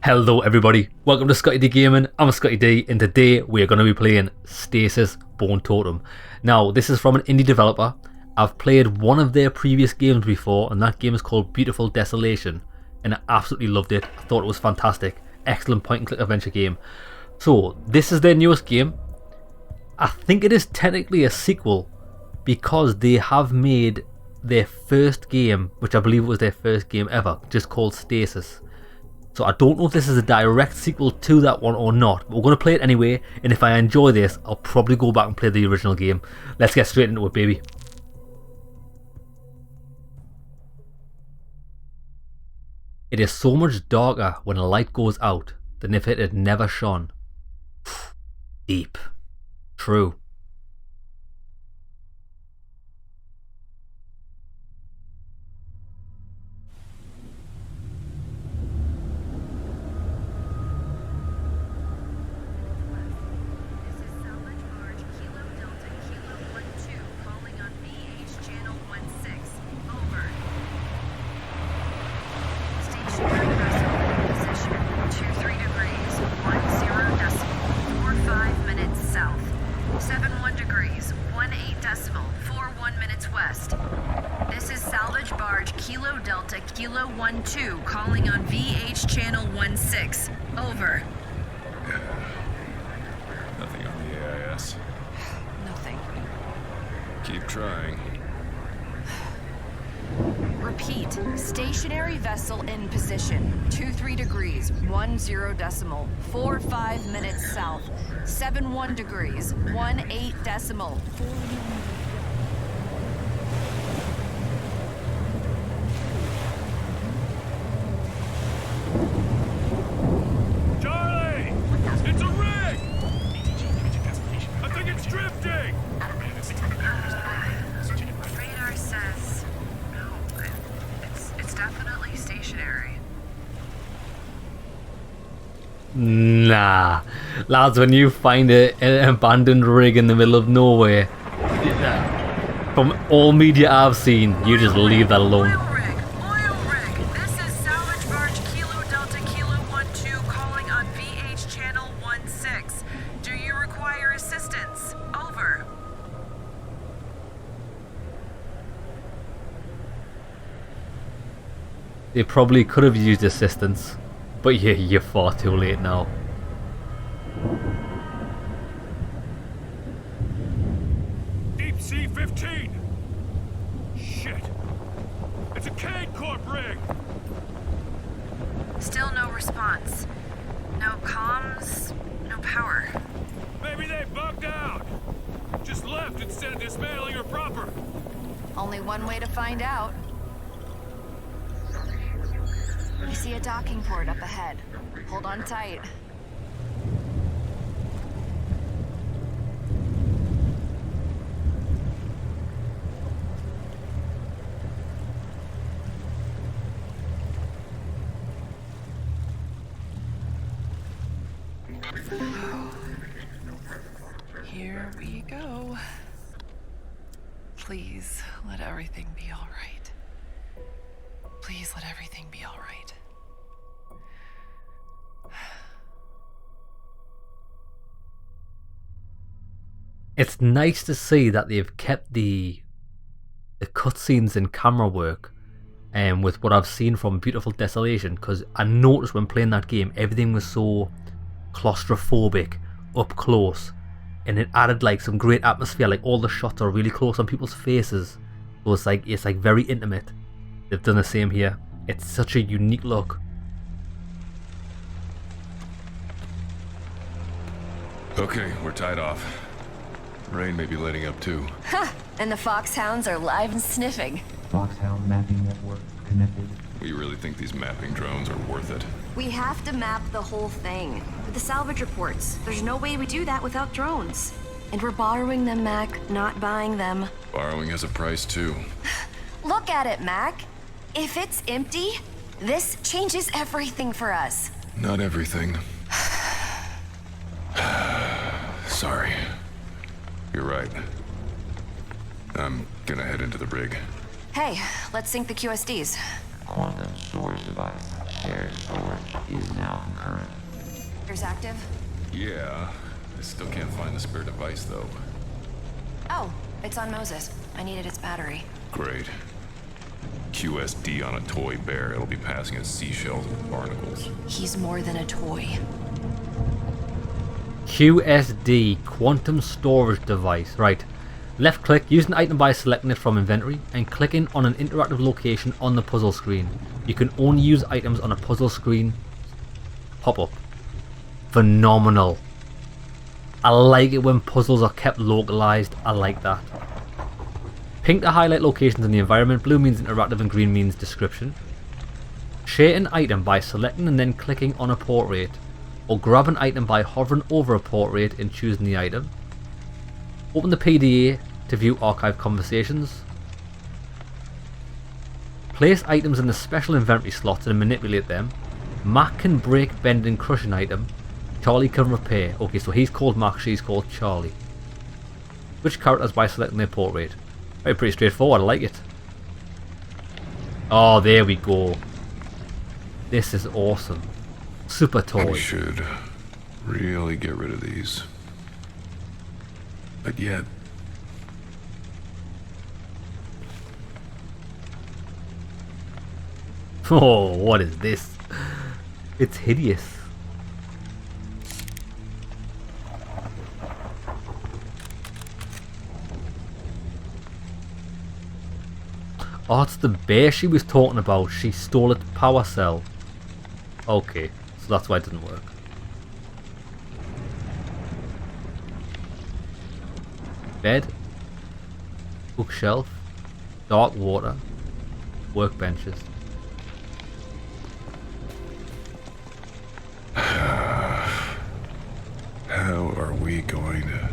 Hello everybody, welcome to Scotty D Gaming. I'm Scotty D and today we are going to be playing Stasis Bone Totem. Now this is from an indie developer. I've played one of their previous games before and that game is called Beautiful Desolation and I absolutely loved it. I thought it was fantastic. Excellent point and click adventure game. So this is their newest game. I think it is technically a sequel because they have made their first game, which I believe was their first game ever, just called Stasis. So I don't know if this is a direct sequel to that one or not, but we're going to play it anyway, and if I enjoy this, I'll probably go back and play the original game. Let's get straight into it, baby. It is so much darker when a light goes out than if it had never shone. Deep. True. Kilo 12 calling on VH channel 16. Over. Nothing on the AIS. Nothing. Keep trying. Repeat. Stationary vessel in position. 23 degrees, 10 decimal, 45 minutes south. 71 degrees, 18 decimal, 41. Nah, lads, when you find an abandoned rig in the middle of nowhere, from all media I've seen, you just leave that alone. Oil rig. This is salvage barge Kilo Delta Kilo 12 calling on VH channel 16. Do you require assistance? Over. They probably could have used assistance. But yeah, you're far too late now. Deep Sea 15! Shit! It's a Cade Corp rig! Still no response. No comms, no power. Maybe they bugged out! Just left instead of dismantling her proper! Only one way to find out. We see a docking port up ahead. Hold on tight. Here we go. Please let everything be all right. Please let everything be all right. It's nice to see that they've kept the cutscenes and camera work with what I've seen from Beautiful Desolation, because I noticed when playing that game everything was so claustrophobic up close, and it added like some great atmosphere. Like all the shots are really close on people's faces, so it's like very intimate. They've done the same here. It's such a unique look. Okay, we're tied off. Rain may be letting up too. Ha! And the foxhounds are live and sniffing. Foxhound mapping network connected. We really think these mapping drones are worth it? We have to map the whole thing. For the salvage reports, there's no way we do that without drones. And we're borrowing them, Mac, not buying them. Borrowing has a price too. Look at it, Mac. If it's empty, this changes everything for us. Not everything. Sorry. You're right. I'm gonna head into the rig. Hey, let's sync the QSDs. Quantum storage device. Shared storage. is now concurrent. Yours active? Yeah. I still can't find the spare device, though. Oh, it's on Moses. I needed its battery. Great. QSD on a toy bear. It'll be passing as seashells and barnacles. He's more than a toy. QSD, quantum storage device. Right. Left click, use an item by selecting it from inventory and clicking on an interactive location on the puzzle screen. You can only use items on a puzzle screen pop up. Phenomenal. I like it when puzzles are kept localized. I like that. Pink to highlight locations in the environment, blue means interactive and green means description. Share an item by selecting and then clicking on a portrait, or grab an item by hovering over a portrait and choosing the item. Open the PDA to view archive conversations. Place items in the special inventory slots and manipulate them. Mac can break, bend and crush an item. Charlie can repair. Okay, so he's called Mac, she's called Charlie. Switch characters by selecting their portrait. Very pretty straightforward, I like it. Oh, there we go. This is awesome. Super toy. We should really get rid of these. But yet... Oh, what is this? It's hideous. Oh, it's the bear she was talking about. She stole its power cell. Okay, so that's why it didn't work. Bed, bookshelf, dark water, workbenches. How are we going to...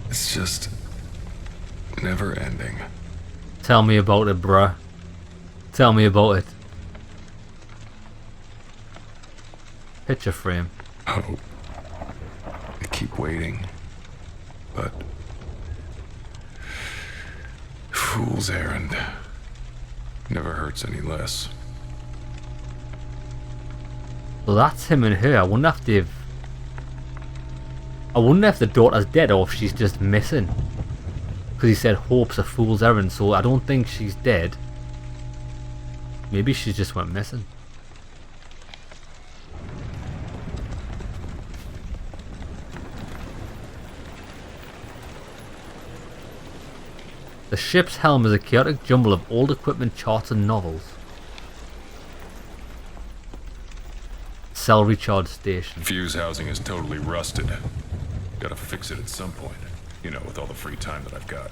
It's just... never ending. Tell me about it, bruh. Tell me about it. Picture frame. Hope. I keep waiting. But... fool's errand. Never hurts any less. So that's him and her. I wonder if they've... I wonder if the daughter's dead or if she's just missing. Because he said hope's a fool's errand, so I don't think she's dead. Maybe she just went missing. The ship's helm is a chaotic jumble of old equipment, charts and novels. Cell recharge station. Fuse housing is totally rusted. Gotta fix it at some point. You know, with all the free time that I've got.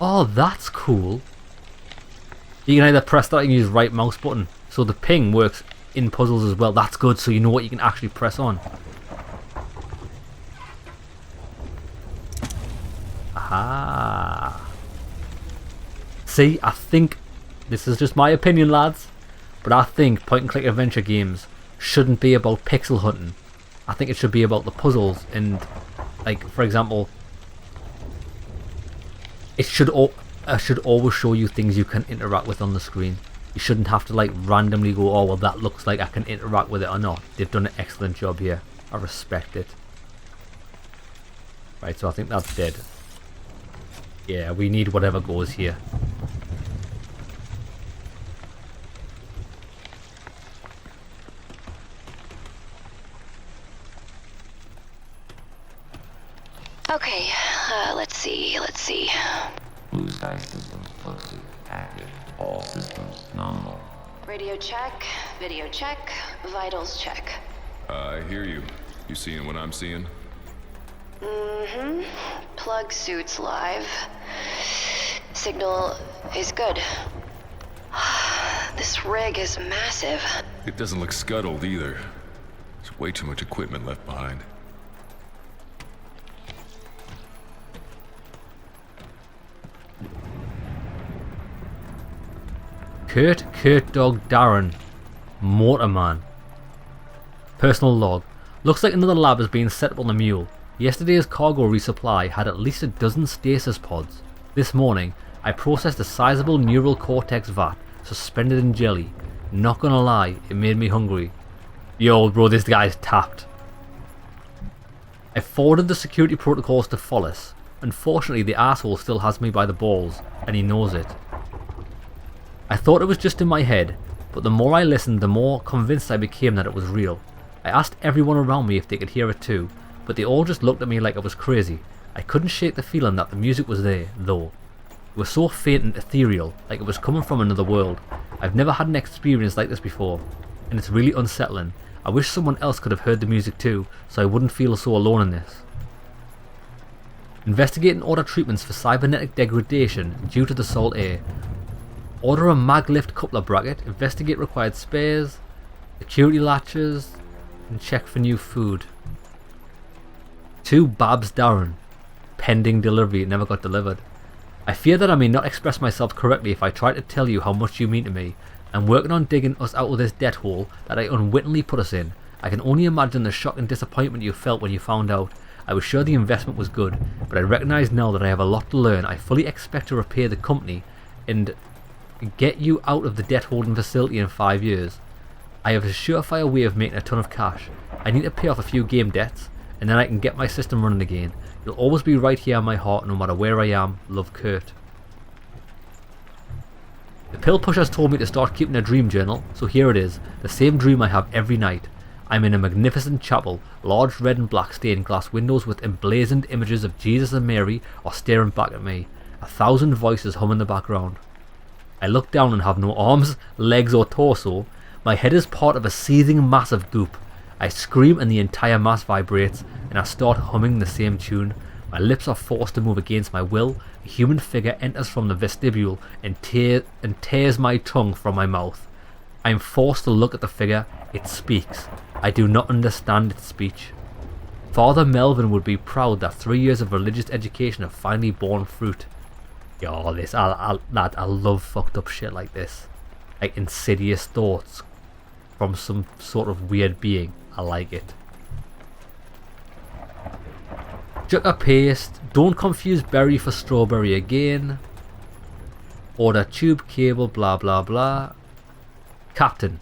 Oh, that's cool. You can either press that and use right mouse button. So the ping works in puzzles as well. That's good, so you know what you can actually press on. Aha. See, I think, this is just my opinion, lads, but I think point and click adventure games shouldn't be about pixel hunting. I think it should be about the puzzles and, like, for example, it should always show you things you can interact with on the screen. You shouldn't have to like randomly go, oh well, that looks like I can interact with it or not. They've done an excellent job here. I respect it. Right, so I think that's dead. Yeah, we need whatever goes here. Okay, let's see. Blue sky systems closely active. All systems nominal. Radio check, video check, vitals check. I hear you. You seeing what I'm seeing? Mm-hmm. Plug suits live. Signal is good. This rig is massive. It doesn't look scuttled either. There's way too much equipment left behind. Kurt Dog Darren, Motorman. Personal log. Looks like another lab is being set up on the mule. Yesterday's cargo resupply had at least a dozen stasis pods. This morning, I processed a sizable neural cortex vat suspended in jelly. Not gonna lie, it made me hungry. Yo bro, this guy's tapped. I forwarded the security protocols to Follis. Unfortunately, the asshole still has me by the balls, and he knows it. I thought it was just in my head, but the more I listened, the more convinced I became that it was real. I asked everyone around me if they could hear it too, but they all just looked at me like I was crazy. I couldn't shake the feeling that the music was there, though. It was so faint and ethereal, like it was coming from another world. I've never had an experience like this before, and it's really unsettling. I wish someone else could have heard the music too, so I wouldn't feel so alone in this. Investigate and order treatments for cybernetic degradation due to the salt air. Order a maglift coupler bracket, investigate required spares, security latches, and check for new food. 2 Babs Darren. Pending delivery, it never got delivered. I fear that I may not express myself correctly if I try to tell you how much you mean to me. I'm working on digging us out of this death hole that I unwittingly put us in. I can only imagine the shock and disappointment you felt when you found out. I was sure the investment was good, but I recognise now that I have a lot to learn. I fully expect to repay the company and get you out of the debt holding facility in 5 years. I have a surefire way of making a ton of cash. I need to pay off a few game debts, and then I can get my system running again. You'll always be right here in my heart no matter where I am. Love, Kurt. The pill pushers told me to start keeping a dream journal, so here it is, the same dream I have every night. I'm in a magnificent chapel, large red and black stained glass windows with emblazoned images of Jesus and Mary are staring back at me, 1,000 voices hum in the background. I look down and have no arms, legs or torso. My head is part of a seething mass of goop. I scream and the entire mass vibrates, and I start humming the same tune. My lips are forced to move against my will. A human figure enters from the vestibule and tears my tongue from my mouth. I am forced to look at the figure. It speaks. I do not understand its speech. Father Melvin would be proud that 3 years of religious education have finally borne fruit. Yo, I love fucked up shit like this. Like insidious thoughts from some sort of weird being. I like it. Jucker paste. Don't confuse berry for strawberry again. Order tube cable, blah blah blah. Captain,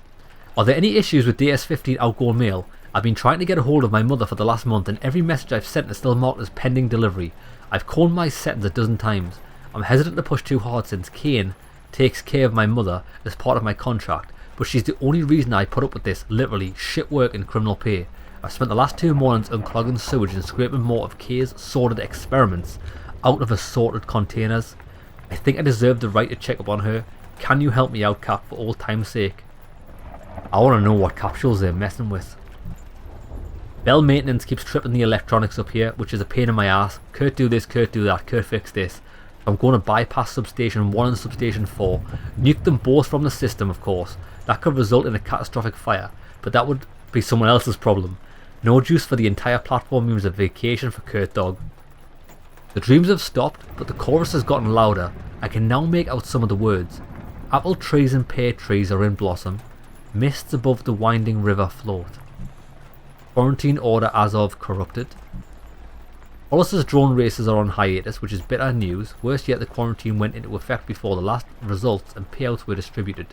are there any issues with DS15 outgoing mail? I've been trying to get a hold of my mother for the last month and every message I've sent is still marked as pending delivery. I've called my settings a dozen times. I'm hesitant to push too hard since Kane takes care of my mother as part of my contract, but she's the only reason I put up with this, literally, shit work and criminal pay. I've spent the last 2 mornings unclogging sewage and scraping more of Kay's sordid experiments out of assorted containers. I think I deserve the right to check up on her. Can you help me out, Cap, for old time's sake? I want to know what capsules they're messing with. Bell maintenance keeps tripping the electronics up here, which is a pain in my ass. Kurt do this, Kurt do that, Kurt fix this. I'm going to bypass substation 1 and substation 4. Nuke them both from the system, of course. That could result in a catastrophic fire, but that would be someone else's problem. No juice for the entire platform means a vacation for Kurt Dog. The dreams have stopped, but the chorus has gotten louder. I can now make out some of the words. Apple trees and pear trees are in blossom. Mists above the winding river float. Quarantine order as of corrupted. Hollis's drone races are on hiatus, which is bitter news. Worse yet, the quarantine went into effect before the last results and payouts were distributed.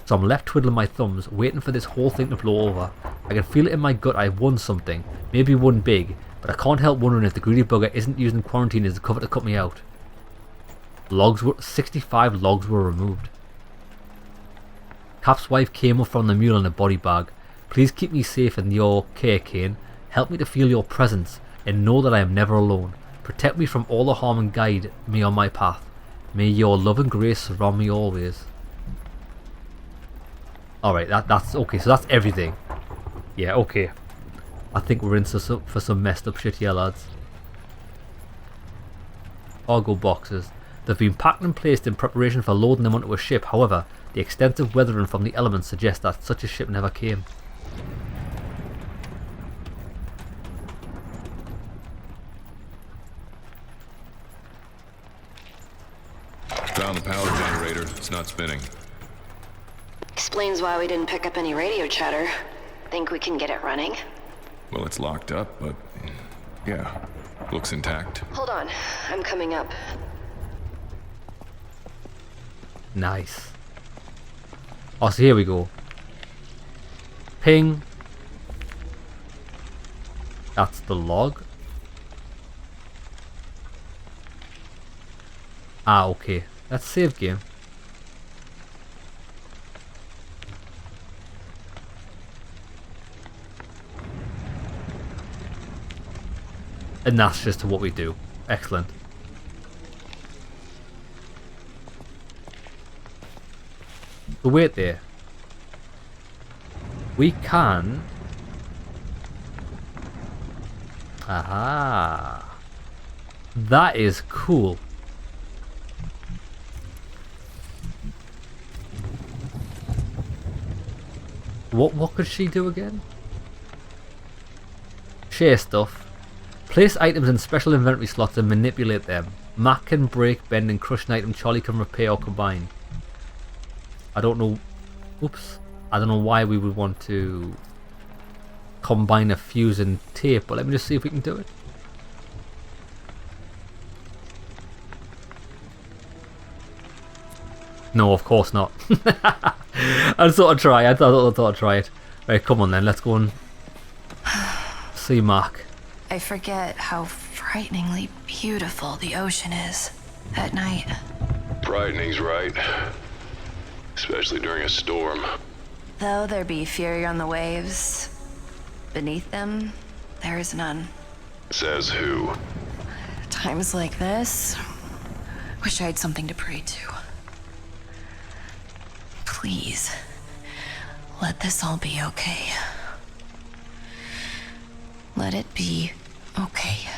So I'm left twiddling my thumbs, waiting for this whole thing to blow over. I can feel it in my gut I've won something, maybe won big, but I can't help wondering if the greedy bugger isn't using quarantine as a cover to cut me out. 65 logs were removed. Cap's wife came up from the mule in a body bag. Please keep me safe in your care, Kane. Help me to feel your presence and know that I am never alone. Protect me from all the harm and guide me on my path. May your love and grace surround me always. Alright, that's okay, so that's everything. Yeah, okay. I think we're in for some messed up shit here, lads. Cargo boxes. They've been packed and placed in preparation for loading them onto a ship. However, the extensive weathering from the elements suggests that such a ship never came. Found the power generator. It's not spinning. Explains why we didn't pick up any radio chatter. Think we can get it running? Well, it's locked up, but Yeah. Looks intact. Hold on, I'm coming up. Nice. Oh, so here we go. Ping. That's the log. Ah, okay. Let's save game. And that's just what we do. Excellent. So wait there. We can... Aha. That is cool. What could she do again? Share stuff. Place items in special inventory slots and manipulate them. Mac can break, bend and crush an item. Charlie can repair or combine. I don't know. Oops. I don't know why we would want to combine a fuse and tape, but let me just see if we can do it. No, of course not. I thought I'd try. I thought I'd try it. Right, come on then. Let's go and see Mark. I forget how frighteningly beautiful the ocean is at night. Frightening's right. Especially during a storm. Though there be fury on the waves, beneath them, there is none. Says who? Times like this, wish I had something to pray to. Please, let this all be okay. Let it be okay.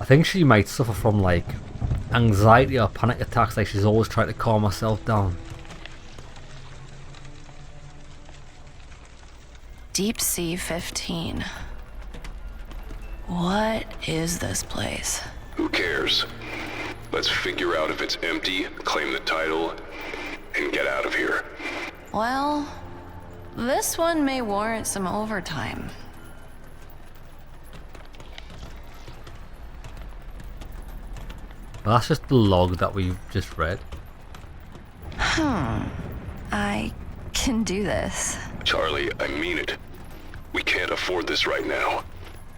I think she might suffer from like anxiety or panic attacks, like she's always trying to calm herself down. Deep Sea 15. What is this place? Who cares? Let's figure out if it's empty, claim the title, and get out of here. Well, this one may warrant some overtime. Well, that's just the log that we just read. I can do this. Charlie, I mean it. We can't afford this right now.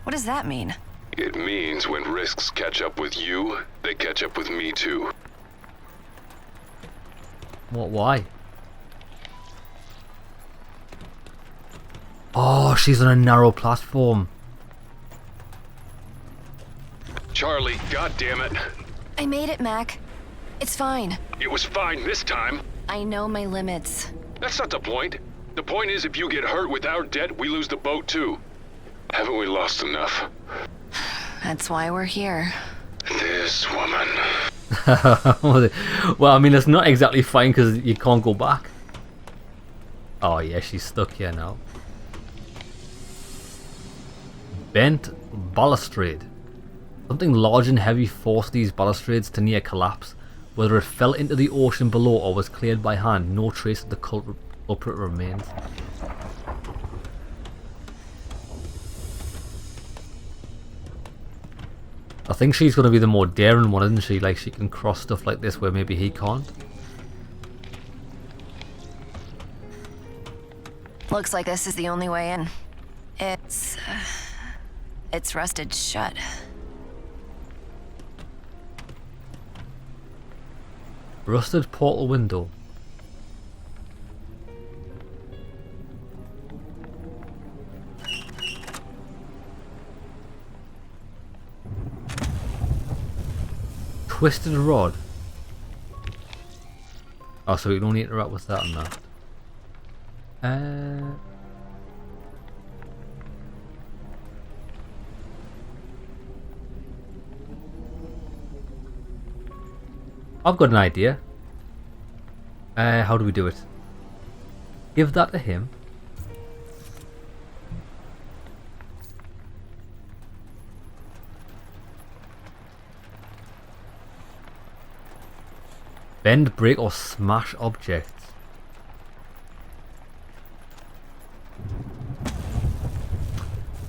What does that mean? It means when risks catch up with you, they catch up with me too. What? Why? Oh, she's on a narrow platform. Charlie, goddammit. I made it, Mac. It's fine. It was fine this time. I know my limits. That's not the point. The point is if you get hurt with our debt, we lose the boat too. Haven't we lost enough? That's why we're here. This woman. Well, I mean, it's not exactly fine because you can't go back. Oh yeah, she's stuck here now. Bent balustrade. Something large and heavy forced these balustrades to near collapse. Whether it fell into the ocean below or was cleared by hand, no trace of the culprit remains. I think she's going to be the more daring one, isn't she? Like, she can cross stuff like this where maybe he can't. Looks like this is the only way in. It's rusted shut. Rusted portal window. Twisted rod. Oh, so we can only interact with that and that. I've got an idea. How do we do it? Give that to him. Bend, break, or smash objects.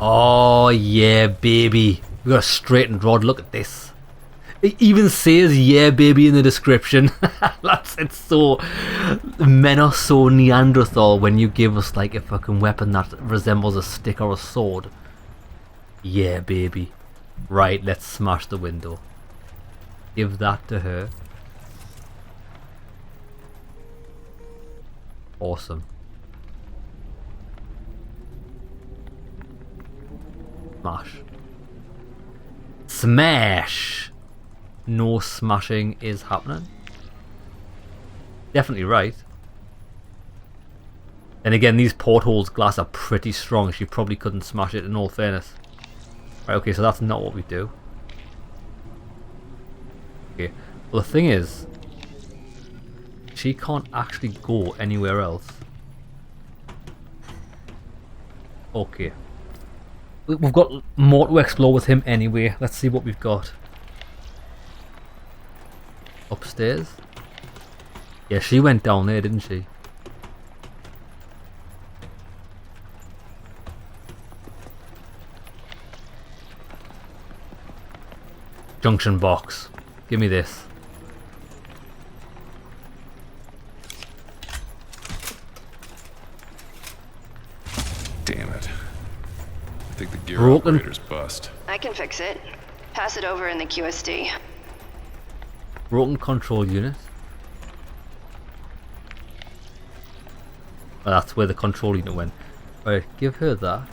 Oh yeah, baby. We got a straightened rod. Look at this. It even says "yeah, baby" in the description. It's so. Men are so Neanderthal when you give us like a fucking weapon that resembles a stick or a sword. Yeah, baby. Right, let's smash the window. Give that to her. Awesome. Smash. Smash! No smashing is happening. Definitely right. Then again, these portholes glass are pretty strong. She probably couldn't smash it in all fairness. Right, okay, so that's not what we do. Okay, well the thing is, she can't actually go anywhere else. Okay. We've got more to explore with him anyway. Let's see what we've got. Upstairs? Yeah, she went down there, didn't she? Junction box. Give me this. Damn it. I think the gear Broken. operator's bust. I can fix it. Pass it over in the QSD. Broken control unit. Oh, that's where the control unit went. Alright, give her that.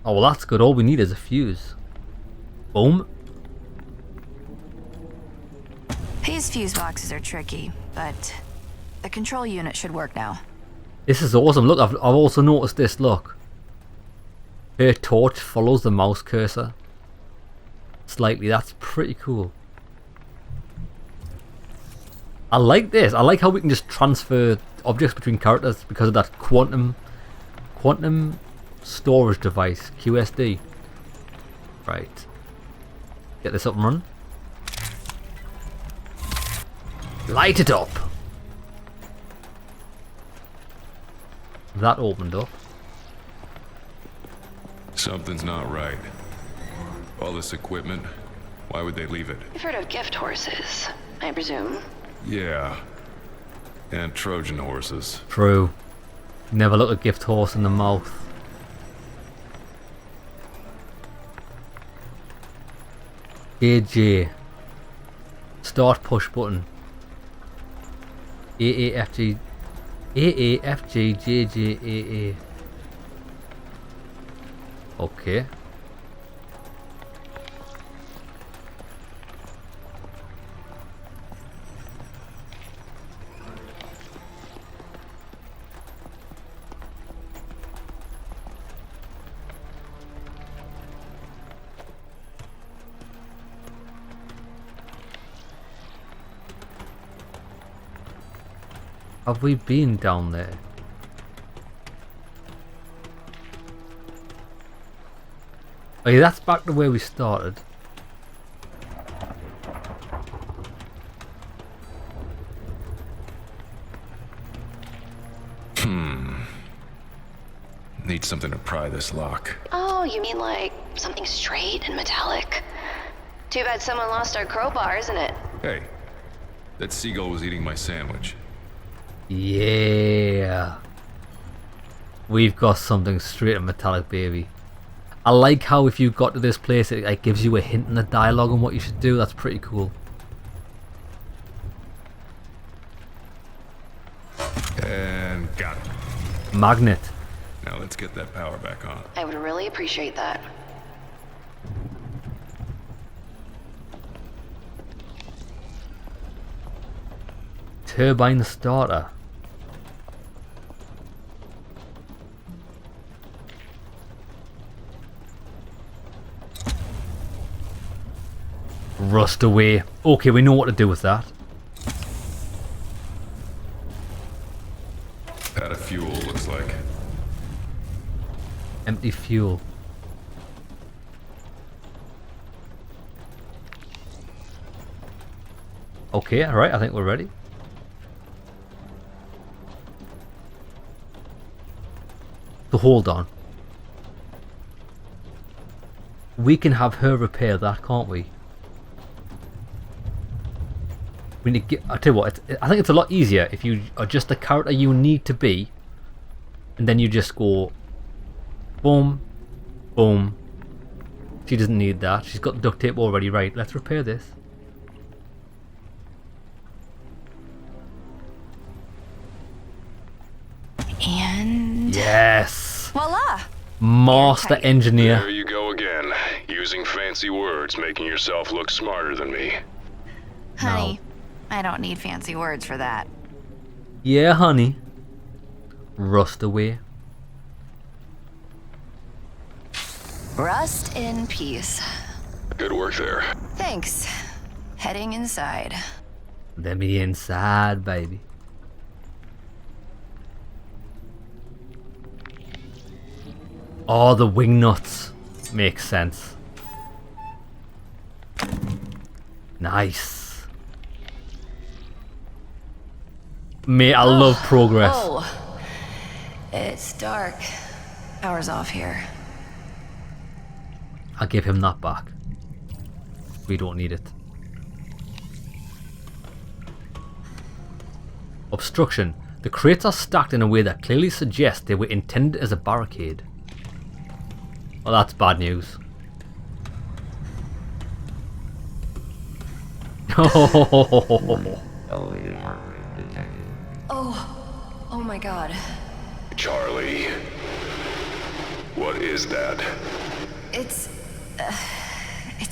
Oh, well that's good. All we need is a fuse. Boom. These fuse boxes are tricky, but the control unit should work now. This is awesome. Look, I've also noticed this. Look. Her torch follows the mouse cursor slightly. That's pretty cool. I like this. I like how we can just transfer objects between characters because of that quantum storage device, QSD. Right. Get this up and run. Light it up. That opened up. Something's not right. All this equipment, why would they leave it? You've heard of gift horses, I presume. Yeah. And Trojan horses. True. Never look a gift horse in the mouth. AJ. Start push button. AAFG. AAFGJJAA. Okay. Have we been down there? Oh yeah, that's back to where we started. Need something to pry this lock. Oh, you mean like something straight and metallic? Too bad someone lost our crowbar, isn't it? Hey, that seagull was eating my sandwich. Yeah. We've got something straight and metallic, baby. I like how if you got to this place, it like, gives you a hint in the dialogue on what you should do. That's pretty cool. And got it. Magnet. Now let's get that power back on. I would really appreciate that. Turbine starter. Rust away. Okay, we know what to do with that. Out of fuel, looks like. Empty fuel. Okay, alright, I think we're ready. So hold on. We can have her repair that, can't we? We need to get, I tell you what, I think it's a lot easier if you are just the character you need to be, and then you just go boom, boom. She doesn't need that. She's got the duct tape already. Right, let's repair this. And Yes! voila! Master Airtight. engineer. There you go again, using fancy words, making yourself look smarter than me. Honey, I don't need fancy words for that. Yeah, honey. Rust away. Rust in peace. Good work there. Thanks. Heading inside. Let me inside, baby. Oh, the wing nuts. Makes sense. Nice. Mate, I love progress. Oh, it's dark. Power's off here. I'll give him that back. We don't need it. Obstruction. The crates are stacked in a way that clearly suggests they were intended as a barricade. Well, that's bad news. Elevated heart rate detected. Oh my god. Charlie. What is that? It's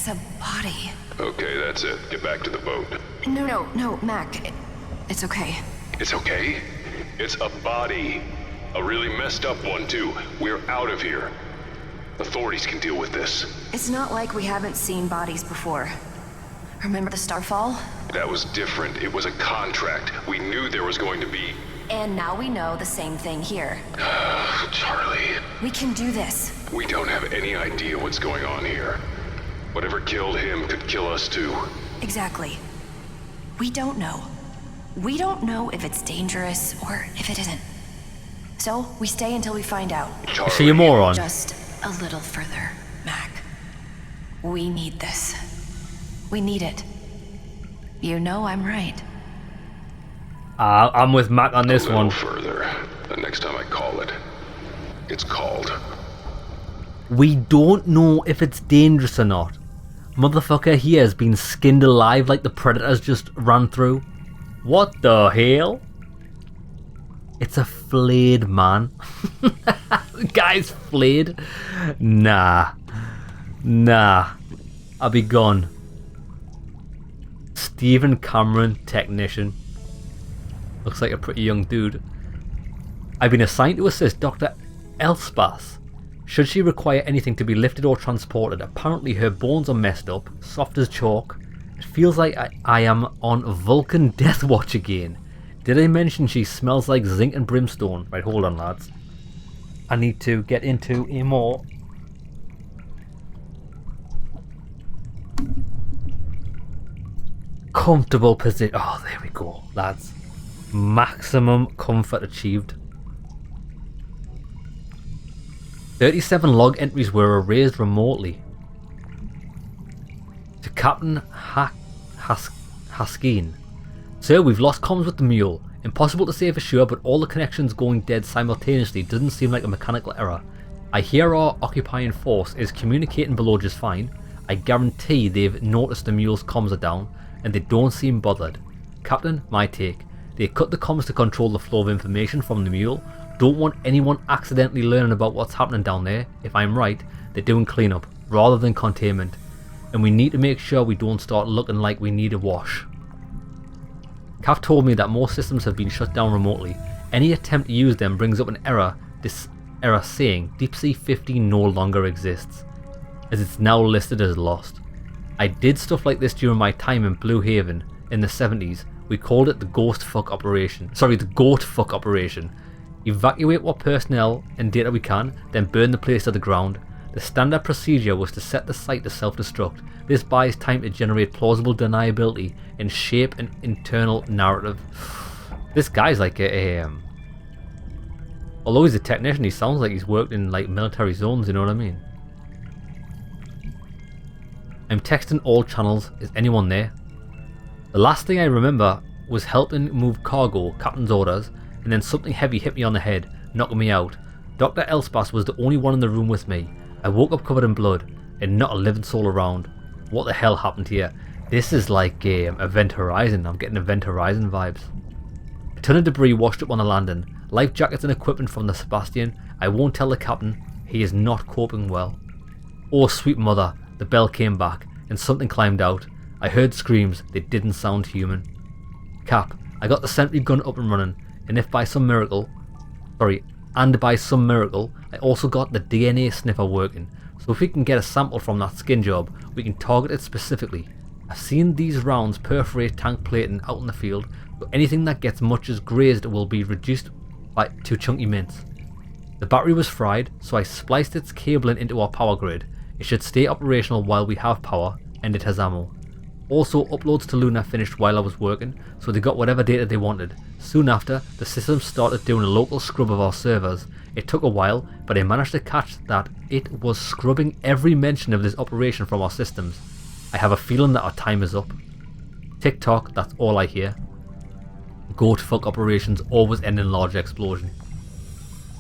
a body. Okay, that's it. Get back to the boat. No, Mac. It's okay. It's okay? It's a body. A really messed up one, too. We're out of here. Authorities can deal with this. It's not like we haven't seen bodies before. Remember the Starfall? That was different. It was a contract. We knew there was going to be... And now we know the same thing here. Charlie. We can do this. We don't have any idea what's going on here. Whatever killed him could kill us too. Exactly. We don't know. We don't know if it's dangerous or if it isn't. So, we stay until we find out. Charlie. Is she a moron? Just a little further, Mac. We need this. We need it. You know I'm right. I'm with Mac on this A little one. further. The next time I call it, it's called. We don't know if it's dangerous or not. Motherfucker here has been skinned alive like the predators just ran through. What the hell? It's a flayed man. The guy's flayed. Nah. I'll be gone. Stephen Cameron, technician. Looks like a pretty young dude. I've been assigned to assist Dr. Elspeth. Should she require anything to be lifted or transported, apparently her bones are messed up, soft as chalk. It feels like I am on Vulcan Death Watch again. Did I mention she smells like zinc and brimstone? Right, hold on lads. I need to get into a more comfortable position. Oh, there we go, lads. Maximum comfort achieved. 37 log entries were erased remotely. To Captain Haskeen. Sir, we've lost comms with the mule. Impossible to say for sure, but all the connections going dead simultaneously doesn't seem like a mechanical error. I hear our occupying force is communicating below just fine. I guarantee they've noticed the mule's comms are down, and they don't seem bothered. Captain, my take. They cut the comms to control the flow of information from the mule. Don't want anyone accidentally learning about what's happening down there. If I'm right, they're doing cleanup rather than containment. And we need to make sure we don't start looking like we need a wash. Cav told me that most systems have been shut down remotely. Any attempt to use them brings up an error. This error saying Deep Sea 15 no longer exists, as it's now listed as lost. I did stuff like this during my time in Blue Haven in the 70s. We called it the Ghost Fuck Operation. Sorry, the Goat Fuck Operation. Evacuate what personnel and data we can, then burn the place to the ground. The standard procedure was to set the site to self-destruct. This buys time to generate plausible deniability and shape an internal narrative. This guy's like although he's a technician, he sounds like he's worked in like military zones, you know what I mean? I'm texting all channels. Is anyone there? The last thing I remember was helping move cargo, captain's orders, and then something heavy hit me on the head, knocking me out. Dr. Elspas was the only one in the room with me. I woke up covered in blood, and not a living soul around. What the hell happened here? This is like Event Horizon. I'm getting Event Horizon vibes. A ton of debris washed up on the landing. Life jackets and equipment from the Sebastian. I won't tell the captain. He is not coping well. Oh sweet mother, the bell came back, and something climbed out. I heard screams. They didn't sound human. Cap, I got the sentry gun up and running, and by some miracle, I also got the DNA sniffer working, so if we can get a sample from that skin job, we can target it specifically. I've seen these rounds perforate tank plating out in the field, so anything that gets much as grazed will be reduced to chunky mints. The battery was fried, so I spliced its cabling into our power grid. It should stay operational while we have power, and it has ammo. Also, uploads to Luna finished while I was working, so they got whatever data they wanted. Soon after, the system started doing a local scrub of our servers. It took a while, but I managed to catch that it was scrubbing every mention of this operation from our systems. I have a feeling that our time is up. Tick-tock, that's all I hear. Goat fuck operations always end in large explosion.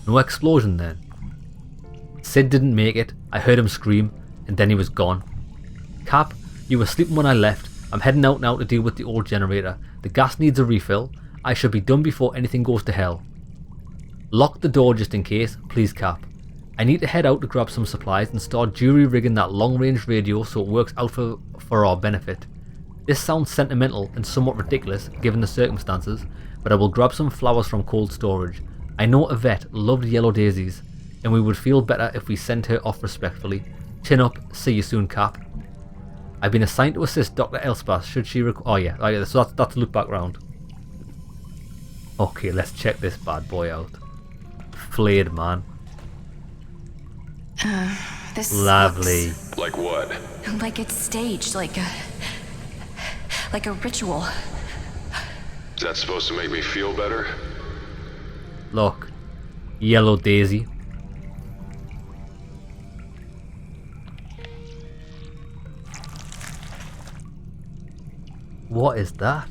No explosion then. Sid didn't make it. I heard him scream, and then he was gone. Cap, you were sleeping when I left. I'm heading out now to deal with the old generator. The gas needs a refill. I should be done before anything goes to hell. Lock the door just in case, please Cap. I need to head out to grab some supplies and start jury rigging that long range radio so it works out for our benefit. This sounds sentimental and somewhat ridiculous given the circumstances, but I will grab some flowers from cold storage. I know Yvette loved yellow daisies, and we would feel better if we sent her off respectfully. Chin up, see you soon Cap. I've been assigned to assist Dr. Elspas should she oh yeah, so that's loop back round. Okay, let's check this bad boy out. Flayed, man. This lovely. Like what? Like it's staged, like a ritual. Is that supposed to make me feel better? Look, yellow daisy. What is that?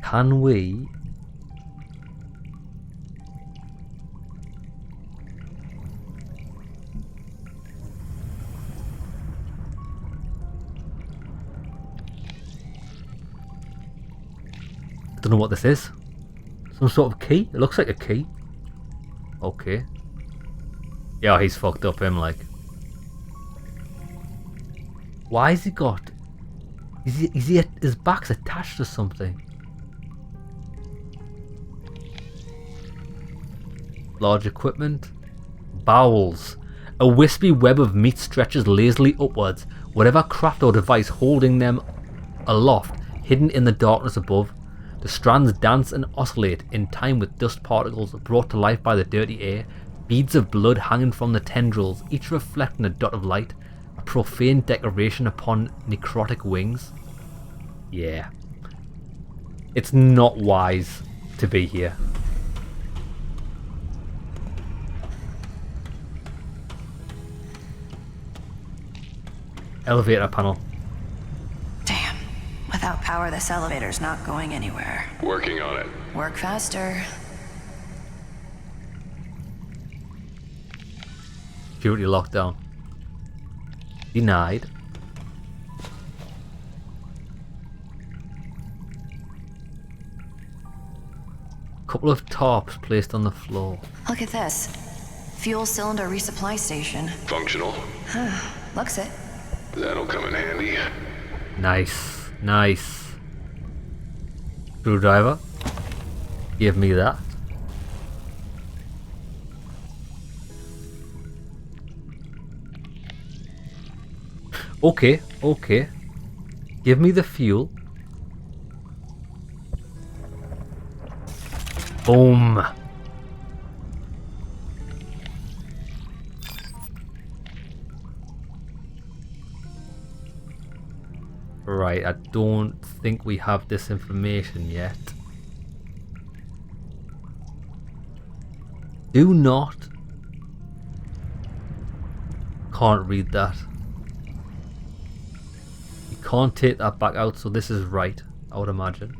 Can we? I don't know what this is. Some sort of key? It looks like a key. Okay. Yeah, he's fucked up, him, like. Why has he got... his back's attached to something. Large equipment. Bowels. A wispy web of meat stretches lazily upwards. Whatever craft or device holding them aloft, hidden in the darkness above. The strands dance and oscillate in time with dust particles brought to life by the dirty air. Beads of blood hanging from the tendrils, each reflecting a dot of light. A profane decoration upon necrotic wings. Yeah. It's not wise to be here. Elevator panel. Damn. Without power, this elevator's not going anywhere. Working on it. Work faster. Security lockdown. Denied. Couple of tarps placed on the floor. Look at this. Fuel cylinder resupply station. Functional. Looks it. That'll come in handy. Nice, nice. Screwdriver. Give me that. Okay, okay. Give me the fuel. Boom. right, I don't think we have this information yet. Do not. Can't read that. You can't take that back out, so this is right, I would imagine.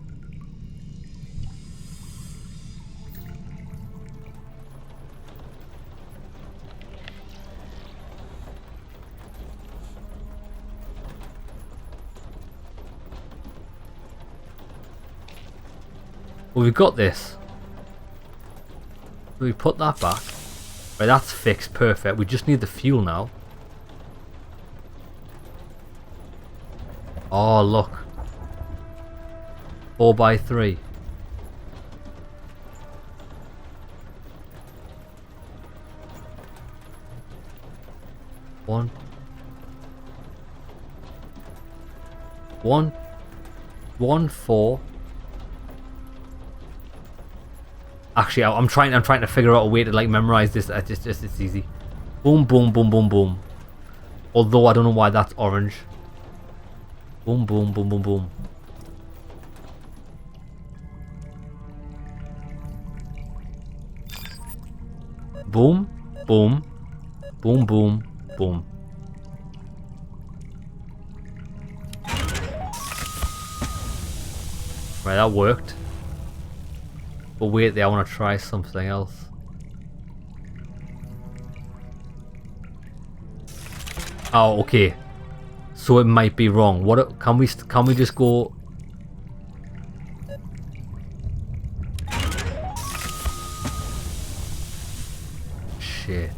Well, we've got this. We put that back. Right, that's fixed. Perfect. We just need the fuel now. Oh, look. 4x3. One. 1, 4. Actually, I'm trying to figure out a way to like memorize this. It's easy. Boom, boom, boom, boom, boom. Although I don't know why that's orange. Boom, boom, boom, boom, boom. Boom, boom, boom, boom, boom. Right, that worked. But wait there, I want to try something else. Oh, okay. So it might be wrong. What can we just go? Shit.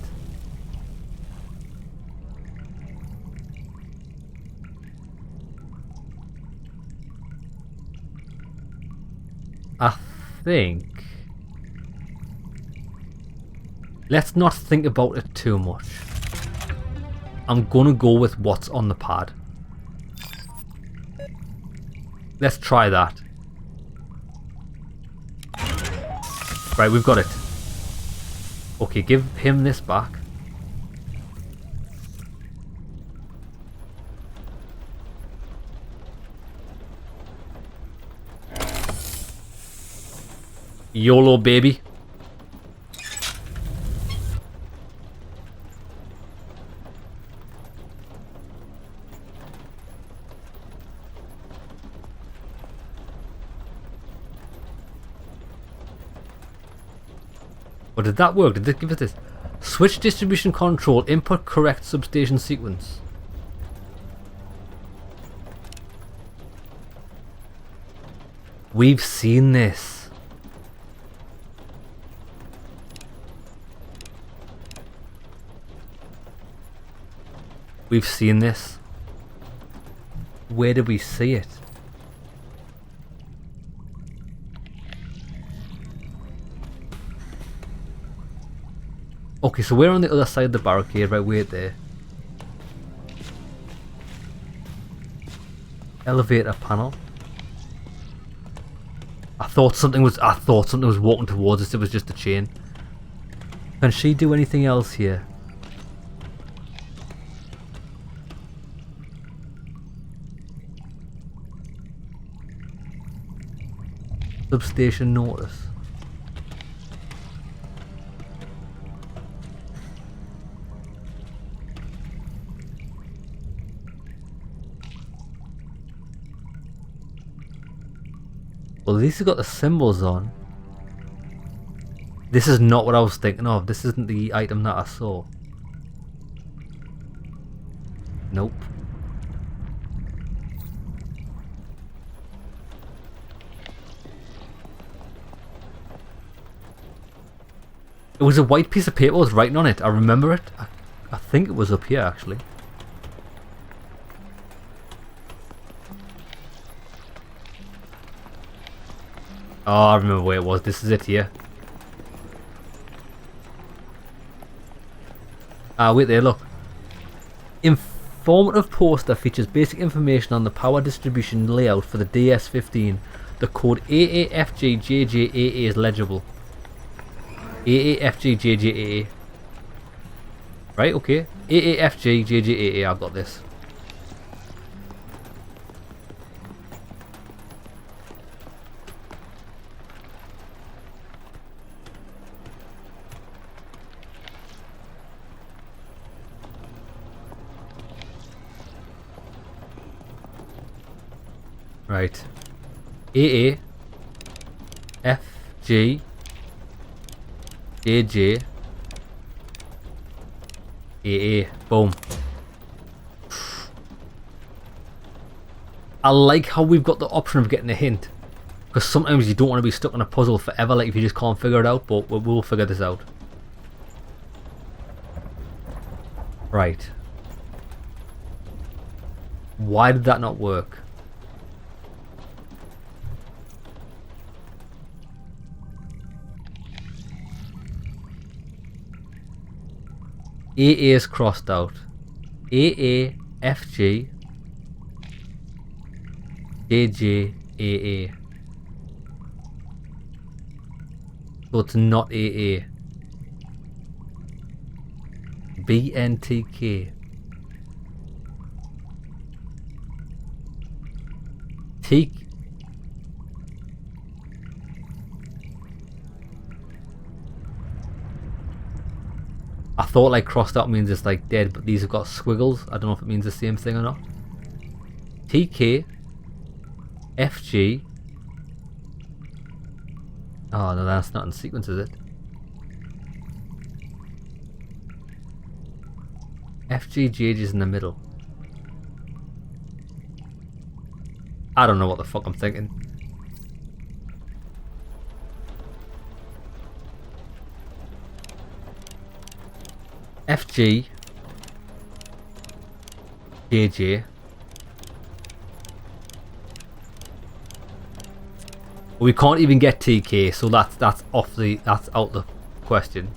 I think. Let's not think about it too much. I'm gonna go with what's on the pad. Let's try that. Right, we've got it. Okay, give him this back. YOLO, baby. Or did that work? Did it give us this? Switch distribution control, input correct substation sequence. We've seen this. We've seen this. Where did we see it? Okay, so we're on the other side of the barricade, right? Wait there. Elevator panel. I thought something was walking towards us. It was just a chain. Can she do anything else here? Substation notice. Well, at least it's got the symbols on. This is not what I was thinking of. This isn't the item that I saw. Nope. It was a white piece of paper with writing on it. I remember it. I think it was up here actually. Oh, I remember where it was. This is it here. Ah, wait there, look. Informative poster features basic information on the power distribution layout for the DS15. The code AAFGJJAA is legible. AAFGJJAA. Right, okay. AAFGJJAA, I've got this. Right. AA. FG. JJ. AA. Boom. I like how we've got the option of getting a hint. Because sometimes you don't want to be stuck on a puzzle forever, like if you just can't figure it out, but we'll figure this out. Right. Why did that not work? AA is crossed out. AA, FG, JJ, AA. So it's not AA. BNTK. T. I thought like crossed out means it's like dead, but these have got squiggles. I don't know if it means the same thing or not. TK. FG. Oh no, that's not in sequence, is it? FGJJ is in the middle. I don't know what the fuck I'm thinking. FG JJ. We can't even get TK, so that's out the question.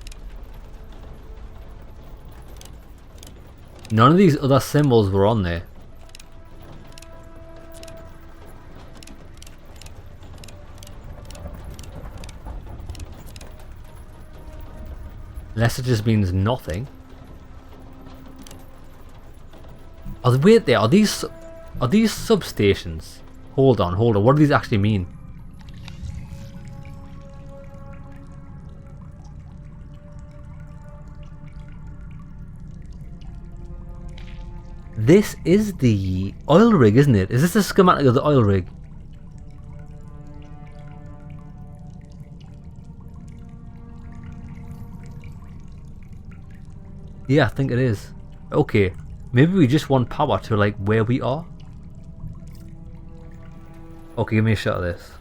None of these other symbols were on there. Unless it just means nothing. Oh, wait there, are these substations? Hold on, what do these actually mean? This is the oil rig, isn't it? Is this the schematic of the oil rig? Yeah, I think it is. Okay, maybe we just want power to like where we are. Okay, give me a shot of this.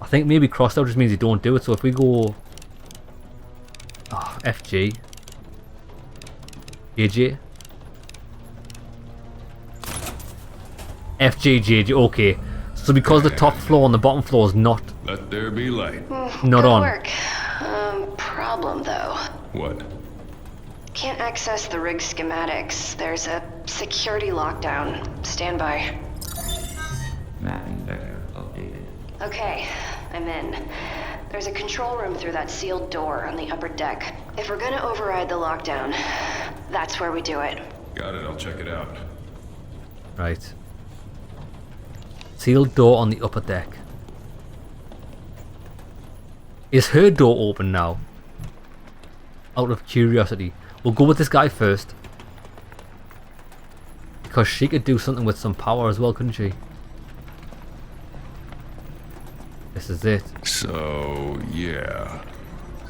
I think maybe crossed out just means you don't do it. So if we go FG JJ FJJ, okay. So because the top floor and the bottom floor is not Let there be light. Good on. work. Problem though. What? Can't access the rig schematics. There's a security lockdown. Stand by. Mapping vector updated. Okay, I'm in. There's a control room through that sealed door on the upper deck. If we're gonna override the lockdown, that's where we do it. Got it, I'll check it out. right. Sealed door on the upper deck. Is her door open now? Out of curiosity. We'll go with this guy first. Because she could do something with some power as well, couldn't she? This is it. So, yeah.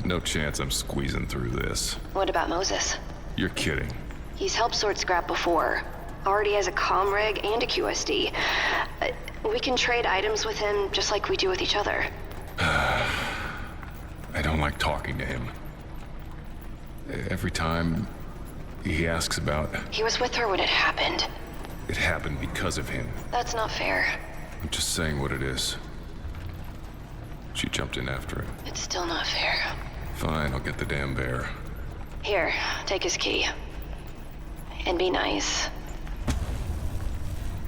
No chance I'm squeezing through this. What about Moses? You're kidding. He's helped sort scrap before. Already has a comm rig and a QSD. We can trade items with him just like we do with each other. I don't like talking to him. Every time he asks about... He was with her when it happened. It happened because of him. That's not fair. I'm just saying what it is. She jumped in after him. It's still not fair. Fine, I'll get the damn bear. Here, take his key. And be nice.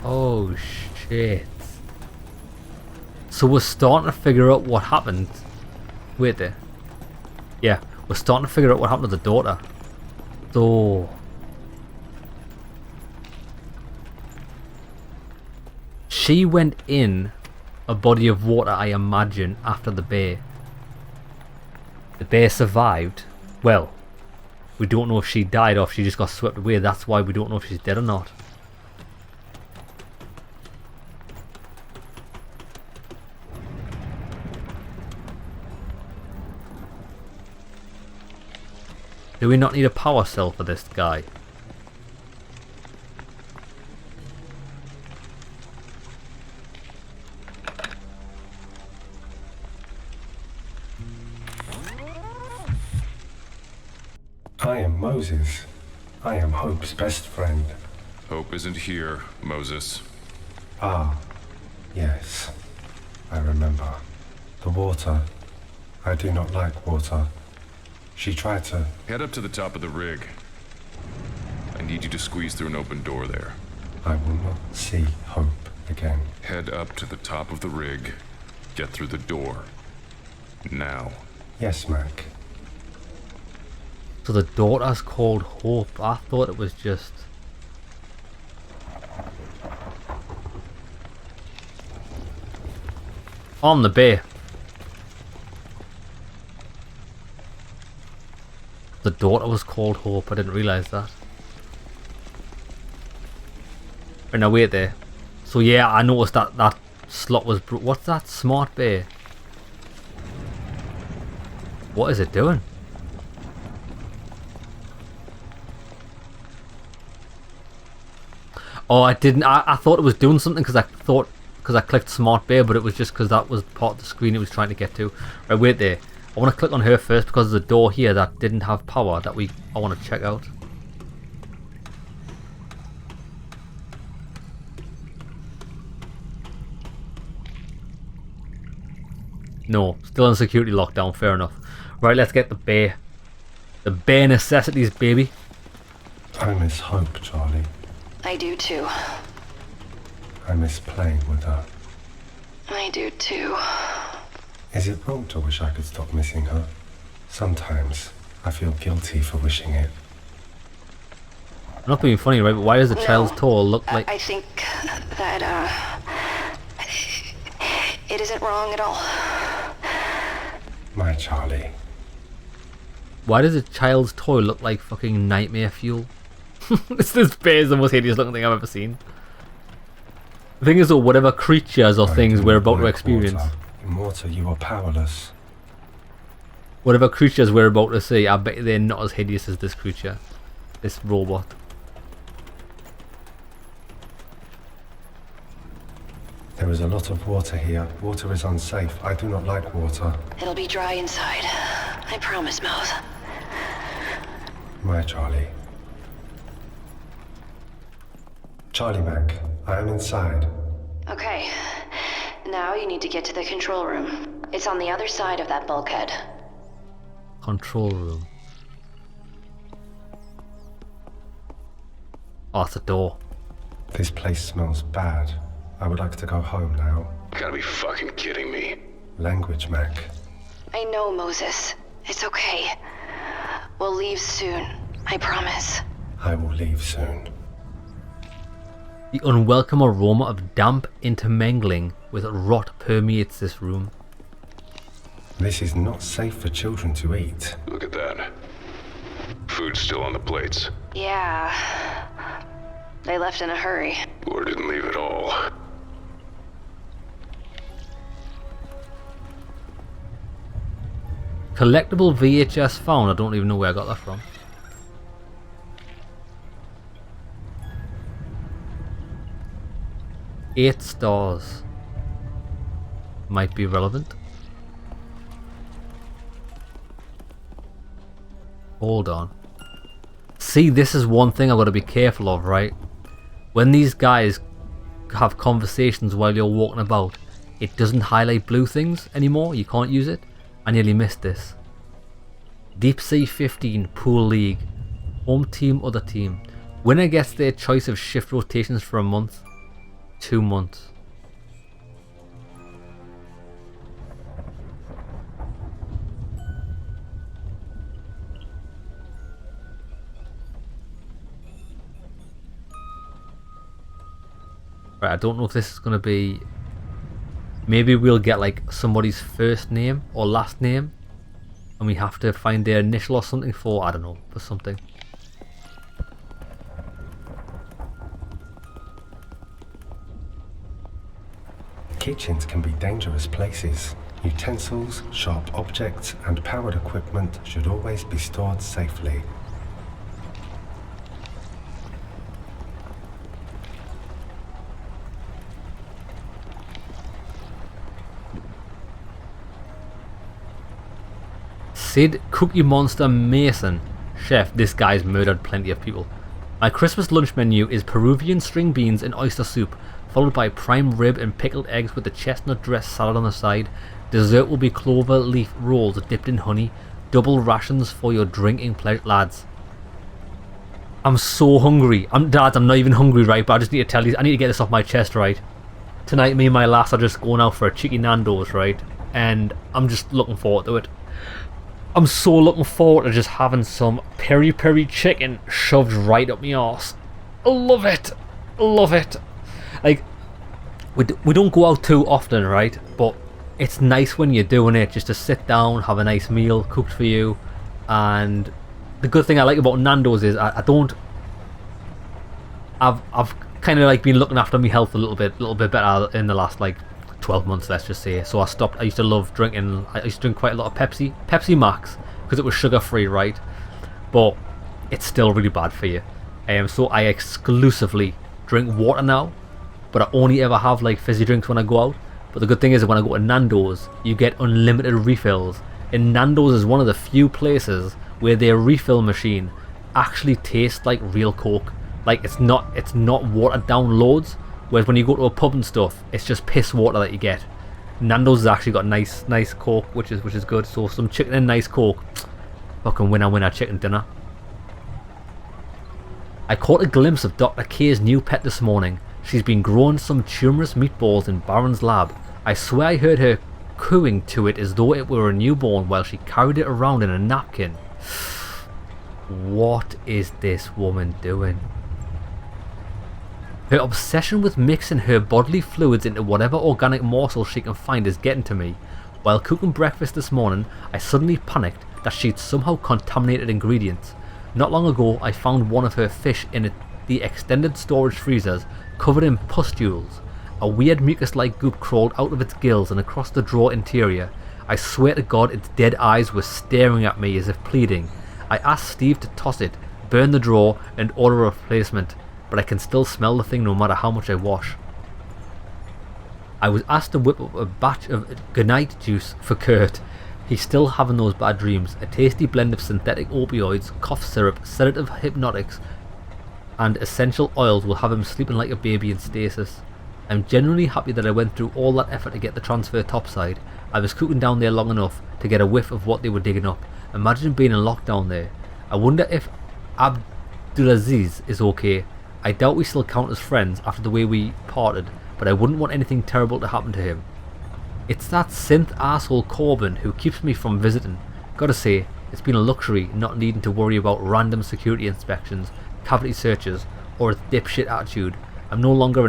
Oh shit. So we're starting to figure out what happened. Wait there. Yeah, we're starting to figure out what happened to the daughter. So... she went in a body of water, I imagine, after the bear. The bear survived. Well, we don't know if she died or if she just got swept away. That's why we don't know if she's dead or not. Do we not need a power cell for this guy? I am Moses. I am Hope's best friend. Hope isn't here, Moses. Ah, yes. I remember. The water. I do not like water. She tried to... Head up to the top of the rig. I need you to squeeze through an open door there. I will not see Hope again. Head up to the top of the rig. Get through the door. Now. Yes, Mac. So the daughter's called Hope. I thought it was just... On the bay. The daughter was called Hope. I didn't realise that. Right, now wait there. So yeah, I noticed that that slot was... What's that? Smart bay. What is it doing? Oh, I didn't. I thought it was doing something because I clicked Smart Bay, but it was just because that was part of the screen it was trying to get to. Right, wait there. I want to click on her first because there's a door here that didn't have power that I want to check out. No, still in security lockdown. Fair enough. Right, let's get the bay. The bare necessities, baby. I miss Hope, Charlie. I do too. I miss playing with her. I do too. Is it wrong to wish I could stop missing her? Sometimes I feel guilty for wishing it. I'm not being funny, right? But why does the child's toe look like... I think that, it isn't wrong at all. My Charlie. Why does a child's toy look like fucking nightmare fuel? This bear is the most hideous looking thing I've ever seen. The thing is though, whatever creatures or things we're about to experience... Water. In water you are powerless. Whatever creatures we're about to see, I bet they're not as hideous as this creature. This robot. There is a lot of water here. Water is unsafe. I do not like water. It'll be dry inside. I promise, Mouse. My Charlie. Charlie Mac, I am inside. Okay. Now you need to get to the control room. It's on the other side of that bulkhead. Control room. Oh, it's a door. This place smells bad. I would like to go home now. Gotta be fucking kidding me. Language, Mac. I know, Moses. It's okay. We'll leave soon. I promise. I will leave soon. The unwelcome aroma of damp intermingling with rot permeates this room. This is not safe for children to eat. Look at that. Food's still on the plates. Yeah. They left in a hurry. Or didn't leave at all. Collectible VHS found. I don't even know where I got that from. $8 stars. Might be relevant. Hold on. See, this is one thing I've got to be careful of, right? When these guys have conversations while you're walking about, it doesn't highlight blue things anymore. You can't use it. I nearly missed this. Deep Sea 15 Pool League. Home team, other team. Winner gets their choice of shift rotations for a month. 2 months. Right, I don't know if this is going to be... Maybe we'll get like somebody's first name or last name and we have to find their initial or something for, I don't know, for something. Kitchens can be dangerous places. Utensils, sharp objects, and powered equipment should always be stored safely. Sid Cookie Monster Mason. Chef, this guy's murdered plenty of people. My Christmas lunch menu is Peruvian string beans and oyster soup, followed by prime rib and pickled eggs with the chestnut dressed salad on the side. Dessert will be clover leaf rolls dipped in honey. Double rations for your drinking pleasure, lads. I'm so hungry. Dads, I'm not even hungry, right? But I just need to tell you, I need to get this off my chest, right? Tonight, me and my lass are just going out for a cheeky Nando's, right? And I'm just looking forward to it. I'm so looking forward to just having some peri peri chicken shoved right up my arse. I love it. I love it. Like, we don't go out too often, right? But it's nice when you're doing it, just to sit down, have a nice meal cooked for you. And the good thing I like about Nando's is I've kind of like been looking after my health a little bit better in the last like 12 months, let's just say. So I used to love drinking, I used to drink quite a lot of Pepsi Max, because it was sugar free, right? But it's still really bad for you. So I exclusively drink water now, but I only ever have like fizzy drinks when I go out. But the good thing is that when I go to Nando's, you get unlimited refills. And Nando's is one of the few places where their refill machine actually tastes like real Coke. Like, it's not watered down loads. Whereas when you go to a pub and stuff, it's just piss water that you get. Nando's has actually got nice Coke, which is good. So some chicken and nice Coke, fucking winner chicken dinner. I caught a glimpse of Dr. K's new pet this morning. She's been growing some tumorous meatballs in Baron's lab. I swear I heard her cooing to it as though it were a newborn while she carried it around in a napkin. What is this woman doing? Her obsession with mixing her bodily fluids into whatever organic morsel she can find is getting to me. While cooking breakfast this morning, I suddenly panicked that she'd somehow contaminated ingredients. Not long ago, I found one of her fish in the extended storage freezers covered in pustules. A weird mucus-like goop crawled out of its gills and across the drawer interior. I swear to God, its dead eyes were staring at me as if pleading. I asked Steve to toss it, burn the drawer, and order a replacement, but I can still smell the thing no matter how much I wash. I was asked to whip up a batch of goodnight juice for Kurt. He's still having those bad dreams. A tasty blend of synthetic opioids, cough syrup, sedative hypnotics, and essential oils will have him sleeping like a baby in stasis. I'm genuinely happy that I went through all that effort to get the transfer topside. I was cooking down there long enough to get a whiff of what they were digging up. Imagine being in lockdown there. I wonder if Abdulaziz is okay. I doubt we still count as friends after the way we parted, but I wouldn't want anything terrible to happen to him. It's that synth asshole Corbin who keeps me from visiting. Gotta say, it's been a luxury not needing to worry about random security inspections, cavity searches, or its dipshit attitude. I'm no longer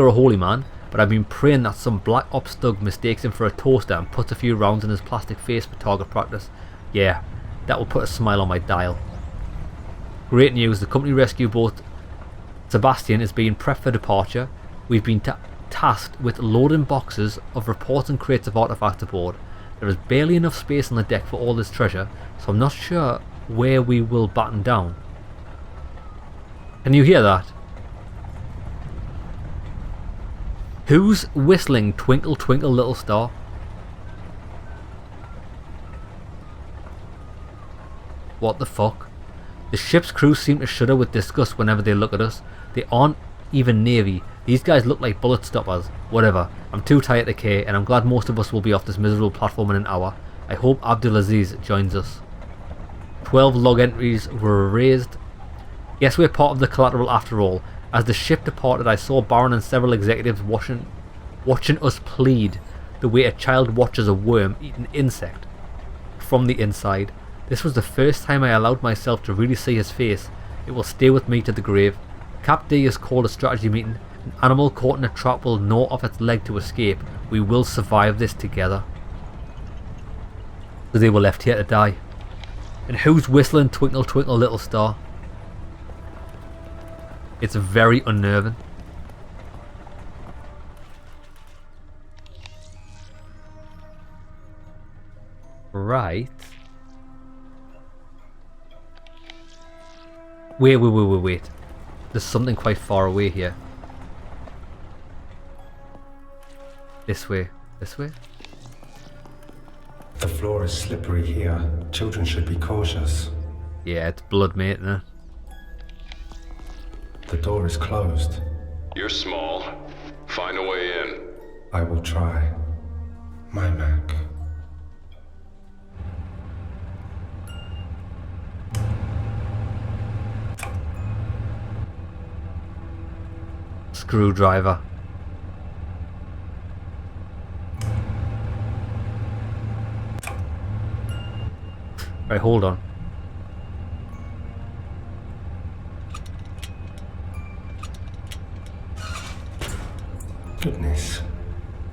a holy man, but I've been praying that some black ops thug mistakes him for a toaster and puts a few rounds in his plastic face for target practice. Yeah, that will put a smile on my dial. Great news, the company rescue boat Sebastian is being prepped for departure. We've been tasked with loading boxes of reports and crates of artifacts aboard. There is barely enough space on the deck for all this treasure, so I'm not sure where we will batten down. Can you hear that? Who's whistling Twinkle Twinkle Little Star? What the fuck? The ship's crew seem to shudder with disgust whenever they look at us. They aren't even Navy. These guys look like bullet stoppers. Whatever. I'm too tired to care, and I'm glad most of us will be off this miserable platform in an hour. I hope Abdulaziz joins us. 12 log entries were raised. Guess we're part of the collateral after all. As the ship departed, I saw Baron and several executives watching us plead the way a child watches a worm eat an insect from the inside. This was the first time I allowed myself to really see his face. It will stay with me to the grave. Cap D has called a strategy meeting. An animal caught in a trap will gnaw off its leg to escape. We will survive this together. They were left here to die. And who's whistling Twinkle Twinkle Little Star? It's very unnerving. . Right. Wait. There's something quite far away here. This way. The floor is slippery here. Children should be cautious. Yeah, it's blood, mate, isn't it? The door is closed. You're small. Find a way in. I will try. My Mac. Screwdriver. Right, hold on. Goodness.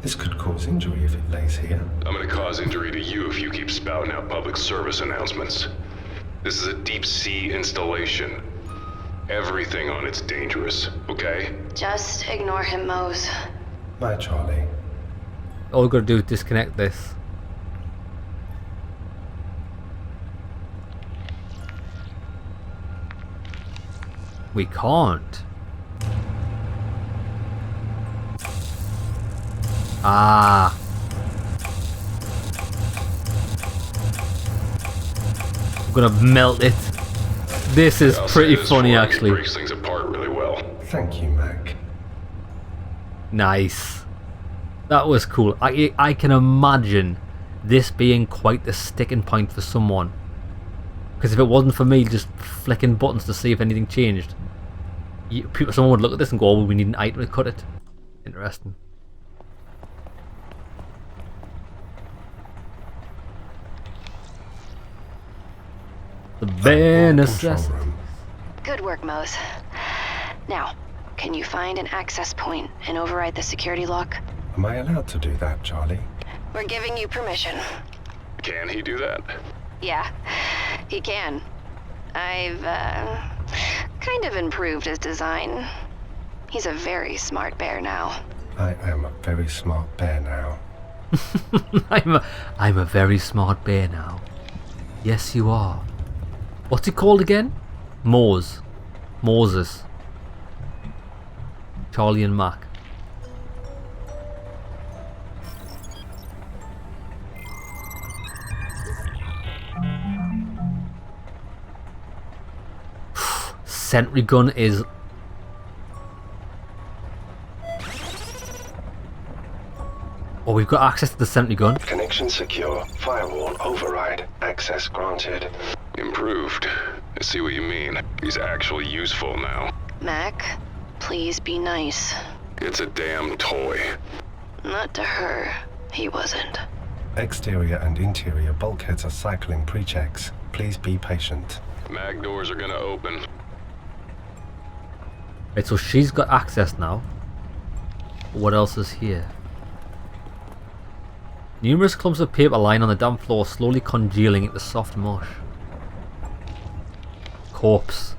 This could cause injury if it lays here. I'm gonna cause injury to you if you keep spouting out public service announcements. This is a deep sea installation. Everything on it's dangerous, okay? Just ignore him, Mose. Bye, Charlie. All we gotta do is disconnect this. We can't. Ah. I'm gonna melt it. This is pretty funny, actually. Breaks things apart really well. Thank you, Mac. Nice. That was cool. I can imagine this being quite the sticking point for someone. Because if it wasn't for me just flicking buttons to see if anything changed, someone would look at this and go, oh, we need an item to cut it. Interesting. The bare necessities. Good work, Mose. Now, can you find an access point and override the security lock? Am I allowed to do that, Charlie? We're giving you permission. Can he do that? Yeah, he can. I've, kind of improved his design. He's a very smart bear now. I am a very smart bear now. I'm a very smart bear now. Yes, you are. What's he called again? Moses. Charlie and Mac. Sentry gun is... Oh, we've got access to the sentry gun. Connection secure. Firewall override. Access granted. Improved. I see what you mean. He's actually useful now. Mac, please be nice. It's a damn toy. Not to her. He wasn't. Exterior and interior bulkheads are cycling pre-checks. Please be patient. Mag doors are gonna open. Right, so she's got access now. What else is here? Numerous clumps of paper lying on the damp floor, slowly congealing into soft mush. Corpse.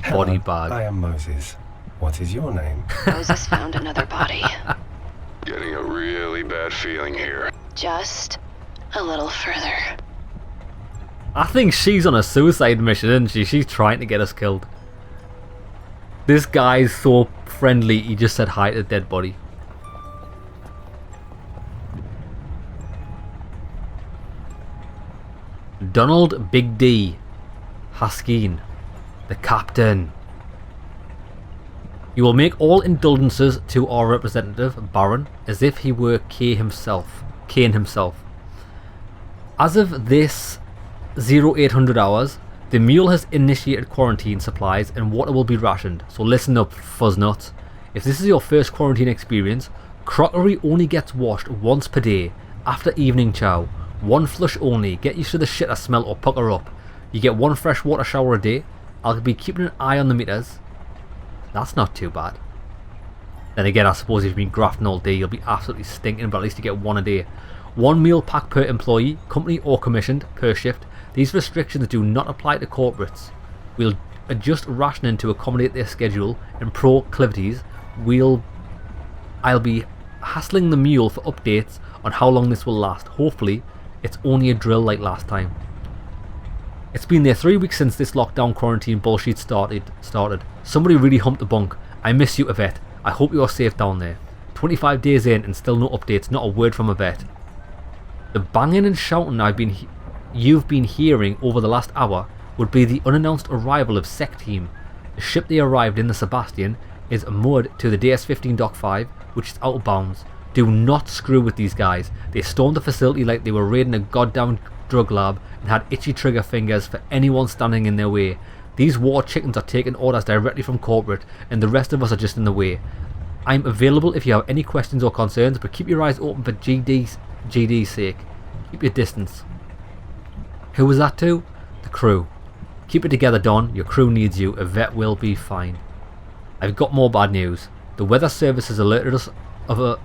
Body bag. I am Moses. What is your name? Moses found another body. Getting a really bad feeling here. Just a little further. I think she's on a suicide mission, isn't she? She's trying to get us killed. This guy's so friendly, he just said hi to the dead body. Donald Big D Haskeen, the captain. You will make all indulgences to our representative, Baron, as if he were Kane himself. As of this 0800 hours, the mule has initiated quarantine supplies and water will be rationed. So listen up, fuzznuts. If this is your first quarantine experience, crockery only gets washed once per day after evening chow. One flush only. Get used to the shit I smell or pucker up. You get one fresh water shower a day. I'll be keeping an eye on the meters. That's not too bad. Then again, I suppose if you've been grafting all day, you'll be absolutely stinking, but at least you get one a day. One meal pack per employee, company or commissioned, per shift. These restrictions do not apply to corporates. We'll adjust rationing to accommodate their schedule and proclivities. I'll be hassling the mule for updates on how long this will last. Hopefully, it's only a drill like last time. It's been there 3 weeks since this lockdown quarantine bullshit started. Somebody really humped the bunk. I miss you, Yvette. I hope you are safe down there. 25 days in and still no updates, not a word from Yvette. The banging and shouting you've been hearing over the last hour would be the unannounced arrival of Sec Team. The ship they arrived in, the Sebastian, is moored to the DS-15 Dock 5, which is out of bounds. Do not screw with these guys. They stormed the facility like they were raiding a goddamn drug lab and had itchy trigger fingers for anyone standing in their way. These war chickens are taking orders directly from corporate, and the rest of us are just in the way. I'm available if you have any questions or concerns, but keep your eyes open for GD's sake. Keep your distance. Who was that to? The crew. Keep it together, Don. Your crew needs you. Yvette will be fine. I've got more bad news. The weather service has alerted us of a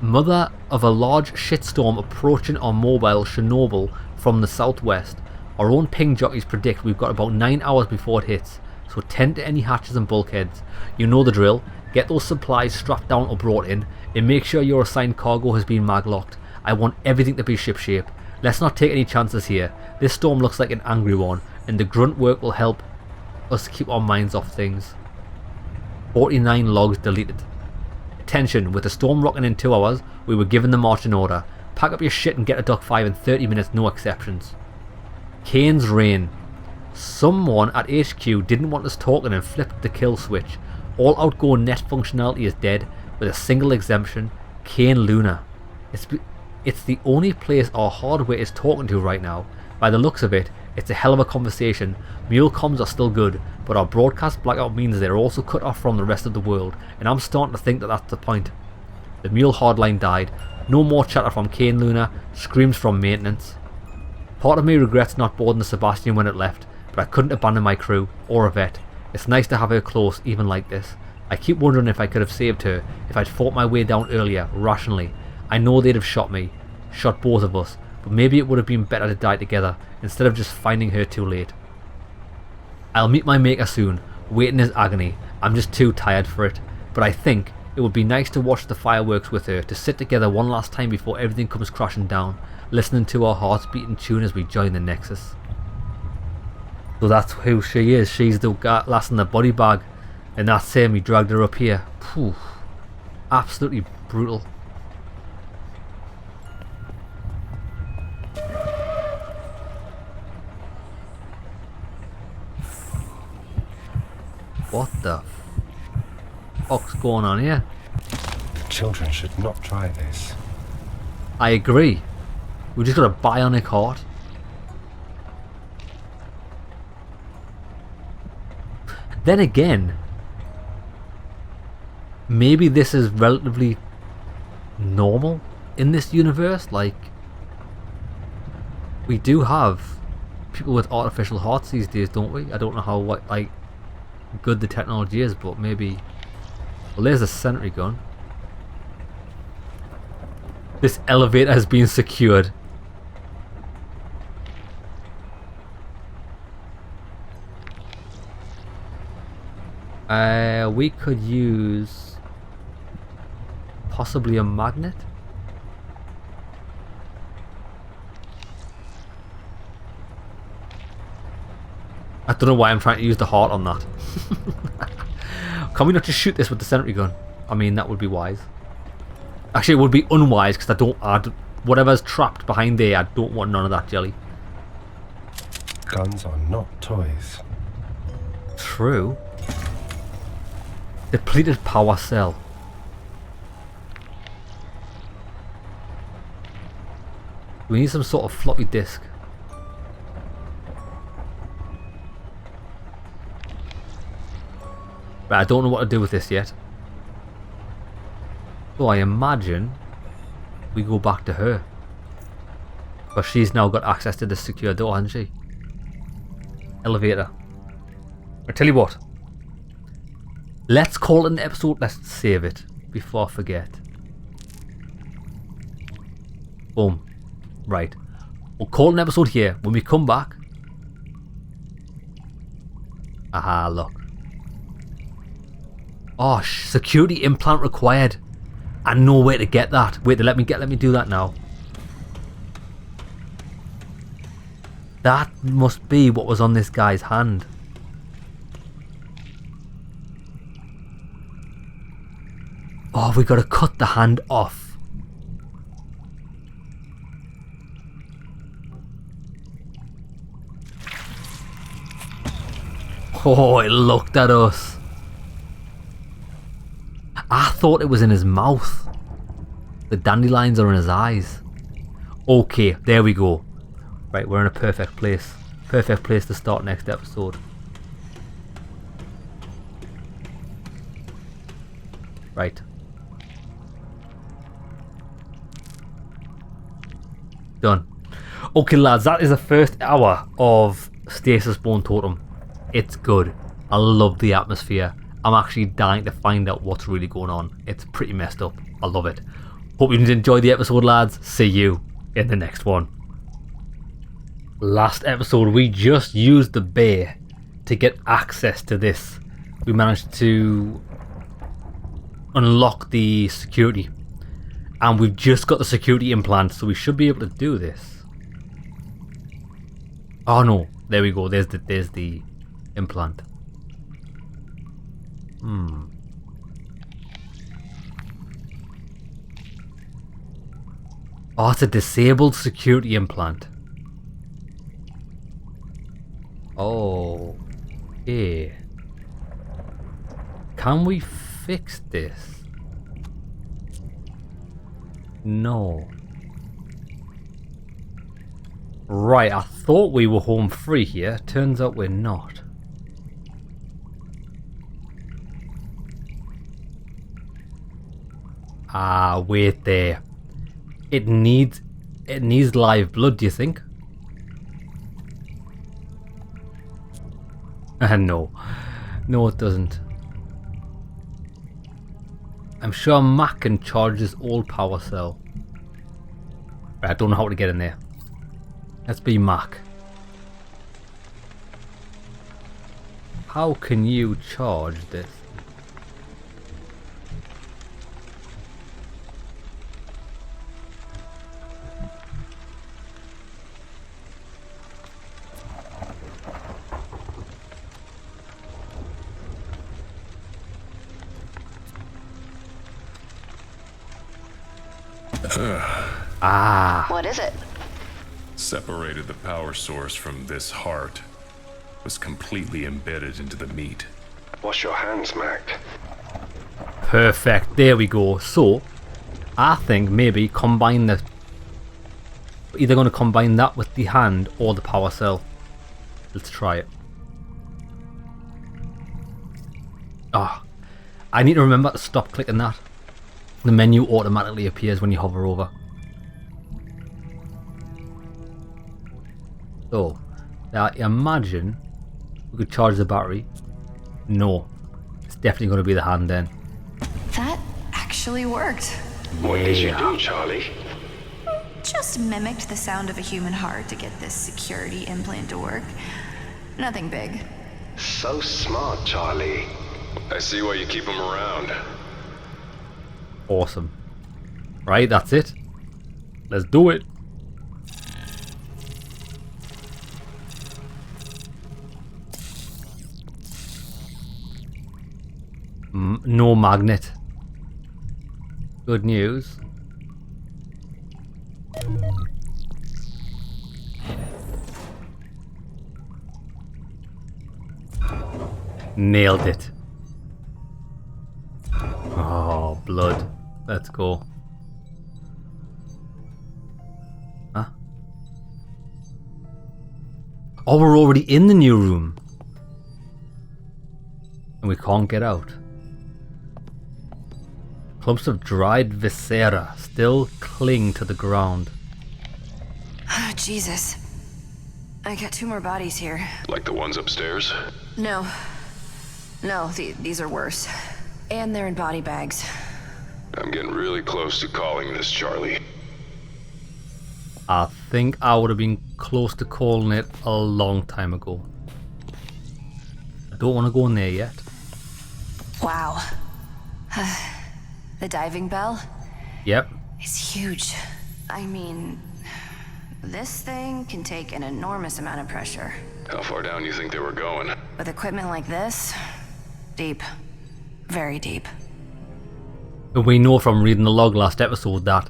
mother of a large shitstorm approaching our mobile Chernobyl from the southwest. Our own ping jockeys predict we've got about 9 hours before it hits, so tend to any hatches and bulkheads. You know the drill. Get those supplies strapped down or brought in, and make sure your assigned cargo has been maglocked. I want everything to be shipshape. Let's not take any chances here. This storm looks like an angry one, and the grunt work will help us keep our minds off things. 49 logs deleted. Attention, with the storm rocking in 2 hours, we were given the marching order. Pack up your shit and get to Dock 5 in 30 minutes, no exceptions. Kane's Reign. Someone at HQ didn't want us talking and flipped the kill switch. All outgoing net functionality is dead, with a single exemption, Kane Luna. It's the only place our hardware is talking to right now. By the looks of it, it's a hell of a conversation. Mule comms are still good, but our broadcast blackout means they're also cut off from the rest of the world, and I'm starting to think that that's the point. The Mule hardline died. No more chatter from Kane Luna, screams from maintenance. Part of me regrets not boarding the Sebastian when it left, but I couldn't abandon my crew, or Yvette. It's nice to have her close, even like this. I keep wondering if I could have saved her, if I'd fought my way down earlier, rationally. I know they'd have shot me, shot both of us, but maybe it would have been better to die together, instead of just finding her too late. I'll meet my maker soon. Waiting is agony. I'm just too tired for it. But I think it would be nice to watch the fireworks with her, to sit together one last time before everything comes crashing down, listening to our hearts beating tune as we join the Nexus. So that's who she is. She's the last in the body bag, and that's him. We dragged her up here. Phew. Absolutely brutal. What the fuck's going on here? Children should not try this. I agree. We just got a bionic heart. Then again, maybe this is relatively normal in this universe. Like, we do have people with artificial hearts these days, don't we? I don't know how good the technology is, but maybe. Well, there's a sentry gun. This elevator has been secured. We could use possibly a magnet. I don't know why I'm trying to use the heart on that. Can we not just shoot this with the sentry gun? I mean, that would be wise. Actually, it would be unwise because whatever's trapped behind there, I don't want none of that jelly. Guns are not toys. True. Depleted power cell. We need some sort of floppy disk. But I don't know what to do with this yet. So I imagine we go back to her. But she's now got access to the secure door, hasn't she? Elevator. I tell you what. Let's call it an episode. Let's save it before I forget. Boom. Right. We'll call it an episode here. When we come back. Aha, look. Oh, security implant required. I know where to get that. Wait, let me do that now. That must be what was on this guy's hand. Oh, we gotta cut the hand off. Oh, it looked at us. I thought it was in his mouth. The dandelions are in his eyes. Okay, there we go. Right, we're in a perfect place. Perfect place to start next episode. Right. Done. Okay lads, that is the first hour of Stasis Bone Totem. It's good. I love the atmosphere. I'm actually dying to find out what's really going on. It's pretty messed up. I love it. Hope you enjoyed the episode lads. See you in the next one. Last episode we just used the bear to get access to this. We managed to unlock the security. And we've just got the security implant, so we should be able to do this. Oh no, there we go. There's the implant. Oh, it's a disabled security implant. Oh, okay. Can we fix this? No. Right, I thought we were home free here. Turns out we're not. Ah, wait there. It needs live blood, do you think? No. No, it doesn't. I'm sure Mac can charge his old power cell. Right, I don't know how to get in there. Let's be Mac. How can you charge this? What is it? Separated the power source from this heart. Was completely embedded into the meat. Wash your hands, Mac. Perfect, there we go. So, I think maybe combine the... Either going to combine that with the hand or the power cell. Let's try it. Ah, I need to remember to stop clicking that. The menu automatically appears when you hover over. So, I imagine we could charge the battery. No, it's definitely going to be the hand then. That actually worked. What did you do, Charlie? Just mimicked the sound of a human heart to get this security implant to work. Nothing big. So smart, Charlie. I see why you keep him around. Awesome. Right, that's it. Let's do it. No magnet. Good news. Nailed it. Oh, blood. Let's go. Huh? Oh, we're already in the new room. And we can't get out. Clumps of dried viscera still cling to the ground. Oh, Jesus. I got 2 more bodies here. Like the ones upstairs? No. No, these are worse. And they're in body bags. I'm getting really close to calling this, Charlie. I think I would have been close to calling it a long time ago. I don't want to go in there yet. Wow. The diving bell? Yep. It's huge. I mean, this thing can take an enormous amount of pressure. How far down do you think they were going? With equipment like this, deep. Very deep. And we know from reading the log last episode that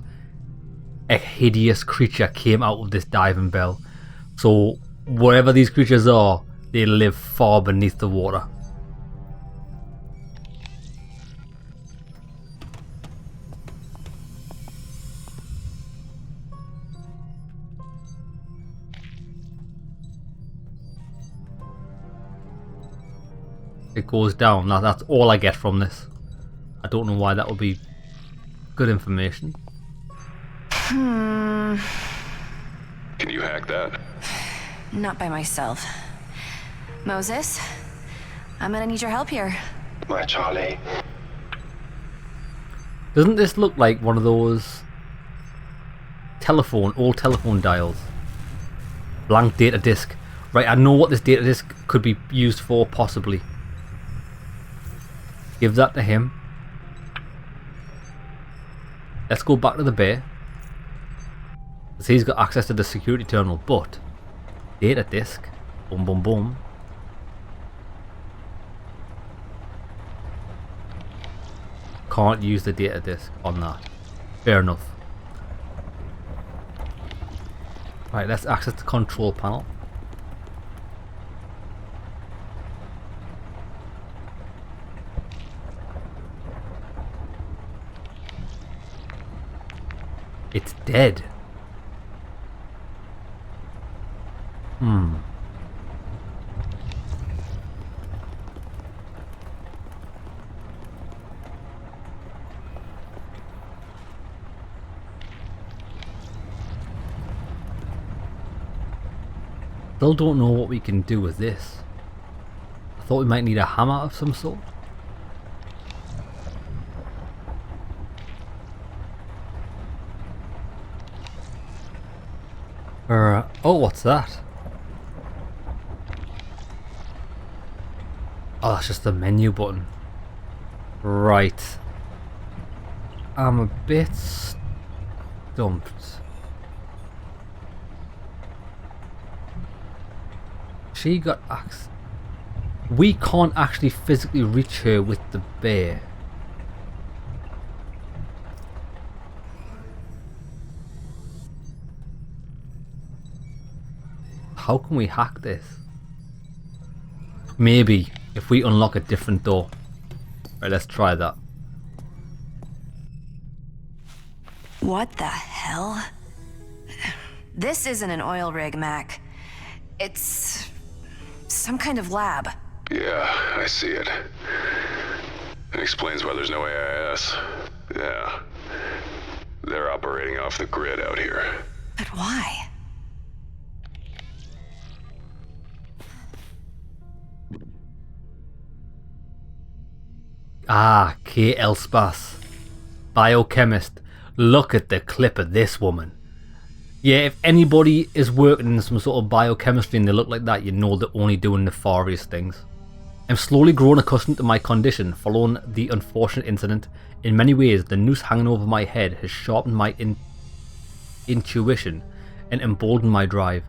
a hideous creature came out of this diving bell. So wherever these creatures are, they live far beneath the water. It goes down. Now that's all I get from this. I don't know why that would be good information. Can you hack that? Not by myself. Moses, I'm gonna need your help here. My Charlie. Doesn't this look like one of those old telephone dials? Blank data disk. Right, I know what this data disk could be used for, possibly. Give that to him. Let's go back to the bay. Because he's got access to the security terminal, but data disk. Boom, boom, boom. Can't use the data disk on that. Fair enough. Right, let's access the control panel. It's dead. Still don't know what we can do with this. I thought we might need a hammer of some sort. Oh, what's that? Oh, that's just the menu button. Right. I'm a bit stumped. She got access. We can't actually physically reach her with the bear. How can we hack this? Maybe if we unlock a different door. Right, let's try that. What the hell? This isn't an oil rig, Mac. It's some kind of lab. Yeah, I see it. It explains why there's no AIS. Yeah. They're operating off the grid out here. But why? Ah, K. Elspas. Biochemist. Look at the clip of this woman. Yeah, if anybody is working in some sort of biochemistry and they look like that, you know they're only doing nefarious things. I'm slowly growing accustomed to my condition following the unfortunate incident. In many ways, the noose hanging over my head has sharpened my intuition and emboldened my drive.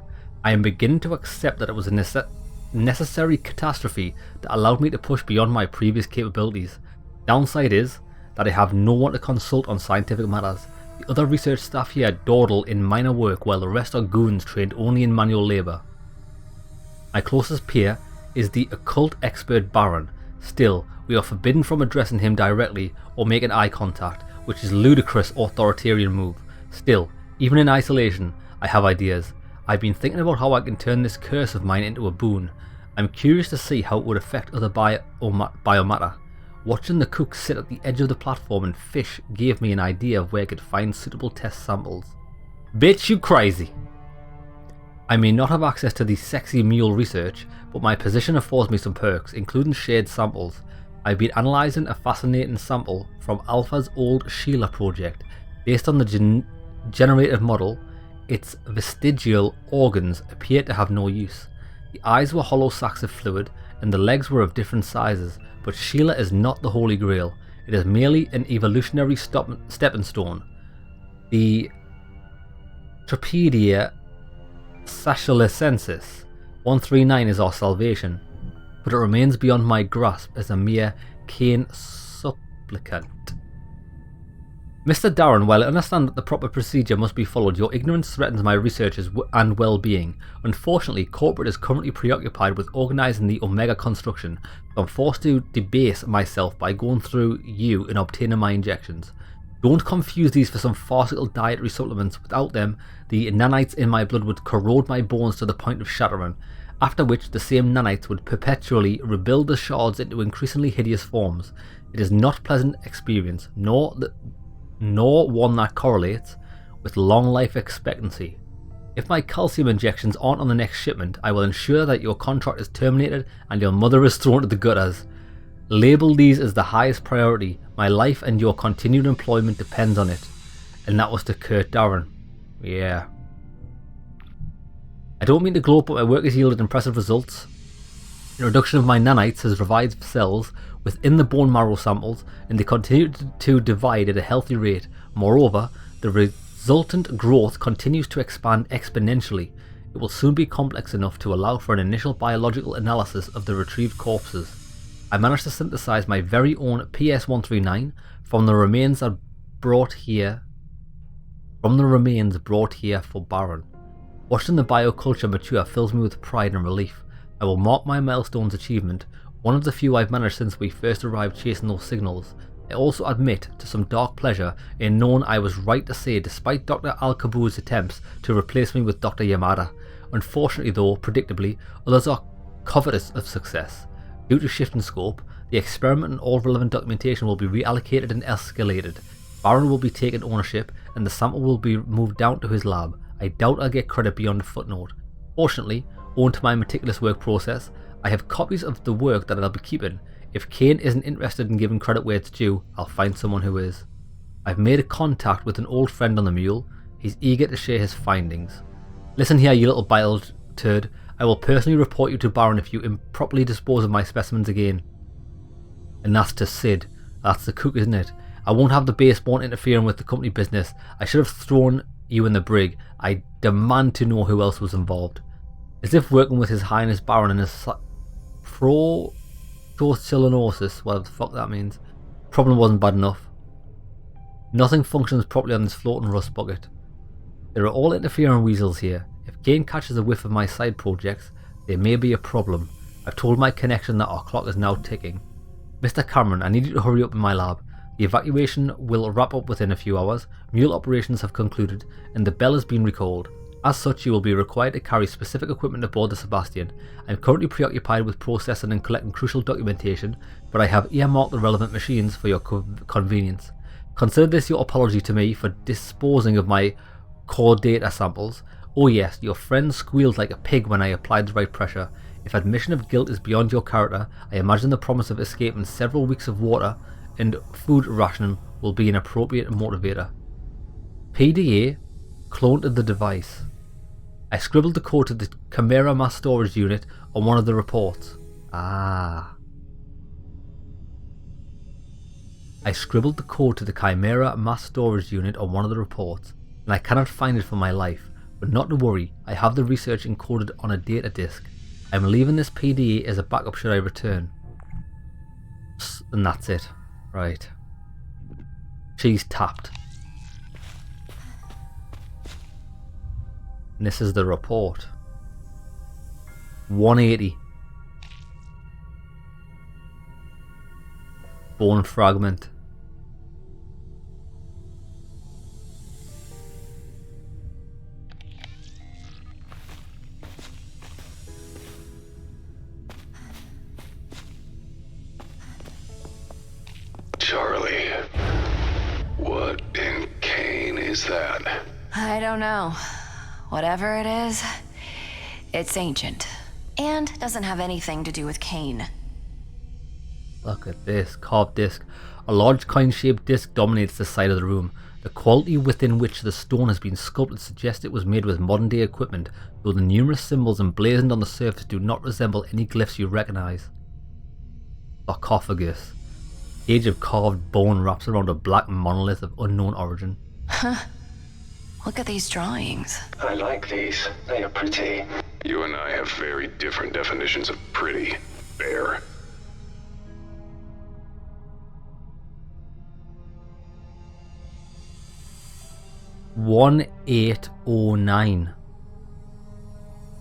I am beginning to accept that it was a necessary catastrophe that allowed me to push beyond my previous capabilities. Downside is that I have no one to consult on scientific matters. The other research staff here dawdle in minor work while the rest are goons trained only in manual labour. My closest peer is the occult expert Baron. Still, we are forbidden from addressing him directly or making eye contact, which is a ludicrous authoritarian move. Still, even in isolation, I have ideas. I've been thinking about how I can turn this curse of mine into a boon. I'm curious to see how it would affect other biomatter. Watching the cook sit at the edge of the platform and fish gave me an idea of where I could find suitable test samples. Bitch, you crazy! I may not have access to the sexy mule research, but my position affords me some perks, including shared samples. I've been analysing a fascinating sample from Alpha's old Sheila project. Based on the generative model, its vestigial organs appeared to have no use. The eyes were hollow sacs of fluid, and the legs were of different sizes, but Sheila is not the Holy Grail. It is merely an evolutionary stepping stone. The Trapedia civilisations 139 is our salvation, but it remains beyond my grasp as a mere Cain supplicant. Mr. Darren, while I understand that the proper procedure must be followed, your ignorance threatens my researches and well-being. Unfortunately, corporate is currently preoccupied with organising the Omega construction, so I'm forced to debase myself by going through you and obtaining my injections. Don't confuse these for some farcical dietary supplements. Without them, the nanites in my blood would corrode my bones to the point of shattering, after which the same nanites would perpetually rebuild the shards into increasingly hideous forms. It is not a pleasant experience, nor one that correlates with long life expectancy. If my calcium injections aren't on the next shipment, I will ensure that your contract is terminated and your mother is thrown to the gutters. Label these as the highest priority. My life and your continued employment depends on it. And that was to Kurt Darren. Yeah. I don't mean to gloat, but my work has yielded impressive results. The reduction of my nanites has revived cells within the bone marrow samples, and they continue to divide at a healthy rate. Moreover, the resultant growth continues to expand exponentially. It will soon be complex enough to allow for an initial biological analysis of the retrieved corpses. I managed to synthesize my very own PS-139 from the remains brought here for Baron. Watching the bioculture mature fills me with pride and relief. I will mark my milestone's achievement, one of the few I've managed since we first arrived chasing those signals. I also admit to some dark pleasure in knowing I was right to say, despite Dr. Al-Kabu's attempts to replace me with Dr. Yamada. Unfortunately though, predictably, others are covetous of success. Due to shift in scope, the experiment and all relevant documentation will be reallocated and escalated. Baron will be taking ownership and the sample will be moved down to his lab. I doubt I'll get credit beyond a footnote. Fortunately, owing to my meticulous work process, I have copies of the work that I'll be keeping. If Cain isn't interested in giving credit where it's due, I'll find someone who is. I've made a contact with an old friend on the mule. He's eager to share his findings. Listen here, you little bile turd. I will personally report you to Baron if you improperly dispose of my specimens again. And that's to Sid. That's the cook, isn't it? I won't have the baseborn interfering with the company business. I should have thrown you in the brig. I demand to know who else was involved. As if working with His Highness Baron and his procylinosis, whatever the fuck that means, problem wasn't bad enough. Nothing functions properly on this floating rust bucket. There are all interfering weasels here. If Cain catches a whiff of my side projects, there may be a problem. I've told my connection that our clock is now ticking. Mr. Cameron, I need you to hurry up in my lab. The evacuation will wrap up within a few hours, mule operations have concluded, and the bell has been recalled. As such, you will be required to carry specific equipment aboard the Sebastian. I am currently preoccupied with processing and collecting crucial documentation, but I have earmarked the relevant machines for your convenience. Consider this your apology to me for disposing of my core data samples. Oh yes, your friend squealed like a pig when I applied the right pressure. If admission of guilt is beyond your character, I imagine the promise of escaping several weeks of water and food rationing will be an appropriate motivator. PDA cloned to the device. I scribbled the code to the Chimera mass storage unit on one of the reports. I scribbled the code to the Chimera mass storage unit on one of the reports, and I cannot find it for my life. But not to worry, I have the research encoded on a data disk. I am leaving this PDA as a backup should I return. And that's it. Right. She's tapped. And this is the report. 180. Bone fragment. Charlie, what in Cain is that? I don't know. Whatever it is, it's ancient. And doesn't have anything to do with Cain. Look at this carved disc. A large coin-shaped disc dominates the side of the room. The quality within which the stone has been sculpted suggests it was made with modern-day equipment, though the numerous symbols emblazoned on the surface do not resemble any glyphs you recognize. Sarcophagus. Cage of carved bone wraps around a black monolith of unknown origin. Look at these drawings. I like these. They are pretty. You and I have very different definitions of pretty, Bear. $1809.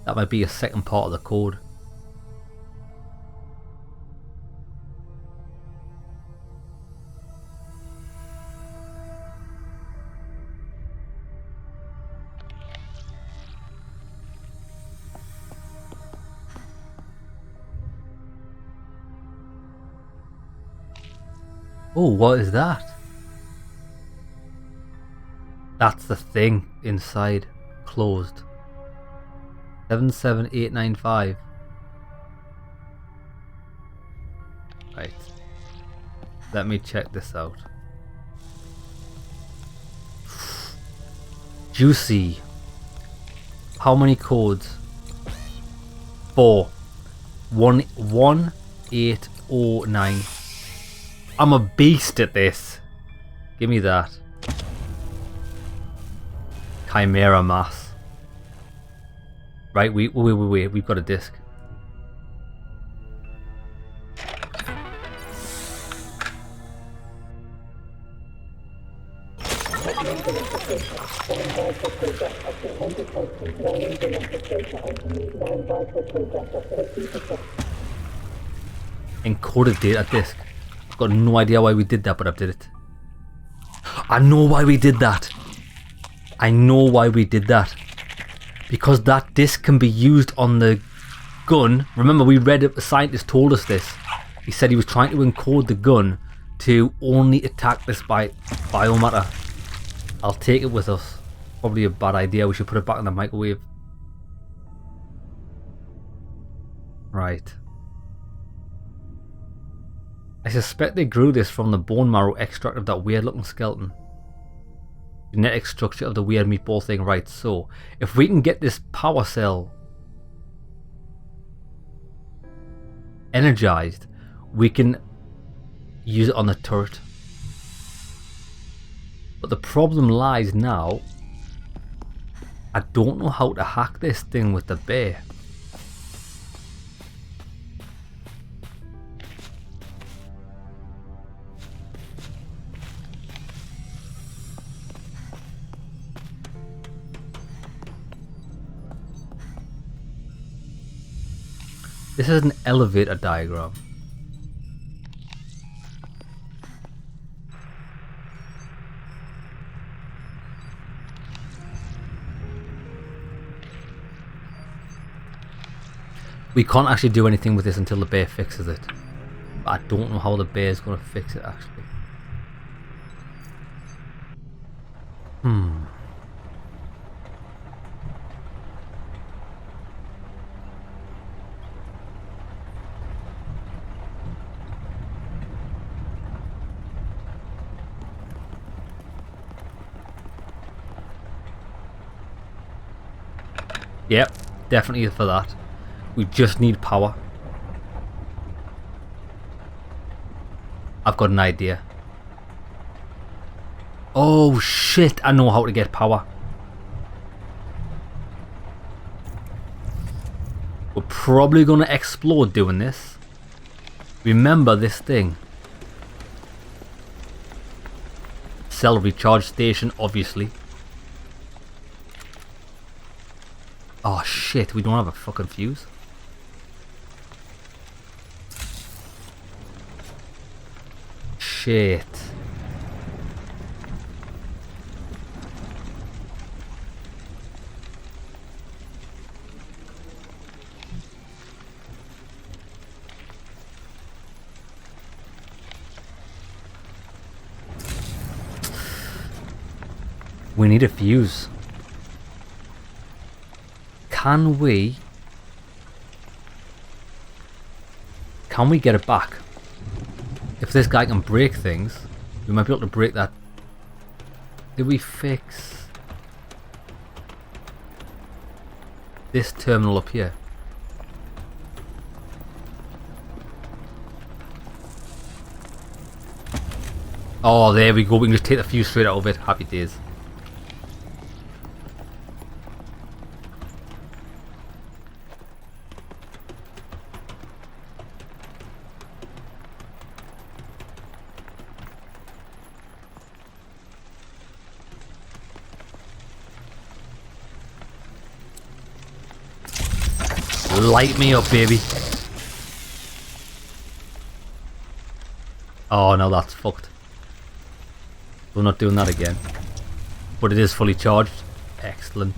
That might be a second part of the code. Oh, what is that? That's the thing inside. Closed. 77895. Right. Let me check this out. Juicy. How many codes? 4. 1809. I'm a beast at this. Give me that. Chimera mass. Right, wait, we've got a disc. Encoded data disk. I've got no idea why we did that, but I did it. I know why we did that. I know why we did that. Because that disc can be used on the gun. Remember, we read it, the scientist told us this. He said he was trying to encode the gun to only attack this by biomatter. I'll take it with us. Probably a bad idea. We should put it back in the microwave. Right. I suspect they grew this from the bone marrow extract of that weird looking skeleton. Genetic structure of the weird meatball thing. Right, so if we can get this power cell energized, we can use it on the turret. But the problem lies now, I don't know how to hack this thing with the bear. This is an elevator diagram. We can't actually do anything with this until the bear fixes it. But I don't know how the bear is going to fix it actually. Yep, definitely for that. We just need power. I've got an idea. Oh shit, I know how to get power. We're probably going to explode doing this. Remember this thing. Cell recharge station, obviously. Oh shit, we don't have a fucking fuse. Shit. We need a fuse. Can we get it back? If this guy can break things, we might be able to break that. Did we fix this terminal up here? Oh, there we go. We can just take the fuse straight out of it. Happy days. Light me up, baby. Oh no, that's fucked. We're not doing that again. But it is fully charged. Excellent.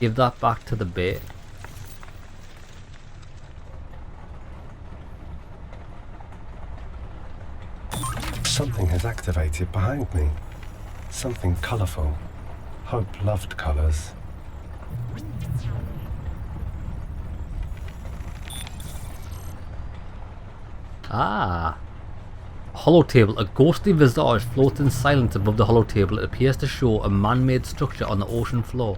Give that back to the bait. Something has activated behind me. Something colourful. Hope loved colours. Ah. Hollow table. A ghostly visage floats in silence above the hollow table. It appears to show a man-made structure on the ocean floor.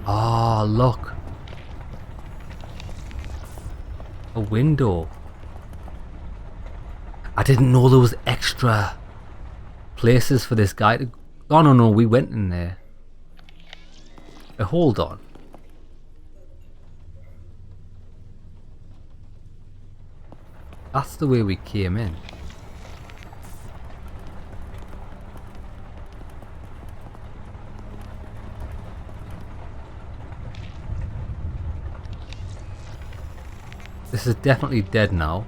Ah, look. A window. I didn't know there was extra places for this guy to... Oh no, we went in there. Hold on. That's the way we came in. This is definitely dead now.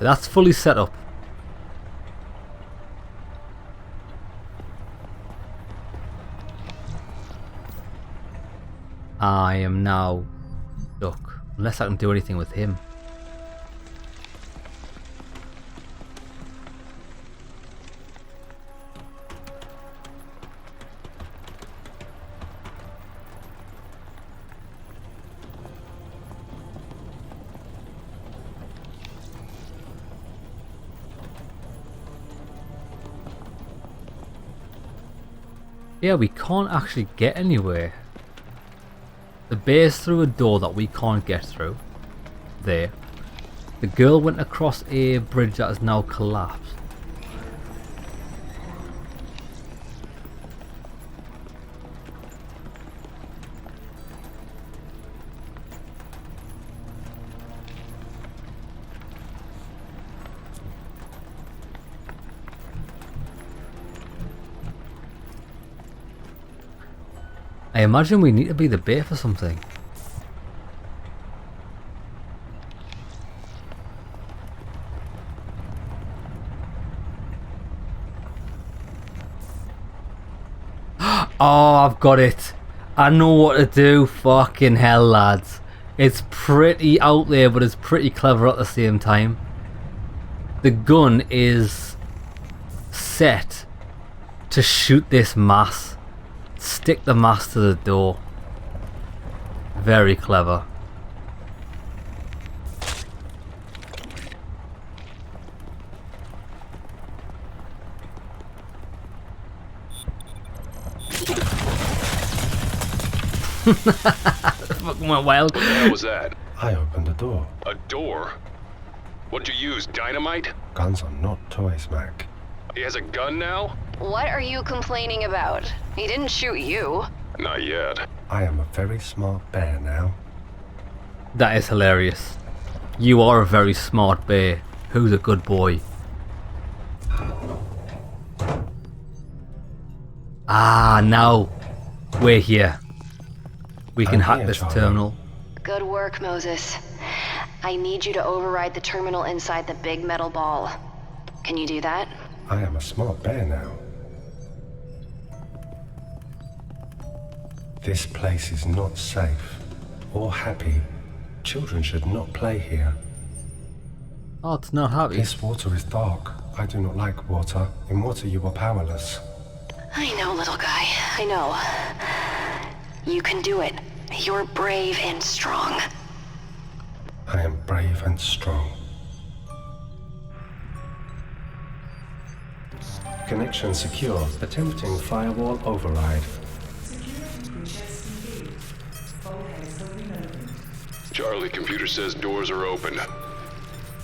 That's fully set up. I am now stuck. Unless I can do anything with him. Yeah, we can't actually get anywhere. The bear's through a door that we can't get through. There. The girl went across a bridge that is now collapsed. I imagine we need to be the bait for something. Oh, I've got it. I know what to do. Fucking hell, lads. It's pretty out there, but it's pretty clever at the same time. The gun is set to shoot this mass. Stick the mass to the door. Very clever. Fucking went wild. What the hell was that? I opened the door. A door? What'd you use, dynamite? Guns are not toys, Mac. He has a gun now? What are you complaining about? He didn't shoot you. Not yet. I am a very smart bear now. That is hilarious. You are a very smart bear. Who's a good boy? Ah, now we're here. We can hack this terminal. Good work, Moses. I need you to override the terminal inside the big metal ball. Can you do that? I am a smart bear now. This place is not safe or happy. Children should not play here. Oh, it's not happy. This water is dark. I do not like water. In water you are powerless. I know, little guy. I know. You can do it. You're brave and strong. I am brave and strong. Connection secure. Attempting firewall override. Charlie, computer says doors are open.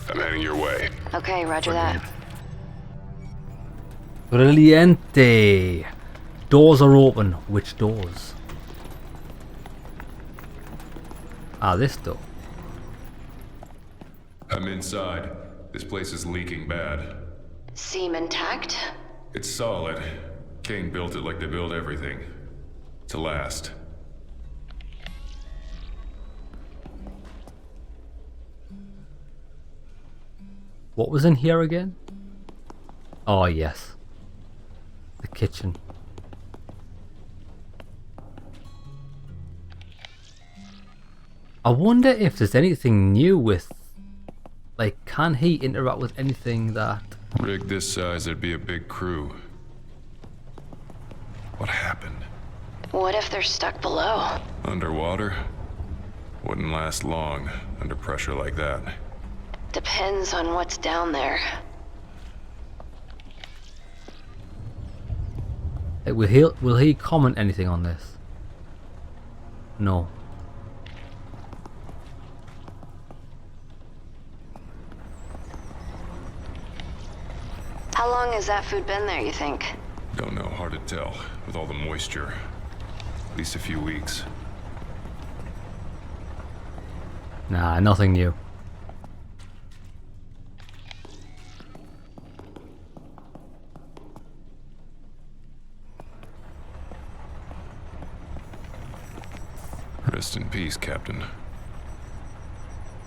I'm heading your way. Okay, roger that. Brilliante. Doors are open. Which doors? Ah, this door. I'm inside. This place is leaking bad. Seem intact? It's solid. Kane built it like they build everything. To last. What was in here again? Oh, yes. The kitchen. I wonder if there's anything new with... Like, can he interact with anything that... Rig this size, there'd be a big crew. What happened? What if they're stuck below? Underwater? Wouldn't last long under pressure like that. Depends on what's down there. Like, will he comment anything on this? No. How long has that food been there, you think? Don't know, hard to tell, with all the moisture. At least a few weeks. Nah, nothing new. Rest in peace, Captain.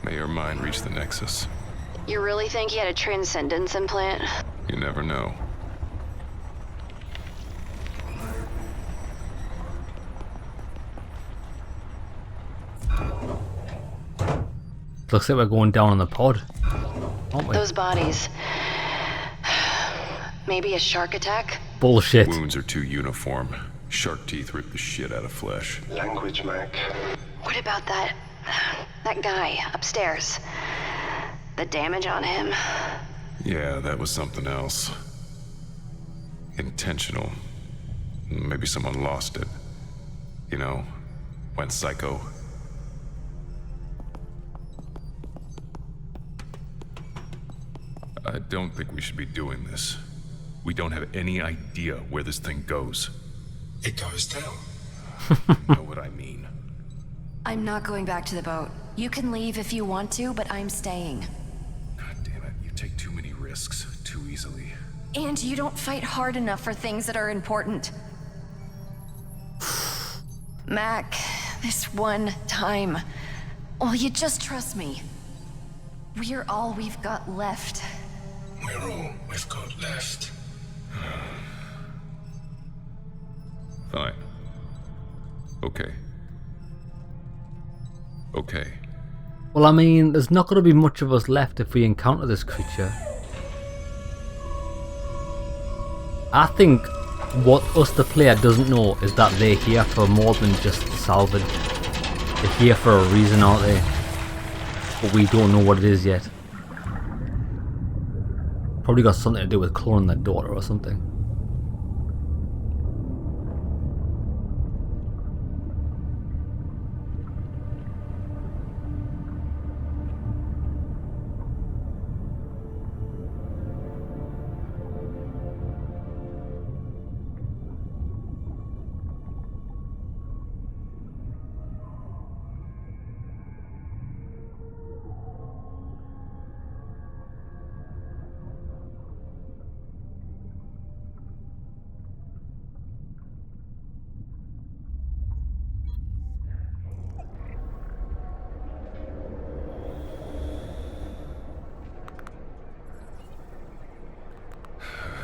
May your mind reach the Nexus. You really think he had a transcendence implant? You never know. Looks like we're going down on the pod, aren't we? Those bodies. Maybe a shark attack? Bullshit. Wounds are too uniform. Shark teeth rip the shit out of flesh. Language, Mac. What about that guy upstairs? The damage on him? Yeah, that was something else. Intentional. Maybe someone lost it. You know, went psycho. I don't think we should be doing this. We don't have any idea where this thing goes. It goes down. You know what I mean. I'm not going back to the boat. You can leave if you want to, but I'm staying. God damn it, you take too many risks too easily. And you don't fight hard enough for things that are important. Mac, this one time. Will you just trust me? We're all we've got left. We're all we've got left. Fine. Okay. Okay. Well, I mean, there's not going to be much of us left if we encounter this creature. I think what us, the player, doesn't know is that they're here for more than just salvage. They're here for a reason, aren't they? But we don't know what it is yet. Probably got something to do with cloning their daughter or something.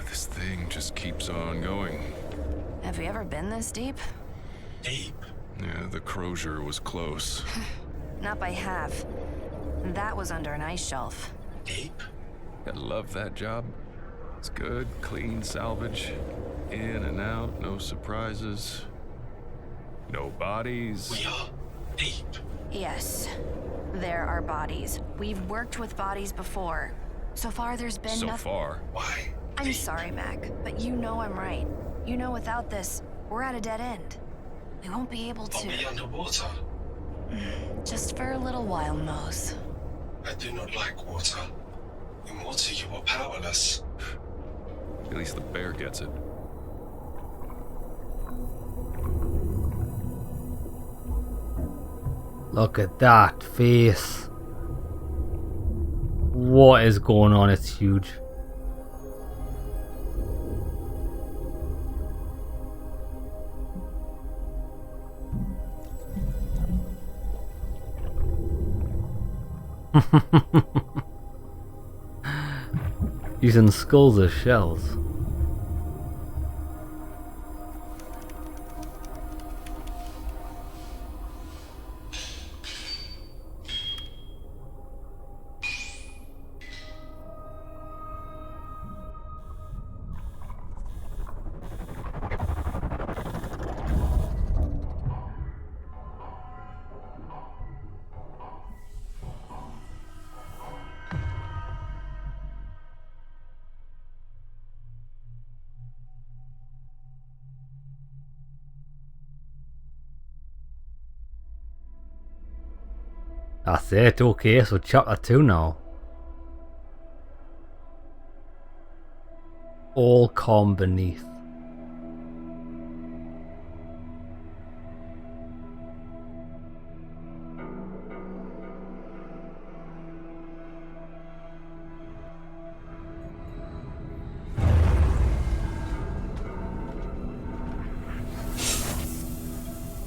This thing just keeps on going. Have we ever been this deep? Deep. Yeah, the Crozier was close. Not by half. That was under an ice shelf. Deep? I love that job. It's good, clean salvage. In and out, no surprises. No bodies. We are deep. Yes. There are bodies. We've worked with bodies before. So far, there's been So nothing. far. Why? I'm sorry, Mac, but you know I'm right. You know without this, we're at a dead end. We won't be able I'll to... be underwater. Just for a little while, Mose. I do not like water. In water you are powerless. At least the bear gets it. Look at that face. What is going on? It's huge. Using skulls as shells. That's it, okay, so chapter 2 now. All calm beneath.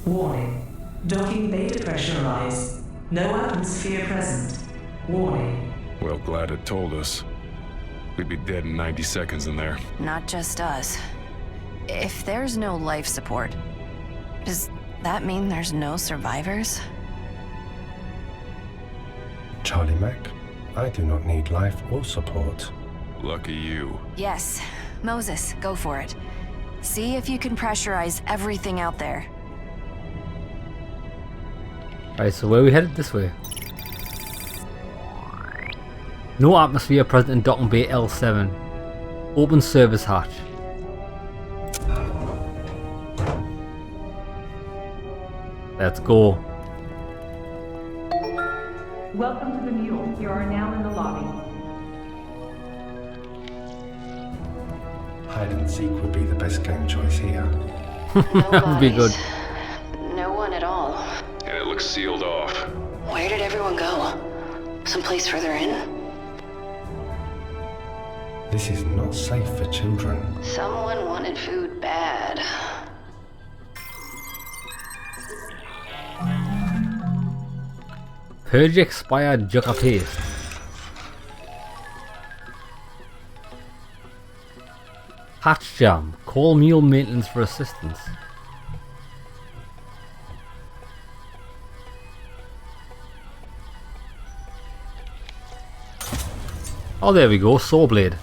Warning. Docking bay depressurized. No atmosphere present. Warning. Well, glad it told us. We'd be dead in 90 seconds in there. Not just us. If there's no life support, does that mean there's no survivors? Charlie Mac, I do not need life or support. Lucky you. Yes. Moses, go for it. See if you can pressurize everything out there. Right, so where are we headed? This way. No atmosphere present in docking bay L7. Open service hatch. Let's go. Welcome to the Mule. You are now in the lobby. Hide and seek would be the best game choice here. That would be good. No one at all. And it looks sealed off. Where did everyone go? Someplace further in? This is not safe for children. Someone wanted food bad. Purge expired Jucca paste. Hatch jam. Call mule maintenance for assistance. Oh, there we go. Saw blade.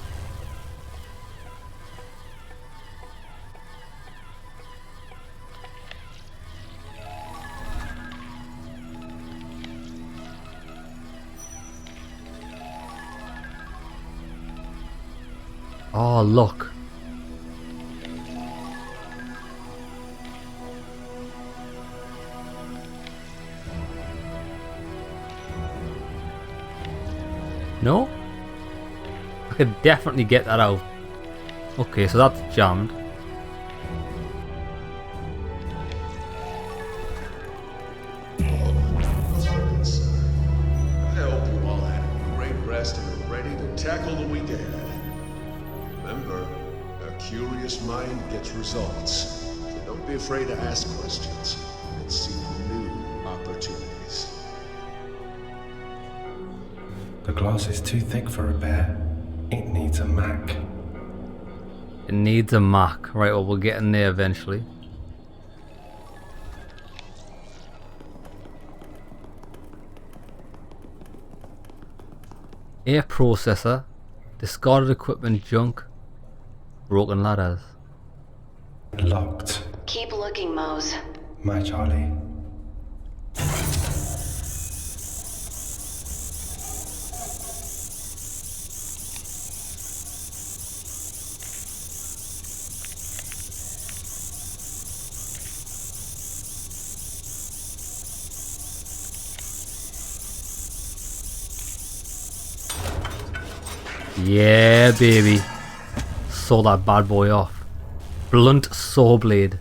Oh, look. No? I could definitely get that out. Okay, so that's jammed. I hope you all had a great rest and are ready to tackle the week ahead. Remember, a curious mind gets results. So don't be afraid to ask questions and seek new opportunities. The glass is too thick for a bear. It needs a Mac. It needs a Mac. Right, well, we'll get in there eventually. Air processor. Discarded equipment junk. Broken ladders. Locked. Keep looking, Mose. My Charlie. Yeah, baby. Saw that bad boy off. Blunt saw blade.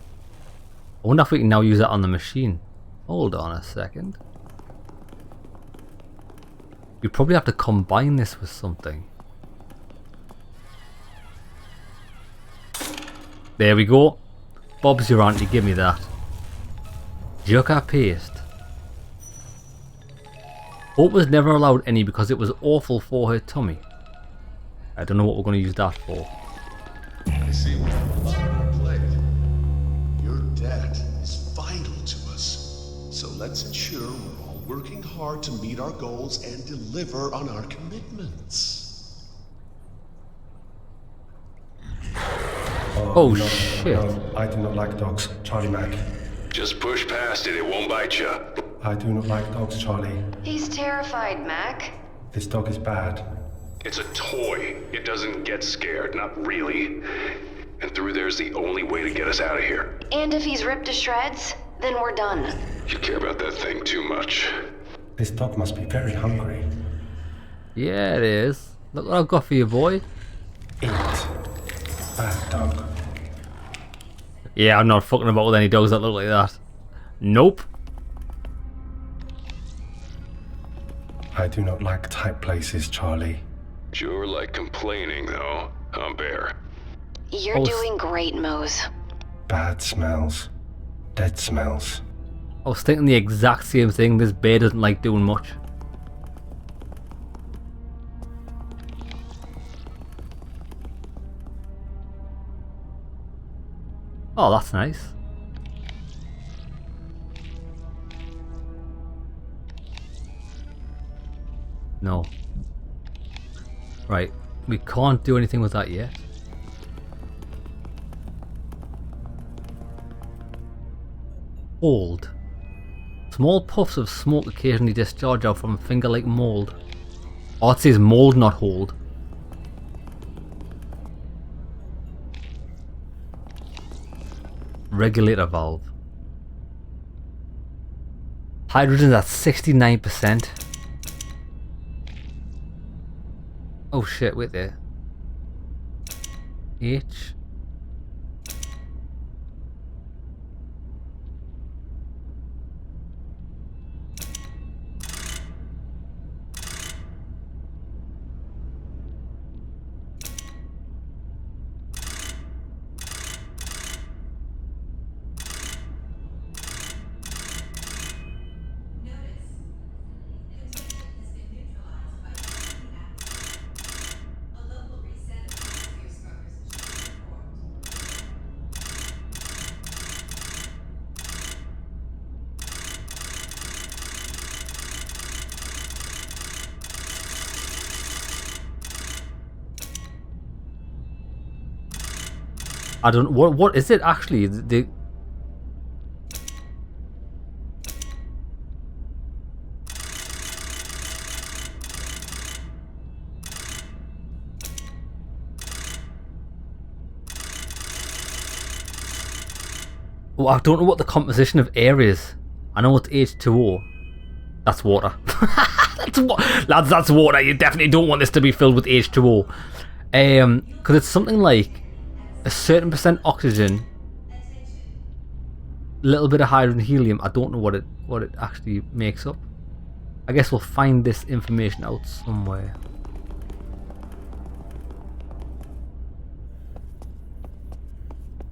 I wonder if we can now use that on the machine. Hold on a second. We probably have to combine this with something. There we go. Bob's your auntie, give me that. Joker paste. Hope was never allowed any because it was awful for her tummy. I don't know what we're going to use that for. I see we have a lot on our plate. Your debt is vital to us. So let's ensure we're all working hard to meet our goals and deliver on our commitments. Oh no, shit. No, I do not like dogs, Charlie Mac. Just push past it won't bite you. I do not like dogs, Charlie. He's terrified, Mac. This dog is bad. It's a toy. It doesn't get scared, not really. And through there's the only way to get us out of here. And if he's ripped to shreds, then we're done. You care about that thing too much. This dog must be very hungry. Yeah, it is. Look what I've got for you, boy. Eat. Bad dog. Yeah, I'm not fucking about with any dogs that look like that. Nope. I do not like tight places, Charlie. Sure like complaining, though, huh, Bear? You're doing great, Mose. Bad smells. Dead smells. I was thinking the exact same thing. This bear doesn't like doing much. Oh, that's nice. No. Right, we can't do anything with that yet. Hold. Small puffs of smoke occasionally discharge out from a finger like mold. Oh, it says mold, not hold. Regulator valve. Hydrogen's at 69%. Oh shit, wait there. H. I don't. What is it actually? The well, I don't know what the composition of air is. I know it's H2O. That's water. Lads, that's water. You definitely don't want this to be filled with H2O. Because it's something like a certain percent oxygen, a little bit of hydrogen, helium. I don't know what it actually makes up. I guess we'll find this information out somewhere.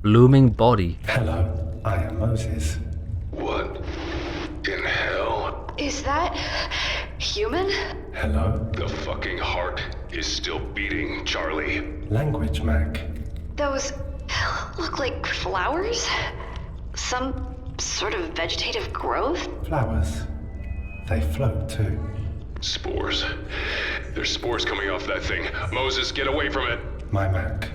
Blooming body. Hello, I am Moses. What in hell? Is that human? Hello. The fucking heart is still beating, Charlie. Language, Mac. Those look like flowers? Some sort of vegetative growth? Flowers. They float too. Spores. There's spores coming off that thing. Moses, get away from it. My Mac.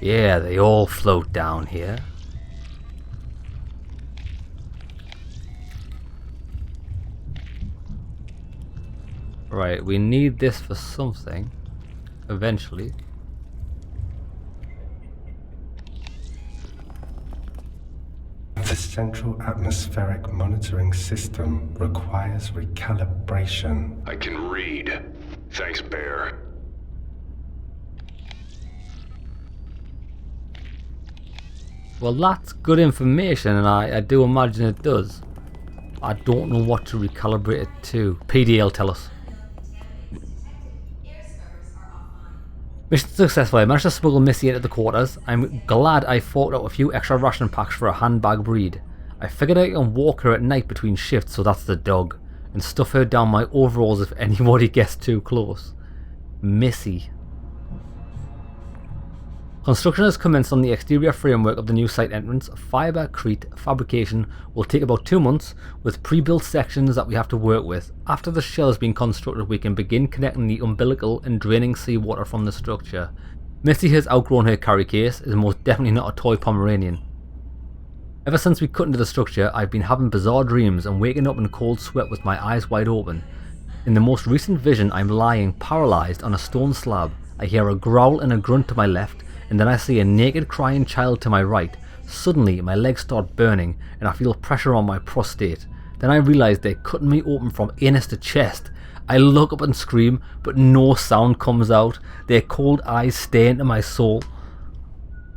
Yeah, they all float down here. Right, we need this for something. Eventually. The Central Atmospheric Monitoring System requires recalibration. I can read. Thanks, Bear. Well, that's good information, and I do imagine it does. I don't know what to recalibrate it to. PDL, tell us. Mission successful. I managed to smuggle Missy into the quarters. I'm glad I forked out a few extra ration packs for a handbag breed. I figured I can walk her at night between shifts, so that's the dog, and stuff her down my overalls if anybody gets too close. Missy. Construction has commenced on the exterior framework of the new site entrance. Fibercrete fabrication will take about 2 months, with pre-built sections that we have to work with. After the shell has been constructed, we can begin connecting the umbilical and draining seawater from the structure. Missy has outgrown her carry case, is most definitely not a toy Pomeranian. Ever since we cut into the structure, I've been having bizarre dreams and waking up in cold sweat with my eyes wide open. In the most recent vision, I'm lying paralysed on a stone slab. I hear a growl and a grunt to my left, and then I see a naked crying child to my right. Suddenly my legs start burning and I feel pressure on my prostate. Then I realise they're cutting me open from anus to chest. I look up and scream, but no sound comes out. Their cold eyes stare into my soul.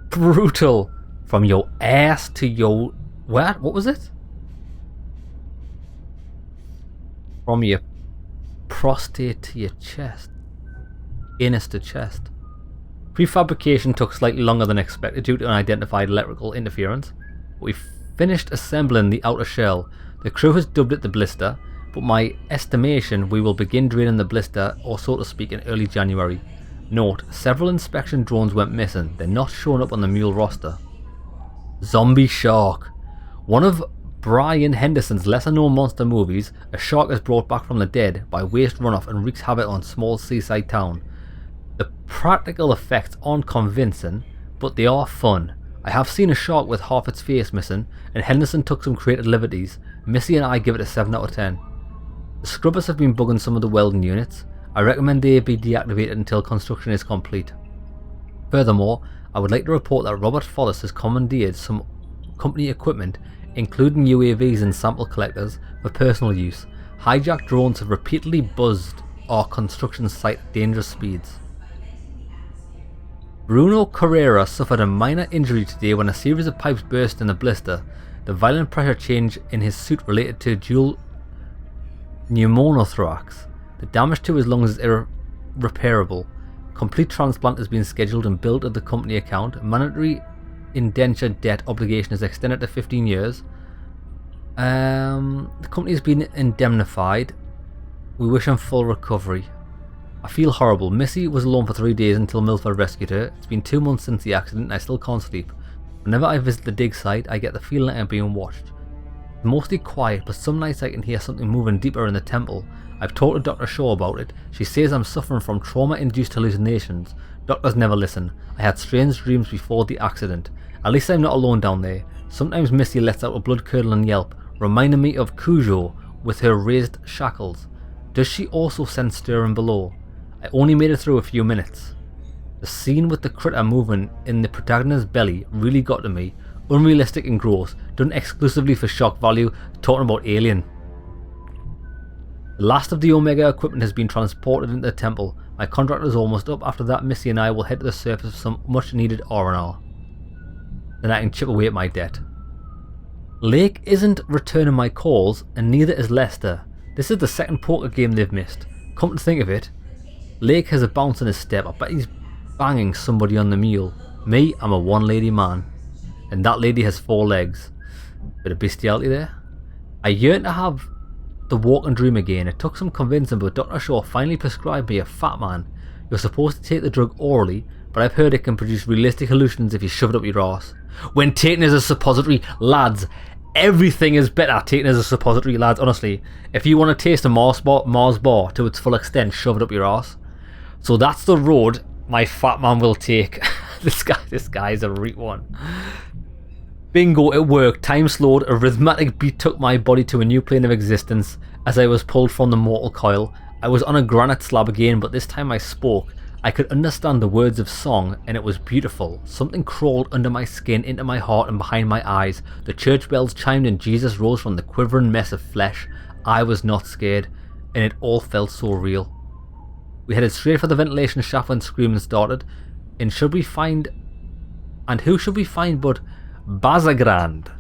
Brutal. From your ass to your... What was it? From your prostate to your chest. Anus to chest. Prefabrication took slightly longer than expected due to unidentified electrical interference. We finished assembling the outer shell. The crew has dubbed it the blister, but my estimation we will begin draining the blister, or so to speak, in early January. Note, several inspection drones went missing. They're not showing up on the mule roster. Zombie shark. One of Brian Henderson's lesser known monster movies, a shark is brought back from the dead by waste runoff and wreaks havoc on a small seaside town. The practical effects aren't convincing, but they are fun. I have seen a shark with half its face missing, and Henderson took some creative liberties. Missy and I give it a 7 out of 10. The scrubbers have been bugging some of the welding units. I recommend they be deactivated until construction is complete. Furthermore, I would like to report that Robert Follis has commandeered some company equipment, including UAVs and sample collectors, for personal use. Hijacked drones have repeatedly buzzed our construction site at dangerous speeds. Bruno Carrera suffered a minor injury today when a series of pipes burst in a blister. The violent pressure change in his suit related to dual pneumothorax. The damage to his lungs is irreparable. Complete transplant has been scheduled and billed at the company account. Mandatory indenture debt obligation is extended to 15 years. The company has been indemnified. We wish him full recovery. I feel horrible. Missy was alone for 3 days until Milford rescued her. It's been 2 months since the accident and I still can't sleep. Whenever I visit the dig site, I get the feeling I'm being watched. It's mostly quiet, but some nights I can hear something moving deeper in the temple. I've talked to Dr. Shaw about it. She says I'm suffering from trauma-induced hallucinations. Doctors never listen. I had strange dreams before the accident. At least I'm not alone down there. Sometimes Missy lets out a blood-curdling yelp, reminding me of Cujo with her raised shackles. Does she also sense stirring below? I only made it through a few minutes. The scene with the critter moving in the protagonist's belly really got to me. Unrealistic and gross, done exclusively for shock value, talking about Alien. The last of the Omega equipment has been transported into the temple. My contract is almost up. After that, Missy and I will head to the surface for some much needed R&R. Then I can chip away at my debt. Lake isn't returning my calls, and neither is Lester. This is the second poker game they've missed. Come to think of it, Lake has a bounce in his step. I bet he's banging somebody on the mule. Me, I'm a one-lady man. And that lady has 4 legs. Bit of bestiality there. I yearn to have the walk and dream again. It took some convincing, but Dr. Shaw finally prescribed me a fat man. You're supposed to take the drug orally, but I've heard it can produce realistic hallucinations if you shove it up your arse. When taken as a suppository, lads, everything is better taken as a suppository, lads. Honestly, if you want to taste a Mars bar to its full extent, shove it up your arse. So that's the road my fat man will take. This guy is a reet one. Bingo, it worked. Time slowed. A rhythmic beat took my body to a new plane of existence as I was pulled from the mortal coil. I was on a granite slab again, but this time I spoke. I could understand the words of song, and it was beautiful. Something crawled under my skin, into my heart and behind my eyes. The church bells chimed and Jesus rose from the quivering mess of flesh. I was not scared, and it all felt so real. We headed straight for the ventilation shaft when screaming started. And who should we find but Bazagrand?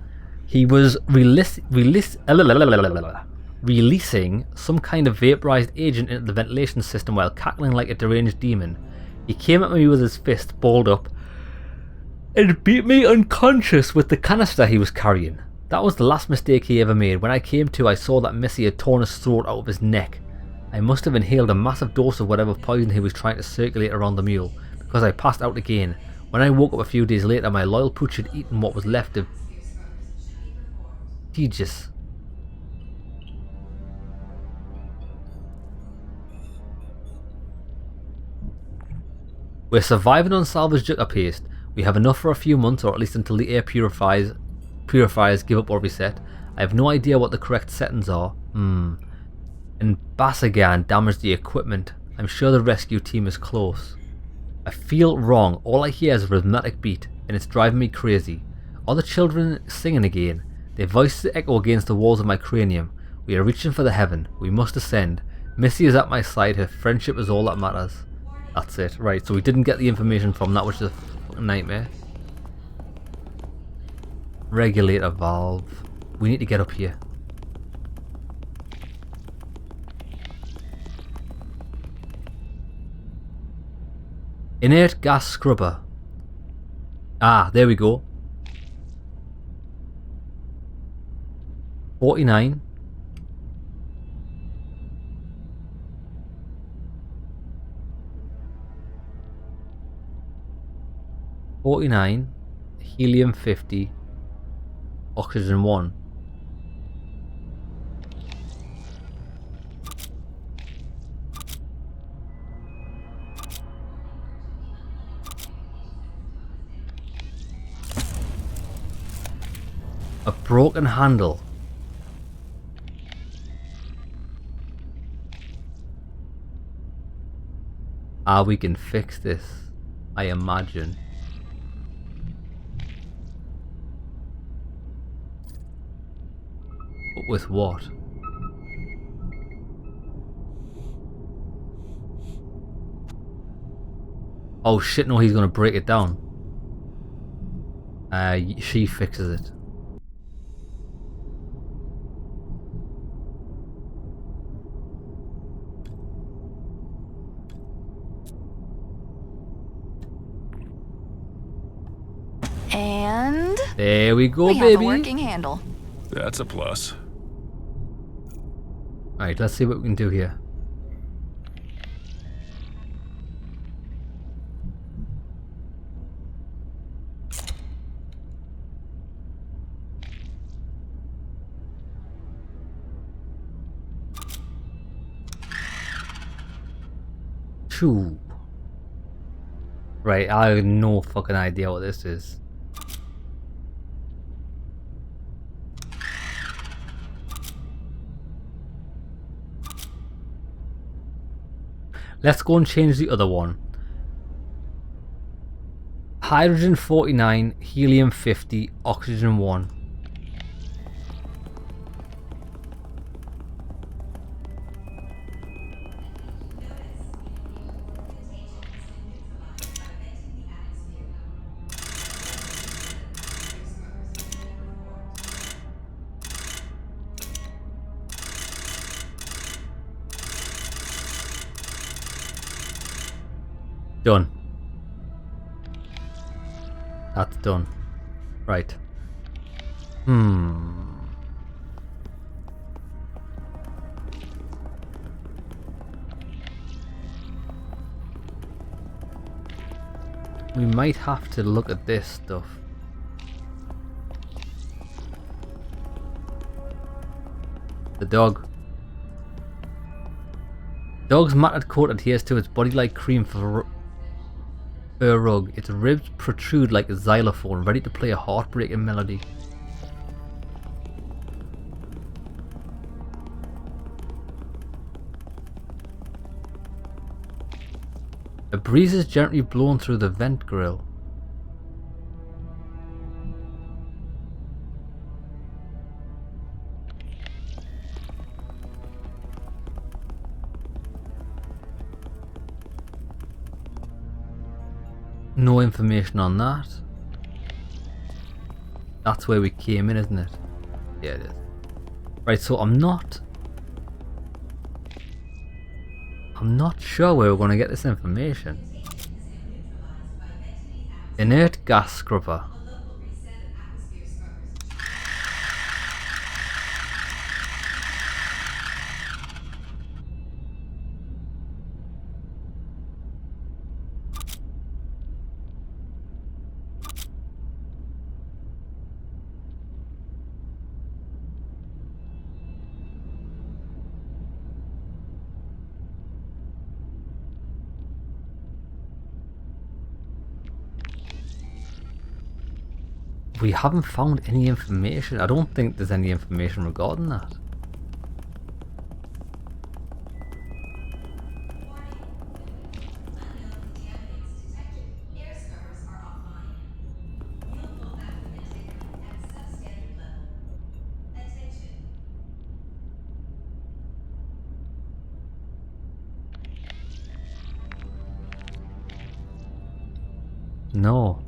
He was releasing some kind of vaporized agent into the ventilation system while cackling like a deranged demon. He came at me with his fist balled up and beat me unconscious with the canister he was carrying. That was the last mistake he ever made. When I came to, I saw that Missy had torn his throat out of his neck. I must have inhaled a massive dose of whatever poison he was trying to circulate around the mule, because I passed out again. When I woke up a few days later, my loyal pooch had eaten what was left of Tejas. We're surviving on salvaged jucker paste. We have enough for a few months, or at least until the air purifiers give up or reset. I have no idea what the correct settings are. And Basagan damaged the equipment. I'm sure the rescue team is close. I feel wrong. All I hear is a rhythmic beat, and it's driving me crazy. Are the children singing again? Their voices echo against the walls of my cranium. We are reaching for the heaven. We must ascend. Missy is at my side. Her friendship is all that matters. That's it. Right, so we didn't get the information from that, which is a fucking nightmare. Regulator valve. We need to get up here. Inert gas scrubber. Ah, there we go. 49. Helium 50, oxygen 1. A broken handle. Ah, we can fix this, I imagine. But with what? Oh shit, no, he's gonna break it down. She fixes it. And there we go, we baby. have a working handle. That's a plus. Alright, let's see what we can do here. Two. Right, I have no fucking idea what this is. Let's go and change the other one. Hydrogen 49, helium 50, oxygen 1. Done. That's done. Right. We might have to look at this stuff. The dog. Dog's matted coat adheres to its body like cream for fur rug. Its ribs protrude like a xylophone, ready to play a heartbreaking melody. A breeze is gently blown through the vent grill. No information on that. That's where we came in, isn't it? Yeah, it is. Right, so I'm not sure where we're going to get this information. Inert gas scrubber. We haven't found any information. I don't think there's any information regarding that. No.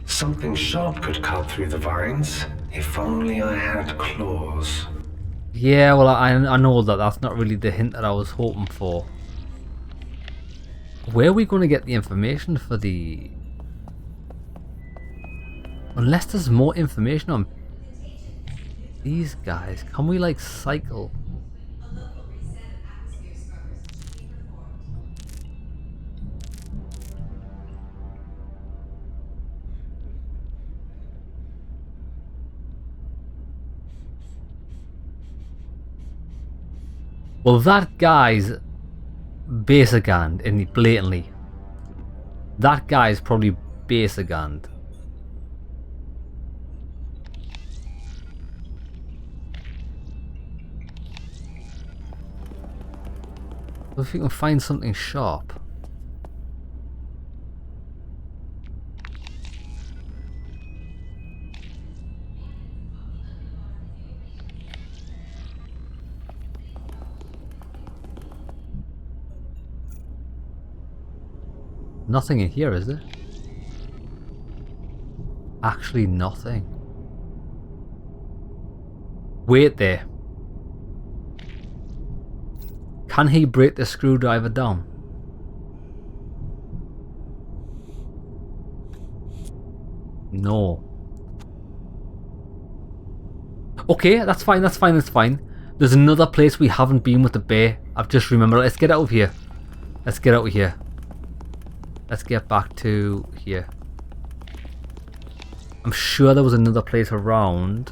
Something sharp could cut through the vines. If only I had claws. Yeah, well, I know that that's not really the hint that I was hoping for. Where are we going to get the information for the... Unless there's more information on these guys. Can we, like, cycle? Well, that guy's basic-hand, isn't he? Blatantly. That guy's probably basic-hand. If we can find something sharp. Nothing in here, is there? Actually, nothing. Wait there. Can he break the screwdriver down? No. Okay, that's fine, that's fine, that's fine. There's another place we haven't been with the bear. I've just remembered. Let's get out of here. Let's get out of here. Let's get back to here. I'm sure there was another place around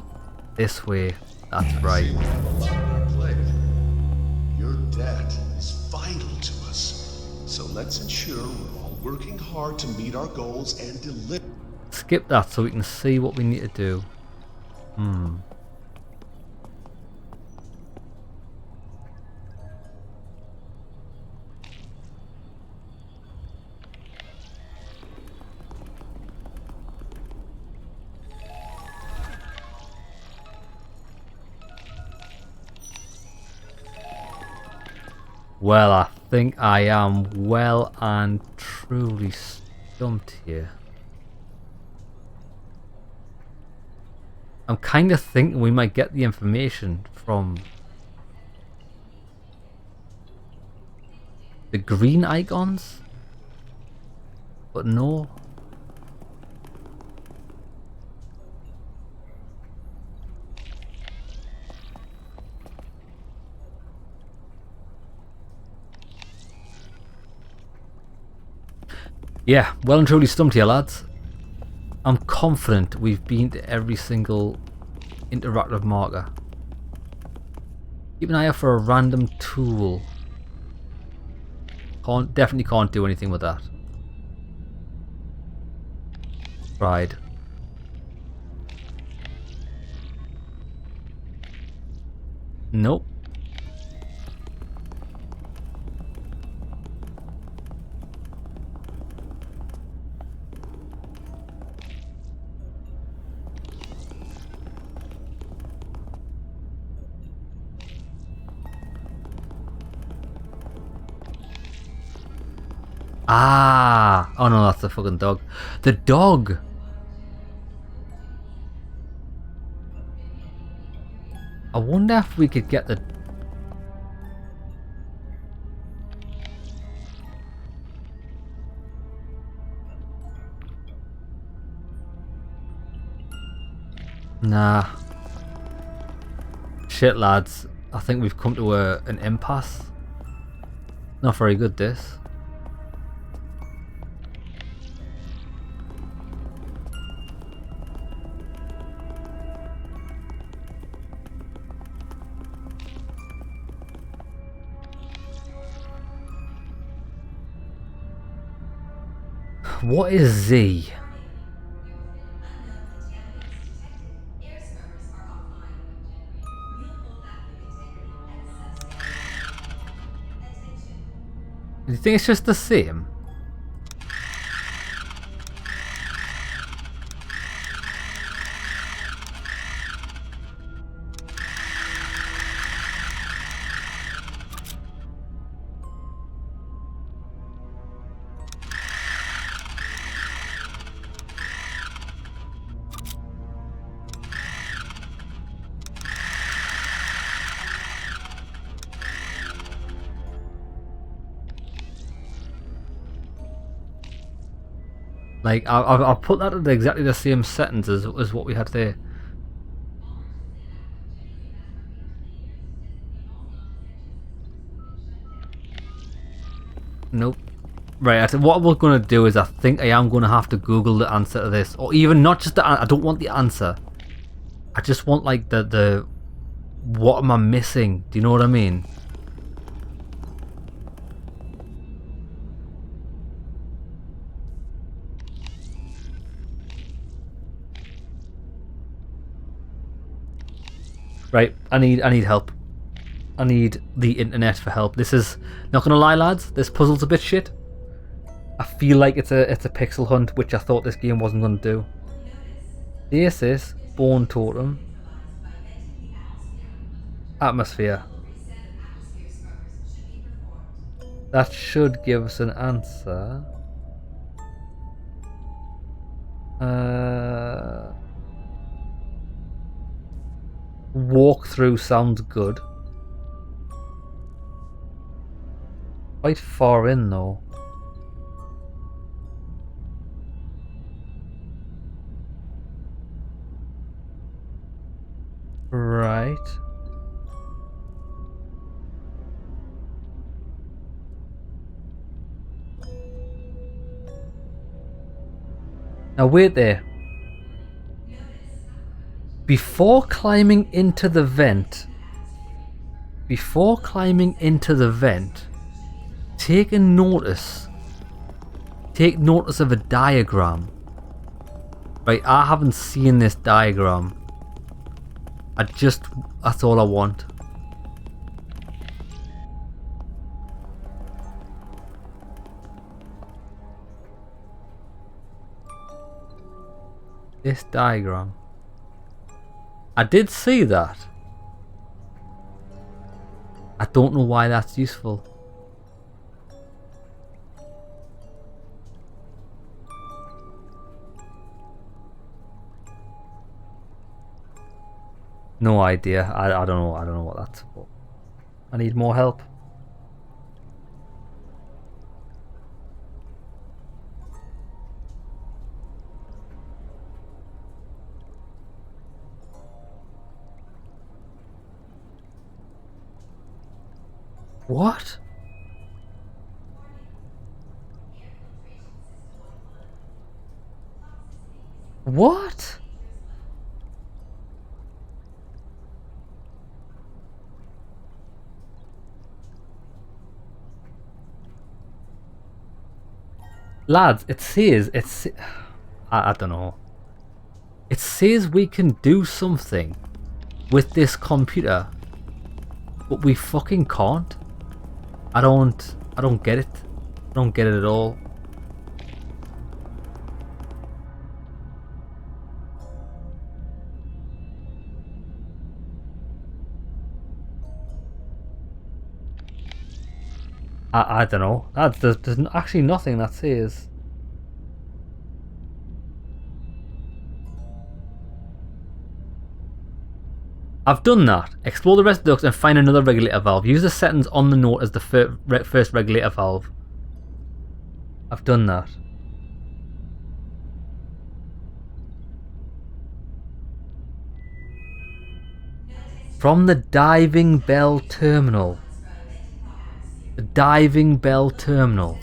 this way. That's right. Your debt is vital to us. So let's ensure we're all working hard to meet our goals and deliver. Skip that so we can see what we need to do. Well, I think I am well and truly stumped here. I'm kind of thinking we might get the information from the green icons, but no. Yeah, well and truly stumped here, lads. I'm confident we've been to every single interactive marker. Keep an eye out for a random tool. Definitely can't do anything with that. Right. Nope. Ah! Oh no, that's the fucking dog. The dog! I wonder if we could get the... Nah. Shit, lads. I think we've come to an impasse. Not very good, this. What is Z? Do you think it's just the same? Like, I've put that at exactly the same settings as what we had there. Nope. Right, I think what we're going to do is I think I am going to have to Google the answer to this. Or even not just the answer. I don't want the answer. I just want, like, the... What am I missing? Do you know what I mean? Right, I need help. I need the internet for help. This is not gonna lie, lads. This puzzle's a bit shit. I feel like it's a pixel hunt, which I thought this game wasn't gonna do. Stasis, Bone Totem, Atmosphere. That should give us an answer. Walkthrough sounds good. Quite far in though. Right. Now wait there. Before climbing into the vent, take notice of a diagram. Right, I haven't seen this diagram. That's all I want. This diagram. I did see that. I don't know why that's useful. No idea. I don't know. I don't know what that's for. I need more help. What? What? Lads, it says, I don't know. It says we can do something with this computer, but we fucking can't. I don't get it. I don't get it at all. I don't know. There's actually nothing that says. I've done that. Explore the rest of the ducts and find another regulator valve. Use the settings on the note as the first regulator valve. I've done that. From the diving bell terminal. The diving bell terminal.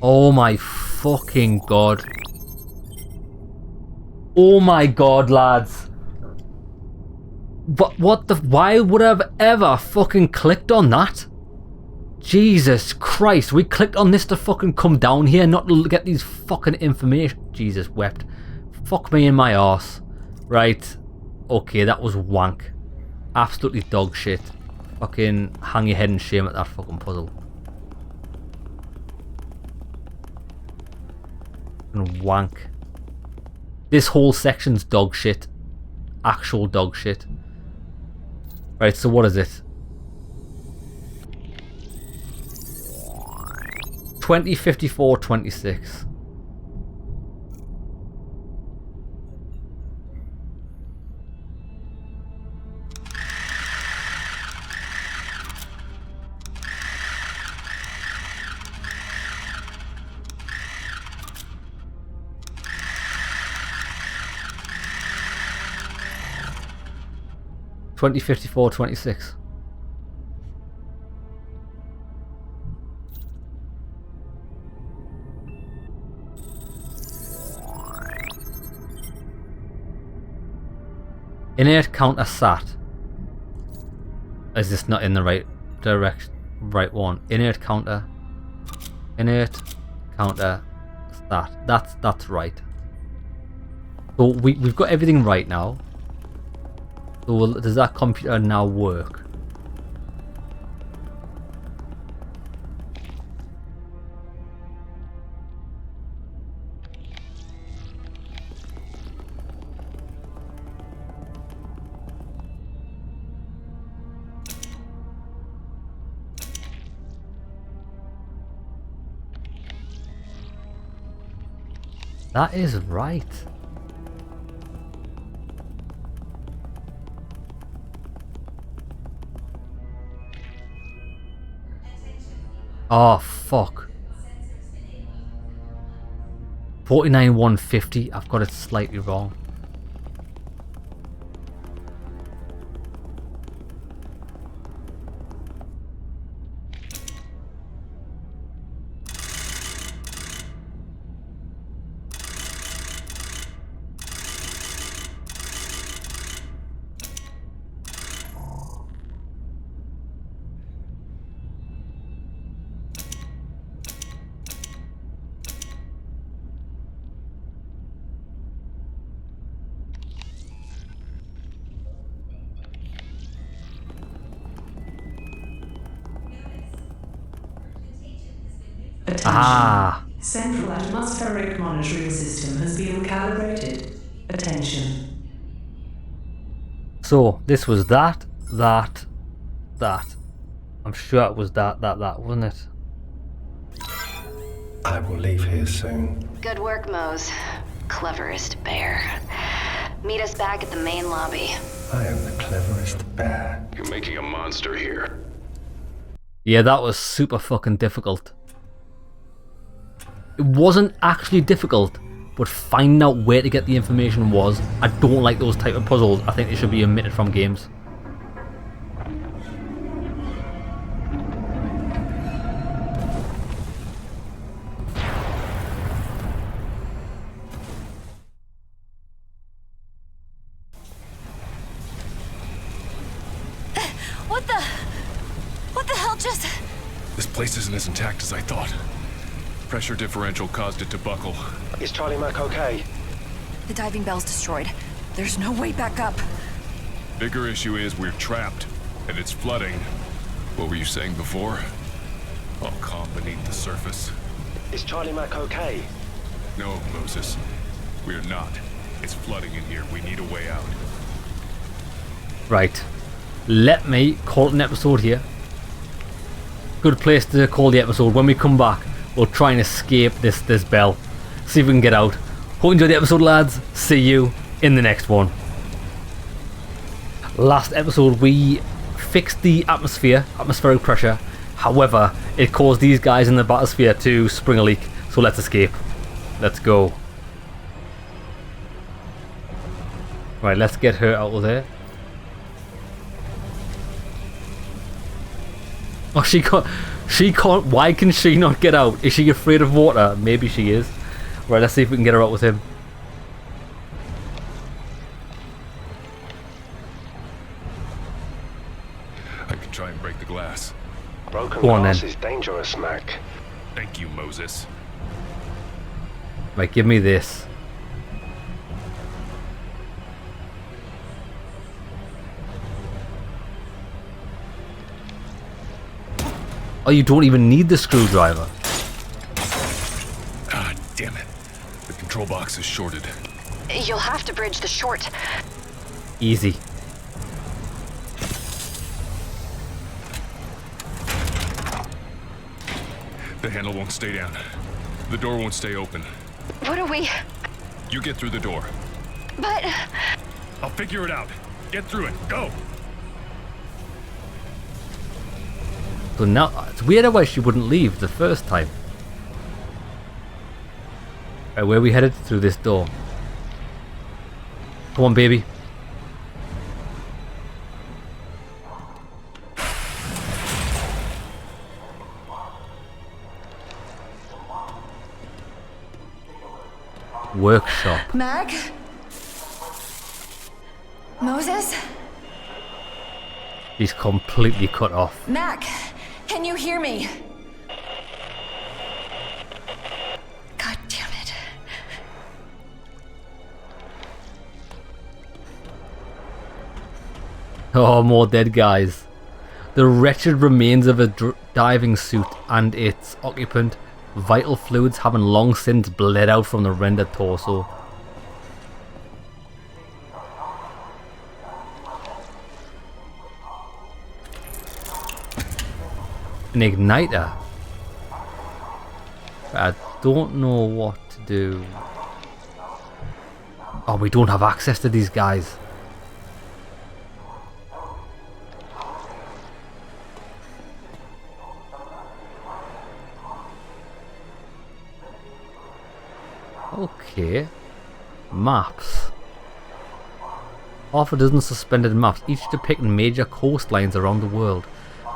Oh my fucking god. Oh my god, lads. But what the... Why would I have ever fucking clicked on that? Jesus Christ, we clicked on this to fucking come down here, not to get these fucking information. Jesus wept. Fuck me in my arse. Right. Okay, that was wank. Absolutely dog shit. Fucking hang your head in shame at that fucking puzzle. And wank. This whole section's dog shit. Actual dog shit. Right, so what is it? 20, 54, 26. Twenty 54 26. Innate counter sat. Is this not in the right direction? Right one. Innate counter. Innate counter sat. That's right. So we've got everything right now. So does that computer now work? That is right. Oh fuck. 49,150. I've got it slightly wrong. Attention. Central atmospheric monitoring system has been calibrated. Attention. So this was that. I'm sure it was that, wasn't it? I will leave here soon. Good work, Mose. Cleverest bear. Meet us back at the main lobby. I am the cleverest bear. You're making a monster here. Yeah, that was super fucking difficult. It wasn't actually difficult, but finding out where to get the information was. I don't like those type of puzzles. I think they should be omitted from games. What the hell just... This place isn't as intact as I thought. Pressure differential caused it to buckle. Is Charlie Mac okay? The diving bell's destroyed. There's no way back up. Bigger issue is we're trapped, and it's flooding. What were you saying before? All calm beneath the surface. Is Charlie Mac okay? No, Moses. We're not. It's flooding in here. We need a way out. Right. let me call it an episode here. Good place to call the episode. When we come back, we'll try and escape this bell. See if we can get out. Hope you enjoyed the episode, lads. See you in the next one. Last episode, we fixed the atmospheric pressure. However, it caused these guys in the bathysphere to spring a leak. So let's escape. Let's go. Right, let's get her out of there. Oh, she can't, why can she not get out? Is she afraid of water? Maybe she is. Right, let's see if we can get her out with him. I could try and break the glass. Broken Go on, glass then. is dangerous, Mac. Thank you, Moses. Right, give me this. Oh, you don't even need the screwdriver. Ah, damn it. The control box is shorted. You'll have to bridge the short. Easy. The handle won't stay down. The door won't stay open. What are we... You get through the door. But... I'll figure it out. Get through it. Go! So now, it's weird why she wouldn't leave the first time. Right, where are we headed? Through this door. Come on, baby. Workshop. Mac? Moses? He's completely cut off. Mac, can you hear me? God damn it. Oh, more dead guys. The wretched remains of a diving suit and its occupant, vital fluids having long since bled out from the rendered torso. An igniter. I don't know what to do. Oh, we don't have access to these guys. Okay. Maps. Half a dozen suspended maps, each depicting major coastlines around the world.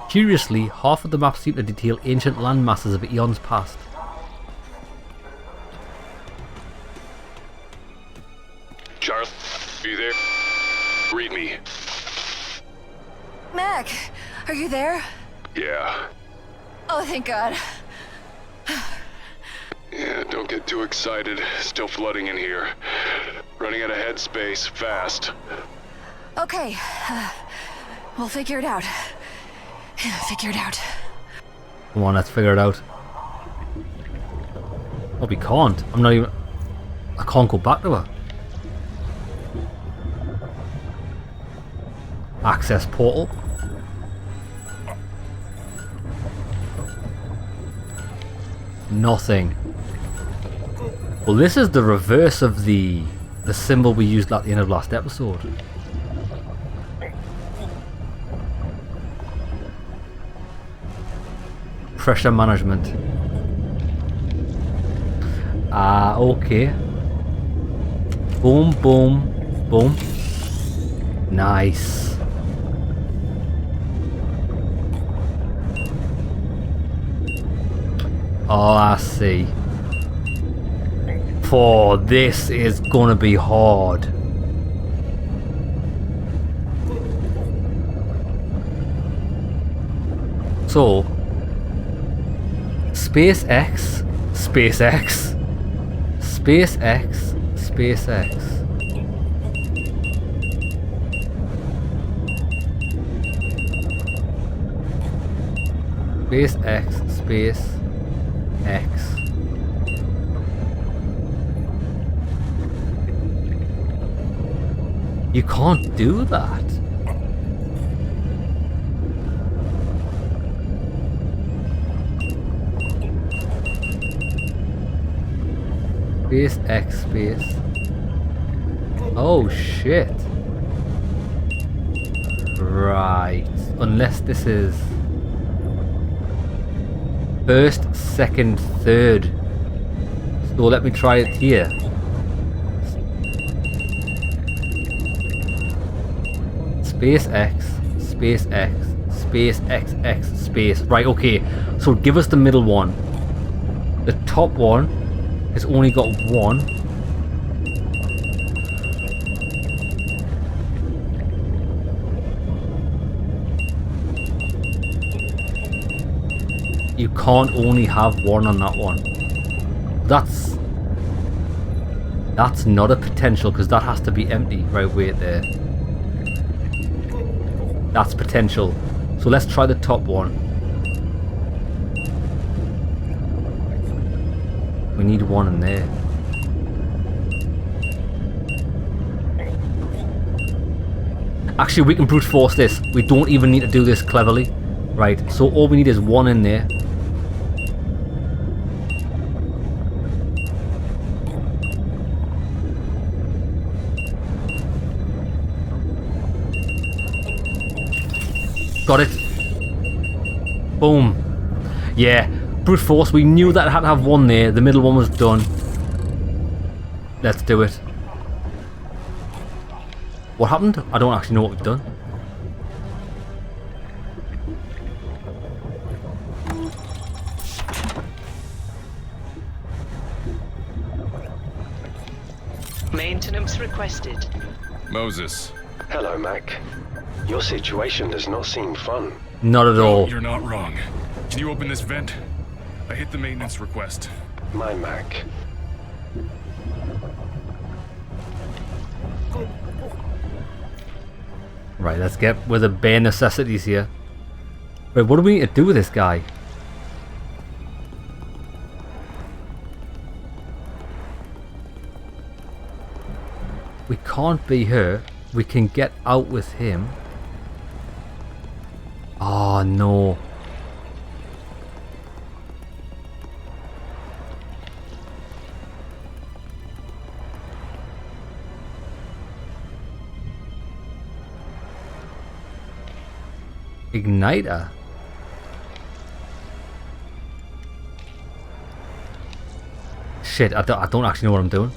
Curiously, half of the maps seem to detail ancient land masses of eons past. Charles, are you there? Read me. Mac, are you there? Yeah. Oh, thank God. Yeah, don't get too excited. Still flooding in here. Running out of headspace, fast. Okay. We'll figure it out. Figure it out. Come on, let's figure it out. Oh, we can't. I'm not even... I can't go back to her. Access portal. Nothing. Well, this is the reverse of the symbol we used at the end of last episode. Pressure management. Ah, okay. Boom, boom, boom. Nice. Oh, I see. For this is gonna be hard. So, SpaceX, SpaceX, SpaceX, SpaceX. SpaceX, SpaceX. You can't do that. Space X space. Oh shit. Right. Unless this is first, second, third. So let me try it here. Space X, space X, space X, X, space. Right, okay. So give us the middle one. The top one has only got one. You can't only have one on that one. That's not a potential because that has to be empty. Right, wait there. That's potential. So let's try the top one. We need one in there. Actually, we can brute force this. We don't even need to do this cleverly. Right, so all we need is one in there. Got it. Boom. Yeah. Brute force. We knew that it had to have one there. The middle one was done. Let's do it. What happened? I don't actually know what we've done. Maintenance requested. Moses. Hello, Mac. Your situation does not seem fun. Not at all. You're not wrong. Can you open this vent? I hit the maintenance request. My Mac. Right, let's get with the bare necessities here. Wait, what do we need to do with this guy? We can't be her. We can get out with him. Oh no. Igniter. Shit, I don't actually know what I'm doing.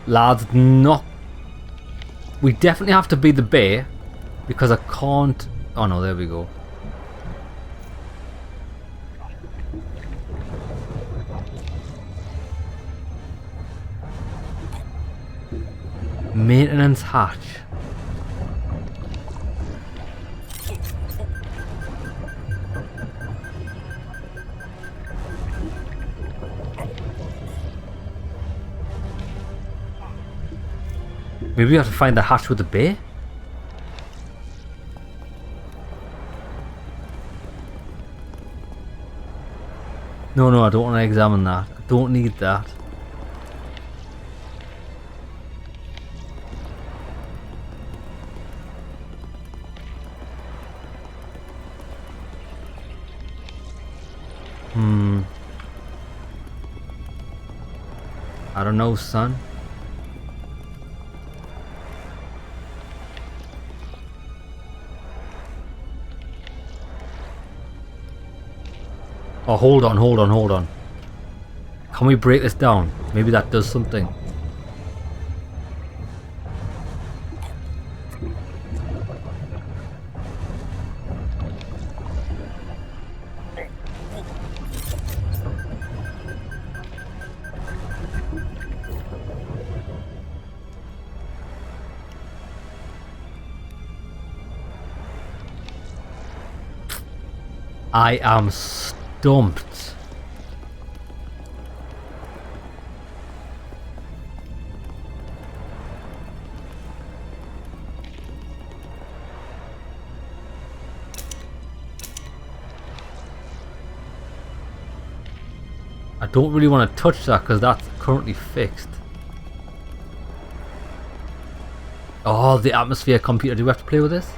Lads, not... We definitely have to be the bear, because I can't... Oh no, there we go. Maintenance hatch. Maybe we have to find the hatch with the bear? No, I don't want to examine that. I don't need that. I don't know, son. Oh, hold on. Can we break this down? Maybe that does something. I am stumped. I don't really want to touch that because that's currently fixed. Oh, the atmosphere computer. Do we have to play with this?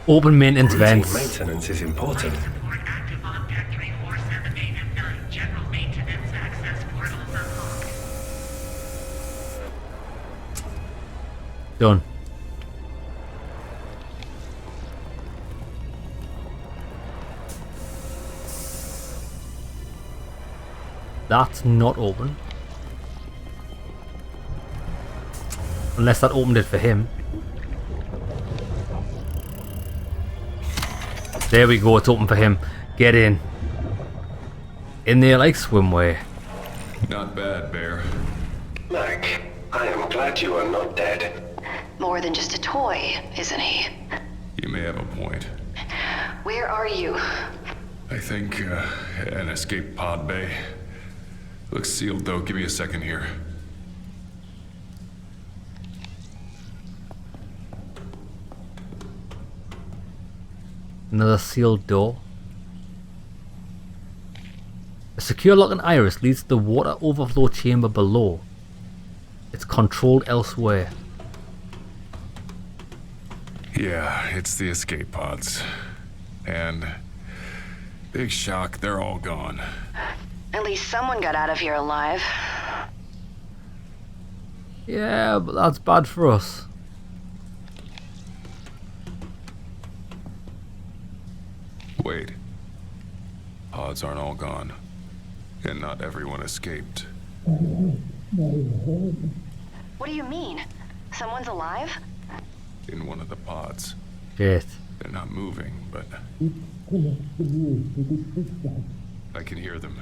Open maintenance Routine vents. maintenance is important. Done. That's not open. Unless that opened it for him. There we go, it's open for him. Get in. In there like swimwear. Not bad, Bear. Mac, I am glad you are not dead. More than just a toy, isn't he? You may have a point. Where are you? I think, an escape pod bay. Looks sealed, though. Give me a second here. Another sealed door. A secure lock and iris leads to the water overflow chamber below. It's controlled elsewhere. Yeah, it's the escape pods. And big shock, they're all gone. At least someone got out of here alive. Yeah, but that's bad for us. Wait. Pods aren't all gone. And not everyone escaped. What do you mean? Someone's alive? In one of the pods. Shit. They're not moving, but I can hear them.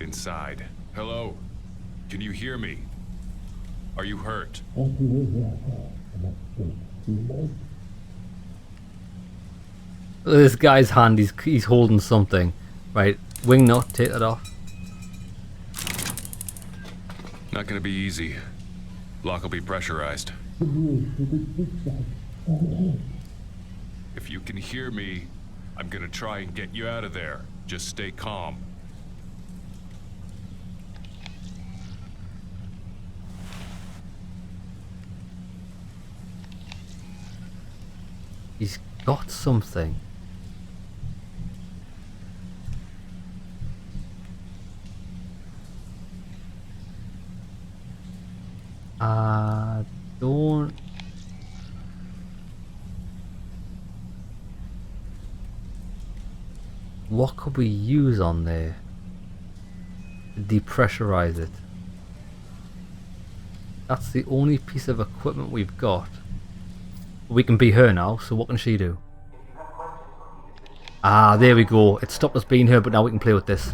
Inside. Hello? Can you hear me? Are you hurt? This guy's hand, he's holding something. Right, wing nut, take that off. Not gonna be easy. Lock will be pressurized. If you can hear me, I'm gonna try and get you out of there. Just stay calm. He's got something. Don't. What could we use on there? Depressurize it. That's the only piece of equipment we've got. We can be her now, so what can she do? Ah, there we go. It stopped us being her, but now we can play with this.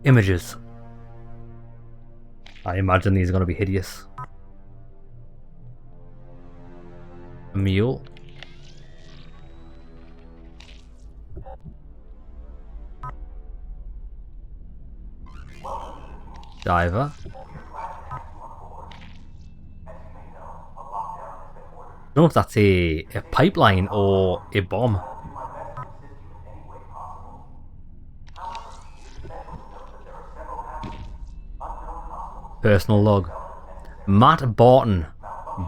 Images. I imagine these are going to be hideous. A meal. Diver. I don't know if that's a pipeline or a bomb. Personal log. Matt Barton.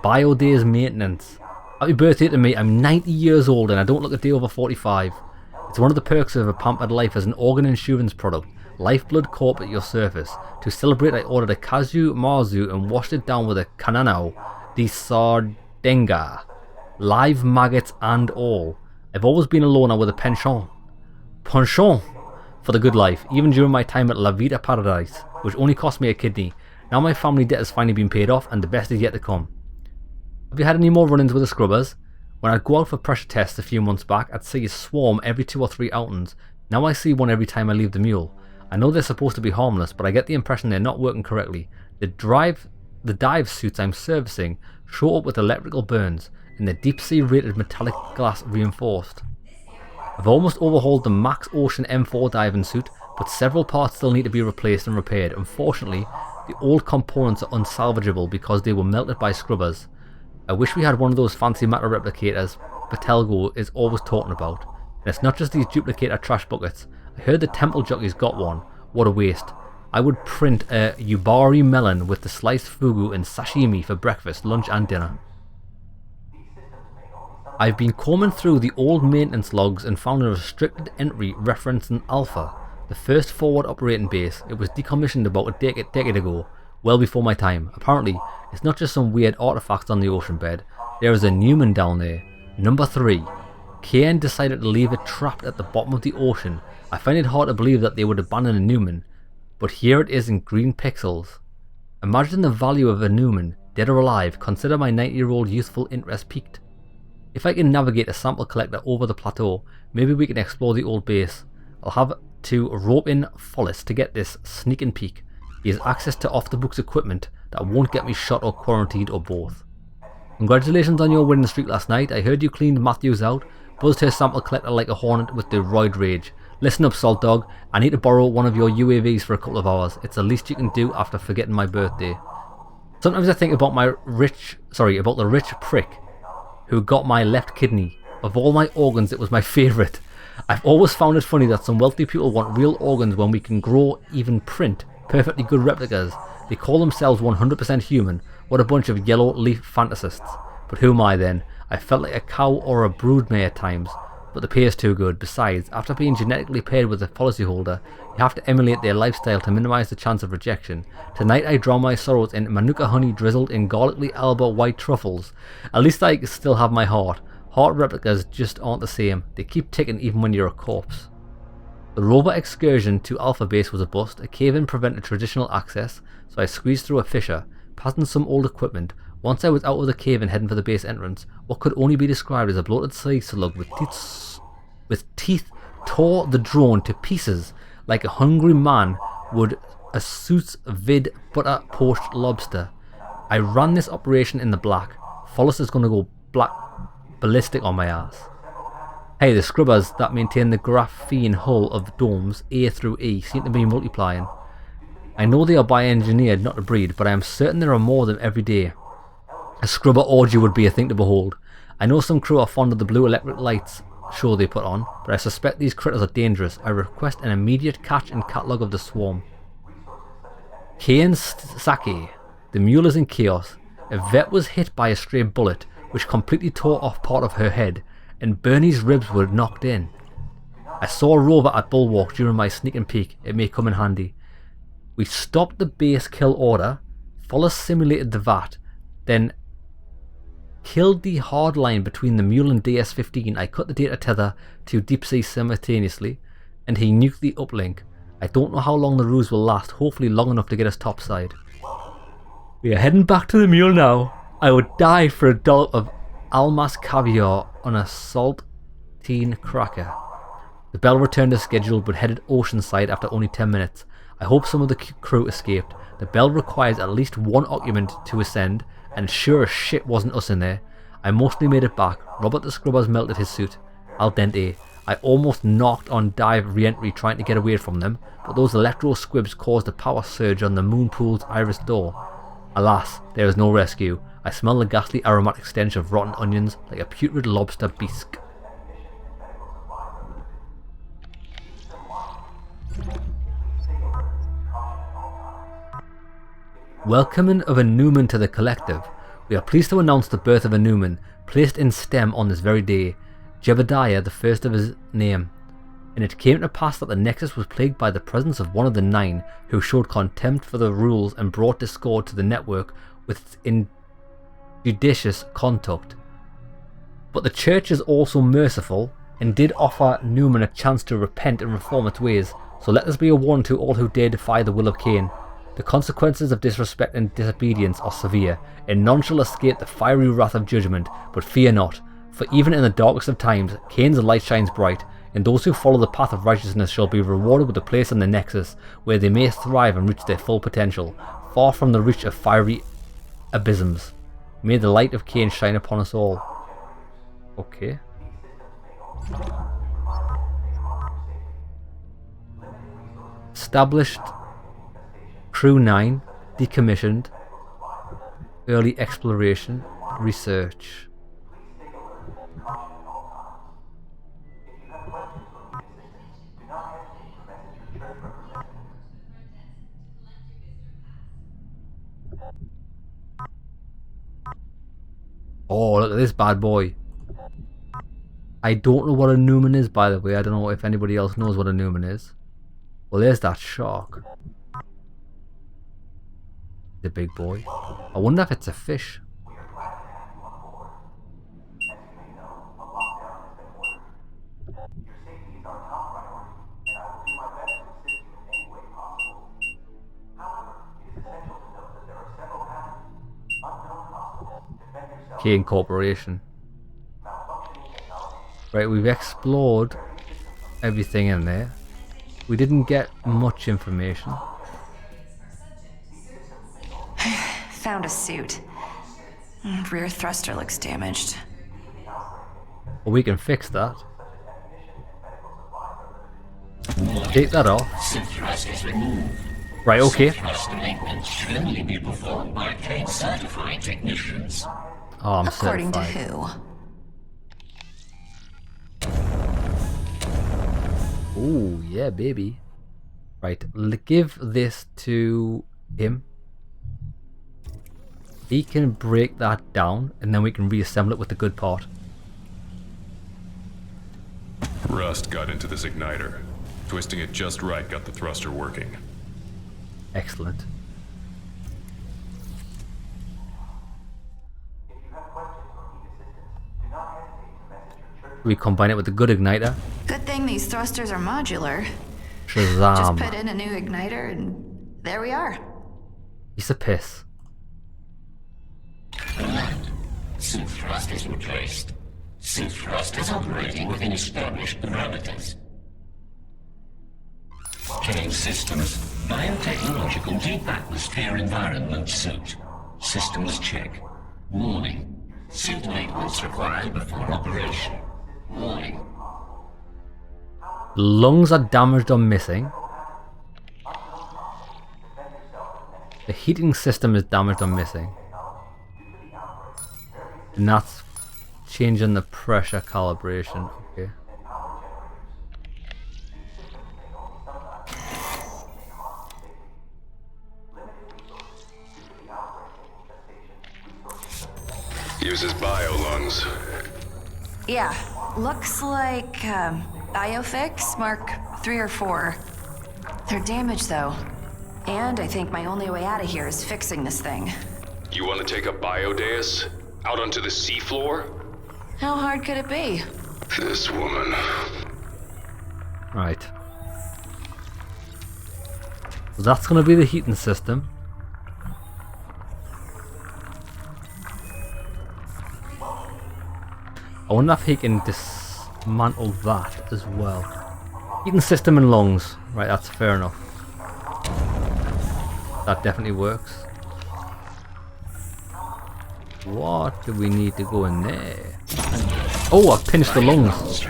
Biodays maintenance. Happy birthday to me. I'm 90 years old and I don't look a day over 45. It's one of the perks of a pampered life as an organ insurance product. Lifeblood Corp at your surface. To celebrate, I ordered a Kazu Marzu and washed it down with a Kananao de Sardenga. Live maggots and all. I've always been a loner with a penchant for the good life, even during my time at La Vida Paradise, which only cost me a kidney. Now my family debt has finally been paid off and the best is yet to come. Have you had any more run-ins with the scrubbers? When I'd go out for pressure tests a few months back, I'd see a swarm every 2 or 3 outings. Now I see one every time I leave the mule. I know they're supposed to be harmless, but I get the impression they're not working correctly. The dive suits I'm servicing show up with electrical burns, and they're deep sea rated metallic glass reinforced. I've almost overhauled the Max Ocean M4 diving suit, but several parts still need to be replaced and repaired. Unfortunately, the old components are unsalvageable because they were melted by scrubbers. I wish we had one of those fancy matter replicators Patelgo is always talking about. And it's not just these duplicator trash buckets. I heard the temple jockeys got one. What a waste. I would print a Yubari melon with the sliced fugu and sashimi for breakfast, lunch and dinner. I've been combing through the old maintenance logs and found a restricted entry referencing Alpha, the first forward operating base. It was decommissioned about a decade ago, well before my time. Apparently, it's not just some weird artifacts on the ocean bed. There is a Newman down there. Number 3. Kane decided to leave it trapped at the bottom of the ocean. I find it hard to believe that they would abandon a Newman, but here it is in green pixels. Imagine the value of a Newman, dead or alive. Consider my 90-year-old youthful interest piqued. If I can navigate a sample collector over the plateau, maybe we can explore the old base. I'll have to rope in Follis to get this sneaking peek. He has access to off-the-books equipment that won't get me shot or quarantined or both. Congratulations on your winning streak last night. I heard you cleaned Matthews out, buzzed her sample collector like a hornet with the roid rage. Listen up, Salt Dog. I need to borrow one of your UAVs for a couple of hours. It's the least you can do after forgetting my birthday. Sometimes I think about the rich prick who got my left kidney. Of all my organs, it was my favourite. I've always found it funny that some wealthy people want real organs when we can grow, even print, perfectly good replicas. They call themselves 100% human. What a bunch of yellow leaf fantasists. But who am I then? I felt like a cow or a broodmare at times, but the pay is too good. Besides, after being genetically paired with a policyholder, you have to emulate their lifestyle to minimise the chance of rejection. Tonight I drown my sorrows in manuka honey drizzled in garlicly Alba white truffles. At least I still have my heart. Heart replicas just aren't the same. They keep ticking even when you're a corpse. The rover excursion to Alpha Base was a bust. A cave-in prevented traditional access, so I squeezed through a fissure, passing some old equipment. Once I was out of the cave and heading for the base entrance, what could only be described as a bloated sea slug with teeth tore the drone to pieces like a hungry man would a sous vide butter poached lobster. I ran this operation in the black. Follis is going to go ballistic on my ass. Hey, the scrubbers that maintain the graphene hull of domes A through E seem to be multiplying. I know they are bioengineered, not to breed, but I am certain there are more of them every day. A scrubber orgy would be a thing to behold. I know some crew are fond of the blue electric lights show they put on, but I suspect these critters are dangerous. I request an immediate catch and catalogue of the swarm. Kane Sake. The mule is in chaos. A vet was hit by a stray bullet, which completely tore off part of her head, and Bernie's ribs were knocked in. I saw a rover at Bulwark during my sneak and peek. It may come in handy. We stopped the base kill order. Follis simulated the VAT, then killed the hard line between the mule and DS-15. I cut the data tether to deep sea simultaneously, and he nuked the uplink. I don't know how long the ruse will last, hopefully long enough to get us topside. We are heading back to the mule now. I would die for a dollop of Almas caviar on a saltine cracker. The Bell returned as scheduled but headed oceanside after only 10 minutes. I hope some of the crew escaped. The Bell requires at least one occupant to ascend, and sure as shit wasn't us in there. I mostly made it back. Robert the Scrubbers melted his suit. Al dente. I almost knocked on dive re-entry trying to get away from them, but those electro squibs caused a power surge on the Moonpool's iris door. Alas, there is no rescue. I smell the ghastly aromatic stench of rotten onions like a putrid lobster bisque. Welcoming of a Newman to the collective. We are pleased to announce the birth of a Newman, placed in STEM on this very day, Jebediah, the first of his name. And it came to pass that the Nexus was plagued by the presence of one of the 9 who showed contempt for the rules and brought discord to the network with its injudicious conduct. But the church is also merciful and did offer Newman a chance to repent and reform its ways, so let this be a warning to all who dare defy the will of Cain. The consequences of disrespect and disobedience are severe, and none shall escape the fiery wrath of judgment, but fear not, for even in the darkest of times, Cain's light shines bright, and those who follow the path of righteousness shall be rewarded with a place in the Nexus, where they may thrive and reach their full potential, far from the reach of fiery abysms. May the light of Cain shine upon us all. Okay. Established. Crew 9, decommissioned, early exploration, research. Oh, look at this bad boy. I don't know what a Newman is, by the way. I don't know if anybody else knows what a Newman is. Well, there's that shark. The big boy. I wonder if it's a fish. Key incorporation. Right, we've explored everything in there. We didn't get much information. Found a suit. Rear thruster looks damaged. Well, we can fix that. Take that off. Right, okay. Oh, I'm According to certified. who? Ooh, yeah, baby. Right, give this to him. He can break that down, and then we can reassemble it with the good part. Rust got into this igniter. Twisting it just right got the thruster working. Excellent. We combine it with the good igniter. Good thing these thrusters are modular. Shazam. Just put in a new igniter and there we are. Piece of piss. Alert. Suit thrusters replaced. Suit thrusters operating within established parameters. Cave systems. Biotechnological deep atmosphere environment suit. Systems check. Warning. Suit maintenance required before operation. Warning. Lungs are damaged or missing. The heating system is damaged or missing. And that's changing the pressure calibration. Okay. Uses bio-lungs. Yeah, looks like Biofix Mark 3 or 4. They're damaged though. And I think my only way out of here is fixing this thing. You want to take a biodeus? Out onto the seafloor? How hard could it be? This woman. Right. So that's going to be the heating system. I wonder if he can dismantle that as well. Heating system and lungs. Right, that's fair enough. That definitely works. What do we need to go in there? Oh, I've pinched the lungs.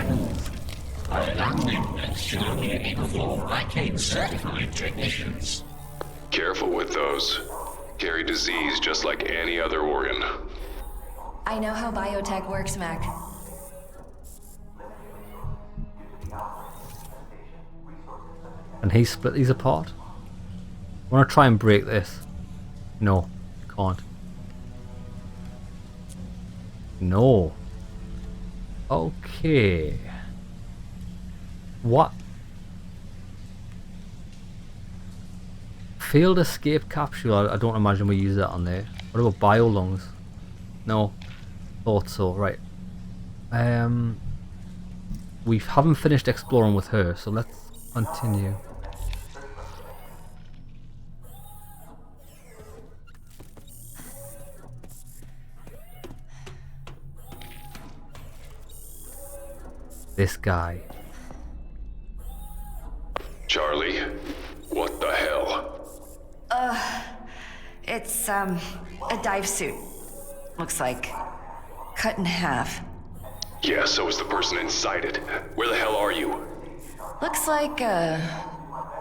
Careful with those. Carry disease just like any other organ. I know how biotech works, Mac. Can he split these apart? I want to try and break this. No, can't. No. Okay. What? Failed escape capsule. I don't imagine we use that on there. What about bio lungs? No. Thought so. Right. We haven't finished exploring with her, so let's continue. This guy. Charlie, what the hell? It's a dive suit. Looks like cut in half. Yeah, so is the person inside it. Where the hell are you? Looks like a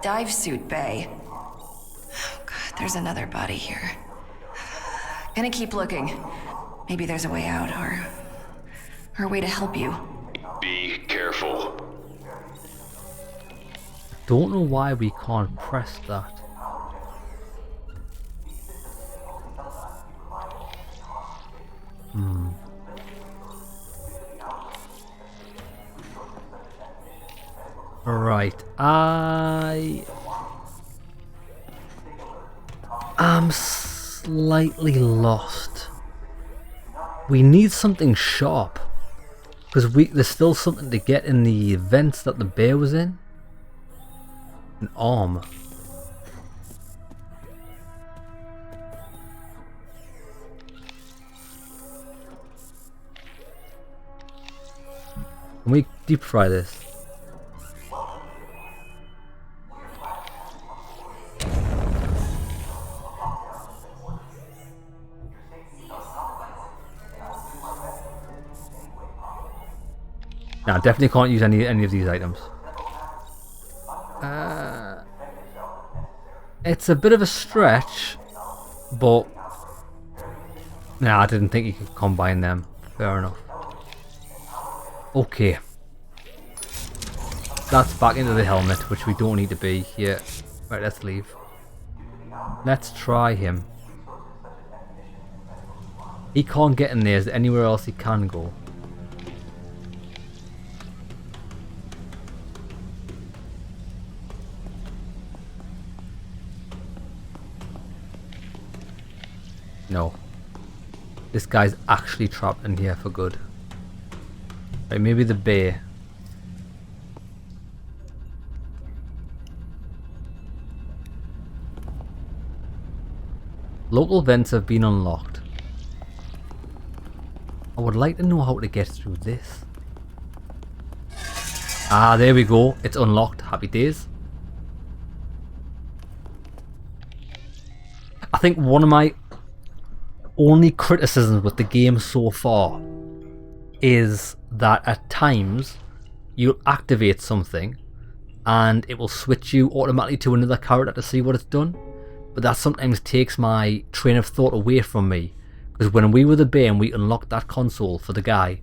dive suit bay. Oh God, there's another body here. Gonna keep looking. Maybe there's a way out or a way to help you. Be careful. Don't know why we can't press that. Right, I am slightly lost. We need something sharp. Because there's still something to get in the vents that the bear was in. An arm. Can we deep fry this? No, definitely can't use any of these items. It's a bit of a stretch, but nah, I didn't think you could combine them. Fair enough. Okay. That's back into the helmet, which we don't need to be here. Right, let's leave. Let's try him. He can't get in there. Is there anywhere else he can go? No. This guy's actually trapped in here for good. Right, maybe the bear. Local vents have been unlocked. I would like to know how to get through this. Ah, there we go. It's unlocked. Happy days. I think one of my only criticisms with the game so far is that at times you'll activate something and it will switch you automatically to another character to see what it's done, but that sometimes takes my train of thought away from me, because when we were the bear and we unlocked that console for the guy,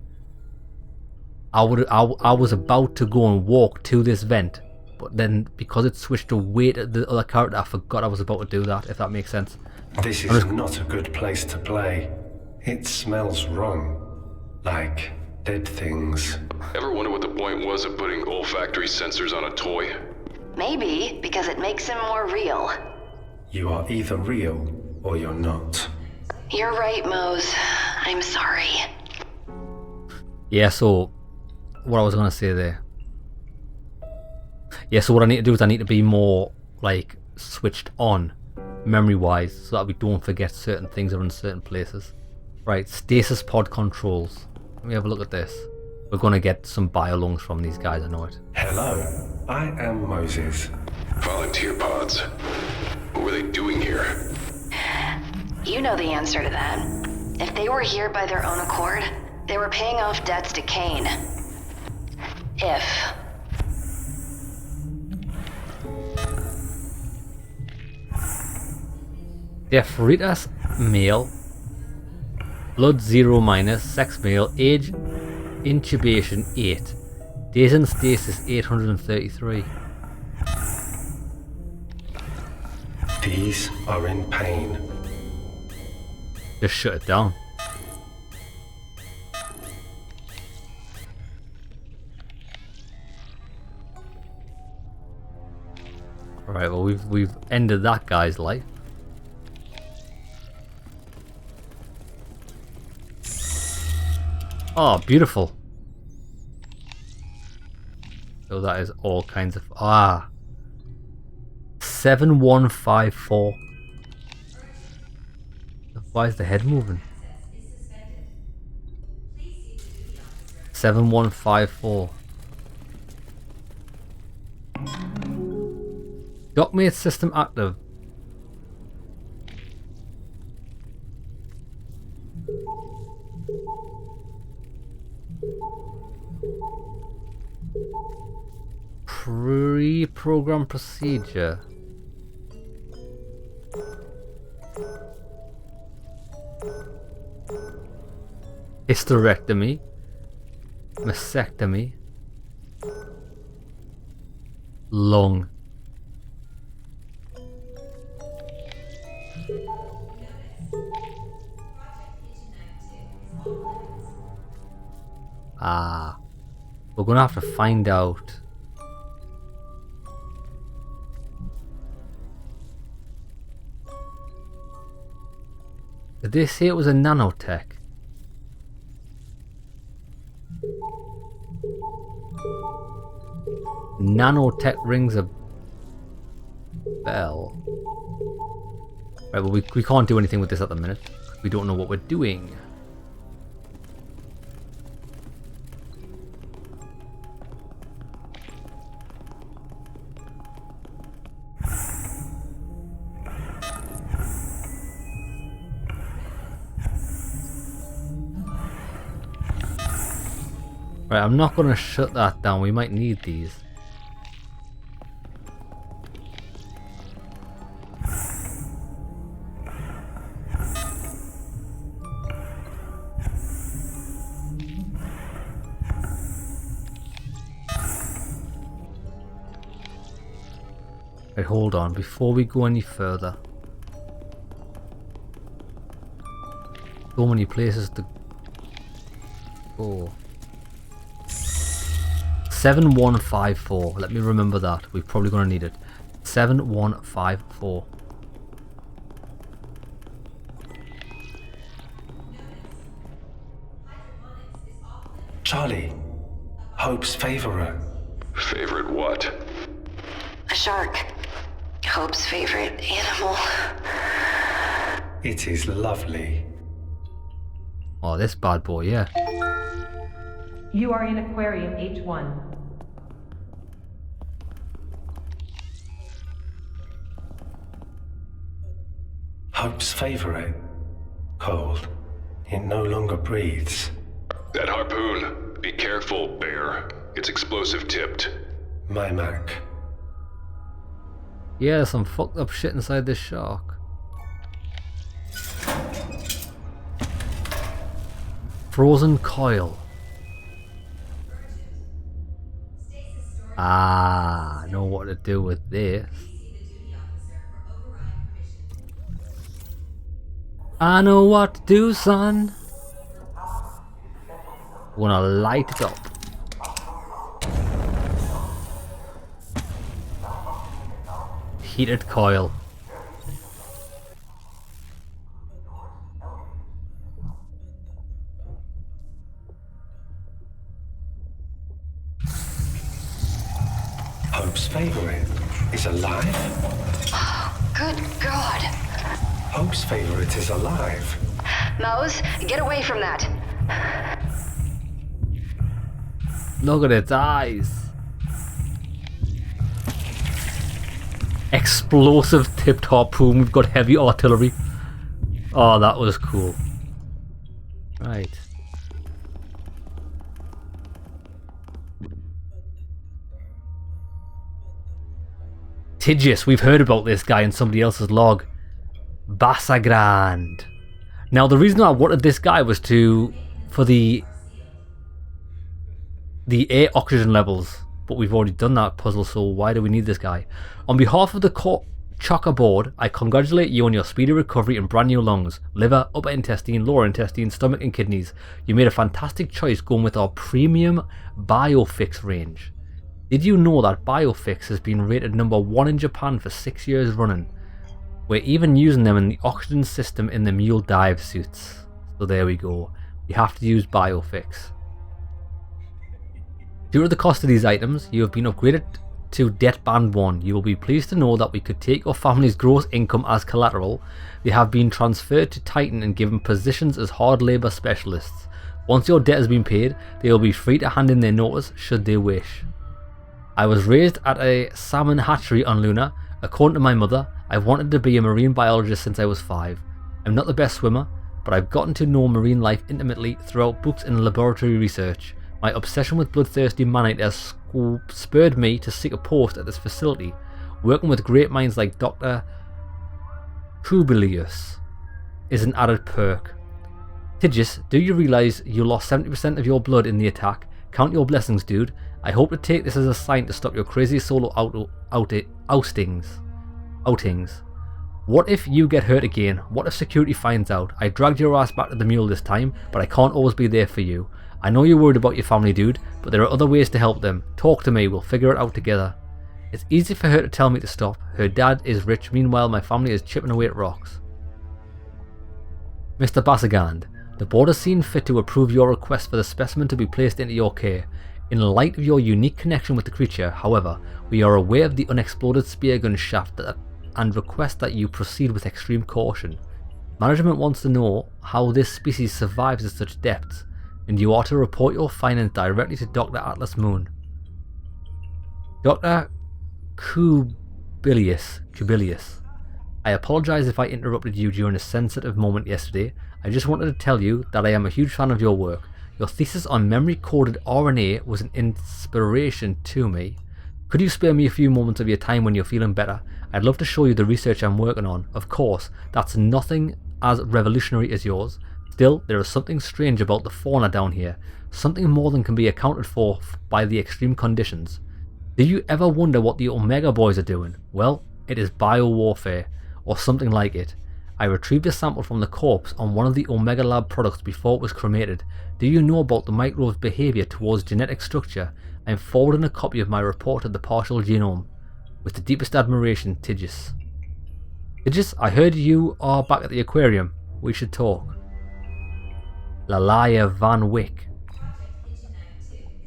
I was about to go and walk to this vent, but then because it switched away to the other character, I forgot I was about to do that, if that makes sense. This is not a good place to play. It smells wrong. Like dead things. Ever wonder what the point was of putting olfactory sensors on a toy? Maybe because it makes him more real. You are either real or you're not. You're right, Mose. I'm sorry. Yeah, so what I was gonna say there. Yeah, so what I need to do is I need to be more like switched on memory wise so that we don't forget certain things are in certain places. Right, stasis pod controls. Let me have a look at this. We're gonna get some biolungs from these guys, I know it. Hello, I am Moses. Volunteer pods. What were they doing here? You know the answer to that. If they were here by their own accord, they were paying off debts to Kane. If. Defritas male. Blood 0 minus. Sex male. Age incubation 8. Days in stasis 833. These are in pain. Just shut it down. Alright, well we've ended that guy's life. Oh, beautiful. So that is all kinds of 7154. Why is the head moving? 7154. Dockmate system active. Pre-program procedure. Hysterectomy. Mastectomy. Lung. We're gonna have to find out Did they say it was a nanotech? Nanotech rings a bell. Right, well we can't do anything with this at the minute. We don't know what we're doing. Right, I'm not going to shut that down. We might need these. Right, hold on. Before we go any further. So many places to go. 7154. Let me remember that. We're probably going to need it. 7154. Charlie, Hope's favorite. Favorite what? A shark. Hope's favorite animal. It is lovely. Oh, this bad boy, yeah. You are in Aquarium H1. Hope's favorite. Cold. It no longer breathes. That harpoon. Be careful, Bear. It's explosive tipped. My Mac. Yeah, there's some fucked up shit inside this shark. Frozen coil. Ah, I know what to do with this. I know what to do, son. Wanna light it up. Heated coil. Hope's favorite is alive. Good God. Hope's favorite is alive. Mose, get away from that. Look at its eyes. Explosive tipped harpoon. We've got heavy artillery. Oh, that was cool. Right. Tigius, we've heard about this guy in somebody else's log. Bassagrand. Now, the reason I wanted this guy was for the air oxygen levels, but we've already done that puzzle, so why do we need this guy? On behalf of the Chocker board, I congratulate you on your speedy recovery and brand new lungs, liver, upper intestine, lower intestine, stomach and kidneys. You made a fantastic choice going with our premium Biofix range. Did you know that Biofix has been rated #1 in Japan for 6 years running? We're even using them in the oxygen system in the mule dive suits. So there we go. We have to use Biofix. Due to the cost of these items, you have been upgraded to Debt Band 1. You will be pleased to know that we could take your family's gross income as collateral. They have been transferred to Titan and given positions as hard labour specialists. Once your debt has been paid, they will be free to hand in their notice should they wish. I was raised at a salmon hatchery on Luna. According to my mother, I've wanted to be a marine biologist since I was 5. I'm not the best swimmer, but I've gotten to know marine life intimately throughout books and laboratory research. My obsession with bloodthirsty manite has spurred me to seek a post at this facility, working with great minds like Dr. Trubilius is an added perk. Tigius, do you realise you lost 70% of your blood in the attack? Count your blessings, dude. I hope to take this as a sign to stop your crazy solo outings. What if you get hurt again? What if security finds out? I dragged your ass back to the mule this time, but I can't always be there for you. I know you're worried about your family, dude, but there are other ways to help them. Talk to me, we'll figure it out together. It's easy for her to tell me to stop. Her dad is rich, meanwhile my family is chipping away at rocks. Mr. Basagand, the board has seen fit to approve your request for the specimen to be placed into your care. In light of your unique connection with the creature, however, we are aware of the unexploded spear gun shaft and request that you proceed with extreme caution. Management wants to know how this species survives at such depths, and you are to report your findings directly to Dr. Atlas Moon. Dr. Kubilius. I apologize if I interrupted you during a sensitive moment yesterday. I just wanted to tell you that I am a huge fan of your work. Your thesis on memory-coded RNA was an inspiration to me. Could you spare me a few moments of your time when you're feeling better? I'd love to show you the research I'm working on. Of course, that's nothing as revolutionary as yours. Still, there is something strange about the fauna down here. Something more than can be accounted for by the extreme conditions. Do you ever wonder what the Omega Boys are doing? Well, it is biowarfare, or something like it. I retrieved a sample from the corpse on one of the Omega Lab products before it was cremated. Do you know about the microbe's behaviour towards genetic structure? I am forwarding a copy of my report of the partial genome. With the deepest admiration, Tigis. Tigis, I heard you are back at the aquarium. We should talk. Lalaya Van Wyck.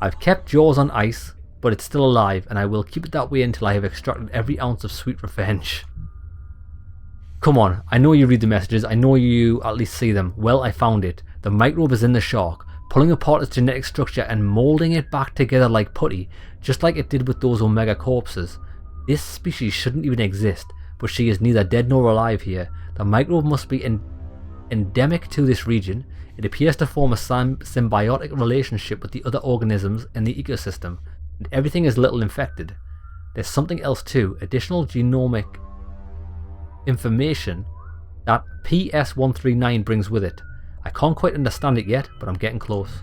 I've kept Jaws on ice, but it's still alive, and I will keep it that way until I have extracted every ounce of sweet revenge. Come on, I know you read the messages, I know you at least see them. Well, I found it. The microbe is in the shark, pulling apart its genetic structure and moulding it back together like putty, just like it did with those Omega corpses. This species shouldn't even exist, but she is neither dead nor alive here. The microbe must be endemic to this region. It appears to form a symbiotic relationship with the other organisms in the ecosystem, and everything is little infected. There's something else too, additional genomic information that PS139 brings with it. I can't quite understand it yet, but I'm getting close.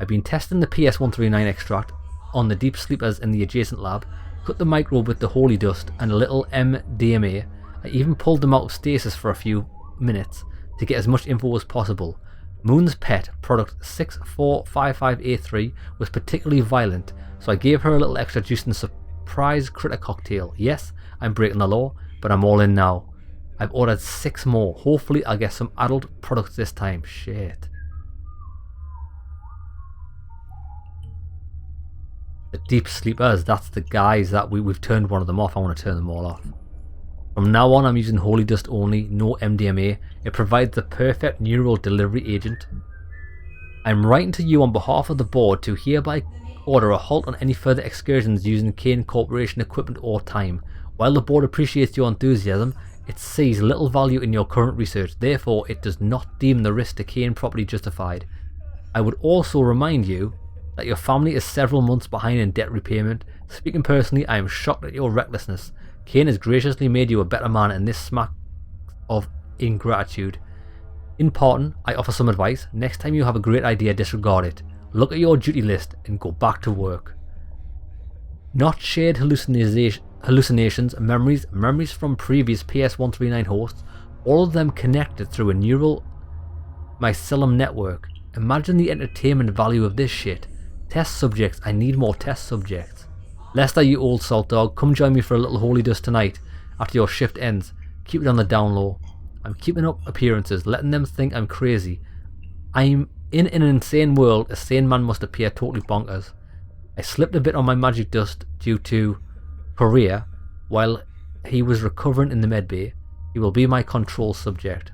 I've been testing the PS139 extract on the deep sleepers in the adjacent lab, cut the microbe with the holy dust and a little MDMA. I even pulled them out of stasis for a few minutes to get as much info as possible. Moon's pet, product 6455A3, was particularly violent, so I gave her a little extra juice and surprise critter cocktail. Yes, I'm breaking the law, but I'm all in now. I've ordered 6 more. Hopefully I'll get some adult products this time. Shit. The deep sleepers, that's the guys that we've turned one of them off. I want to turn them all off. From now on I'm using holy dust only, no MDMA. It provides the perfect neural delivery agent. I'm writing to you on behalf of the board to hereby order a halt on any further excursions using Kane Corporation equipment or time. While the board appreciates your enthusiasm, it sees little value in your current research, therefore it does not deem the risk to Kane properly justified. I would also remind you that your family is several months behind in debt repayment. Speaking personally, I am shocked at your recklessness. Kane has graciously made you a better man, and this smacks of ingratitude. In parting, I offer some advice. Next time you have a great idea, disregard it. Look at your duty list and go back to work. Not shared hallucinations, memories from previous PS139 hosts, all of them connected through a neural mycelium network. Imagine the entertainment value of this shit. Test subjects, I need more test subjects. Lester, you old salt dog, come join me for a little holy dust tonight after your shift ends. Keep it on the down low. I'm keeping up appearances, letting them think I'm crazy. I'm in an insane world. A sane man must appear totally bonkers. I slipped a bit on my magic dust due to Korea while he was recovering in the medbay. He will be my control subject.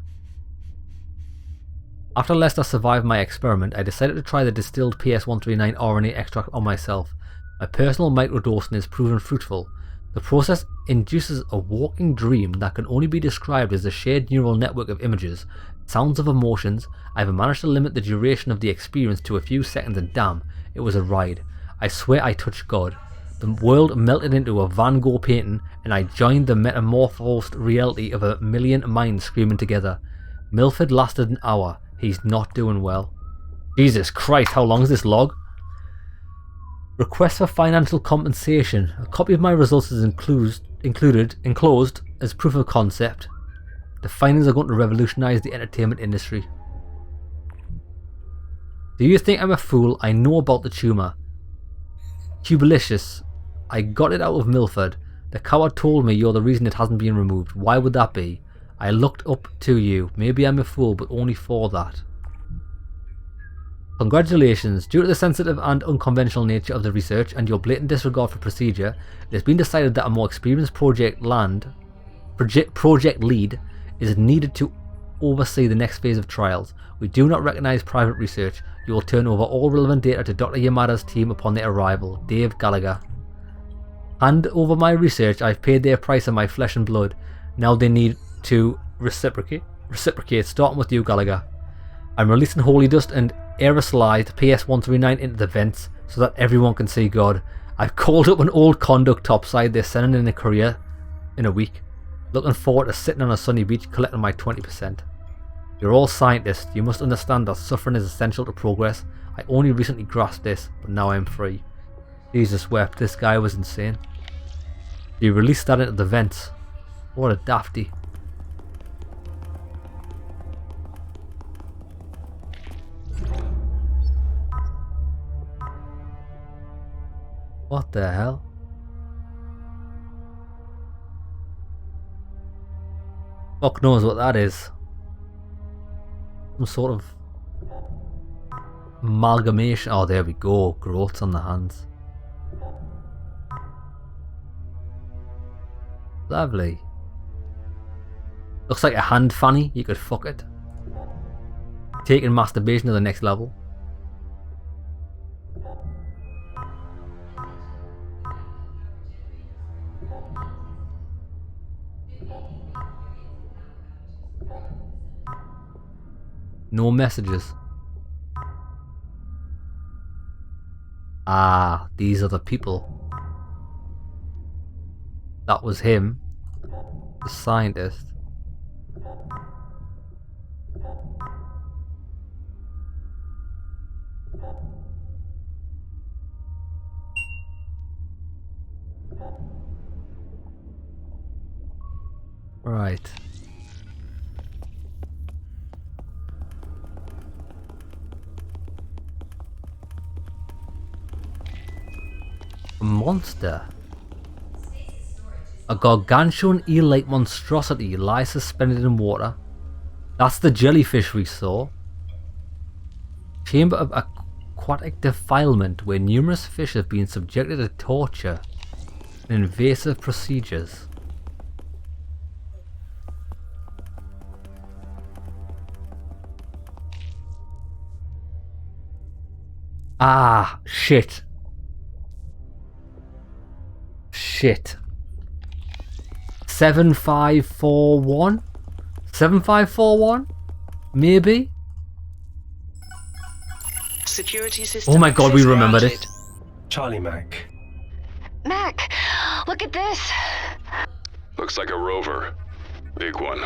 After Lester survived my experiment, I decided to try the distilled PS139 RNA extract on myself. My personal microdosing is proven fruitful. The process induces a walking dream that can only be described as a shared neural network of images, sounds of emotions. I've managed to limit the duration of the experience to a few seconds, and damn, it was a ride. I swear I touched God. The world melted into a Van Gogh painting, and I joined the metamorphosed reality of a million minds screaming together. Milford lasted an hour. He's not doing well. Jesus Christ, how long is this log? Request for financial compensation. A copy of my results is enclosed as proof of concept. The findings are going to revolutionize the entertainment industry. Do you think I'm a fool? I know about the tumour. Cubalicious. I got it out of Milford. The coward told me you're the reason it hasn't been removed. Why would that be? I looked up to you. Maybe I'm a fool, but only for that. Congratulations. Due to the sensitive and unconventional nature of the research and your blatant disregard for procedure, it has been decided that a more experienced project lead is needed to oversee the next phase of trials. We do not recognize private research. You will turn over all relevant data to Dr. Yamada's team upon their arrival. Dave Gallagher. Hand over my research. I've paid their price in my flesh and blood. Now they need to reciprocate, starting with you, Gallagher. I'm releasing Holy Dust and Aeroslide PS-139 into the vents so that everyone can see God. I've called up an old conduct topside. They're sending in a courier in a week. Looking forward to sitting on a sunny beach collecting my 20%. You're all scientists. You must understand that suffering is essential to progress. I only recently grasped this, but now I'm free. Jesus wept. This guy was insane. You released that into the vents. What a dafty. What the hell? Fuck knows what that is. Some sort of amalgamation. Oh, there we go. Growths on the hands. Lovely. Looks like a hand fanny. You could fuck it. Taking masturbation to the next level. No messages. Ah, these are the people. That was him. The scientist. Right. A monster. A gargantuan eel-like monstrosity lies suspended in water. That's the jellyfish we saw. Chamber of aquatic defilement where numerous fish have been subjected to torture and invasive procedures. Ah, shit. Shit. 7541? 7541? Maybe? Security system. Oh my god, we remembered it. Charlie Mac. Mac, look at this. Looks like a rover. Big one.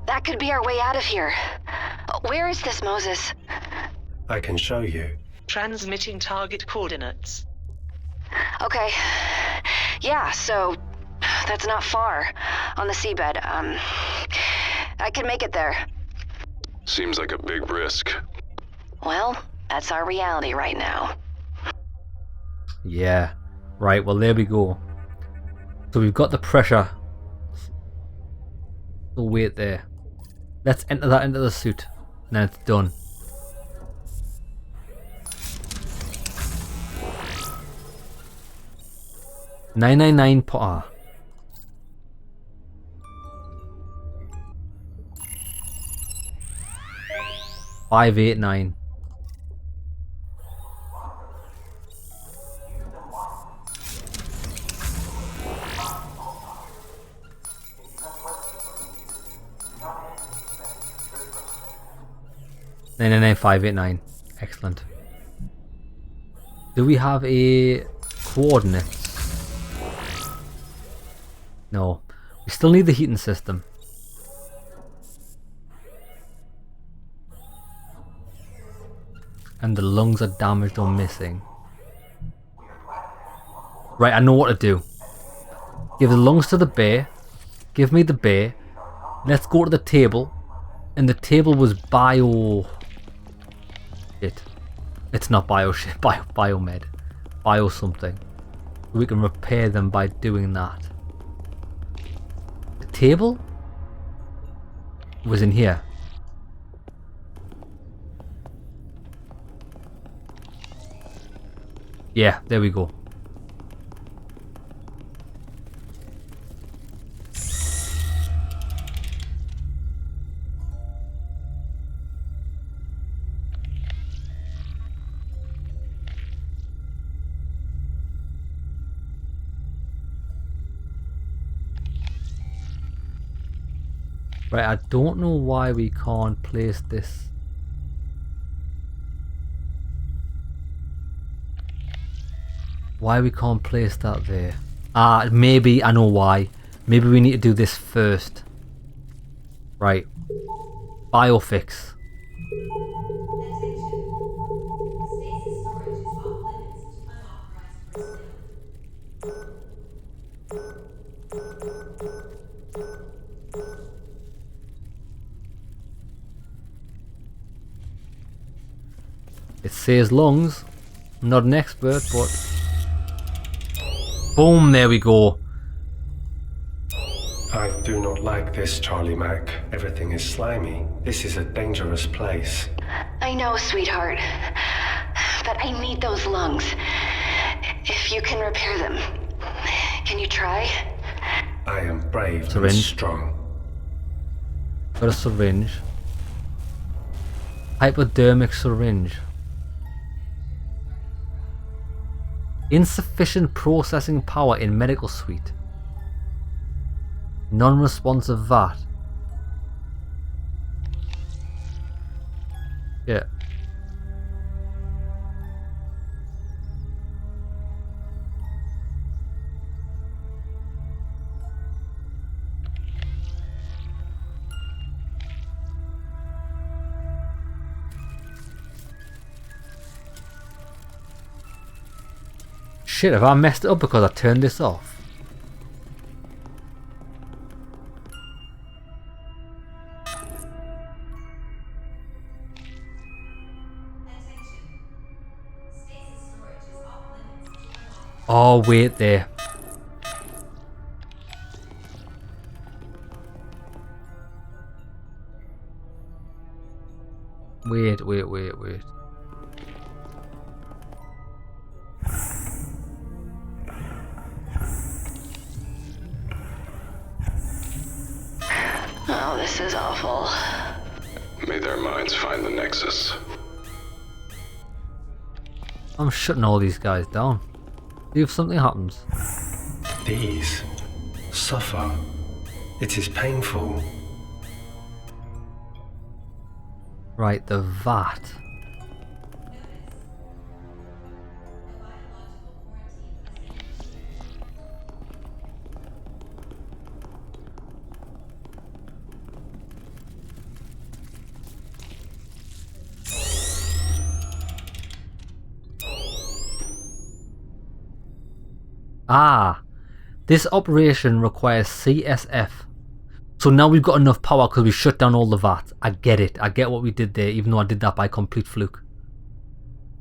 That could be our way out of here. Where is this, Moses? I can show you. Transmitting target coordinates. Okay. Yeah, so that's not far on the seabed. I can make it there. Seems like a big risk. Well, that's our reality right now. Yeah. Right, well there we go. So we've got the pressure. The weight there. Let's enter that into the suit. And then it's done. $999 per hour. $589. $999,589. Excellent. Do we have a coordinates? No. We still need the heating system. And the lungs are damaged or missing. Right, I know what to do. Give the lungs to the bear. Give me the bear. Let's go to the table. And the table was bio... Shit. It's not bio shit. Biomed. Bio something. We can repair them by doing that. The table? was in here. Yeah, there we go. Right, I don't know why we can't place this. Why we can't place that there. Ah, maybe I know why. Maybe we need to do this first. Right. Biofix. It says lungs. I'm not an expert, but... Boom, there we go. I do not like this, Charlie Mac. Everything is slimy. This is a dangerous place. I know, sweetheart. But I need those lungs. If you can repair them. Can you try? I am brave and Syringe. strong. Got a syringe. Hypodermic syringe. Insufficient processing power in medical suite. Non-responsive VAT. Yeah. Shit, have I messed it up because I turned this off? Oh, wait there. Wait. Oh, this is awful. May their minds find the nexus. I'm shutting all these guys down. See if something happens. These suffer. It is painful. Right, the VAT. Ah, this operation requires CSF. So now we've got enough power because we shut down all the VAT. I get it. I get what we did there, even though I did that by complete fluke.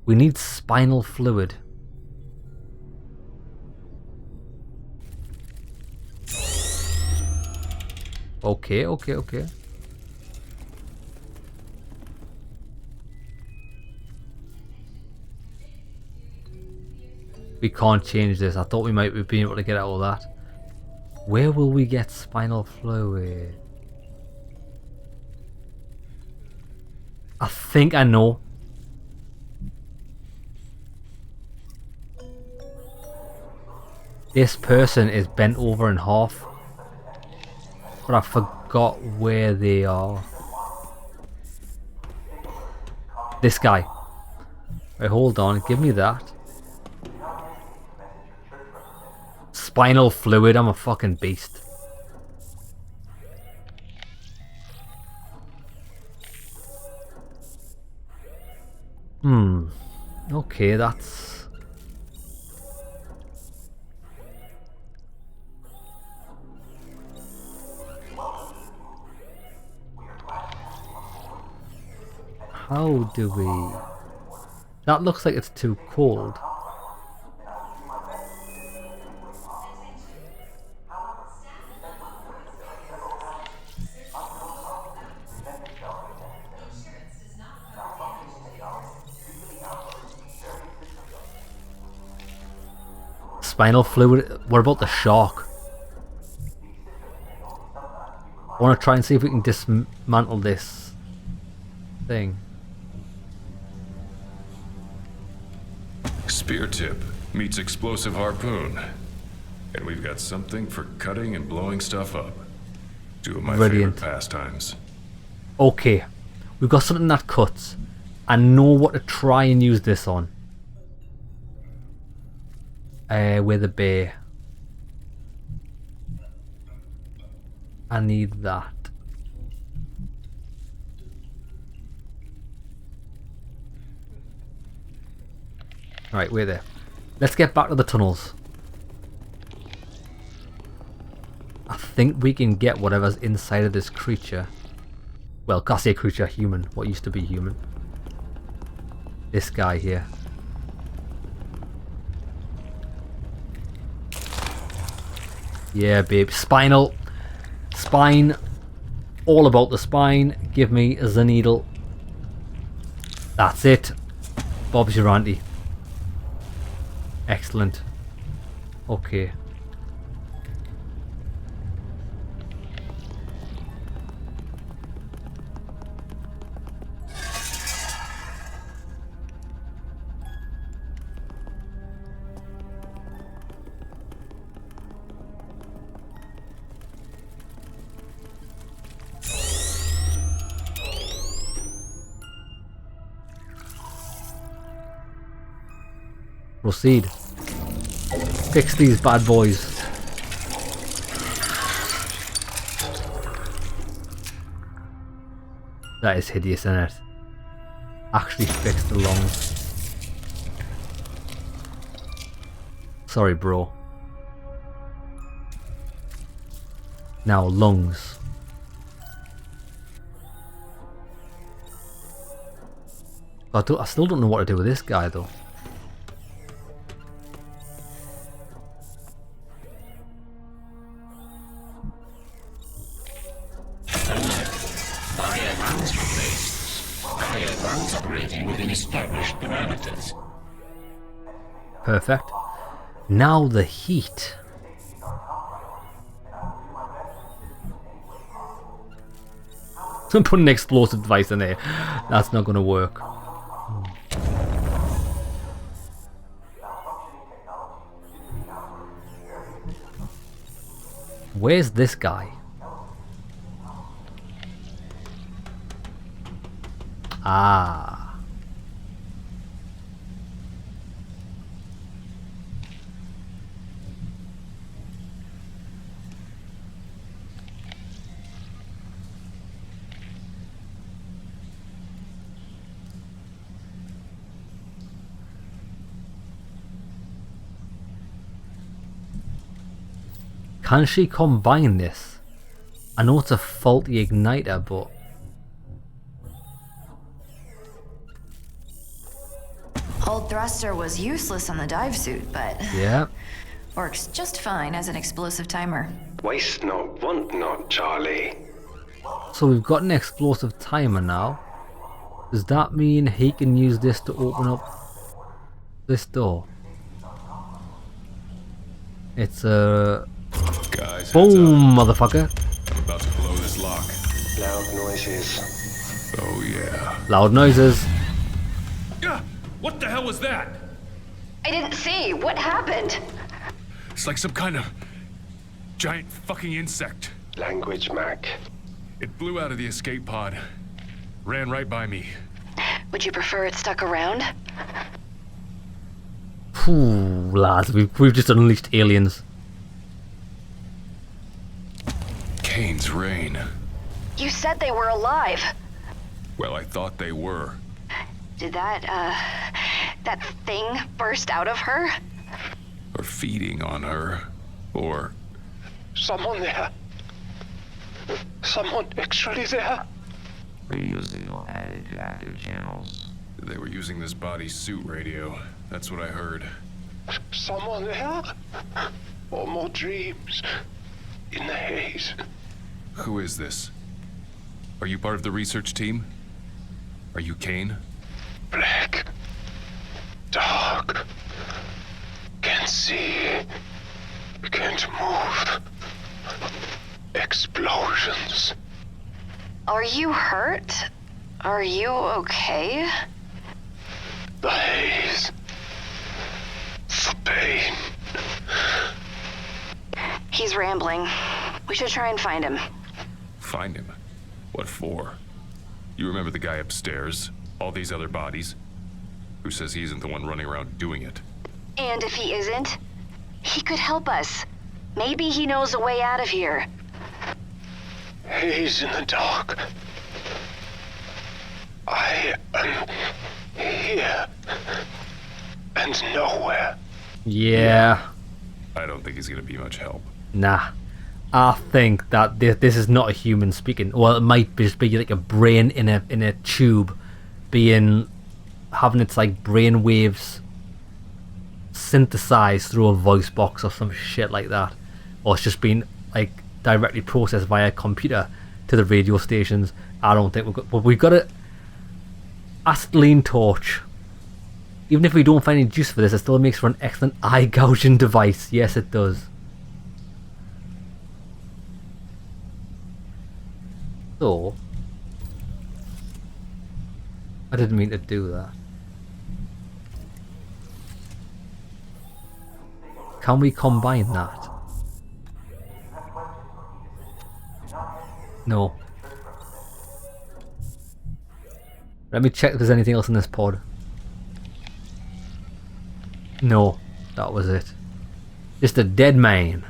We need spinal fluid. Okay. We can't change this. I thought we might be able to get out of that. Where will we get spinal fluid? I think I know. This person is bent over in half. But I forgot where they are. This guy. Wait, hold on. Give me that. Spinal fluid, I'm a fucking beast. Okay, that's... How do we... That looks like it's too cold. spinal fluid. What about the shark? I want to try and see if we can dismantle this thing. Spear tip meets explosive harpoon. And we've got something for cutting and blowing stuff up. Two of my Brilliant. favorite pastimes. Okay, we've got something that cuts. I know what to try and use this on. With a bear. I need that. Right, we're there. Let's get back to the tunnels. I think we can get whatever's inside of this creature. Well, I say creature, human. What used to be human. This guy here. Yeah, babe. Spinal. Spine. All about the spine. Give me the needle. That's it. Bob's your auntie. Excellent. Okay. Proceed. Fix these bad boys. That is hideous, isn't it? Actually fix the lungs. Sorry, bro. Now, lungs. I still don't know what to do with this guy, though. Perfect. Now the heat. I'm putting an explosive device in there. That's not going to work. Where's this guy? Ah. Can she combine this? I know it's a faulty igniter, but... Old thruster was useless on the dive suit, but... Yeah. Works just fine as an explosive timer. Waste not, want not, Charlie. So we've got an explosive timer now. Does that mean he can use this to open up this door? It's a... Guys, boom, motherfucker. I'm about to blow this lock. Loud noises. Oh yeah. Loud noises. Yeah! What the hell was that? I didn't see. What happened? It's like some kind of giant fucking insect. Language, Mac. It blew out of the escape pod. Ran right by me. Would you prefer it stuck around? Phew, lads, we've just unleashed aliens. Kane's rain. You said they were alive. Well, I thought they were. Did that thing burst out of her? Or feeding on her. Or... Someone there. Someone actually there. Radio signal added to active channels. They were using this bodysuit radio. That's what I heard. Someone there? Or more dreams in the haze. Who is this? Are you part of the research team? Are you Kane? Black. Dark. Can see. Can't move. Explosions. Are you hurt? Are you okay? The haze. The pain. He's rambling. We should try and find him. Find him? What for? You remember the guy upstairs? All these other bodies? Who says he isn't the one running around doing it? And if he isn't, he could help us. Maybe he knows a way out of here. Haze in the dark. I am here. And nowhere. Yeah. I don't think he's gonna be much help. Nah. I think that this is not a human speaking. Well, it might just be like a brain in a tube having its like brain waves synthesized through a voice box or some shit like that. Or it's just been like directly processed via a computer to the radio stations. I don't think we've got a acetylene torch. Even if we don't find any juice for this, it still makes for an excellent eye gouging device. Yes, it does. So, I didn't mean to do that. Can we combine that? No. Let me check if there's anything else in this pod. No, that was it. Just a dead man.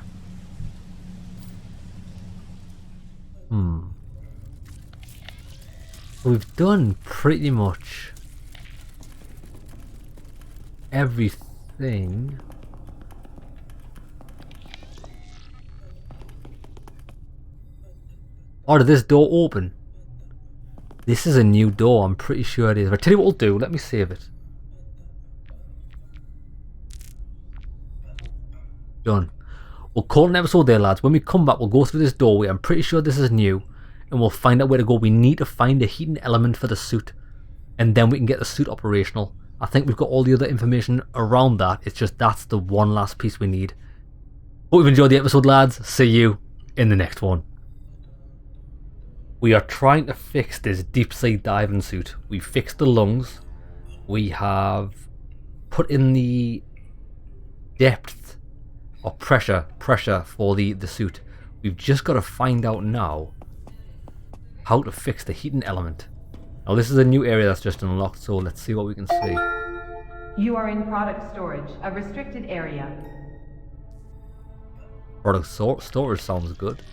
We've done pretty much everything. Oh, did this door open? This is a new door, I'm pretty sure it is. But I tell you what we'll do, let me save it. Done. We'll call an episode there, lads. When we come back, we'll go through this doorway. I'm pretty sure this is new. And we'll find out where to go. We need to find a heating element for the suit. And then we can get the suit operational. I think we've got all the other information around that. It's just that's the one last piece we need. Hope you've enjoyed the episode, lads. See you in the next one. We are trying to fix this deep sea diving suit. We fixed the lungs. We have put in the depth or pressure for the suit. We've just got to find out now how to fix the heating element. Now this is a new area that's just unlocked, so let's see what we can see. You are in product storage, a restricted area. Product storage sounds good.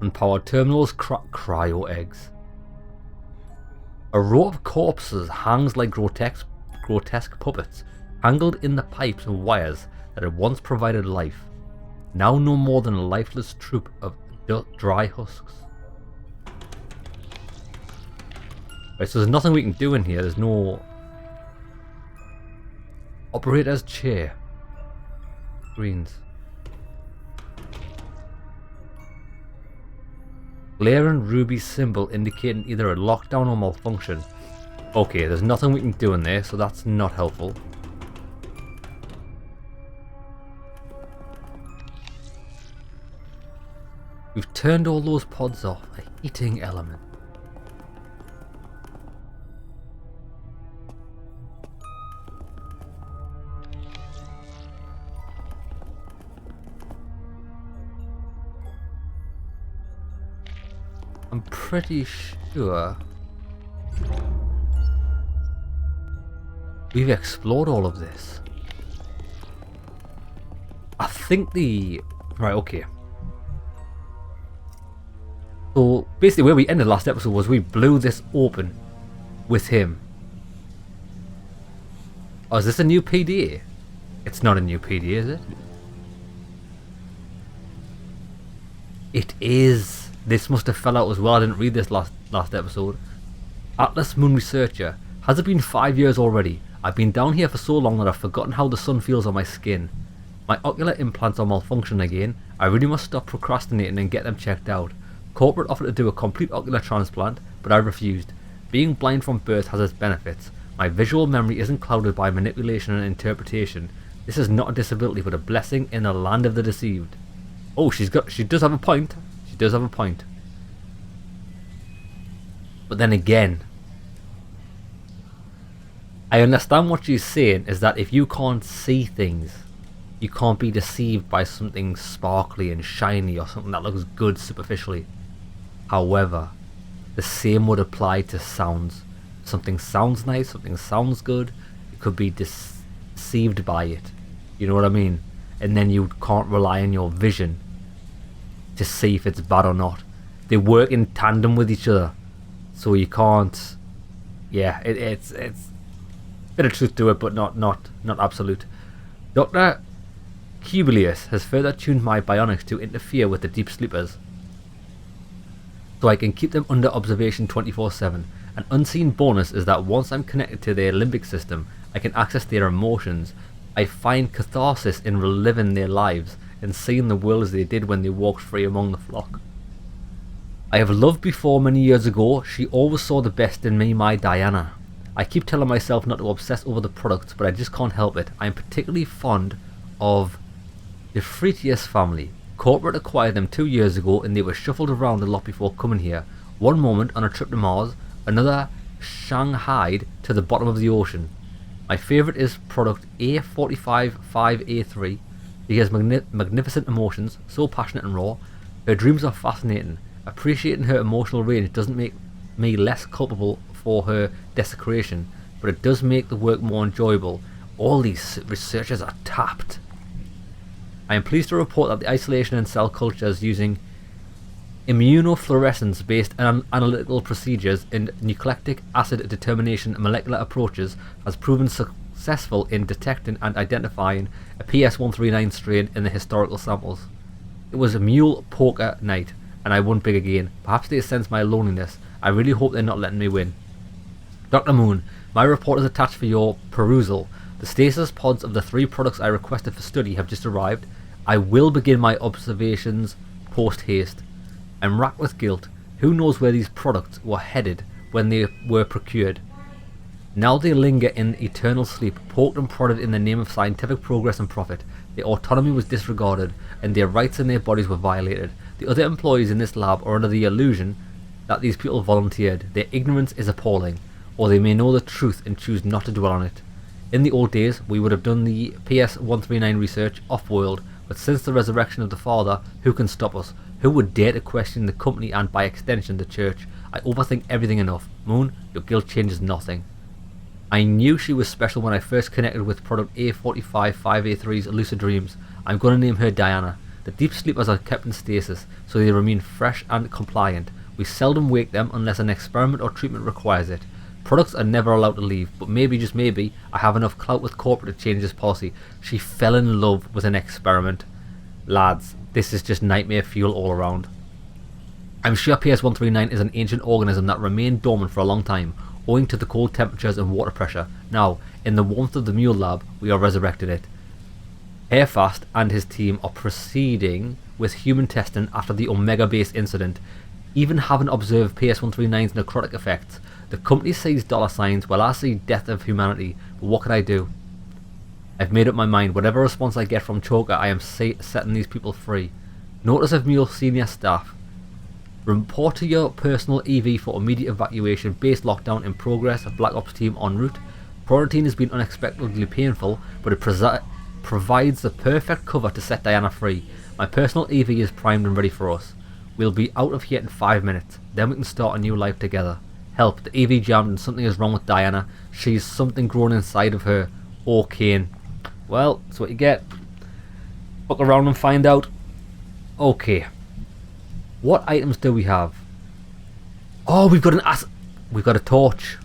Unpowered terminals, cryo eggs. A row of corpses hangs like grotesque puppets, tangled in the pipes and wires that had once provided life. Now no more than a lifeless troop of dry husks. Right, so there's nothing we can do in here. There's no operator's chair. Screens. Glaring ruby symbol indicating either a lockdown or malfunction. Okay, there's nothing we can do in there, so that's not helpful. We've turned all those pods off. A heating element. I'm pretty sure we've explored all of this. I think right, okay. So basically where we ended last episode was we blew this open with him. Oh, is this a new PDA? It's not a new PDA, is it? It is. This must have fell out as well. I didn't read this last episode. Atlas Moon Researcher. Has it been 5 years already? I've been down here for so long that I've forgotten how the sun feels on my skin. My ocular implants are malfunctioning again. I really must stop procrastinating and get them checked out. Corporate offered to do a complete ocular transplant, but I refused. Being blind from birth has its benefits. My visual memory isn't clouded by manipulation and interpretation. This is not a disability, but a blessing in the land of the deceived. Oh, she does have a point. She does have a point. But then again, I understand what she's saying is that if you can't see things, you can't be deceived by something sparkly and shiny or something that looks good superficially. However, the same would apply to sounds. Something sounds nice, something sounds good, you could be deceived by it. You know what I mean? And then you can't rely on your vision to see if it's bad or not. They work in tandem with each other, so you can't. Yeah, it's a bit of truth to it, but not absolute. Dr. Cubilius has further tuned my bionics to interfere with the deep sleepers, so I can keep them under observation 24/7. An unseen bonus is that once I'm connected to their limbic system, I can access their emotions. I find catharsis in reliving their lives and seeing the world as they did when they walked free among the flock. I have loved before many years ago. She always saw the best in me, my Diana. I keep telling myself not to obsess over the products, but I just can't help it. I am particularly fond of the Fritius family. Corporate acquired them 2 years ago and they were shuffled around a lot before coming here. One moment on a trip to Mars, another shanghaied to the bottom of the ocean. My favourite is product A455A3. She has magnificent emotions, so passionate and raw. Her dreams are fascinating. Appreciating her emotional range doesn't make me less culpable for her desecration, but it does make the work more enjoyable. All these researchers are tapped. I am pleased to report that the isolation and cell cultures using immunofluorescence based analytical procedures and nucleic acid determination molecular approaches has proven successful in detecting and identifying a PS139 strain in the historical samples. It was a mule poker night and I won big again. Perhaps they sense my loneliness. I really hope they're not letting me win. Dr. Moon, my report is attached for your perusal. The stasis pods of the 3 products I requested for study have just arrived. I will begin my observations post haste. I'm racked with guilt. Who knows where these products were headed when they were procured? Now they linger in eternal sleep, poked and prodded in the name of scientific progress and profit. Their autonomy was disregarded, and their rights in their bodies were violated. The other employees in this lab are under the illusion that these people volunteered. Their ignorance is appalling, or they may know the truth and choose not to dwell on it. In the old days, we would have done the PS139 research off-world, but since the resurrection of the Father, who can stop us? Who would dare to question the company and by extension the church? I overthink everything enough. Moon, your guilt changes nothing. I knew she was special when I first connected with product A455A3's lucid dreams. I'm going to name her Diana. The deep sleepers are kept in stasis, so they remain fresh and compliant. We seldom wake them unless an experiment or treatment requires it. Products are never allowed to leave, but maybe, just maybe, I have enough clout with corporate to change this policy. She fell in love with an experiment. Lads, this is just nightmare fuel all around. I'm sure PS139 is an ancient organism that remained dormant for a long time, owing to the cold temperatures and water pressure. Now, in the warmth of the Mule Lab, we are resurrected it. Airfast and his team are proceeding with human testing after the Omega Base incident. Even having observed PS139's necrotic effects, the company sees $signs while I see death of humanity. But what can I do? I've made up my mind. Whatever response I get from Choker, I am setting these people free. Notice of Mule senior staff. Report to your personal EV for immediate evacuation. Base lockdown in progress. Black Ops team en route. Quarantine has been unexpectedly painful, but it provides the perfect cover to set Diana free. My personal EV is primed and ready for us. We'll be out of here in 5 minutes. Then we can start a new life together. Help, the EV jammed and something is wrong with Diana. She's something grown inside of her. Or Kane. Well, that's what you get. Look around and find out. Okay. What items do we have? Oh, we've got we've got a torch.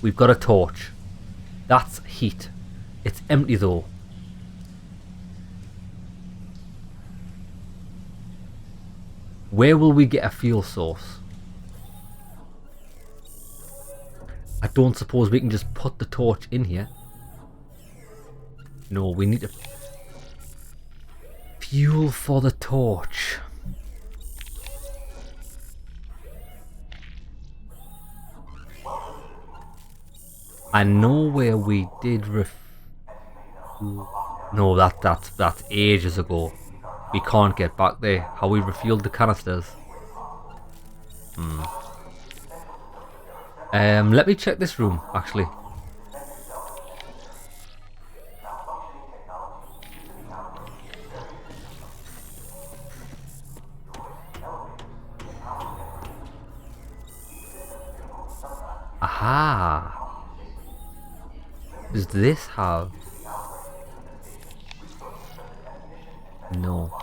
We've got a torch. That's heat. It's empty though. Where will we get a fuel source? I don't suppose we can just put the torch in here. No, we need to... Fuel for the torch. I know where we did No, that's ages ago. We can't get back there. How we refueled the canisters. Let me check this room, actually. Aha! Does this have... No.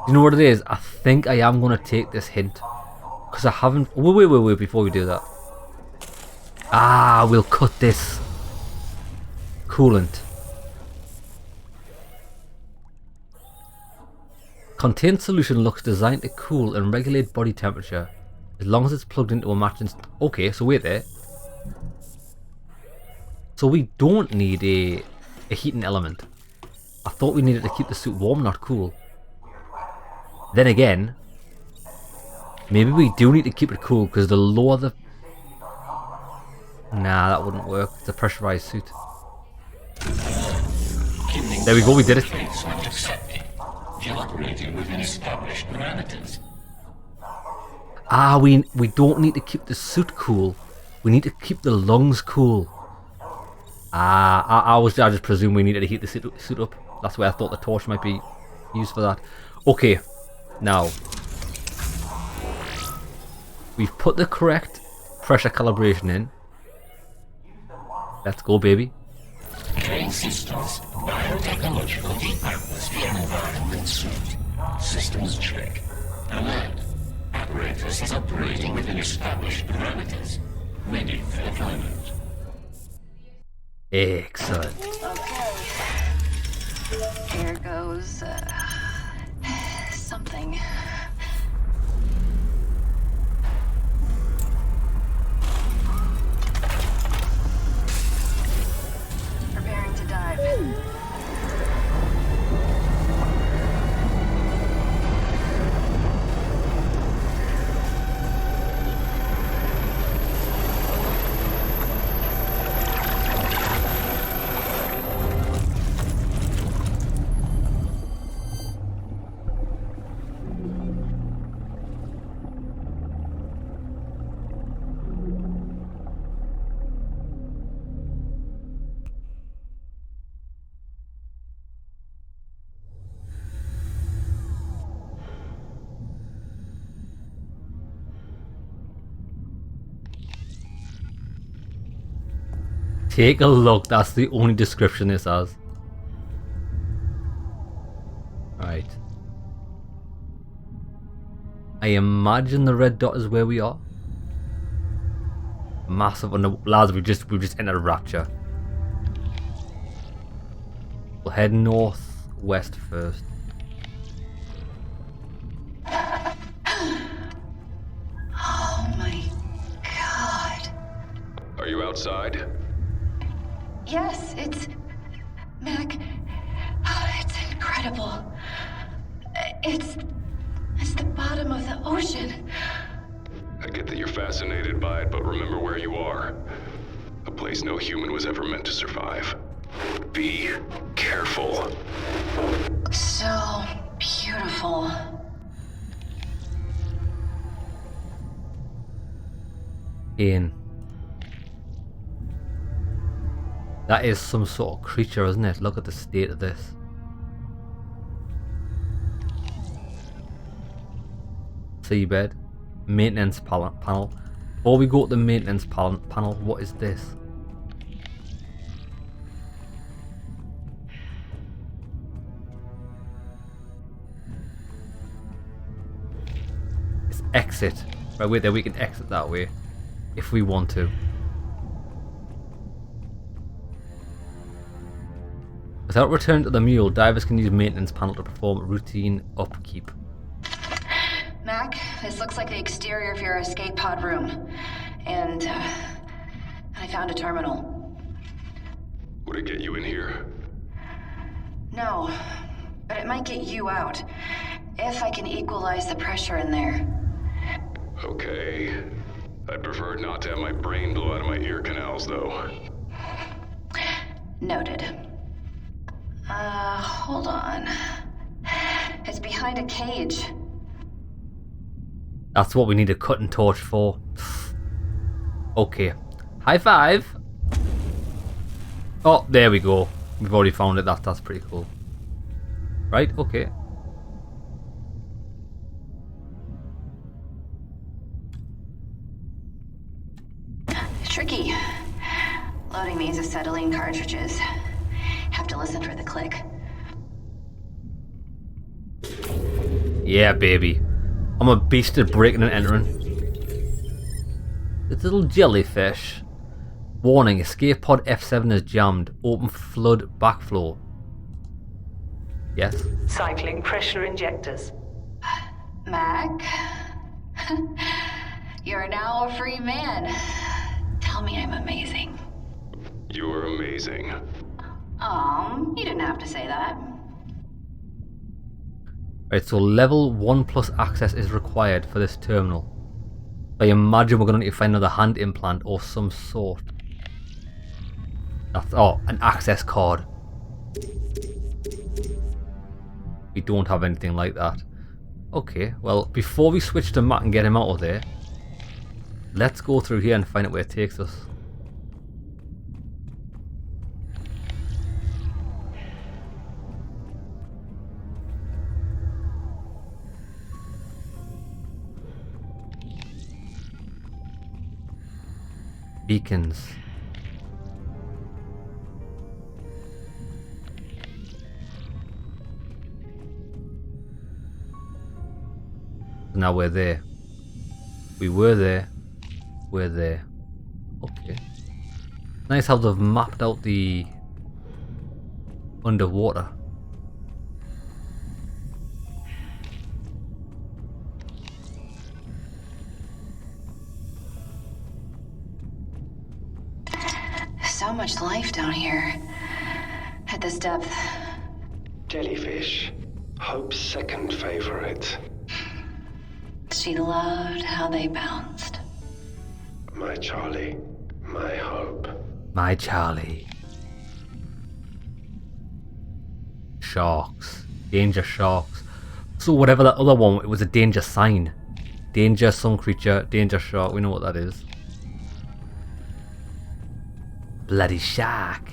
You know what it is? I think I am going to take this hint. Because I haven't... Wait, before we do that. Ah, we'll cut this. Coolant. Contained solution looks designed to cool and regulate body temperature. As long as it's plugged into a matching... Okay, so wait there. So we don't need a heating element. I thought we needed to keep the suit warm, not cool. Then again, maybe we do need to keep it cool because the lower the... Nah, that wouldn't work. It's a pressurized suit. There we go, we did it. You're operating within established parameters. Ah, we don't need to keep the suit cool. We need to keep the lungs cool. Ah, I just presumed we needed to heat the suit up. That's where I thought the torch might be used for that. Okay, now we've put the correct pressure calibration in. Let's go, baby. Train systems, biotechnological deep atmosphere environment suit. Systems check. Alert. Apparatus is operating within established parameters. Ready for deployment. Excellent. Okay. Here goes, something. Preparing to dive. Take a look, that's the only description this has. Right. I imagine the red dot is where we are. Massive under lads, we've just entered Rapture. We'll head northwest first. Oh my god. Are you outside? Yes, it's... Mac... It's incredible. It's the bottom of the ocean. I get that you're fascinated by it, but remember where you are. A place no human was ever meant to survive. Be careful. So beautiful. Ian. That is some sort of creature, isn't it? Look at the state of this. Seabed. Maintenance panel. Before we go to the maintenance panel, what is this? It's exit. Right, wait there, we can exit that way if we want to. Without returning to the mule, divers can use maintenance panel to perform routine upkeep. Mac, this looks like the exterior of your escape pod room. And, I found a terminal. Would it get you in here? No, but it might get you out. If I can equalize the pressure in there. Okay. I'd prefer not to have my brain blow out of my ear canals, though. Noted. Hold on. It's behind a cage. That's what we need a cutting torch for. Okay. High five! Oh, there we go. We've already found it. That's pretty cool. Right, okay. Tricky. Loading these acetylene cartridges. Have to listen for the click. Yeah, baby. I'm a beast at breaking and entering. This little jellyfish. Warning, escape pod F7 is jammed. Open flood backflow. Yes. Cycling pressure injectors. Mac? You're now a free man. Tell me I'm amazing. You're amazing. You didn't have to say that. Right, so level 1+ access is required for this terminal. I imagine we're going to need to find another hand implant or some sort. That's, oh, an access card. We don't have anything like that. Okay, well, before we switch to Matt and get him out of there, let's go through here and find out where it takes us. Beacons. Now we're there. We were there. We're there. Okay. Nice how they've mapped out the underwater. So much life down here. At this depth. Jellyfish. Hope's second favorite. She loved how they bounced. My Charlie. My Hope. My Charlie. Sharks. Danger sharks. So whatever that other one, it was a danger sign. Danger some creature, danger shark, we know what that is. Bloody shark.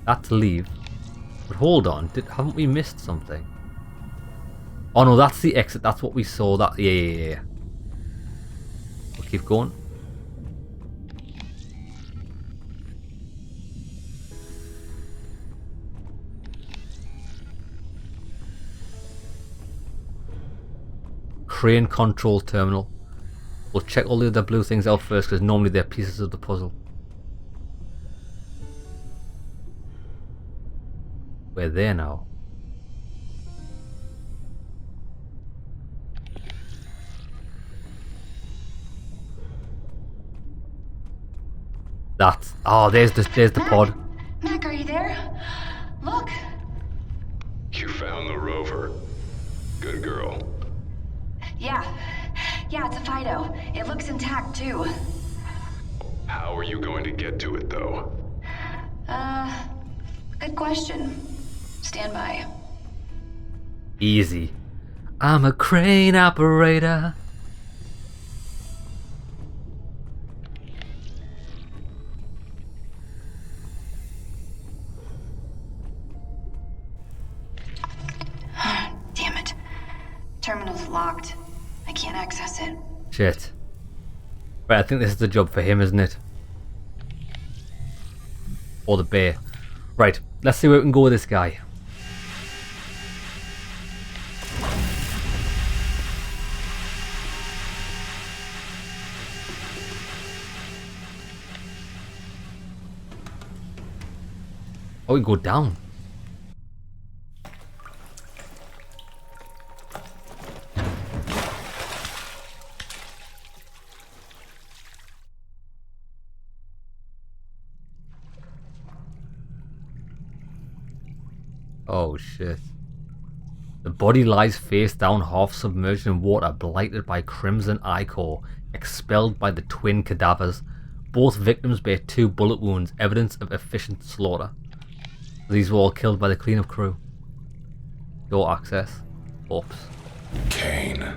That's leave. But hold on, haven't we missed something? Oh no, that's the exit, that's what we saw. That yeah. We'll keep going. Crane control terminal. We'll check all the other blue things out first because normally they're pieces of the puzzle. We're there now. That's there's the pod. Mac, are you there? Look. You found the rover. Good girl. Yeah, it's a Fido. It looks intact too. How are you going to get to it though? Good question. Stand by. Easy. I'm a crane operator. Damn it. Terminal's locked. I can't access it. Shit. Right, I think this is the job for him, isn't it? Or the bear. Right, let's see where we can go with this guy. Oh, we go down. Oh shit. The body lies face down, half submerged in water, blighted by crimson ichor, expelled by the twin cadavers. Both victims bear 2 bullet wounds, evidence of efficient slaughter. These were all killed by the cleanup crew. Door access. Oops. Kane.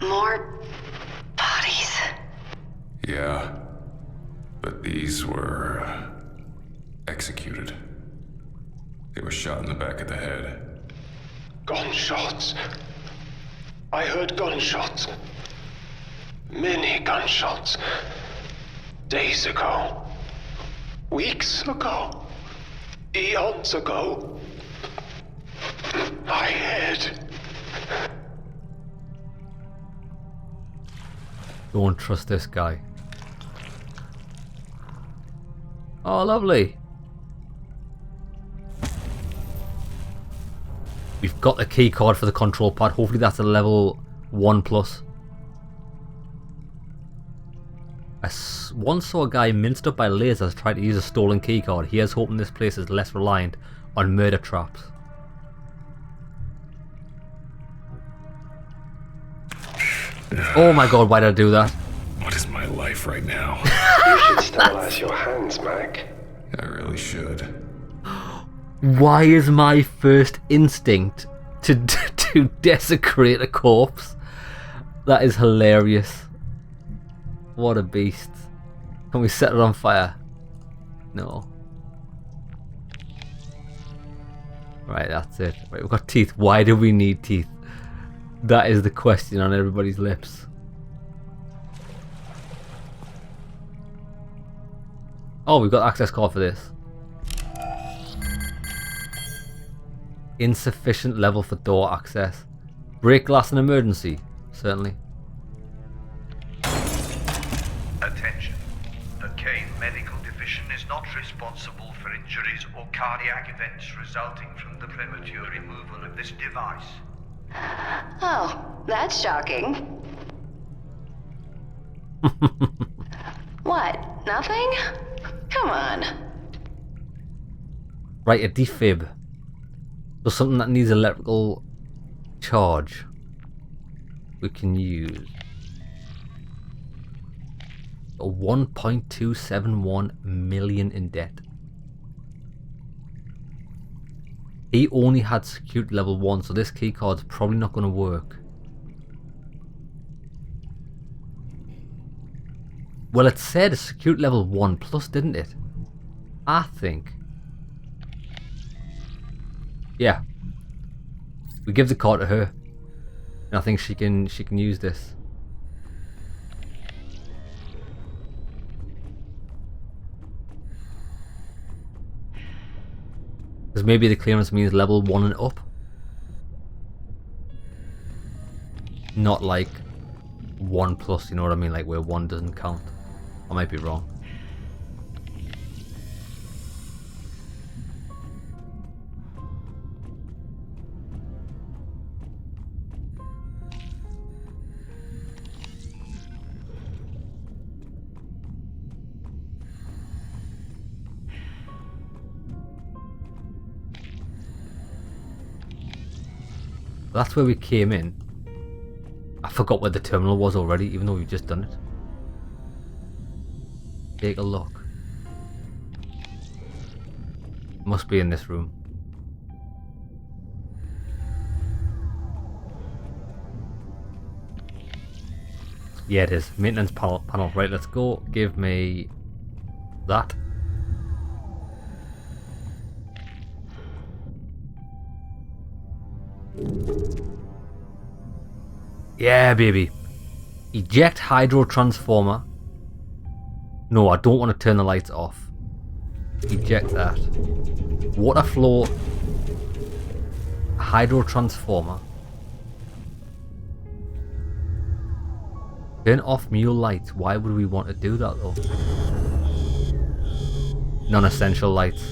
More bodies. Yeah. But these were executed. They were shot in the back of the head. Gunshots. I heard gunshots. Many gunshots. Days ago. Weeks ago. Eons ago. My head. Don't trust this guy. Oh, lovely. We've got the key card for the control pad. Hopefully that's a level 1+. I once saw a guy minced up by lasers trying to use a stolen key card. Here's hoping this place is less reliant on murder traps. Oh my god, why did I do that? What is my life right now? You should sterilize your hands, Mac. I really should. Why is my first instinct to desecrate a corpse? That is hilarious. What a beast. Can we set it on fire? No. Right, that's it. Right, we've got teeth. Why do we need teeth? That is the question on everybody's lips. Oh, we've got access card for this. Insufficient level for door access. Break glass in emergency. Certainly. Attention. The Kane Medical Division is not responsible for injuries or cardiac events resulting from the premature removal of this device. Oh, that's shocking. What? Nothing? Come on. Right, a defib. So something that needs electrical charge. We can use. A 1.271 million in debt. He only had security level 1, so this keycard's probably not going to work. Well, it said security level 1+, didn't it? I think. Yeah. We give the card to her. And I think she can use this. Because maybe the clearance means level 1 and up. Not like 1+, you know what I mean? Like where 1 doesn't count. I might be wrong. That's where we came in. I forgot where the terminal was already, even though we've just done it. Take a look. Must be in this room. Yeah, it is. Maintenance panel. Right, let's go. Give me that. Yeah, baby. Eject hydro transformer. No, I don't want to turn the lights off. Eject that. Water flow. Hydro transformer. Turn off mule lights. Why would we want to do that though? Non-essential lights.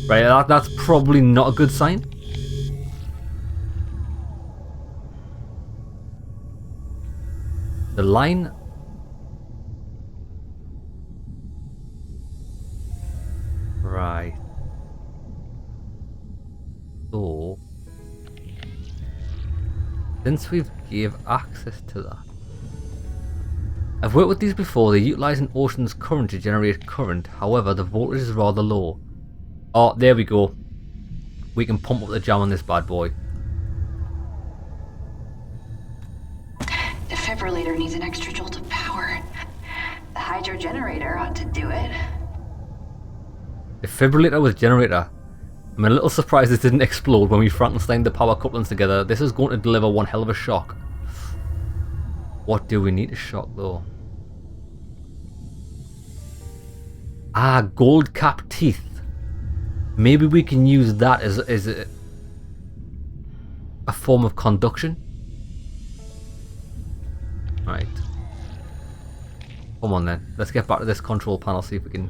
Right, that's probably not a good sign. The line... Right. So... Since we've gave access to that. I've worked with these before. They utilise an ocean's current to generate current. However, the voltage is rather low. Oh, there we go. We can pump up the jam on this bad boy. Defibrillator needs an extra jolt of power. The hydro generator ought to do it. Defibrillator with generator. I'm a little surprised this didn't explode when we Frankensteined the power couplings together. This is going to deliver one hell of a shock. What do we need to shock though? Ah, gold cap teeth. Maybe we can use that as a form of conduction. Right. Come on then. Let's get back to this control panel, see if we can.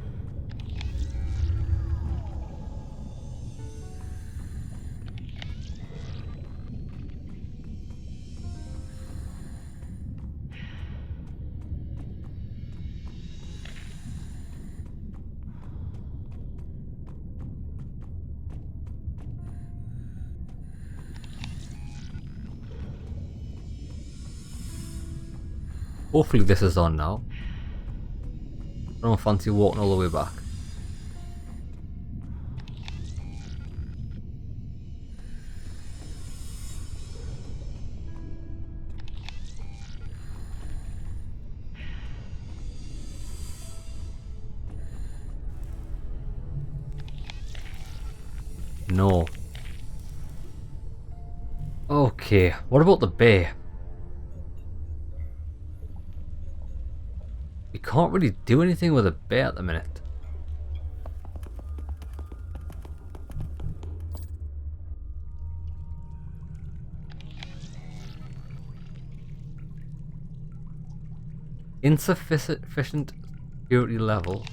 Hopefully this is on now. I don't fancy walking all the way back. No. Okay, what about the bay? We can't really do anything with a bay at the minute. Insufficient security level.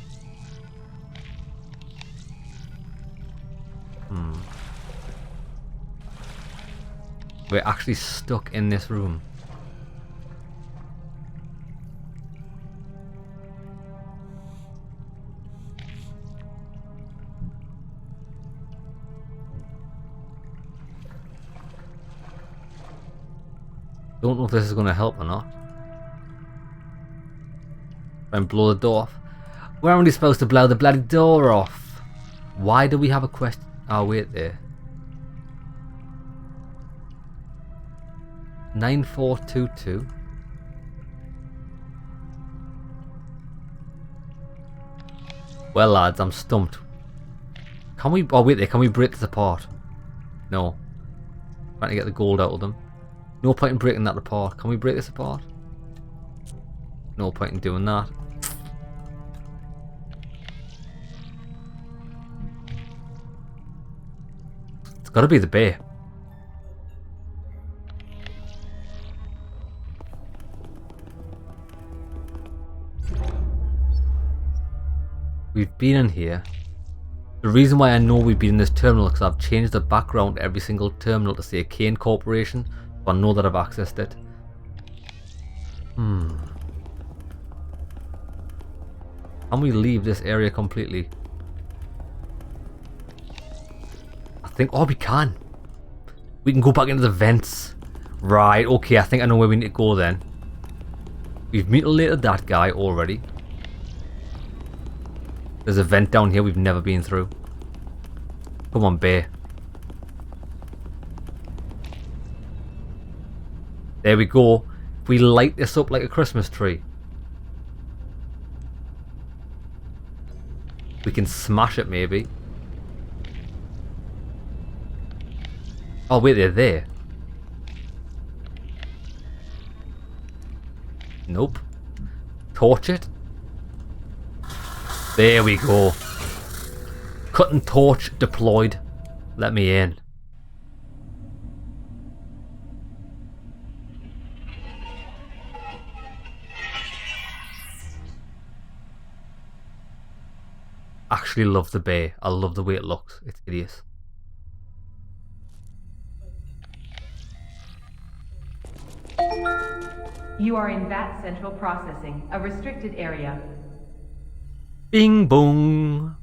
We're actually stuck in this room. Don't know if this is going to help or not. Try and blow the door off. We're only supposed to blow the bloody door off. Why do we have a question? Oh, wait there. 9422. Well, lads, I'm stumped. Can we? Oh, wait there. Can we break this apart? No. Trying to get the gold out of them. No point in breaking that apart. Can we break this apart? No point in doing that. It's got to be the bay. We've been in here. The reason why I know we've been in this terminal is because I've changed the background to every single terminal to say Kane Corporation, so I know that I've accessed it. Can we leave this area completely? I think, oh, we can. We can go back into the vents. Right, okay, I think I know where we need to go then. We've mutilated that guy already. There's a vent down here we've never been through. Come on, Bay. There we go. If we light this up like a Christmas tree, we can smash it maybe. Oh wait, they're there. Nope. Torch it. There we go. Cut and torch deployed. Let me in. Actually love the bay. I love the way it looks. It's hideous. You are in VAT Central Processing, a restricted area. Bing bong.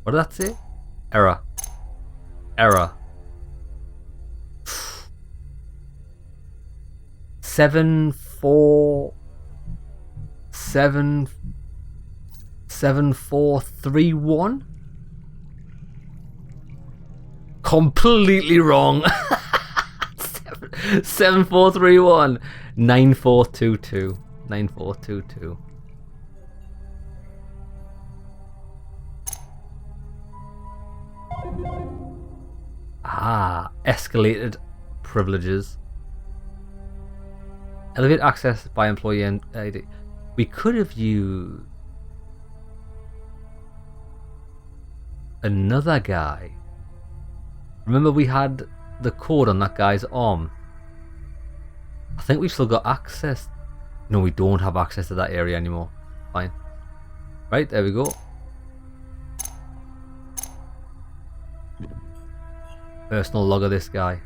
What did that say? Error. Error. 7431. Completely wrong. 7431 9422 9422. Escalated privileges. Elevate access by employee and ID. We could have used another guy. Remember we had the code on that guy's arm. I think we've still got access. No, we don't have access to that area anymore. Fine. Right, there we go. Personal log of this guy.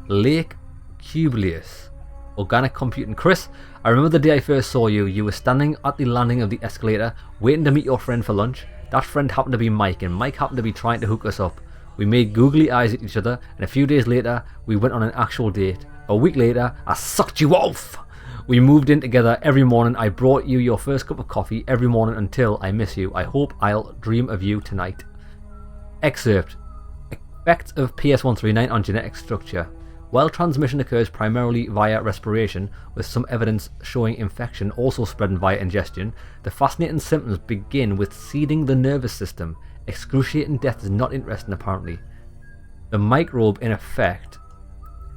Lake Cublius. Organic computing. Chris, I remember the day I first saw you. You were standing at the landing of the escalator, waiting to meet your friend for lunch. That friend happened to be Mike, and Mike happened to be trying to hook us up. We made googly eyes at each other, and a few days later, we went on an actual date. A week later, I sucked you off! We moved in together every morning. I brought you your first cup of coffee every morning until I miss you. I hope I'll dream of you tonight. Excerpt. Effects of PS139 on genetic structure. While transmission occurs primarily via respiration, with some evidence showing infection also spreading via ingestion, the fascinating symptoms begin with seeding the nervous system. Excruciating death is not interesting apparently. The microbe in effect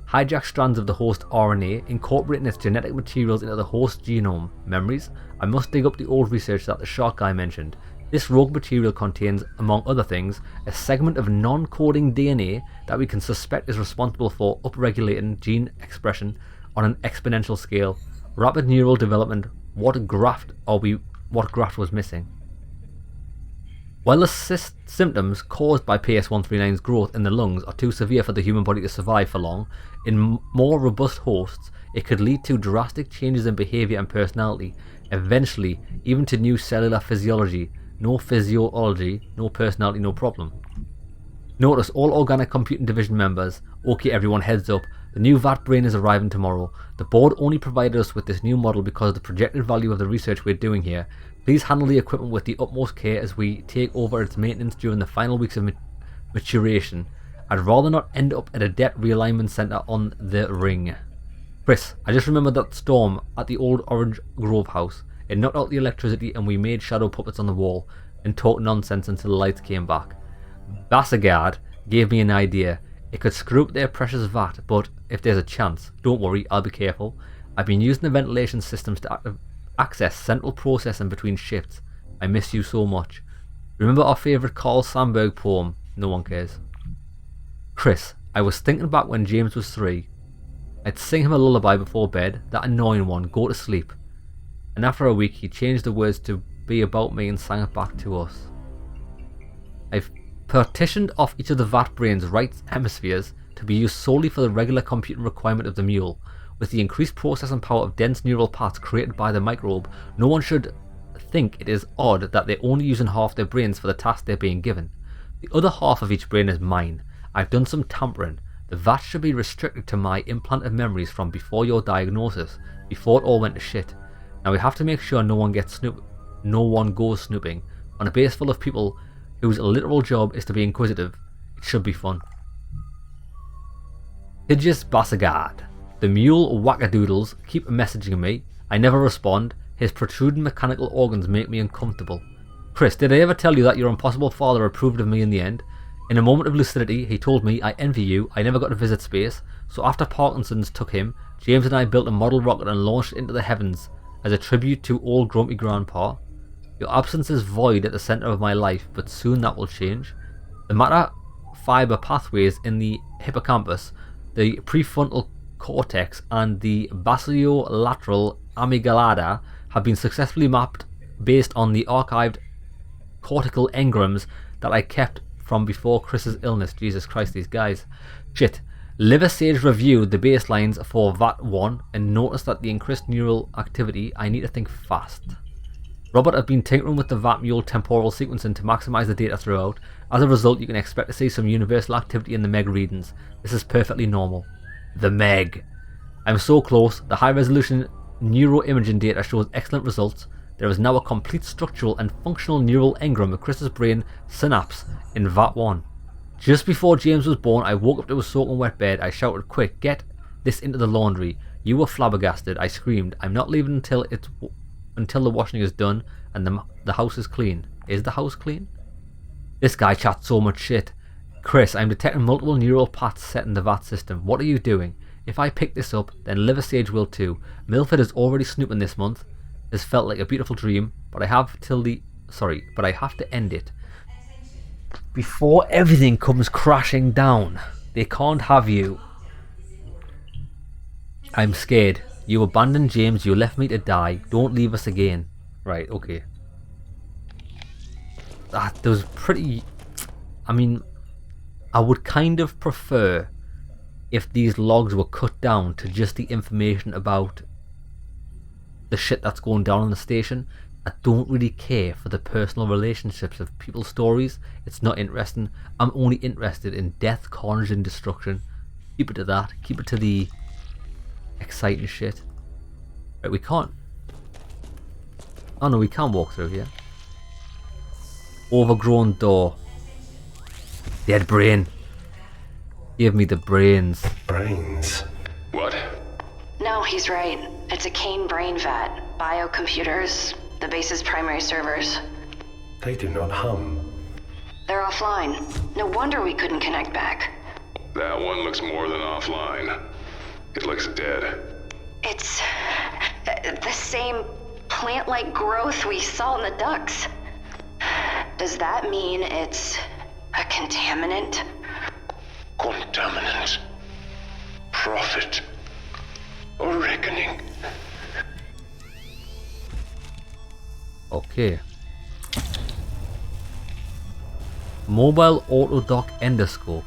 hijacks strands of the host RNA, incorporating its genetic materials into the host genome. Memories? I must dig up the old research that the shark guy mentioned. This rogue material contains, among other things, a segment of non-coding DNA that we can suspect is responsible for upregulating gene expression on an exponential scale. Rapid neural development. What graft was missing? While the symptoms caused by PS139's growth in the lungs are too severe for the human body to survive for long, in more robust hosts, it could lead to drastic changes in behavior and personality, eventually even to new cellular physiology. No physiology, no personality, no problem. Notice all Organic Computing Division members. Okay everyone, heads up. The new VAT brain is arriving tomorrow. The board only provided us with this new model because of the projected value of the research we're doing here. Please handle the equipment with the utmost care as we take over its maintenance during the final weeks of maturation. I'd rather not end up at a debt realignment centre on the ring. Chris, I just remembered that storm at the old Orange Grove house. It knocked out the electricity and we made shadow puppets on the wall and talked nonsense until the lights came back. Bassagard gave me an idea. It could screw up their precious VAT, but if there's a chance, don't worry, I'll be careful. I've been using the ventilation systems to access central processing between shifts. I miss you so much. Remember our favourite Carl Sandburg poem? No one cares. Chris, I was thinking back when James was 3. I'd sing him a lullaby before bed, that annoying one, Go to Sleep. And after a week he changed the words to be about me and sang it back to us. I've partitioned off each of the VAT brain's right hemispheres to be used solely for the regular computing requirement of the mule. With the increased processing power of dense neural paths created by the microbe, no one should think it is odd that they're only using half their brains for the task they're being given. The other half of each brain is mine. I've done some tampering. The VAT should be restricted to my implanted memories from before your diagnosis, before it all went to shit. Now we have to make sure no one goes snooping. On a base full of people whose literal job is to be inquisitive, it should be fun. Hideous Bassagard. The mule wackadoodles keep messaging me. I never respond. His protruding mechanical organs make me uncomfortable. Chris, did I ever tell you that your impossible father approved of me in the end? In a moment of lucidity, he told me, I envy you, I never got to visit space. So after Parkinson's took him, James and I built a model rocket and launched it into the heavens as a tribute to old grumpy grandpa. Your absence is void at the centre of my life, but soon that will change. The matter fibre pathways in the hippocampus, the prefrontal cortex and the basalateral amygdala have been successfully mapped based on the archived cortical engrams that I kept from before Chris's illness. Jesus Christ, these guys. Shit. LiverSage reviewed the baselines for VAT1 and noticed that the increased neural activity, I need to think fast. Robert has been tinkering with the VAT Mule temporal sequencing to maximize the data throughout. As a result, you can expect to see some universal activity in the Meg readings. This is perfectly normal. The Meg. I'm so close. The high resolution neuroimaging data shows excellent results. There is now a complete structural and functional neural engram of Chris's brain synapse in VAT1. Just before James was born, I woke up to a soaking wet bed. I shouted, "Quick, get this into the laundry." You were flabbergasted. I screamed, "I'm not leaving until the washing is done and the house is clean." Is the house clean? This guy chats so much shit. Chris, I'm detecting multiple neural paths set in the VAT system. What are you doing? If I pick this up, then Liver Sage will too. Milford is already snooping this month. This felt like a beautiful dream, but I have to end it before everything comes crashing down. They can't have you. I'm scared. You abandoned James, you left me to die. Don't leave us again. Right, okay. That was pretty... I mean, I would kind of prefer if these logs were cut down to just the information about the shit that's going down in the station. I don't really care for the personal relationships of people's stories. It's not interesting. I'm only interested in death, carnage and destruction. Keep it to that. Keep it to the exciting shit. Right, we can't. Oh no, we can walk through here. Overgrown door. Dead brain. Give me the brains. Brains? What? No, he's right. It's a Kane brain vat. Biocomputers. The base's primary servers. They do not hum. They're offline. No wonder we couldn't connect back. That one looks more than offline. It looks dead. It's the same plant-like growth we saw in the ducts. Does that mean it's a contaminant? Contaminant. Profit. Or reckoning. Okay. Mobile auto dock endoscope.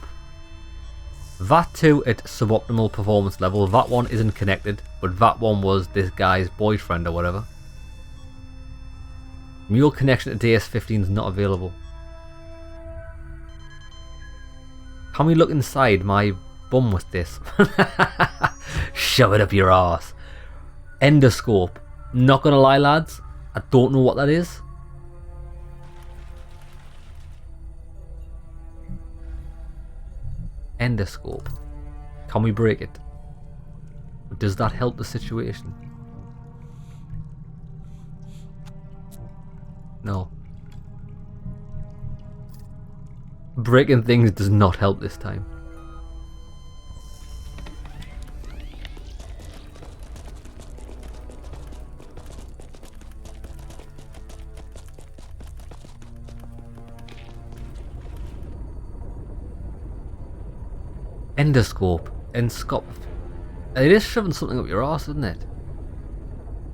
VAT2 at suboptimal performance level. VAT1 isn't connected, but VAT1 was this guy's boyfriend or whatever. Mule connection to DS15 is not available. Can we look inside my bum with this? Shove it up your ass. Endoscope. Not gonna lie, lads, I don't know what that is. Endoscope. Can we break it? Does that help the situation? No. Breaking things does not help this time. Endoscope. Endoscope. It is shoving something up your arse, isn't it?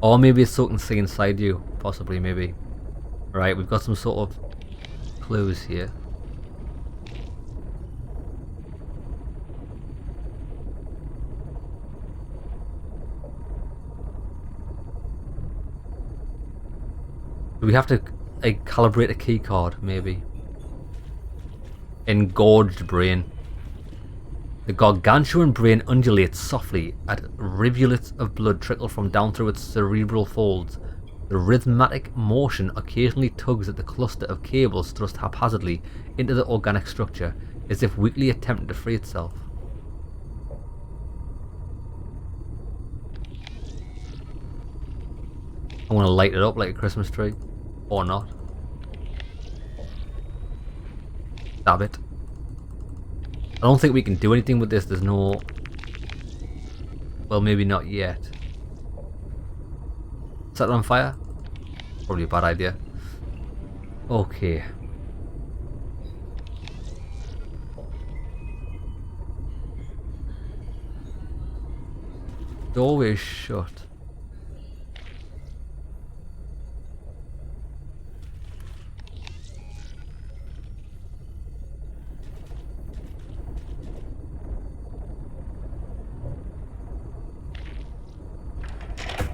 Or maybe it's so it can see inside you. Possibly, maybe. Right, we've got some sort of clues here. Do we have to calibrate a key card, maybe? Engorged brain. The gargantuan brain undulates softly as rivulets of blood trickle from down through its cerebral folds. The rhythmic motion occasionally tugs at the cluster of cables thrust haphazardly into the organic structure, as if weakly attempting to free itself. I want to light it up like a Christmas tree. Or not. Stab it. I don't think we can do anything with this. There's no... Well, maybe not yet. Set it on fire? Probably a bad idea. Okay. Doorway is shut.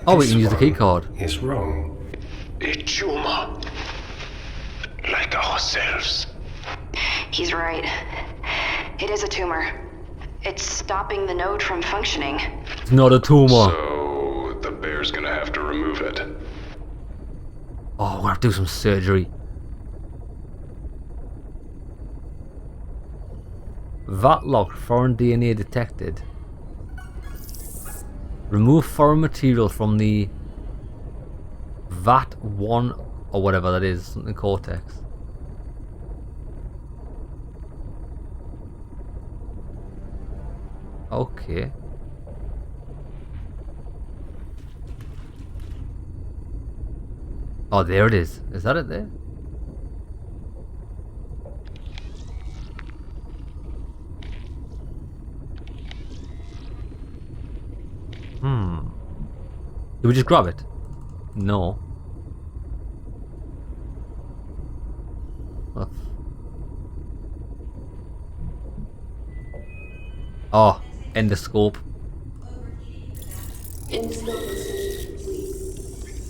Oh, we can use the key card. It's wrong. A tumor. Like ourselves. He's right. It is a tumor. It's stopping the node from functioning. It's not a tumor. So the bear's gonna have to remove it. Oh, we're gonna have to do some surgery. VAT locked, foreign DNA detected. Remove foreign material from the VAT 1 or whatever that is, something cortex. Okay. Oh, there it is. Is that it there? Did we just grab it? No. Oh, endoscope.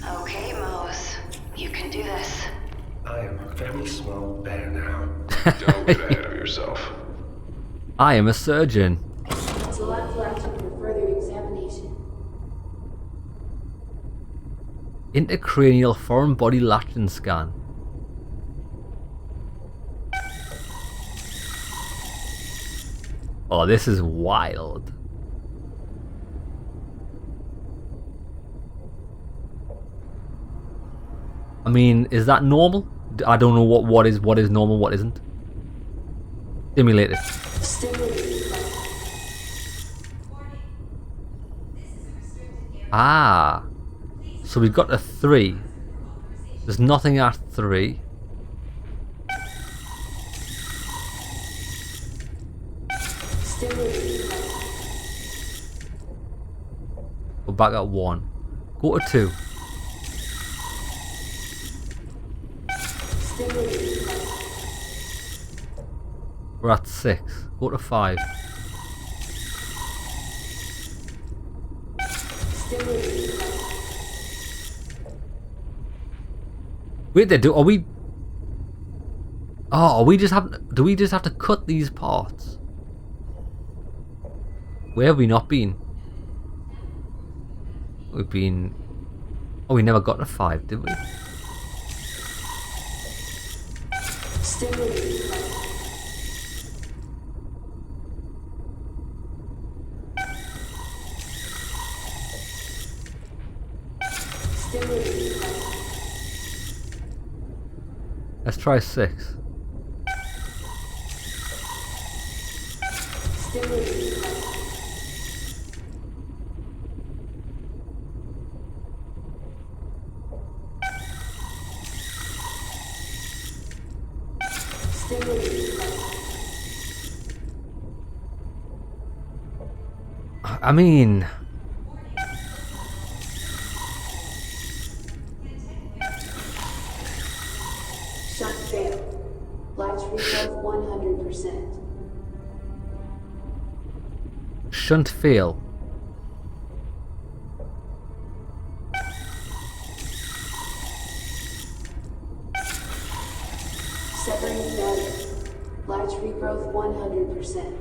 Okay, Mose. You can do this. I am a very small bear now. Don't get ahead of yourself. I am a surgeon. Select latitude for further examination. Intracranial foreign body latching scan. Oh, this is wild. I mean, is that normal? I don't know what is normal, what isn't. Stimulate it. Ah. So we've got a 3. There's nothing at 3. We're back at 1. Go to 2. We're at 6. Go to 5. Wait there, are we... Oh, are we just have... Do we just have to cut these parts? Where have we not been? We've been... Oh, we never got to 5, did we? Let's try 6. I mean... Shunt failed. Latch regrowth 100%. Shunt fail. Separating failure. Latch regrowth 100%.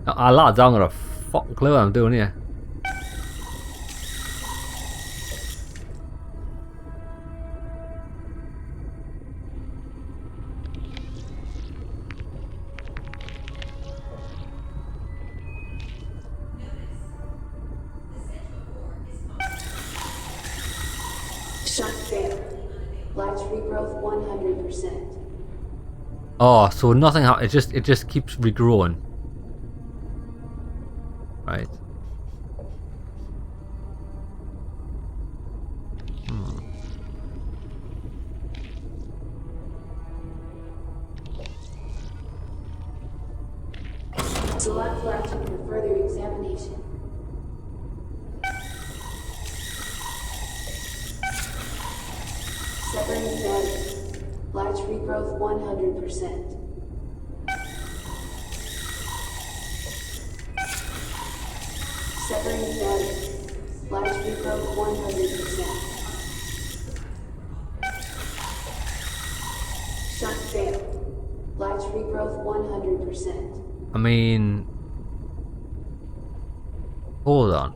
Lads, I haven't got a fucking clue what I'm doing here. Shunt failed. Latch regrowth 100%. Oh, so nothing happens. It just keeps regrowing. Right. Select latitude for further examination. Separating failure. Latch regrowth 100%. Separating failure. Latch regrowth regrowth 100%. Shunt failed. Latch regrowth 100%. I mean... Hold on.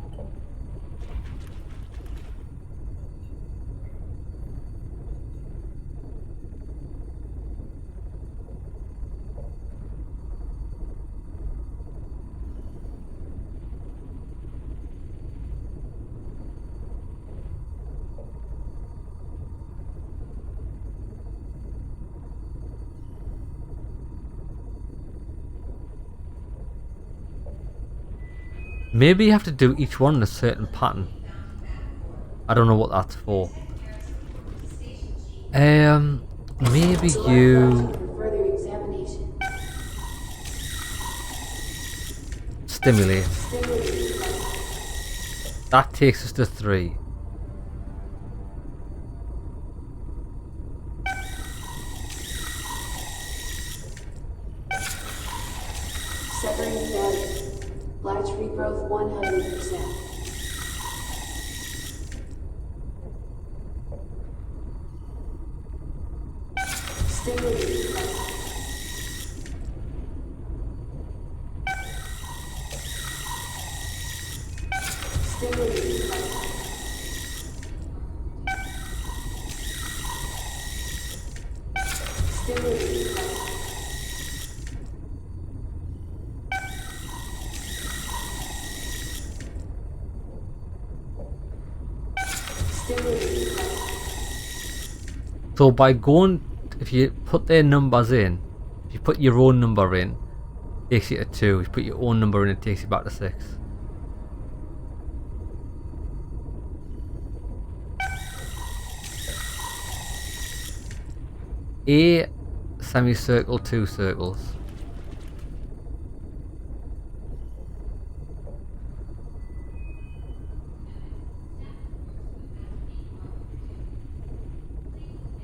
Maybe you have to do each one in a certain pattern. I don't know what that's for. Maybe you... Further examination. Stimulate. That takes us to 3. Severing failure. Latch regrowth 100%. Stimulating. Stimulating. Stimulating. So by going, if you put their numbers in, if you put your own number in, it takes you to 2. If you put your own number in, it takes you back to 6. A semicircle, 2 circles.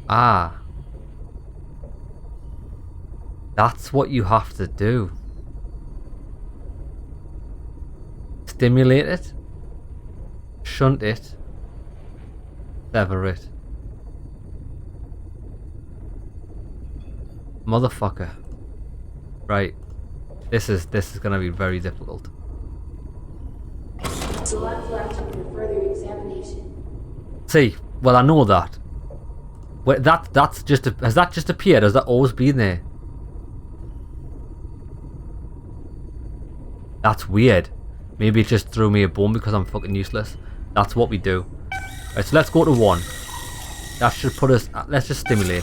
Ah. That's what you have to do. Stimulate it. Shunt it. Sever it. Motherfucker. Right. This is gonna be very difficult. Select latching for further examination. See, well I know that. Wait, that's just has that just appeared? Has that always been there? That's weird. Maybe it just threw me a bone because I'm fucking useless. That's what we do. Right, so let's go to 1. That should put us. Let's just stimulate.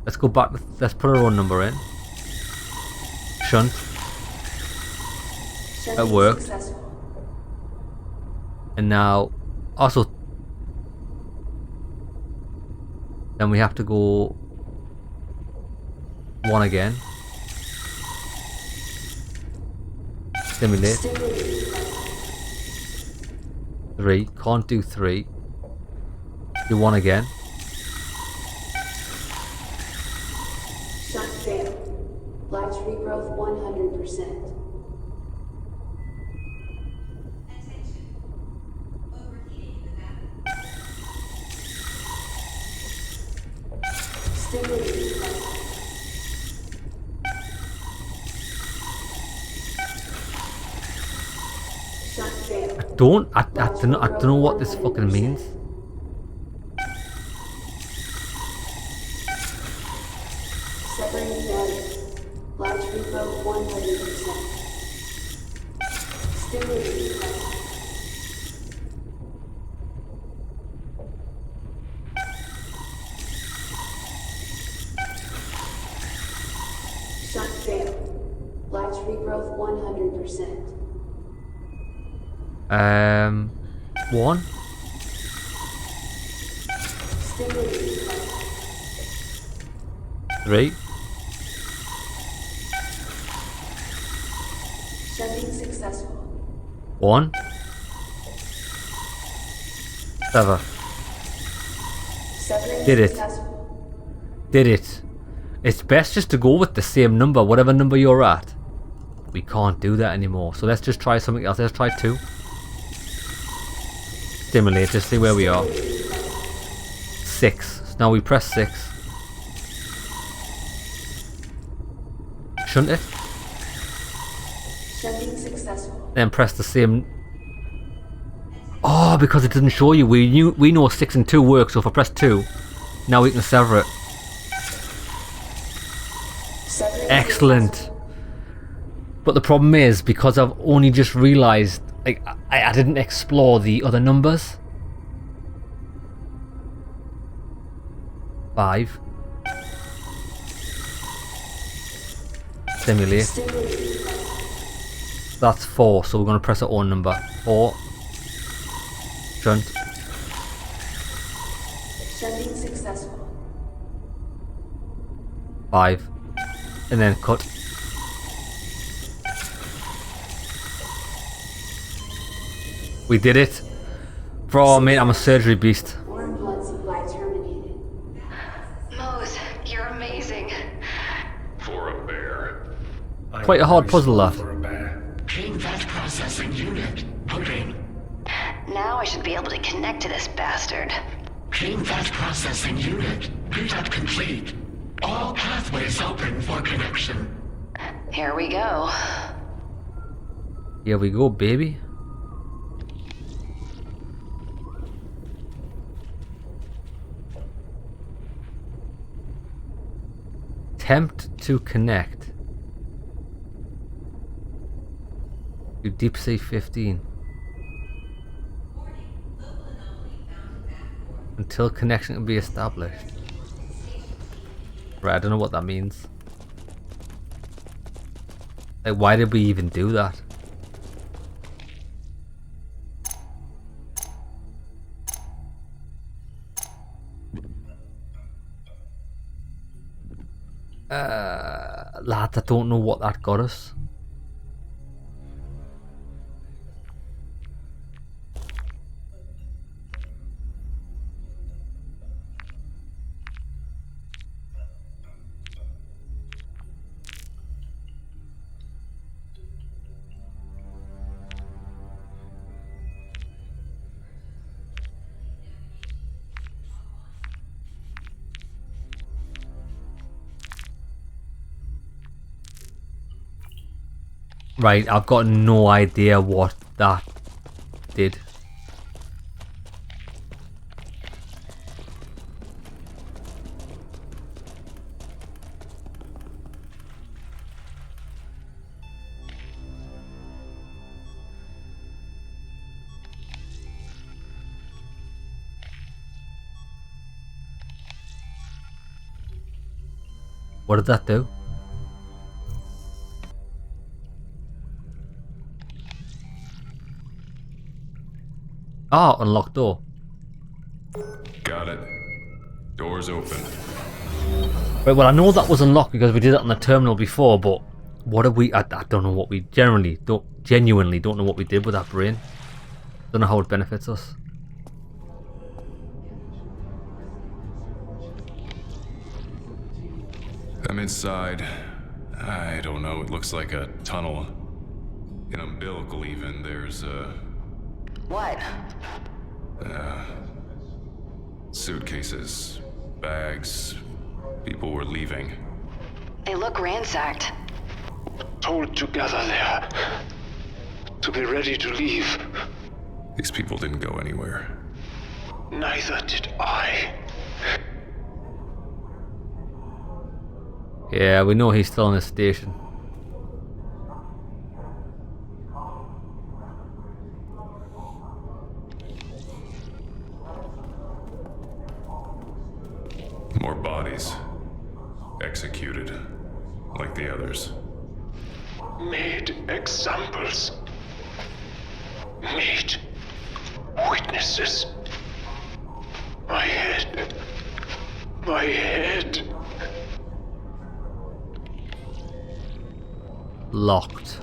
Let's go back. Let's put our own number in. Shunt. That worked. And now, also. Then we have to go 1 again. Stimulate. 3. Can't do 3. Do 1 again. Shunt failed. Latch regrowth 100%. I don't know what this fucking means. Severing failure. Latch regrowth 100%. Stimulating. Shunt failed. Latch regrowth 100%. 1. Stimulating. 3. Shunting successful. 1. Sever. Severing Did it. successful. Did it. It's best just to go with the same number, whatever number you're at. we can't do that anymore. So let's just try something else. Let's try 2. Stimulate, just see where we are. 6. So now we press 6. Shunt it. Shunting successful. Then press the same. Oh, because it doesn't show you. We know 6 and 2 work, so if I press 2, now we can sever it. Excellent. But the problem is, because I've only just realised, like, I didn't explore the other numbers. 5. Stimulate. That's 4, so we're going to press our own number. 4. Shunt. Shunting successful. 5. And then cut. We did it. Bro, mate, I'm a surgery beast. Warm blood supply terminated. Mose, you're amazing. For a bear. Quite a hard puzzle, that. Clean that processing unit. Putting. Now I should be able to connect to this bastard. Clean that processing unit. Boot up complete. All pathways open for connection. Here we go. Here we go, baby. Attempt to connect to deep sea 15 until connection can be established. Right, I don't know what that means. Like, why did we even do that? Lads, I don't know what that got us. Right, I've got no idea what that did. What did that do? Ah, unlocked door. Got it. Doors open. Right, well, I know that was unlocked because we did it on the terminal before, but what have we... I don't know what we genuinely don't know what we did with that brain. Don't know how it benefits us. I'm inside. I don't know, it looks like a tunnel. An umbilical even. There's What? Suitcases, bags. People were leaving. They look ransacked. Told to gather there. To be ready to leave. These people didn't go anywhere. Neither did I. Yeah, we know he's still in the station. More bodies. Executed. Like the others. Made examples. Made witnesses. My head. My head. Locked.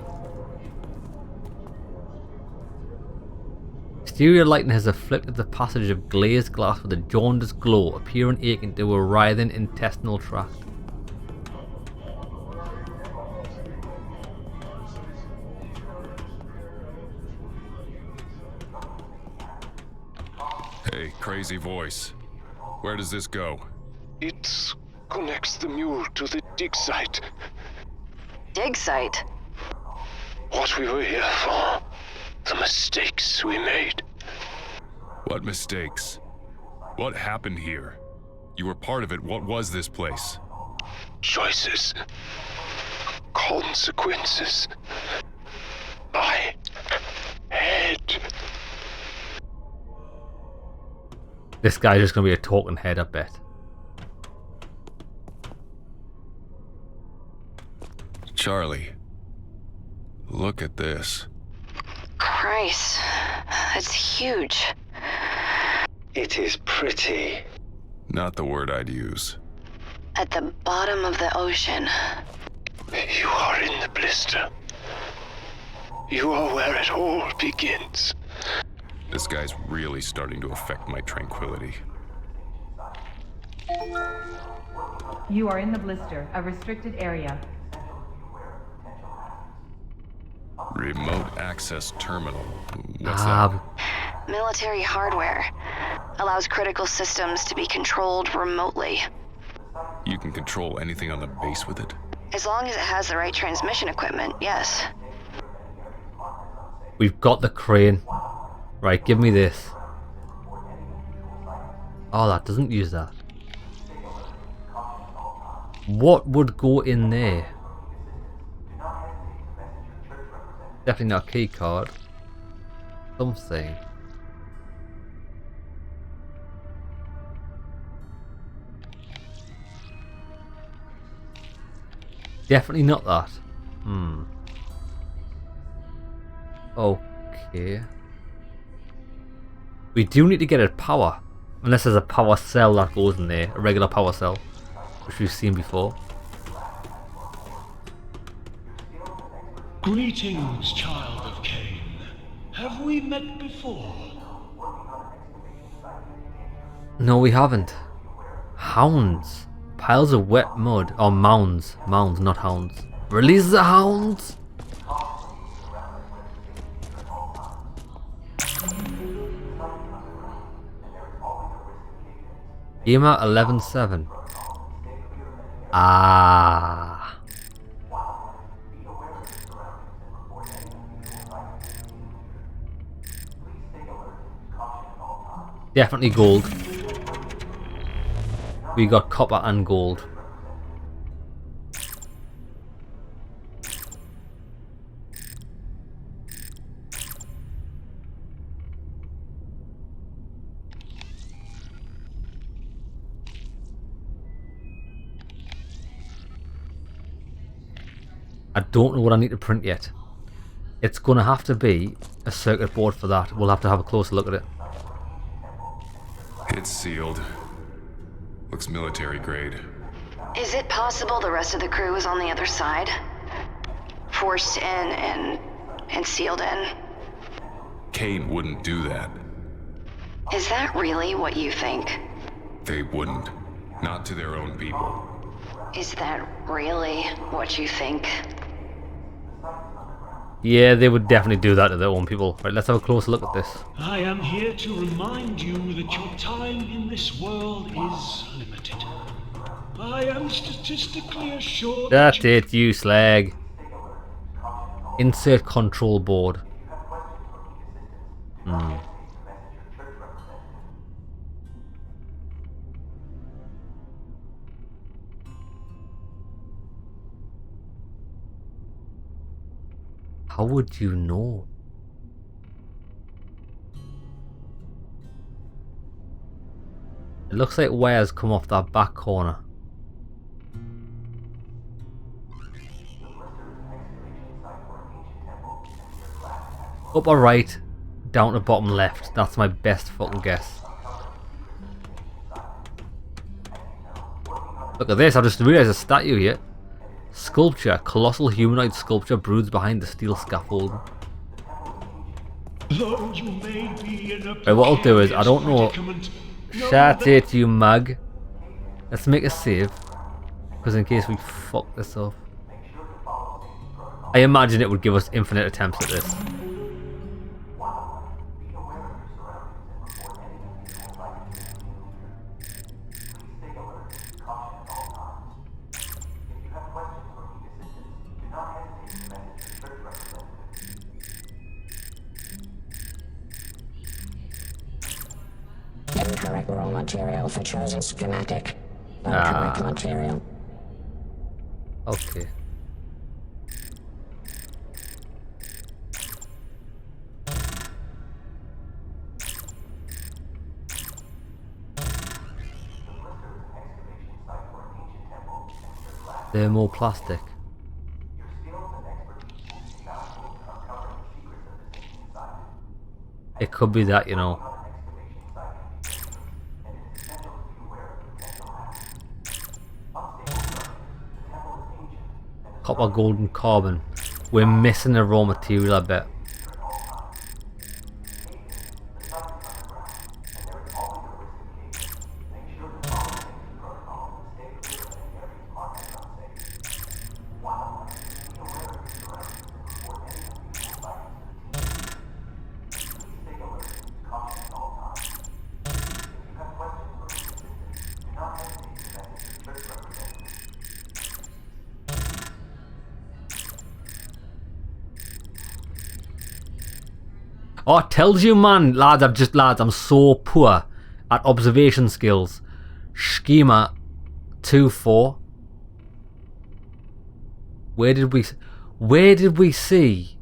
Exterior lighting has afflicted the passage of glazed glass with a jaundiced glow, appearing akin to a writhing intestinal tract. Hey, crazy voice. Where does this go? It connects the mule to the dig site. Dig site? What we were here for. The mistakes we made. What mistakes? What happened here? You were part of it. What was this place? Choices. Consequences. My head. This guy's just gonna be a talking head, I bet. Charlie, look at this. Christ, it's huge. It is pretty. Not the word I'd use. At the bottom of the ocean. You are in the blister. You are where it all begins. This guy's really starting to affect my tranquility. You are in the blister, a restricted area. Remote access terminal. What's that? Military hardware. Allows critical systems to be controlled remotely. You can control anything on the base with it? As long as it has the right transmission equipment, yes. We've got the crane. Right, give me this. Oh, that doesn't use that. What would go in there? Definitely not a key card. Something. Definitely not that. Okay. We do need to get it power. Unless there's a power cell that goes in there. A regular power cell. Which we've seen before. Greetings, child of Cain. Have we met before? No, we haven't. Hounds. Piles of wet mud. Or mounds. Mounds, not hounds. Release the hounds! EMA 11-7. Ah. Definitely gold. We got copper and gold. I don't know what I need to print yet. It's going to have to be a circuit board for that. We'll have to have a closer look at it. It's sealed. Looks military grade. Is it possible the rest of the crew is on the other side? Forced in and sealed in? Cain wouldn't do that. Is that really what you think? They wouldn't. Not to their own people. Is that really what you think? Yeah, they would definitely do that to their own people. Right, let's have a closer look at this. I am here to remind you that your time in this world is limited. I am statistically assured That's it, you slag. Insert control board. How would you know? It looks like wires come off that back corner. Upper right, down to bottom left. That's my best fucking guess. Look at this, I just realised a statue here. Sculpture, colossal humanoid sculpture broods behind the steel scaffold. Though you may be in a Right, what I'll do is, I don't know. Shut it, you mug. Let's make a save. Because in case we fuck this up. I imagine it would give us infinite attempts at this. correct raw material for chosen schematic. Correct material. Okay. Thermoplastic. It could be that, you know. Copper, gold and carbon. We're missing a raw material, I bet. Oh, it tells you, man. Lads, I'm so poor at observation skills. Schema 2-4. Where did we see?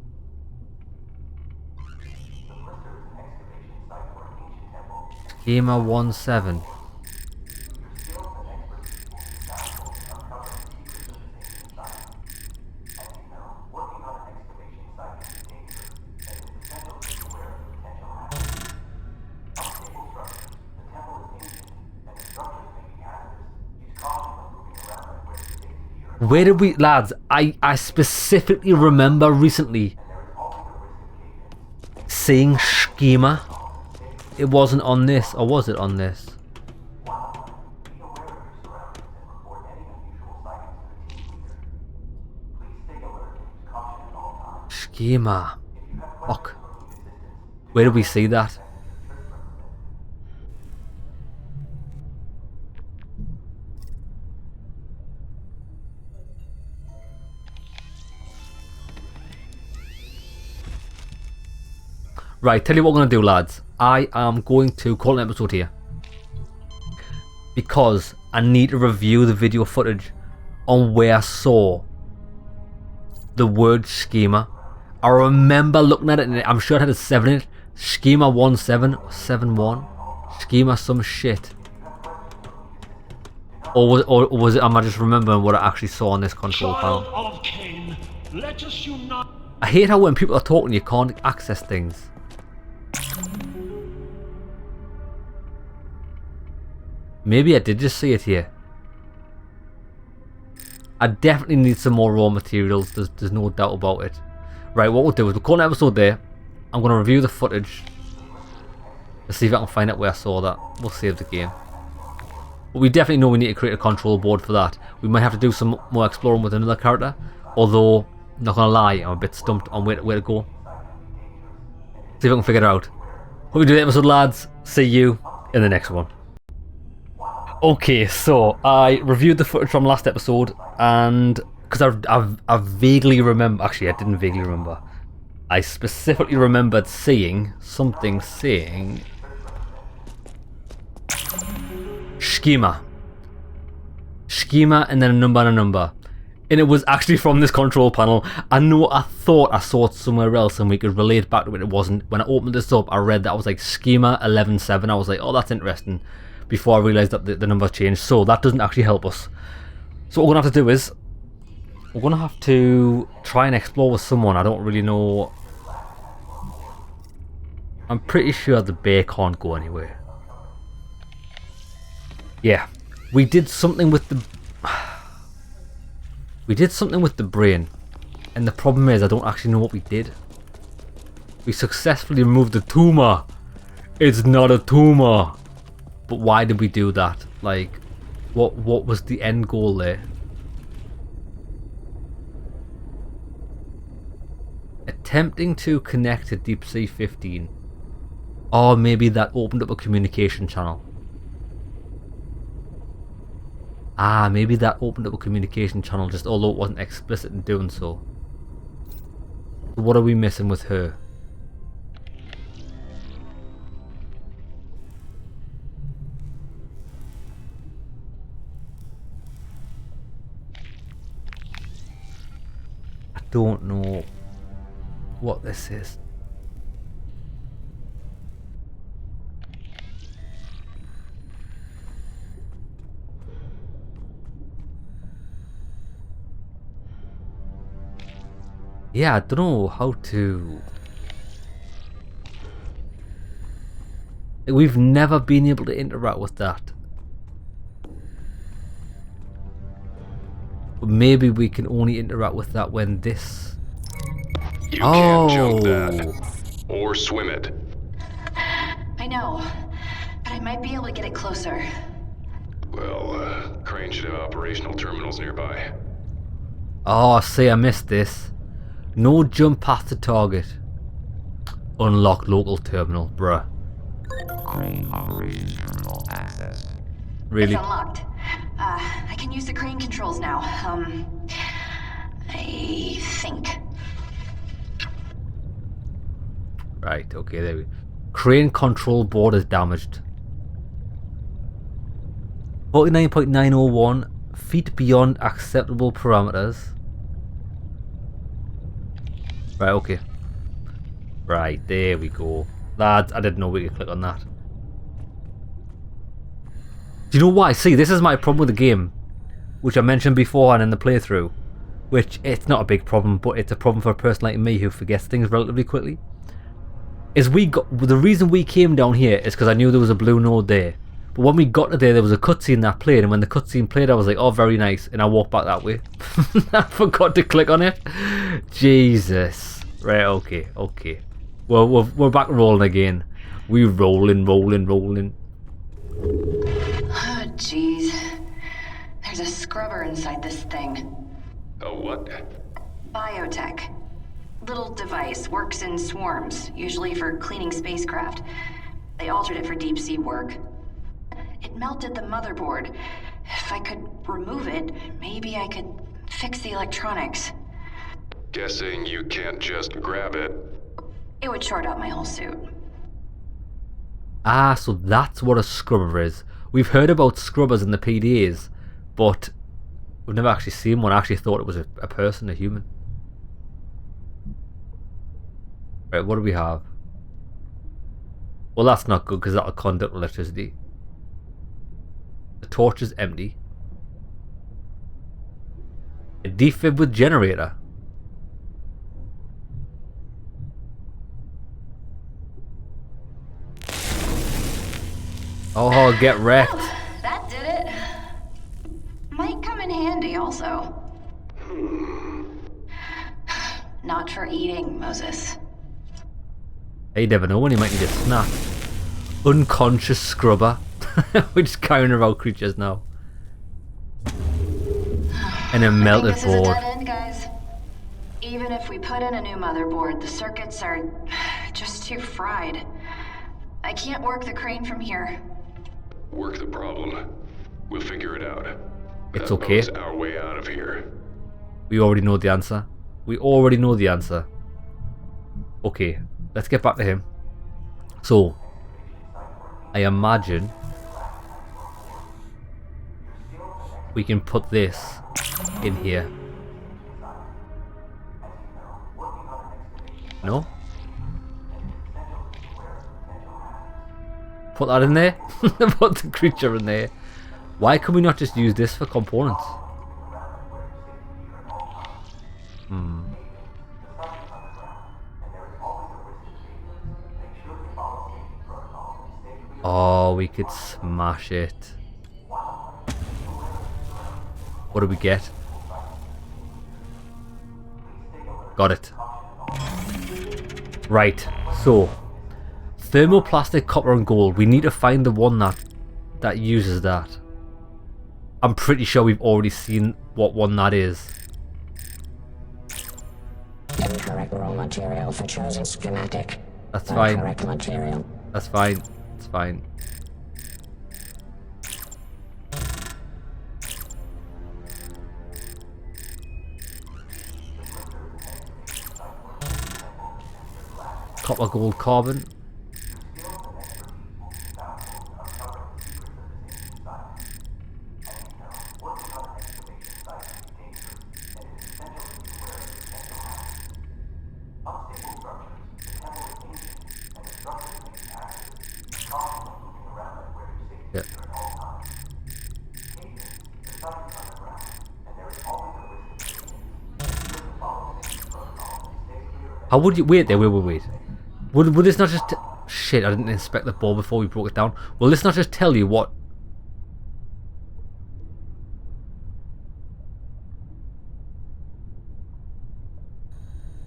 Schema 1-7. Where did we, lads? I specifically remember recently seeing schema. It wasn't on this, or was it on this? Schema. Fuck. Where did we see that? Right, tell you what we're going to do, lads. I am going to call an episode here. Because I need to review the video footage on where I saw the word schema. I remember looking at it and I'm sure it had a 7 in it. Schema 1-7, 7-1. Schema some shit. Or was it, am I just remembering what I actually saw on this control panel? Of Cain, let us unite. I hate how when people are talking you can't access things. Maybe I did just see it here. I definitely need some more raw materials, there's no doubt about it. Right, what we'll do is we'll call an episode there. I'm going to review the footage. Let's see if I can find out where I saw that. We'll save the game. But we definitely know we need to create a control board for that. We might have to do some more exploring with another character. Although, not going to lie, I'm a bit stumped on where to go. See if I can figure it out. Hope you do the episode, lads. See you in the next one. Okay, so I reviewed the footage from last episode, and because I vaguely remember, actually I didn't vaguely remember, I specifically remembered seeing something saying schema and then a number and a number, and it was actually from this control panel. I thought I saw it somewhere else and we could relate back to it. It wasn't. When I opened this up, I read that I was like schema 11-7. I was like, oh, that's interesting, before I realised that the numbers changed. So that doesn't actually help us. So what we're going to have to do is we're going to have to try and explore with someone. I don't really know. I'm pretty sure the bear can't go anywhere. Yeah, we did something with the brain, and the problem is I don't actually know what we did. We successfully removed the tumor. It's not a tumor. But why did we do that? Like, what was the end goal there? Attempting to connect to Deep Sea 15. Or maybe that opened up a communication channel. Ah, maybe that opened up a communication channel, just although it wasn't explicit in doing so. What are we missing with her? don't know what this is. Yeah, I don't know how to... We've never been able to interact with that. But maybe we can only interact with that when this... You can't jump that. Or swim it. I know, but I might be able to get it closer. Well, Crane should have operational terminals nearby. Oh, see, I missed this. No jump past the target. Unlock local terminal, bruh. Crane operating terminal access. Really? It's unlocked. I can use the crane controls now. I think. Right, okay, there we go. Crane control board is damaged. 49.901 feet beyond acceptable parameters. Right, okay. Right, there we go. Lads, I didn't know we could click on that. Do you know why? See, this is my problem with the game, which I mentioned beforehand in the playthrough, which it's not a big problem, but it's a problem for a person like me who forgets things relatively quickly. Is the reason we came down here is because I knew there was a blue node there. But when we got to there was a cutscene that played, and when the cutscene played, I was like, oh, very nice, and I walked back that way. I forgot to click on it. Jesus. Right, okay. Well, we're back rolling again. We rolling. Oh, jeez. There's a scrubber inside this thing. A what? Biotech. Little device, works in swarms, usually for cleaning spacecraft. They altered it for deep sea work. It melted the motherboard. If I could remove it, maybe I could fix the electronics. Guessing you can't just grab it. It would short out my whole suit. Ah, so that's what a scrubber is. We've heard about scrubbers in the PDAs, but we've never actually seen one. I actually thought it was a person, a human. Right, what do we have? Well, that's not good because that'll conduct electricity. The torch is empty. A defib with generator. Oh, get wrecked. That did it. Might come in handy also. Not for eating, Moses. You never know when you might need a snack. Unconscious scrubber. We're just carrying around creatures now. And a melted this board. is a dead end, guys. Even if we put in a new motherboard, the circuits are just too fried. I can't work the crane from here. Work the problem. We'll figure it out. It's okay. That's our way out of here. We already know the answer. Okay, let's get back to him. So, I imagine we can put this in here. No? Put that in there? Put the creature in there. Why can we not just use this for components? Oh, we could smash it. What do we get? Got it. Right, so thermoplastic, copper and gold. We need to find the one that uses that. I'm pretty sure we've already seen what one that is. Incorrect raw material for chosen schematic. That's fine. Incorrect material. That's fine. It's fine. Copper, gold, carbon. Yeah. How would you wait there? Wait. Would this not just shit? I didn't inspect the ball before we broke it down. Will this not just tell you what?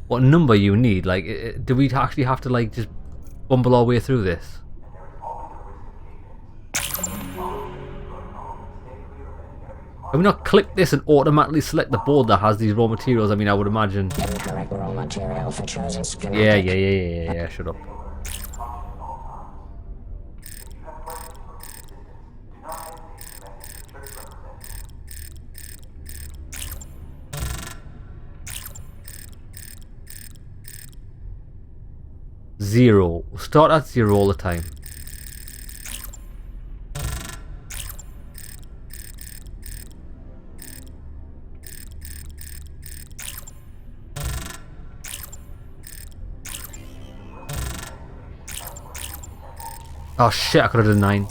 What number you need? Like, do we actually have to like just bumble our way through this? Can we not click this and automatically select the board that has these raw materials? I mean, I would imagine. Incorrect raw material for chosen schematic. Yeah. Shut up. Zero. Start at 0 all the time. Oh shit, I could have done 9.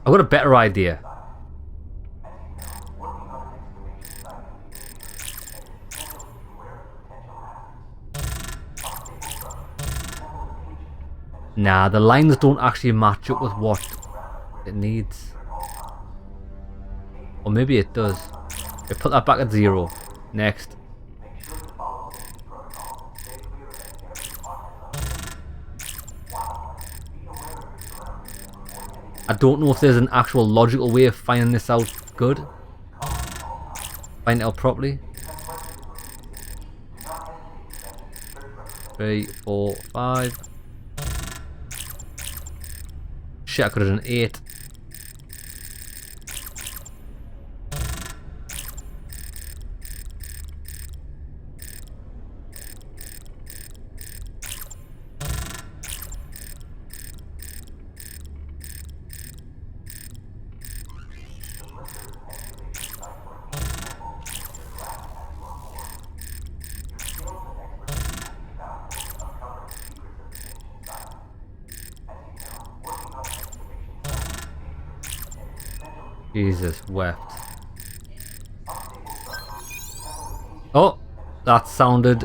I've got a better idea. Nah, the lines don't actually match up with what it needs. Or maybe it does. Okay, put that back at 0. Next. I don't know if there's an actual logical way of finding this out good. Find it out properly. 3, 4, 5. Shit, I could have done 8. Jesus wept. Oh, that sounded.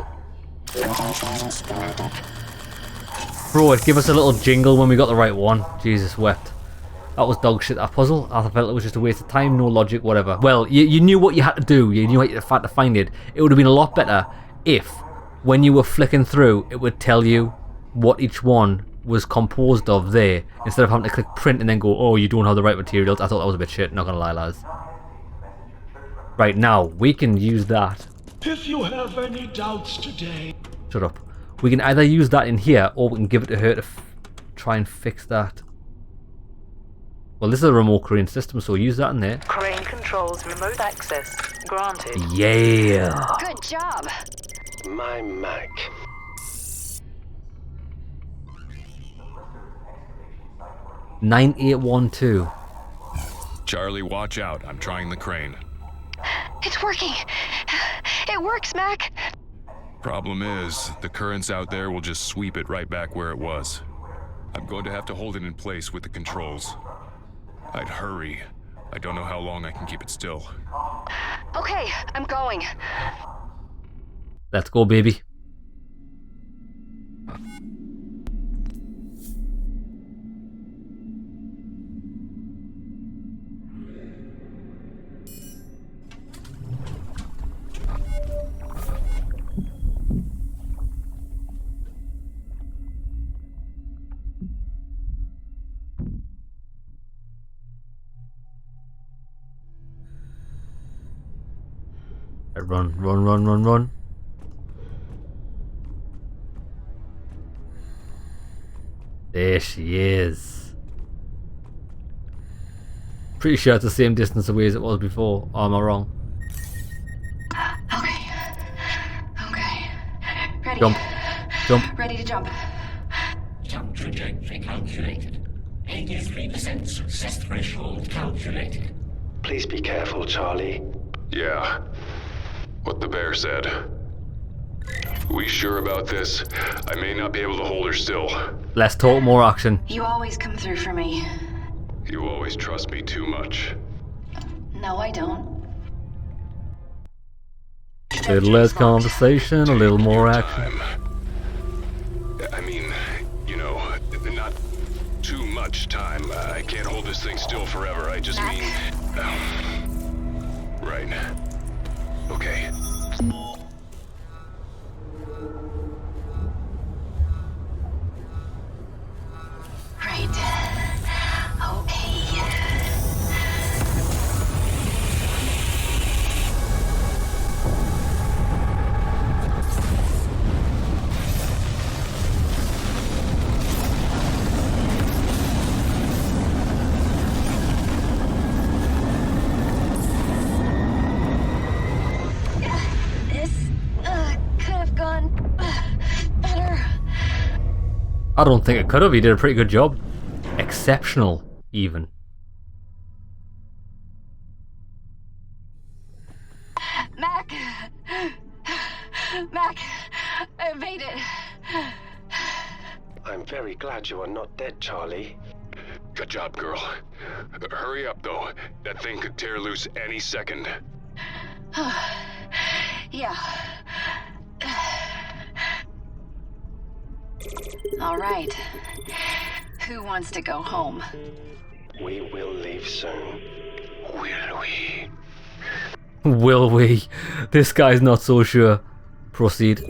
Bro, it give us a little jingle when we got the right one. Jesus wept. That was dog shit, that puzzle. I felt it was just a waste of time, no logic, whatever. Well, you knew what you had to do. You knew how you had to find it. It would have been a lot better if, when you were flicking through, it would tell you what each one was composed of there, instead of having to click print and then go, oh, you don't have the right materials. I thought that was a bit shit, not gonna lie, lads. Right, now, we can use that. If you have any doubts today... Shut up. We can either use that in here, or we can give it to her to try and fix that. Well, this is a remote crane system, so use that in there. Crane controls remote access granted. Yeah! Good job! My Mac. $9812. Charlie, watch out. I'm trying the crane. It's working! It works, Mac! Problem is, the currents out there will just sweep it right back where it was. I'm going to have to hold it in place with the controls. I'd hurry. I don't know how long I can keep it still. Okay, I'm going. Let's go, baby. Run. There she is. Pretty sure it's the same distance away as it was before. Or am I wrong? Okay. Ready. Jump. Ready to jump. Jump trajectory calculated. 83% success threshold calculated. Please be careful, Charlie. Yeah. What the bear said. We sure about this? I may not be able to hold her still. Let's talk more action. You always come through for me. You always trust me too much. No, I don't. A little less conversation, a little more action. I mean, you know, not too much time. I can't hold this thing still forever. I just mean... right. Okay. Right. Okay. I don't think it could have. He did a pretty good job. Exceptional, even. Mac! Mac! I made it. I'm very glad you are not dead, Charlie. Good job, girl. Hurry up, though. That thing could tear loose any second. Yeah. All right. Who wants to go home? We will leave soon. Will we? Will we? This guy's not so sure. Proceed.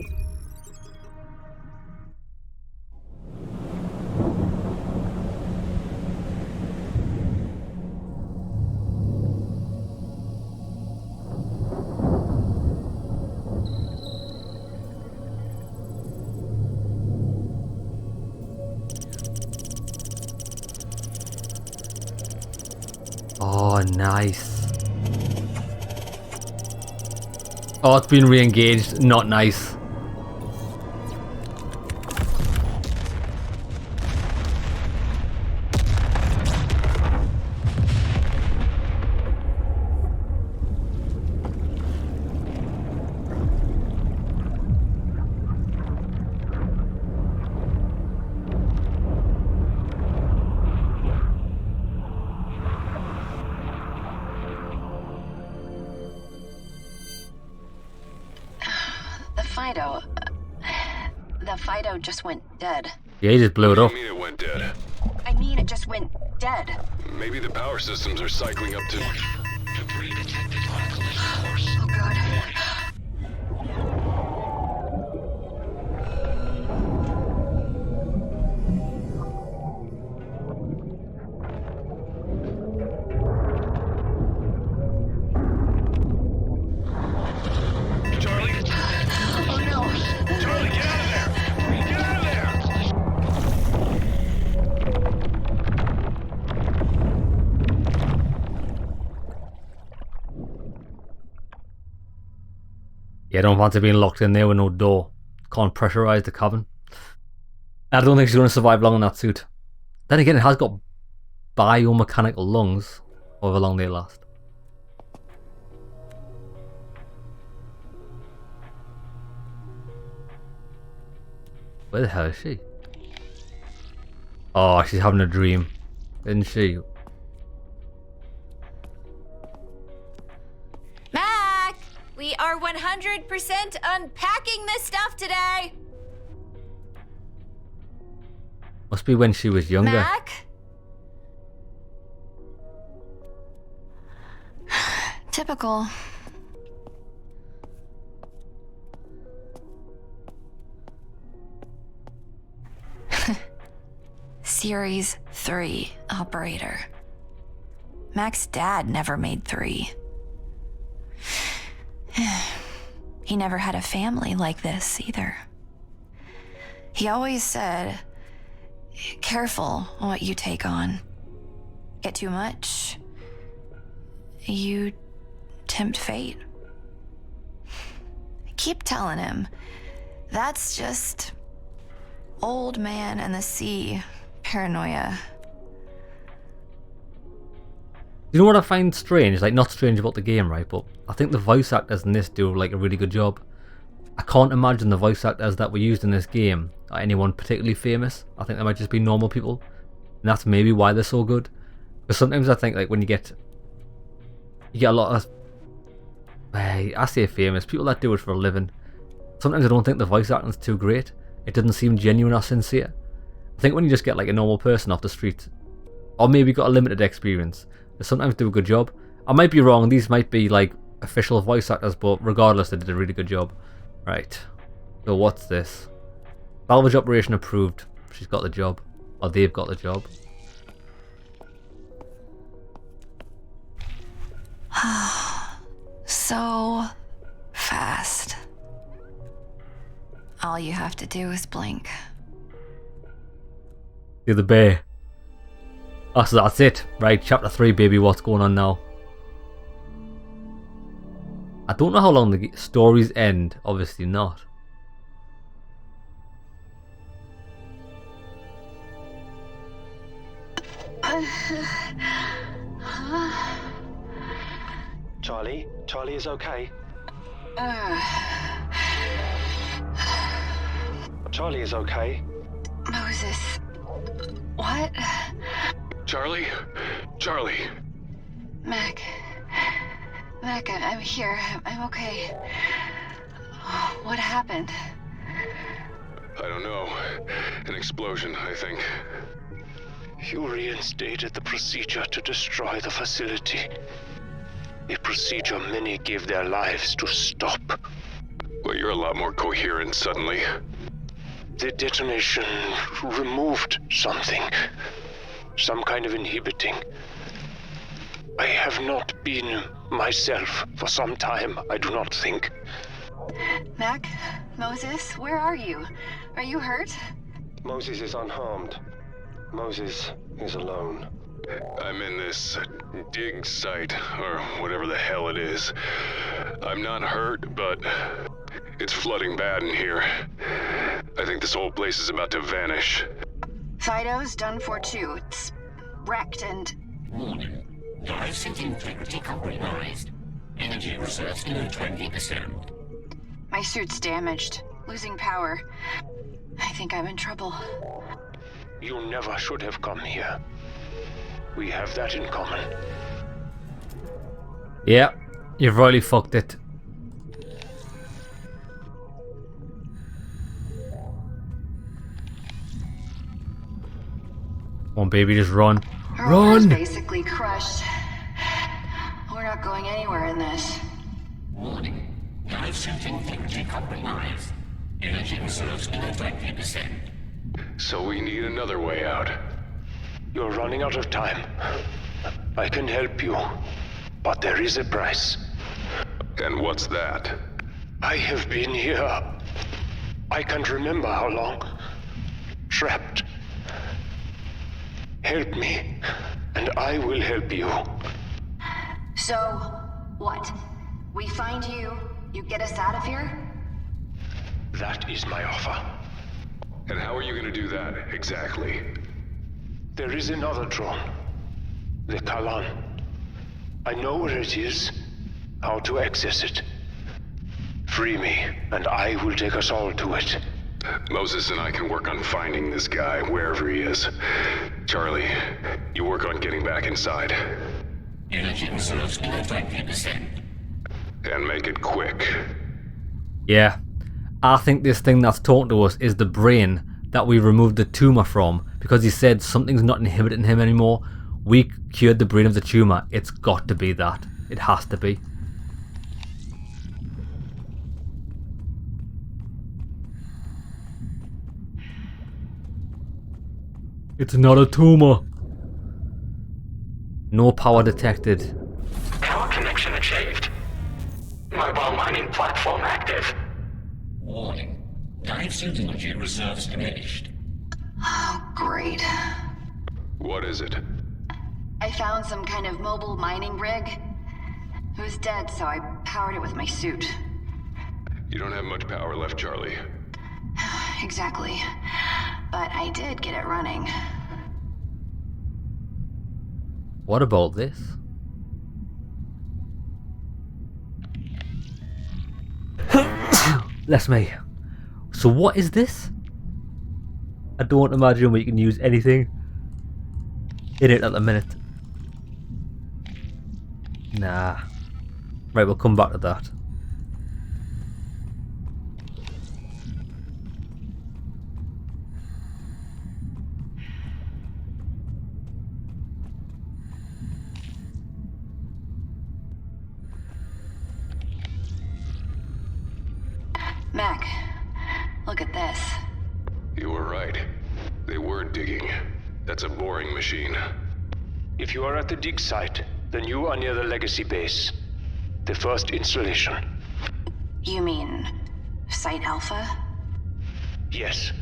Oh, nice. Oh, it's been re-engaged. Not nice. The Fido just went dead. Yeah, he just blew it up. What do you mean it went dead? I mean, it just went dead. Maybe the power systems are cycling up to... Debris detected on collision course. Oh, God. Yeah, I don't fancy being locked in there with no door. Can't pressurize the cabin. I don't think she's going to survive long in that suit. Then again, it has got biomechanical lungs, however long they last. Where the hell is she? Oh, she's having a dream, isn't she? Mac! We are 100% unpacking this stuff today! Must be when she was younger. Mac? Typical. Series 3 operator. Mac's dad never made 3. He never had a family like this either. He always said, careful what you take on. Get too much, you tempt fate. I keep telling him, that's just old man and the sea paranoia. You know what I find strange? Like, not strange about the game, right? But I think the voice actors in this do like a really good job. I can't imagine the voice actors that were used in this game are anyone particularly famous. I think they might just be normal people, and that's maybe why they're so good. Because sometimes I think like when you get a lot of, I say famous people that do it for a living. Sometimes I don't think the voice acting's too great. It doesn't seem genuine or sincere. I think when you just get like a normal person off the street, or maybe got a limited experience, they sometimes do a good job. I might be wrong. These might be like official voice actors, but regardless, they did a really good job. Right. So what's this? Salvage operation approved. She's got the job. Or they've got the job. So fast. All you have to do is blink. See the bay. Oh, so that's it. Right, chapter 3, baby. What's going on now? I don't know how long the stories end. Obviously not. Charlie? Charlie is okay? Charlie is okay? Moses. What? Charlie? Charlie? Mac, I'm here. I'm okay. What happened? I don't know. An explosion, I think. You reinstated the procedure to destroy the facility. A procedure many gave their lives to stop. Well, you're a lot more coherent suddenly. The detonation removed something. Some kind of inhibiting. I have not been myself for some time, I do not think. Mac? Moses? Where are you? Are you hurt? Moses is unharmed. Moses is alone. I'm in this dig site, or whatever the hell it is. I'm not hurt, but it's flooding bad in here. I think this whole place is about to vanish. Fido's done for too. It's wrecked and... Warning. Dive suit integrity compromised. Energy reserves below 20%. My suit's damaged. Losing power. I think I'm in trouble. You never should have come here. We have that in common. Yeah, you've really fucked it. Come on, baby, just run. Our water's Run! basically crushed. We're not going anywhere in this. Warning. Dive suit integrity compromised. Energy reserves below 20%. So we need another way out. You're running out of time. I can help you, but there is a price. And what's that? I have been here. I can't remember how long. Trapped. Help me, and I will help you. So, what? We find you, you get us out of here? That is my offer. And how are you going to do that, exactly? There is another drone. The Kalan. I know where it is, how to access it. Free me, and I will take us all to it. Moses and I can work on finding this guy, wherever he is. Charlie, you work on getting back inside. Energy reserves below 20%. And make it quick. Yeah, I think this thing that's talking to us is the brain that we removed the tumor from, because he said something's not inhibiting him anymore. We cured the brain of the tumor. It's got to be that. It has to be. It's not a tumor. No power detected. Power connection achieved. Mobile mining platform active. Warning. Dive suit energy reserves diminished. Oh, great. What is it? I found some kind of mobile mining rig. It was dead, so I powered it with my suit. You don't have much power left, Charlie. Exactly. But I did get it running. What about this? Bless me. So what is this? I don't imagine we can use anything in it at the minute. Nah. Right, we'll come back to that. Mac, look at this. You were right. They were digging. That's a boring machine. If you are at the dig site, then you are near the Legacy base. The first installation. You mean Site Alpha? Yes.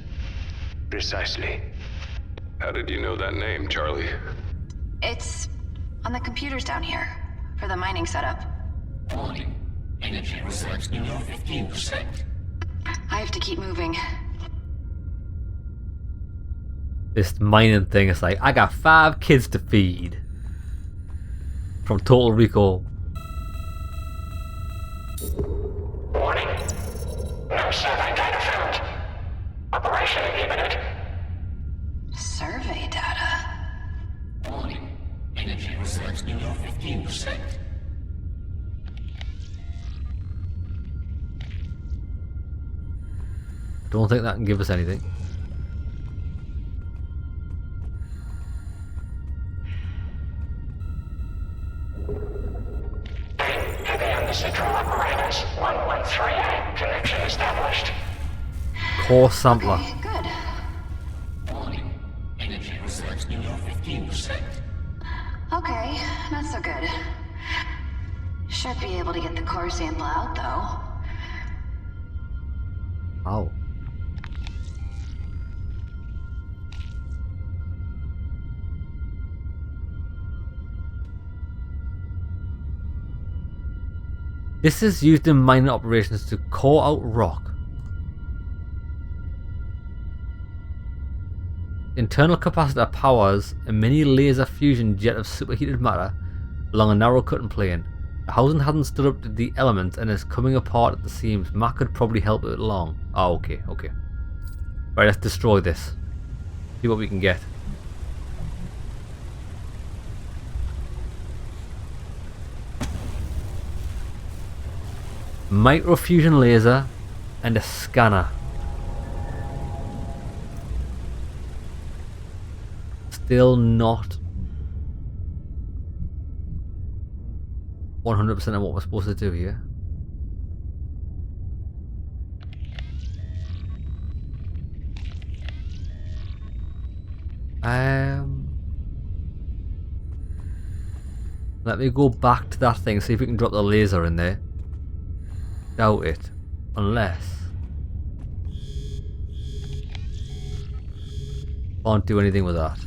Precisely. How did you know that name, Charlie? It's on the computers down here for the mining setup. Warning. Energy reserves below 15%. I have to keep moving. This mining thing is like, I got 5 kids to feed. From Total Recall. Warning. No survey data found. Operation imminent. Survey data? Warning. Energy reserves below 15%. Don't think that can give us anything. Heavy on the central apparatus. 113A. Connection established. Core sampler. Okay, good. Warning. Energy reserves below 15%. Okay, not so good. Should be able to get the core sample out, though. Ow. This is used in mining operations to core out rock. Internal capacitor powers a mini laser fusion jet of superheated matter along a narrow cutting plane. The housing hasn't stood up to the elements and is coming apart at the seams. Mac could probably help it along. Oh, okay. Right, let's destroy this. See what we can get. Microfusion laser and a scanner. Still not 100% of what we're supposed to do here. Let me go back to that thing, see if we can drop the laser in there. Doubt it. Unless... Can't do anything with that.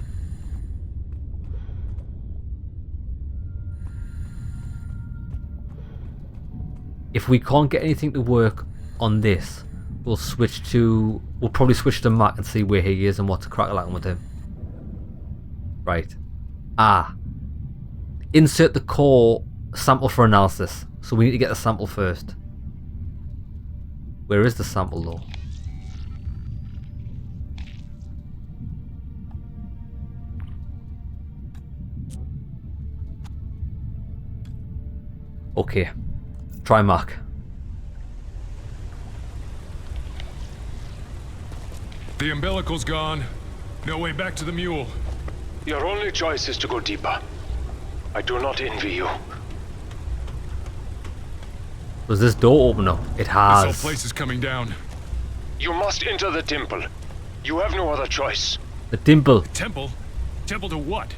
If we can't get anything to work on this, we'll probably switch to Mac and see where he is and what's crack-a-lacking with him. Right. Insert the core sample for analysis. So we need to get the sample first. Where is the sample though? Okay. Try Mac. The umbilical's gone. No way back to the mule. Your only choice is to go deeper. I do not envy you. Does this door open up? It has. This whole place is coming down. You must enter the temple. You have no other choice. The temple. Temple? Temple to what?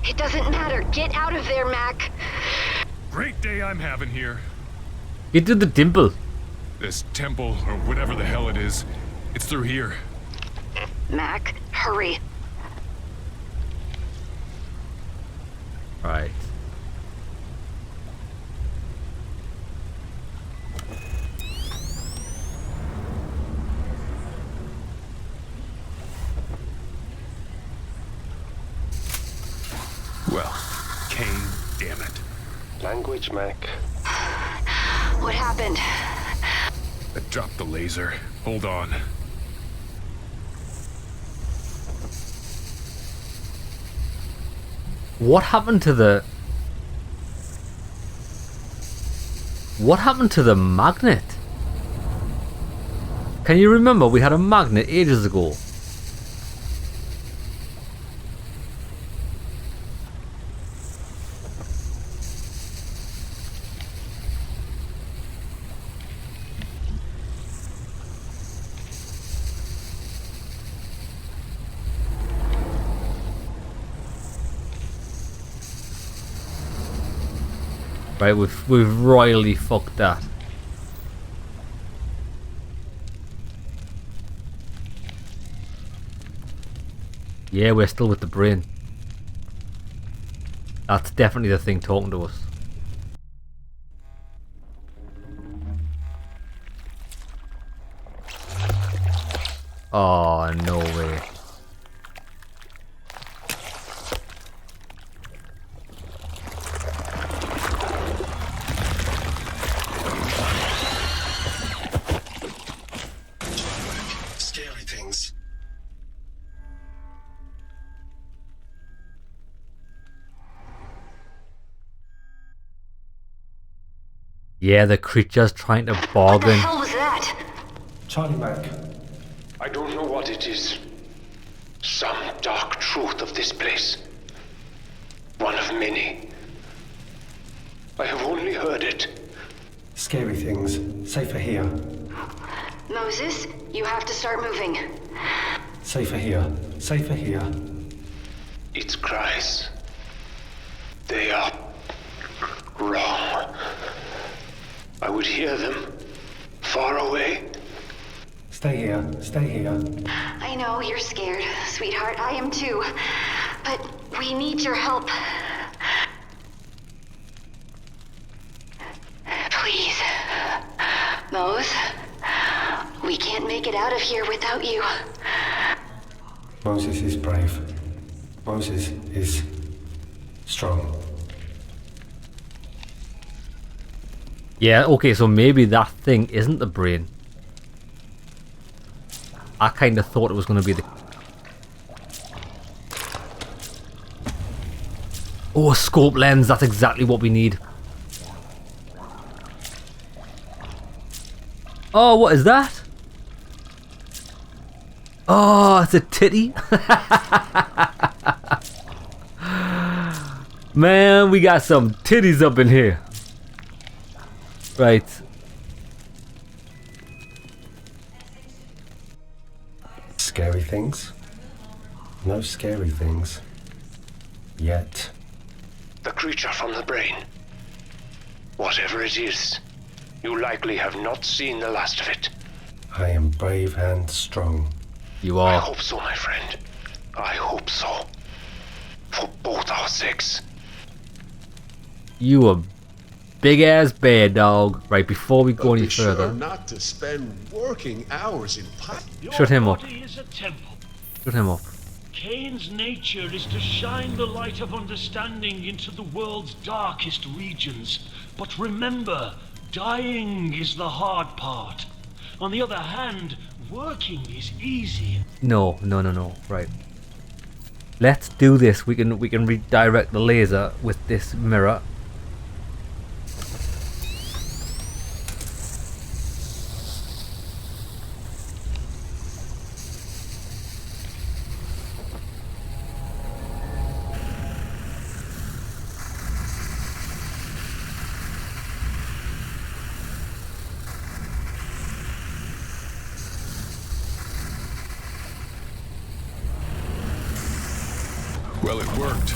It doesn't matter. Get out of there, Mac. Great day I'm having here. Get to the temple. This temple, or whatever the hell it is, it's through here. Mac, hurry. Right. Well, Kane, damn it. Language, Mac. What happened? I dropped the laser. Hold on. What happened to the... What happened to the magnet? Can you remember we had a magnet ages ago? Right, we've royally fucked that. Yeah, we're still with the brain. That's definitely the thing talking to us. Oh, no way. Scary things. Yeah, the creature's trying to bargain. What the hell was that? Charlie Mac. I don't know what it is. Some dark truth of this place. One of many. I have only heard it. Scary things. Safer here. Moses, you have to start moving. Safer here. Safer here. Its cries. They are wrong. I would hear them far away. Stay here. Stay here. I know you're scared, sweetheart. I am too. But we need your help. Please. Mose, we can't make it out of here without you. Moses is brave. Moses is strong. Yeah, okay, so maybe that thing isn't the brain. I kind of thought it was going to be the... Oh, a scope lens, that's exactly what we need. Oh, what is that? Oh, it's a titty. Man, we got some titties up in here. Right. Scary things? No scary things. Yet. The creature from the brain. Whatever it is, you likely have not seen the last of it. I am brave and strong. You I are. hope so, my friend. I hope so. For both our sakes. You a big ass bear dog. Right, before we go any Be sure further. not to spend working hours in Shut him up. Body is a temple. Shut him up. Cain's nature is to shine the light of understanding into the world's darkest regions. But remember, dying is the hard part. On the other hand, working is easy. No. Right. Let's do this. We can redirect the laser with this mirror. Well, it worked.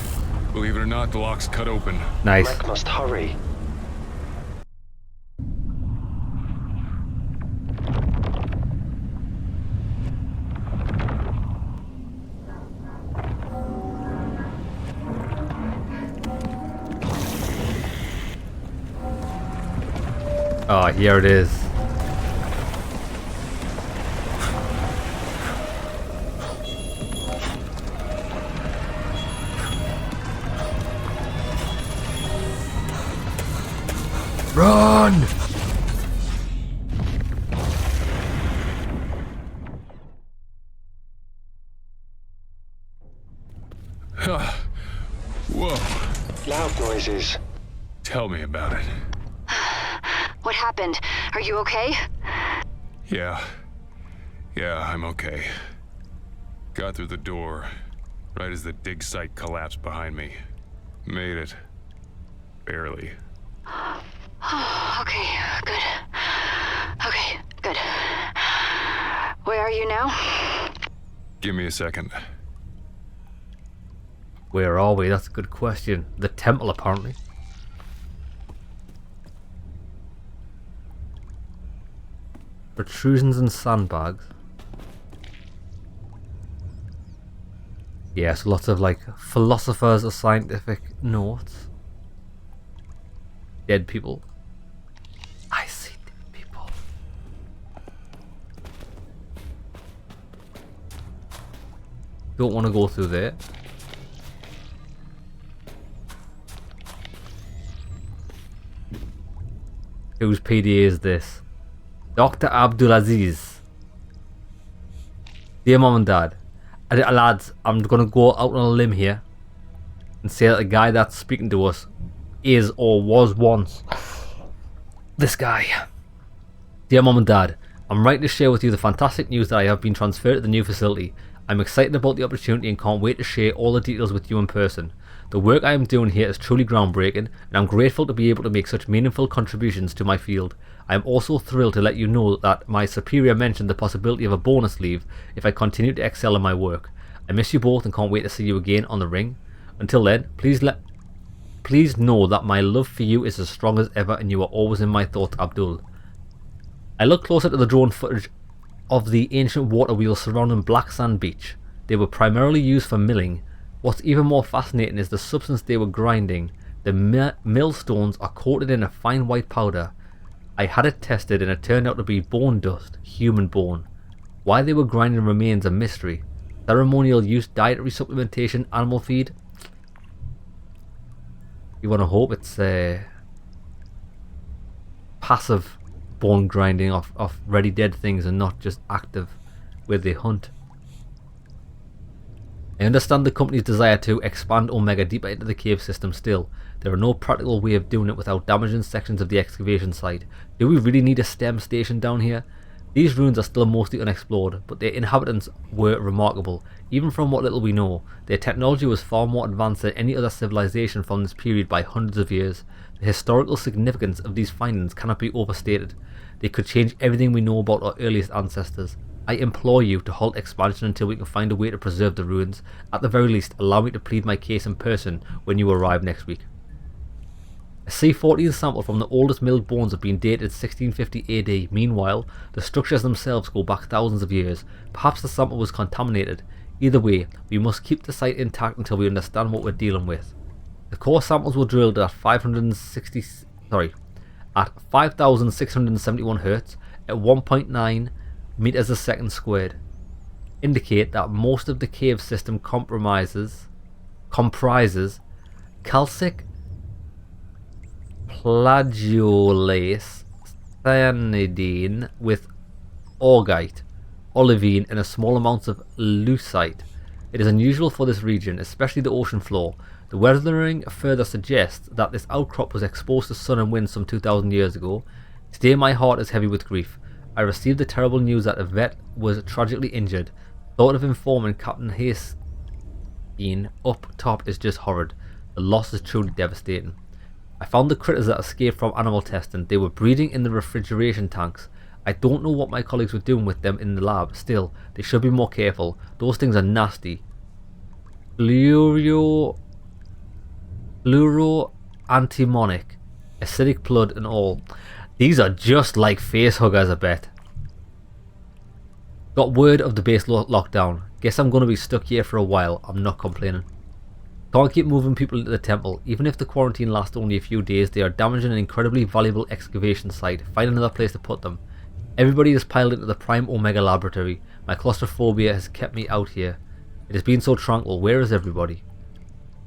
Believe it or not, the lock's cut open. Nice. Mac must hurry. Oh, here it is. Run! Whoa. Loud noises. Tell me about it. What happened? Are you okay? Yeah, I'm okay. Got through the door, right as the dig site collapsed behind me. Made it. Barely. Okay, good. Okay, good. Where are you now? Give me a second. Where are we? That's a good question. The temple, apparently. Protrusions and sandbags. Yes, lots of like philosophers or scientific notes. Dead people. I see dead people. Don't want to go through there. Whose PDA is this? Dr. Abdulaziz. Dear Mom and Dad, lads, I'm gonna go out on a limb here and say that the guy that's speaking to us is or was once this guy. Dear Mom and Dad, I'm writing to share with you the fantastic news that I have been transferred to the new facility. I'm excited about the opportunity and can't wait to share all the details with you in person. The work I am doing here is truly groundbreaking, and I'm grateful to be able to make such meaningful contributions to my field. I am also thrilled to let you know that my superior mentioned the possibility of a bonus leave if I continue to excel in my work. I miss you both and can't wait to see you again on the ring. Until then, please know that my love for you is as strong as ever and you are always in my thoughts, Abdul. I looked closer to the drone footage of the ancient water wheels surrounding Black Sand Beach. They were primarily used for milling. What's even more fascinating is the substance they were grinding. The millstones are coated in a fine white powder. I had it tested and it turned out to be bone dust, human bone. Why they were grinding remains a mystery. Ceremonial use, dietary supplementation, animal feed. You want to hope it's passive bone grinding of ready dead things and not just active where they hunt. I understand the company's desire to expand Omega deeper into the cave system still. There are no practical way of doing it without damaging sections of the excavation site. Do we really need a STEM station down here? These ruins are still mostly unexplored, but their inhabitants were remarkable. Even from what little we know, their technology was far more advanced than any other civilization from this period by hundreds of years. The historical significance of these findings cannot be overstated. They could change everything we know about our earliest ancestors. I implore you to halt expansion until we can find a way to preserve the ruins. At the very least, allow me to plead my case in person when you arrive next week. A C-14 sample from the oldest milled bones have been dated 1650 AD. Meanwhile, the structures themselves go back thousands of years. Perhaps the sample was contaminated. Either way, we must keep the site intact until we understand what we're dealing with. The core samples were drilled at 5,671 Hz at 1.9 meters a second squared. Indicate that most of the cave system comprises calcic plagiolase cyanidine with augite, olivine and a small amounts of leucite. It is unusual for this region, especially the ocean floor. The weathering further suggests that this outcrop was exposed to sun and wind some 2,000 years ago. Today my heart is heavy with grief. I received the terrible news that a vet was tragically injured. Thought of informing Captain Haystein up top is just horrid. The loss is truly devastating. I found the critters that escaped from animal testing. They were breeding in the refrigeration tanks. I don't know what my colleagues were doing with them in the lab. Still, they should be more careful. Those things are nasty. Fluoroantimonic, acidic blood and all. These are just like face huggers, I bet. Got word of the base lockdown. Guess I'm going to be stuck here for a while. I'm not complaining. Can't keep moving people into the temple. Even if the quarantine lasts only a few days, they are damaging an incredibly valuable excavation site. Find another place to put them. Everybody is piled into the Prime Omega laboratory. My claustrophobia has kept me out here. It has been so tranquil. Where is everybody?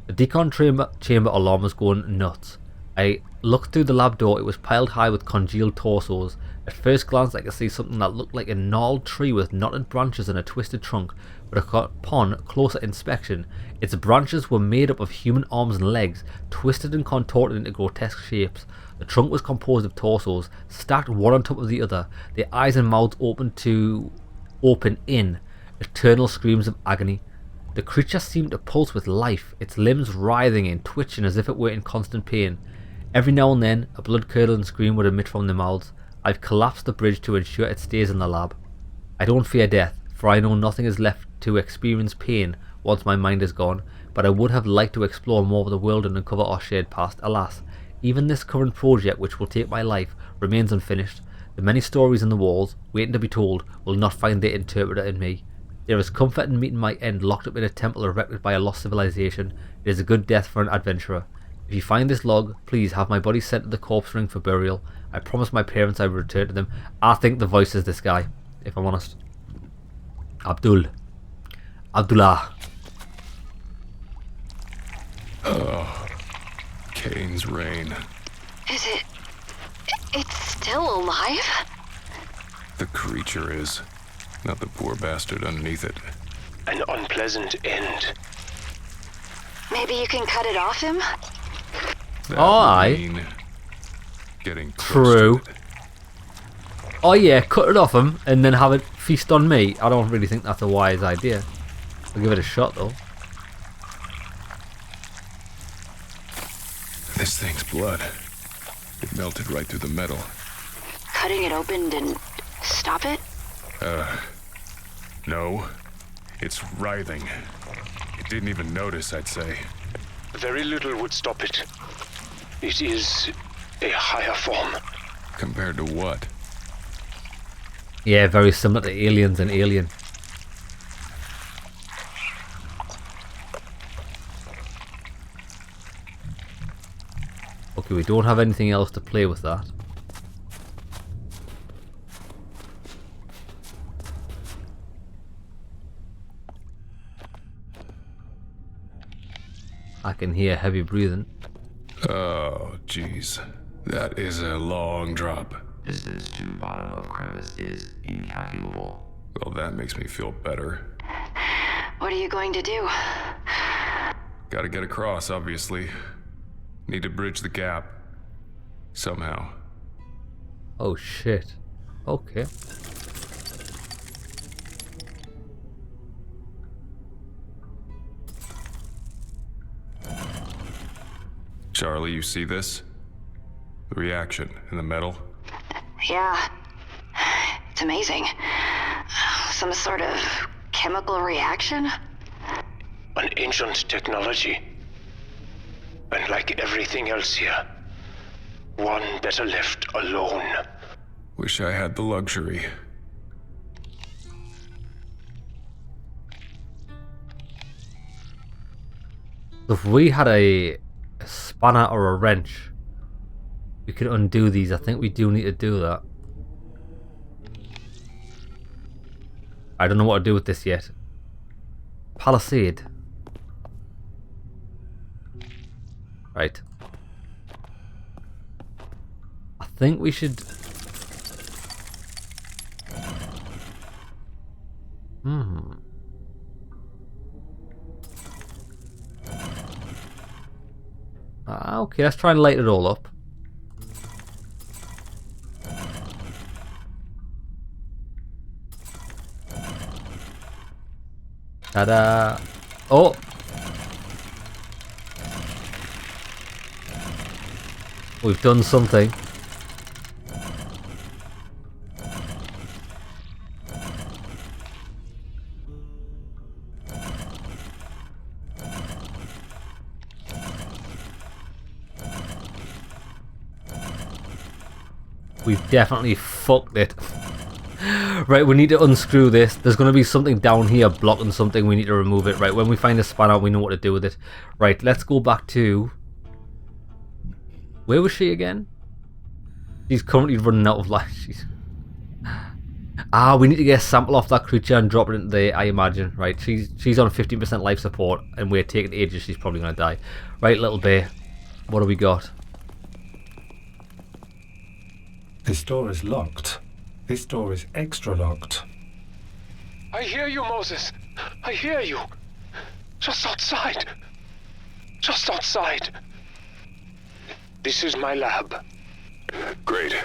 The decon chamber alarm is going nuts. I looked through the lab door. It was piled high with congealed torsos. At first glance I could see something that looked like a gnarled tree with knotted branches and a twisted trunk, but upon closer inspection, its branches were made up of human arms and legs, twisted and contorted into grotesque shapes. The trunk was composed of torsos, stacked one on top of the other, their eyes and mouths open in eternal screams of agony. The creature seemed to pulse with life, its limbs writhing and twitching as if it were in constant pain. Every now and then, a blood-curdling scream would emit from their mouths. I've collapsed the bridge to ensure it stays in the lab. I don't fear death, for I know nothing is left to experience pain once my mind is gone, but I would have liked to explore more of the world and uncover our shared past. Alas, even this current project, which will take my life, remains unfinished. The many stories in the walls, waiting to be told, will not find their interpreter in me. There is comfort in meeting my end locked up in a temple erected by a lost civilization. It is a good death for an adventurer. If you find this log, please have my body sent to the corpse ring for burial. I promised my parents I would return to them. I think the voice is this guy, if I'm honest. Abdullah. Oh, Cain's reign. Is it... it's still alive? The creature is, not the poor bastard underneath it. An unpleasant end. Maybe you can cut it off him? That aye. Getting true. Oh yeah, cut it off him and then have it feast on me. I don't really think that's a wise idea. I'll give it a shot though. This thing's blood. It melted right through the metal. Cutting it open didn't stop it? No. It's writhing. It didn't even notice, I'd say. Very little would stop it. It is a higher form. Compared to what? Yeah, very similar to Aliens and Alien. Okay, we don't have anything else to play with that. I can hear heavy breathing. Oh, jeez. That is a long drop. Distance to bottom of crevice is incalculable. Well, that makes me feel better. What are you going to do? Gotta get across, obviously. Need to bridge the gap. Somehow. Oh shit. Okay. Charlie, you see this? The reaction in the metal? Yeah. It's amazing. Some sort of chemical reaction? An ancient technology. And like everything else here, one better left alone. Wish I had the luxury. If we had a spanner or a wrench, we could undo these. I think we do need to do that. I don't know what to do with this yet. Palisade. Right. I think we should... Okay, let's try and light it all up. Ta-da! Oh! We've done something. We've definitely fucked it. Right, we need to unscrew this. There's going to be something down here blocking something. We need to remove it. Right, when we find a spanner, we know what to do with it. Right, let's go back to... Where was she again? She's currently running out of life. We need to get a sample off that creature and drop it into there, I imagine. Right, she's on 15% life support and we're taking ages. She's probably going to die. Right, little bear. What do we got? This door is locked. This door is extra locked. I hear you, Moses. I hear you. Just outside. Just outside. This is my lab. Great.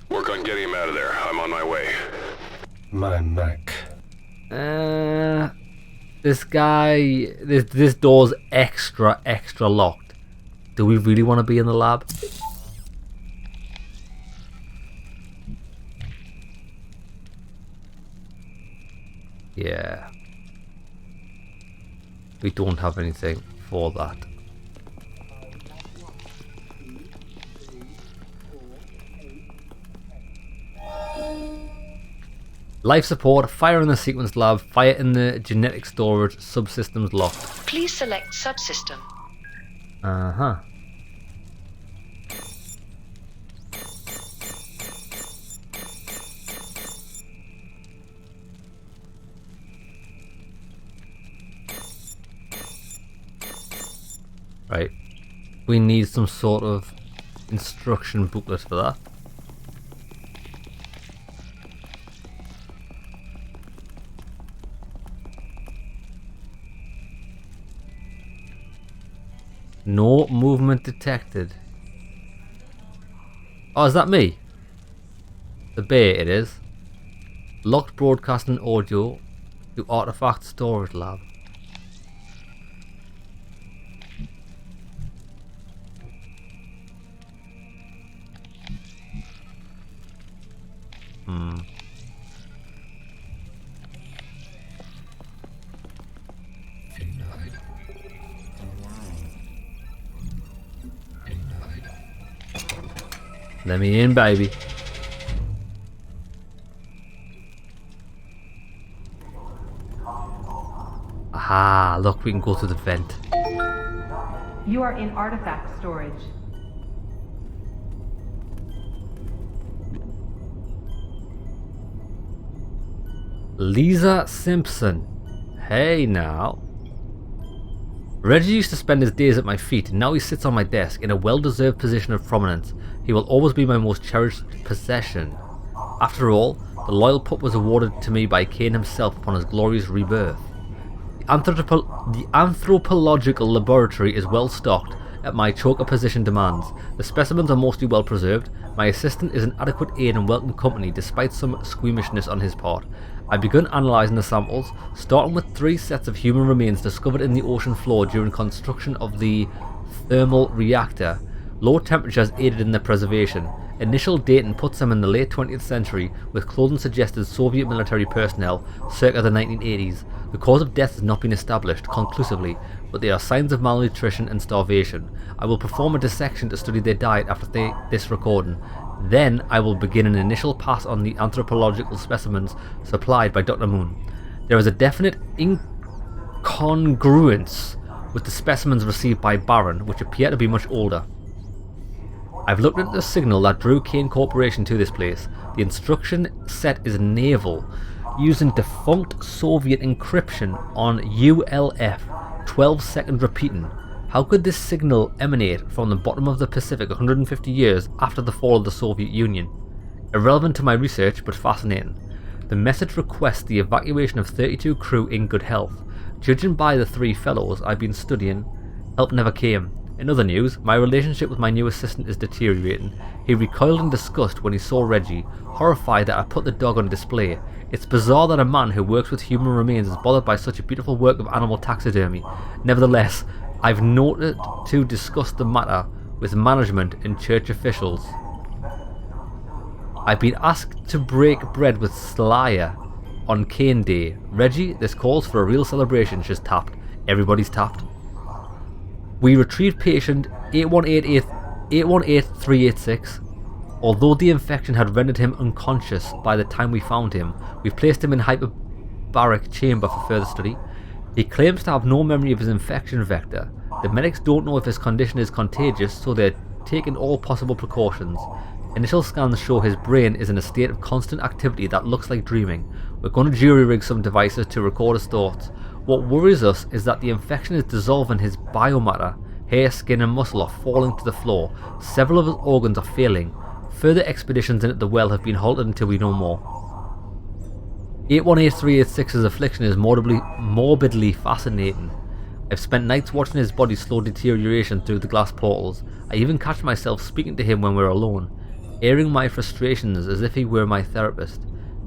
Work on getting him out of there. I'm on my way. My Mac. This guy... This door's extra locked. Do we really want to be in the lab? Yeah. We don't have anything for that. Life support, fire in the sequence lab, fire in the genetic storage, subsystems locked. Please select subsystem. Uh-huh. Right. We need some sort of instruction booklet for that. No movement detected. Oh, is that me? The bay it is. Locked broadcasting audio to artifact storage lab. Let me in, baby. Aha, look, we can go through the vent. You are in artifact storage. Lisa Simpson. Hey now. Reggie used to spend his days at my feet, and now he sits on my desk in a well-deserved position of prominence. He will always be my most cherished possession. After all, the loyal pup was awarded to me by Cain himself upon his glorious rebirth. The anthropological laboratory is well stocked at my choker position demands. The specimens are mostly well preserved. My assistant is an adequate aid and welcome company despite some squeamishness on his part. I begun analysing the samples, starting with 3 sets of human remains discovered in the ocean floor during construction of the thermal reactor. Low temperatures aided in their preservation. Initial dating puts them in the late 20th century, with clothing suggested Soviet military personnel circa the 1980s. The cause of death has not been established conclusively, but there are signs of malnutrition and starvation. I will perform a dissection to study their diet after this recording. Then I will begin an initial pass on the anthropological specimens supplied by Dr. Moon. There is a definite incongruence with the specimens received by Baron, which appear to be much older. I've looked at the signal that drew Cain Corporation to this place. The instruction set is naval, using defunct Soviet encryption on ULF, 12 seconds repeating. How could this signal emanate from the bottom of the Pacific 150 years after the fall of the Soviet Union? Irrelevant to my research, but fascinating. The message requests the evacuation of 32 crew in good health. Judging by the 3 fellows I've been studying, help never came. In other news, my relationship with my new assistant is deteriorating. He recoiled in disgust when he saw Reggie, horrified that I put the dog on display. It's bizarre that a man who works with human remains is bothered by such a beautiful work of animal taxidermy. Nevertheless, I've noted to discuss the matter with management and church officials. I've been asked to break bread with Slayer on Cain Day. Reggie, this calls for a real celebration. She's tapped. Everybody's tapped. We retrieved patient 818386. Although the infection had rendered him unconscious by the time we found him, we placed him in hyperbaric chamber for further study. He claims to have no memory of his infection vector. The medics don't know if his condition is contagious, so they're taking all possible precautions. Initial scans show his brain is in a state of constant activity that looks like dreaming. We're going to jury-rig some devices to record his thoughts. What worries us is that the infection is dissolving his biomatter. Hair, skin and muscle are falling to the floor. Several of his organs are failing. Further expeditions into the well have been halted until we know more. 818386's affliction is morbidly fascinating. I've spent nights watching his body's slow deterioration through the glass portals. I even catch myself speaking to him when we're alone, airing my frustrations as if he were my therapist.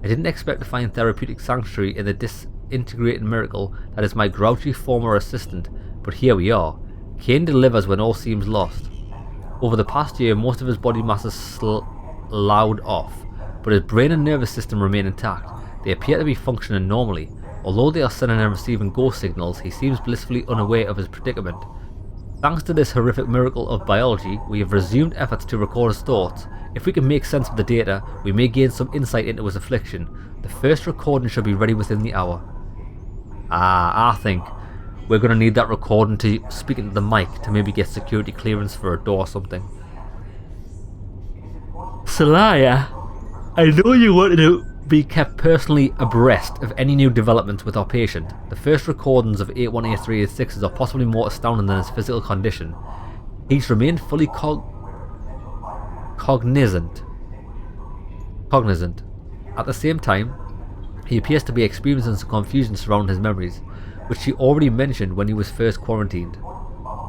I didn't expect to find therapeutic sanctuary in the disintegrating miracle that is my grouchy former assistant, but here we are. Kane delivers when all seems lost. Over the past year, most of his body mass has sloughed off, but his brain and nervous system remain intact. They appear to be functioning normally. Although they are sending and receiving ghost signals, he seems blissfully unaware of his predicament. Thanks to this horrific miracle of biology, we have resumed efforts to record his thoughts. If we can make sense of the data, we may gain some insight into his affliction. The first recording should be ready within the hour. I think we're going to need that recording to speak into the mic to maybe get security clearance for a door or something. Celaya, I know you wanted to be kept personally abreast of any new developments with our patient. The first recordings of 818386 are possibly more astounding than his physical condition. He's remained fully cognizant. At the same time, he appears to be experiencing some confusion surrounding his memories, which he already mentioned when he was first quarantined.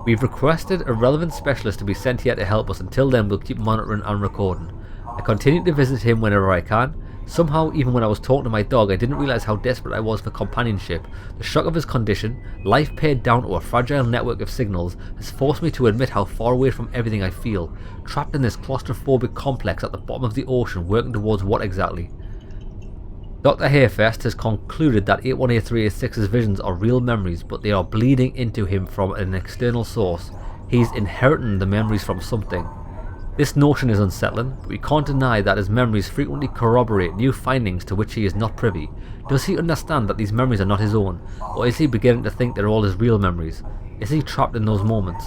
We've requested a relevant specialist to be sent here to help us. Until then, we'll keep monitoring and recording. I continue to visit him whenever I can. Somehow, even when I was talking to my dog, I didn't realise how desperate I was for companionship. The shock of his condition, life pared down to a fragile network of signals, has forced me to admit how far away from everything I feel, trapped in this claustrophobic complex at the bottom of the ocean, working towards what exactly? Dr. Hairfest has concluded that 818386's visions are real memories, but they are bleeding into him from an external source. He's inheriting the memories from something. This notion is unsettling, but we can't deny that his memories frequently corroborate new findings to which he is not privy. Does he understand that these memories are not his own, or is he beginning to think they're all his real memories? Is he trapped in those moments?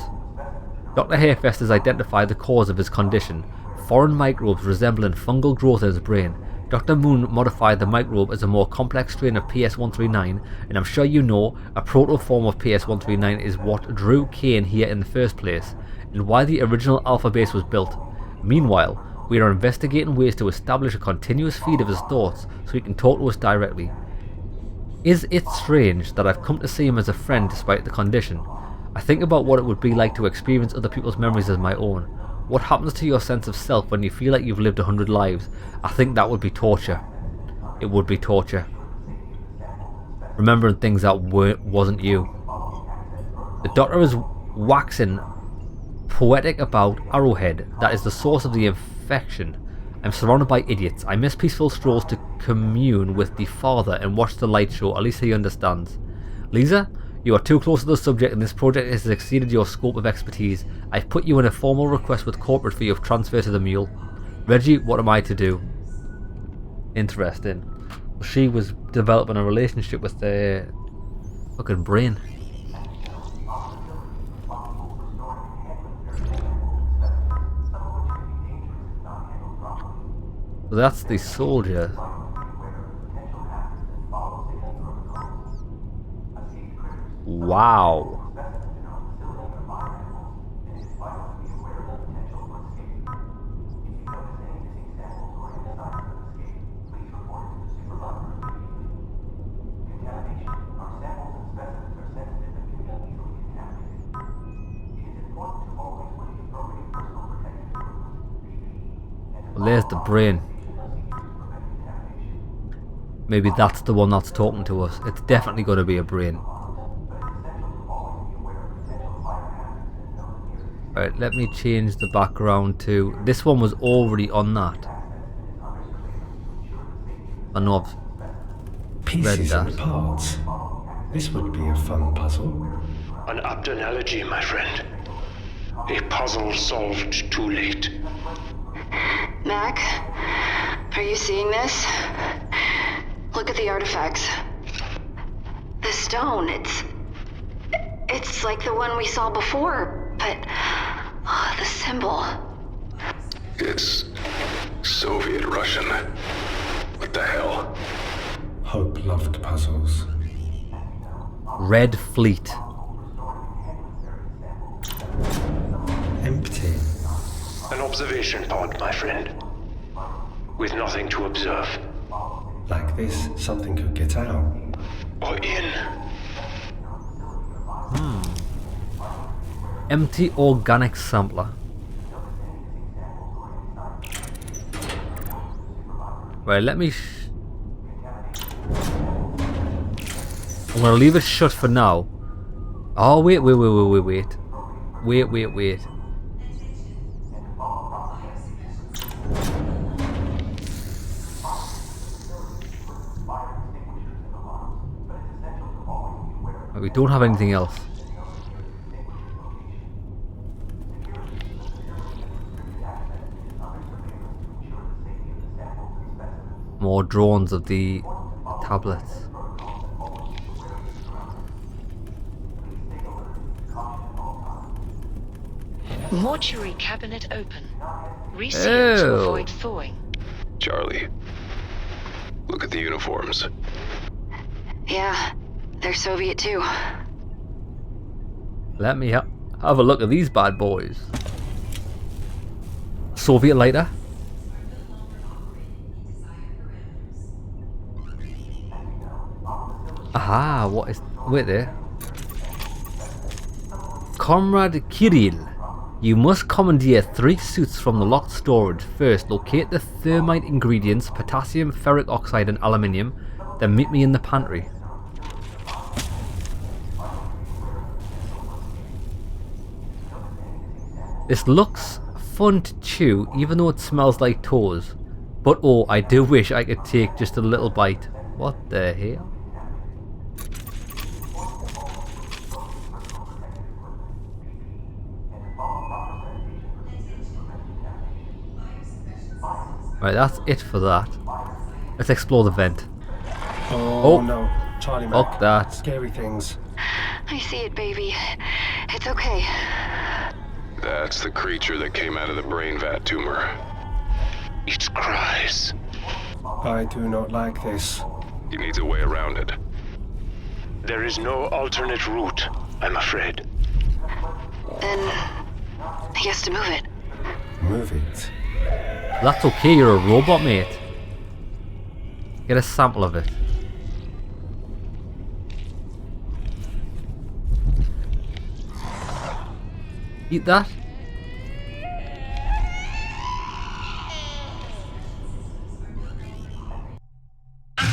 Dr. Hairfest has identified the cause of his condition: foreign microbes resembling fungal growth in his brain. Dr. Moon modified the microbe as a more complex strain of PS139, and I'm sure you know a proto-form of PS139 is what drew Kane here in the first place, and why the original alpha base was built. Meanwhile, we are investigating ways to establish a continuous feed of his thoughts so he can talk to us directly. Is it strange that I've come to see him as a friend despite the condition? I think about what it would be like to experience other people's memories as my own. What happens to your sense of self when you feel like you've lived 100 lives? I think that would be torture. It would be torture. Remembering things that wasn't you. The doctor is waxing poetic about Arrowhead, that is the source of the infection. I'm surrounded by idiots. I miss peaceful strolls to commune with the Father and watch the light show. At least he understands. Lisa, you are too close to the subject and this project has exceeded your scope of expertise. I've put you in a formal request with corporate for your transfer to the Mule. Reggie, what am I to do? Interesting. She was developing a relationship with the fucking brain. So that's the soldier. Wow. Well, there's the brain. Maybe that's the one that's talking to us. It's definitely going to be a brain. Right, let me change the background to... This one was already on that. I know I've read Pieces that. and parts. This would be a fun puzzle. An apt analogy, my friend. A puzzle solved too late. Mac, are you seeing this? Look at the artifacts. The stone, it's like the one we saw before, but the symbol. It's Soviet Russian. What the hell? Hope loved puzzles. Red Fleet. Empty. An observation pod, my friend. with nothing to observe. Like this, something could get out. Or in. Empty organic sampler. Right, let me... I'm gonna leave it shut for now. Oh, wait. Wait. We don't have anything else. More drones of the tablets. Mortuary cabinet open. Resealed to avoid thawing. Charlie, look at the uniforms. Yeah, they're Soviet too. Let me have a look at these bad boys. Soviet lighter. Aha, what is... Wait there. Comrade Kirill, you must commandeer 3 suits from the locked storage. First, locate the thermite ingredients, potassium, ferric oxide and aluminium. Then meet me in the pantry. This looks fun to chew, even though it smells like toes. But oh, I do wish I could take just a little bite. What the hell? Right, that's it for that. Let's explore the vent. Oh no, Charlie Mac. Fuck that. Scary things. I see it, baby. It's okay. That's the creature that came out of the brain vat tumor. It cries. I do not like this. He needs a way around it. There is no alternate route, I'm afraid. Then he has to move it. Move it? That's okay, you're a robot, mate. Get a sample of it. Eat that.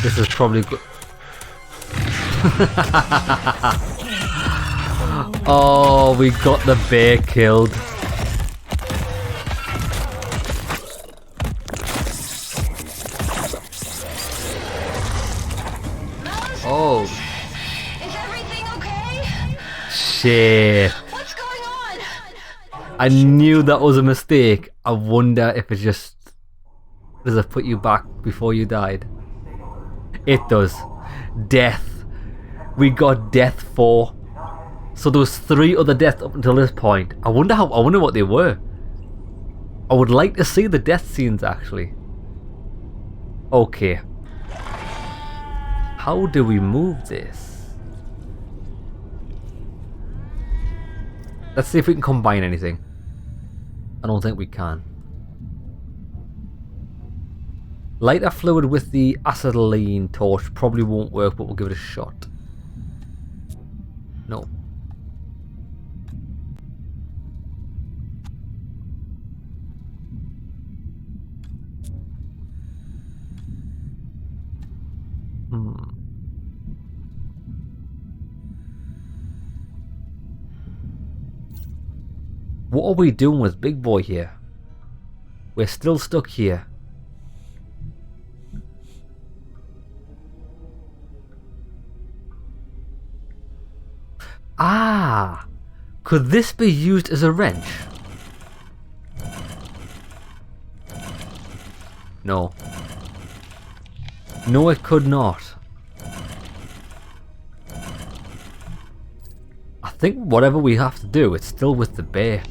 This is probably good. Oh, we got the bear killed. Oh. Is everything okay? Shit. What's going on? I knew that was a mistake. I wonder if it just... Does it put you back before you died? It does. Death. We got death 4. So there was 3 other deaths up until this point. I wonder what they were. I would like to see the death scenes actually. Okay. How do we move this? Let's see if we can combine anything. I don't think we can. Lighter fluid with the acetylene torch probably won't work, but we'll give it a shot. No. What are we doing with Big Boy here? We're still stuck here. Ah! Could this be used as a wrench? No. No, it could not. I think whatever we have to do, it's still with the bear.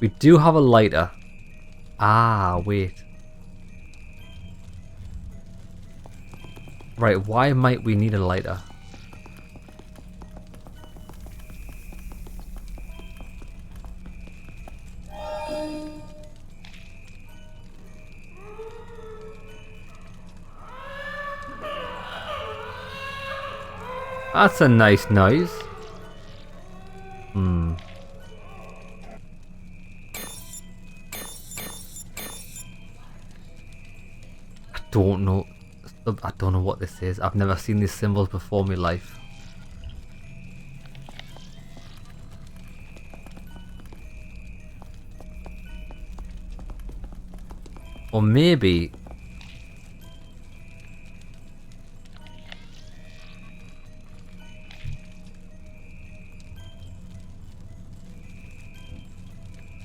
We do have a lighter. Ah, wait. Right, why might we need a lighter? That's a nice noise. I don't know what this is. I've never seen these symbols before in my life. Or maybe...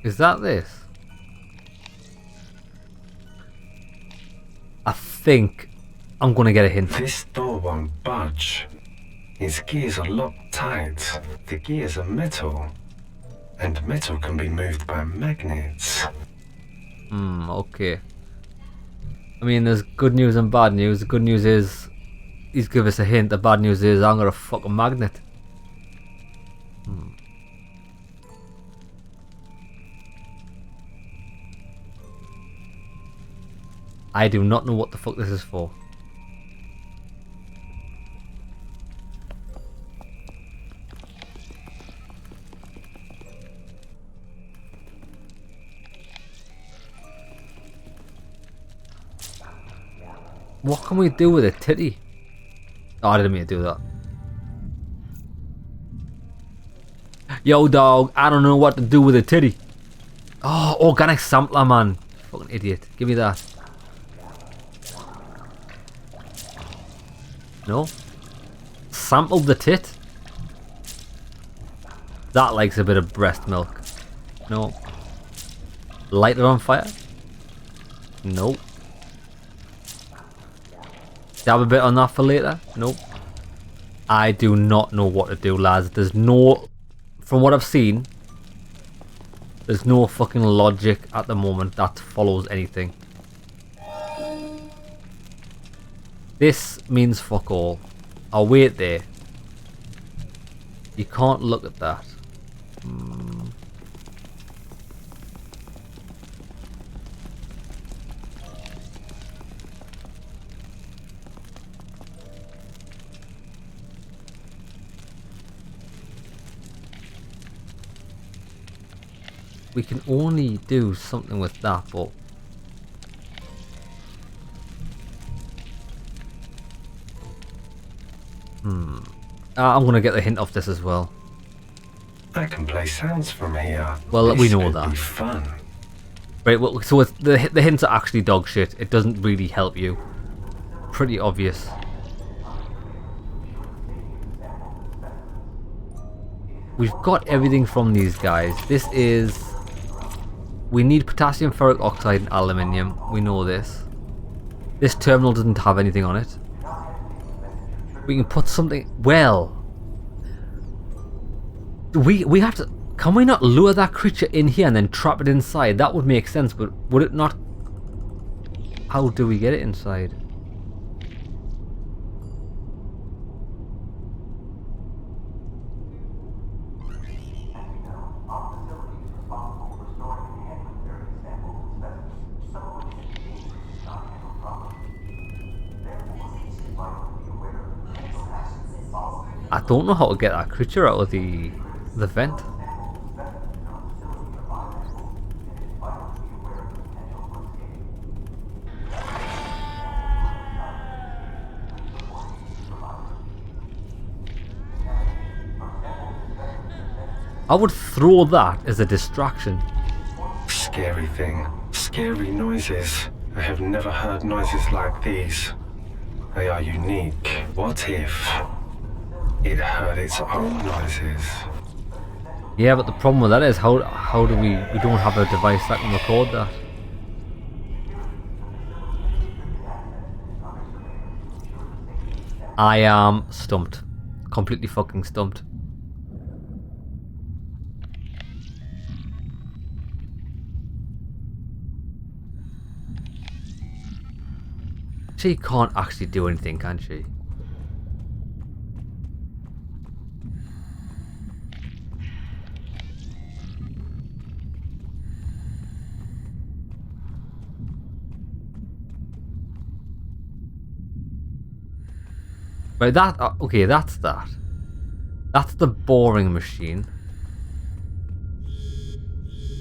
Is that this? I think I'm gonna get a hint. This door won't budge. Its gears are locked tight. The gears are metal. And metal can be moved by magnets. Okay. I mean, there's good news and bad news. The good news is he's give us a hint. The bad news is I'm gonna fuck a magnet. I do not know what the fuck this is for. What can we do with a titty? Oh, I didn't mean to do that. Yo, dog, I don't know what to do with a titty. Oh, organic sampler, man. Fucking idiot. Give me that. No? Sampled the tit? That likes a bit of breast milk. No. Light it on fire? Nope. Dab a bit on that for later? Nope. I do not know what to do, lads. There's no... From what I've seen, there's no fucking logic at the moment that follows anything. This means fuck all. I'll wait there. You can't look at that. We can only do something with that, but... I'm gonna get the hint of this as well. I can play sounds from here. Well, we know This that. could be fun. Right, well, so it's the hints are actually dog shit. It doesn't really help you. Pretty obvious. We've got everything from these guys. This is... We need potassium, ferric oxide and aluminium. We know this. This terminal doesn't have anything on it. We can put something... Well... We have to... Can we not lure that creature in here and then trap it inside? That would make sense, but would it not... How do we get it inside? I don't know how to get that creature out of the vent. I would throw that as a distraction. Scary thing. Scary noises. I have never heard noises like these. They are unique. What if it heard its own noises? Yeah, but the problem with that is how do we don't have a device that can record that. I am stumped. Completely fucking stumped. She can't actually do anything, can she? Right, that... okay, that's that. That's the boring machine.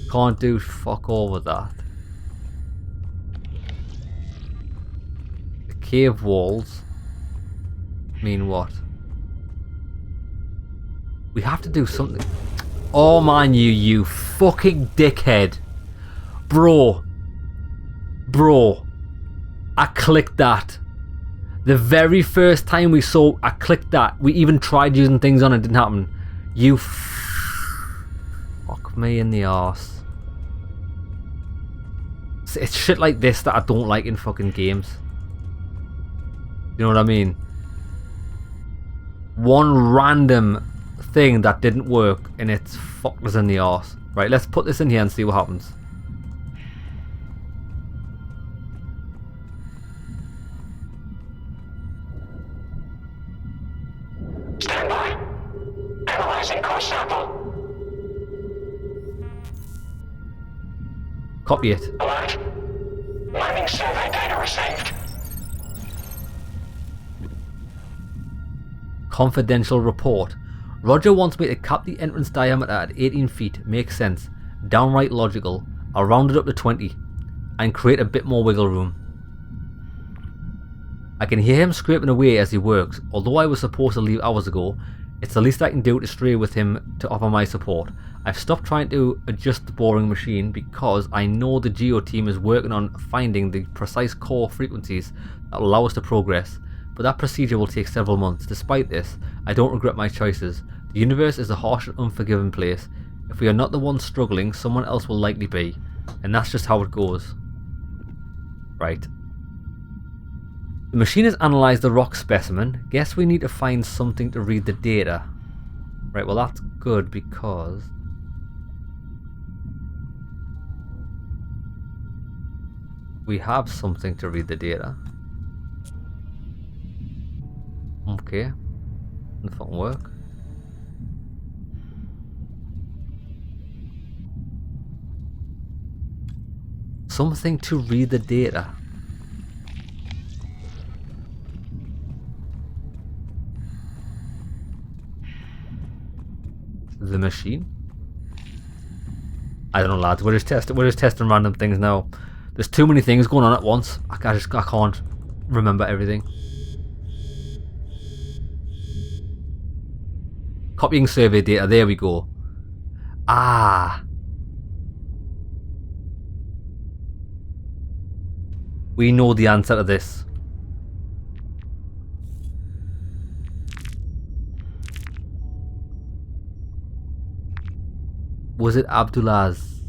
Can't do fuck all with that. The cave walls mean what? We have to do something. Oh man, you fucking dickhead. Bro. I clicked that. The very first time we saw, I clicked that. We even tried using things on it, didn't happen. You fuck me in the arse. It's shit like this that I don't like in fucking games. You know what I mean? One random thing that didn't work and it's fucked us in the arse. Right, let's put this in here and see what happens. Stand by. Analyzing core sample. Copy it. Alert. Mining survey data received. Confidential report. Roger wants me to cap the entrance diameter at 18 feet. Makes sense. Downright logical. I'll round it up to 20 and create a bit more wiggle room. I can hear him scraping away as he works. Although I was supposed to leave hours ago, it's the least I can do to stray with him to offer my support. I've stopped trying to adjust the boring machine because I know the Geo team is working on finding the precise core frequencies that will allow us to progress. But that procedure will take several months. Despite this, I don't regret my choices. The universe is a harsh and unforgiving place. If we are not the ones struggling, someone else will likely be. And that's just how it goes. Right. The machine has analysed the rock specimen. Guess we need to find something to read the data. Right, well that's good because... we have something to read the data. Okay. That won't work. Something to read the data. The machine? I don't know, lads. We're just testing random things now. There's too many things going on at once. I can't remember everything. Copying survey data. There we go. Ah. We know the answer to this. Was it Abdullah's?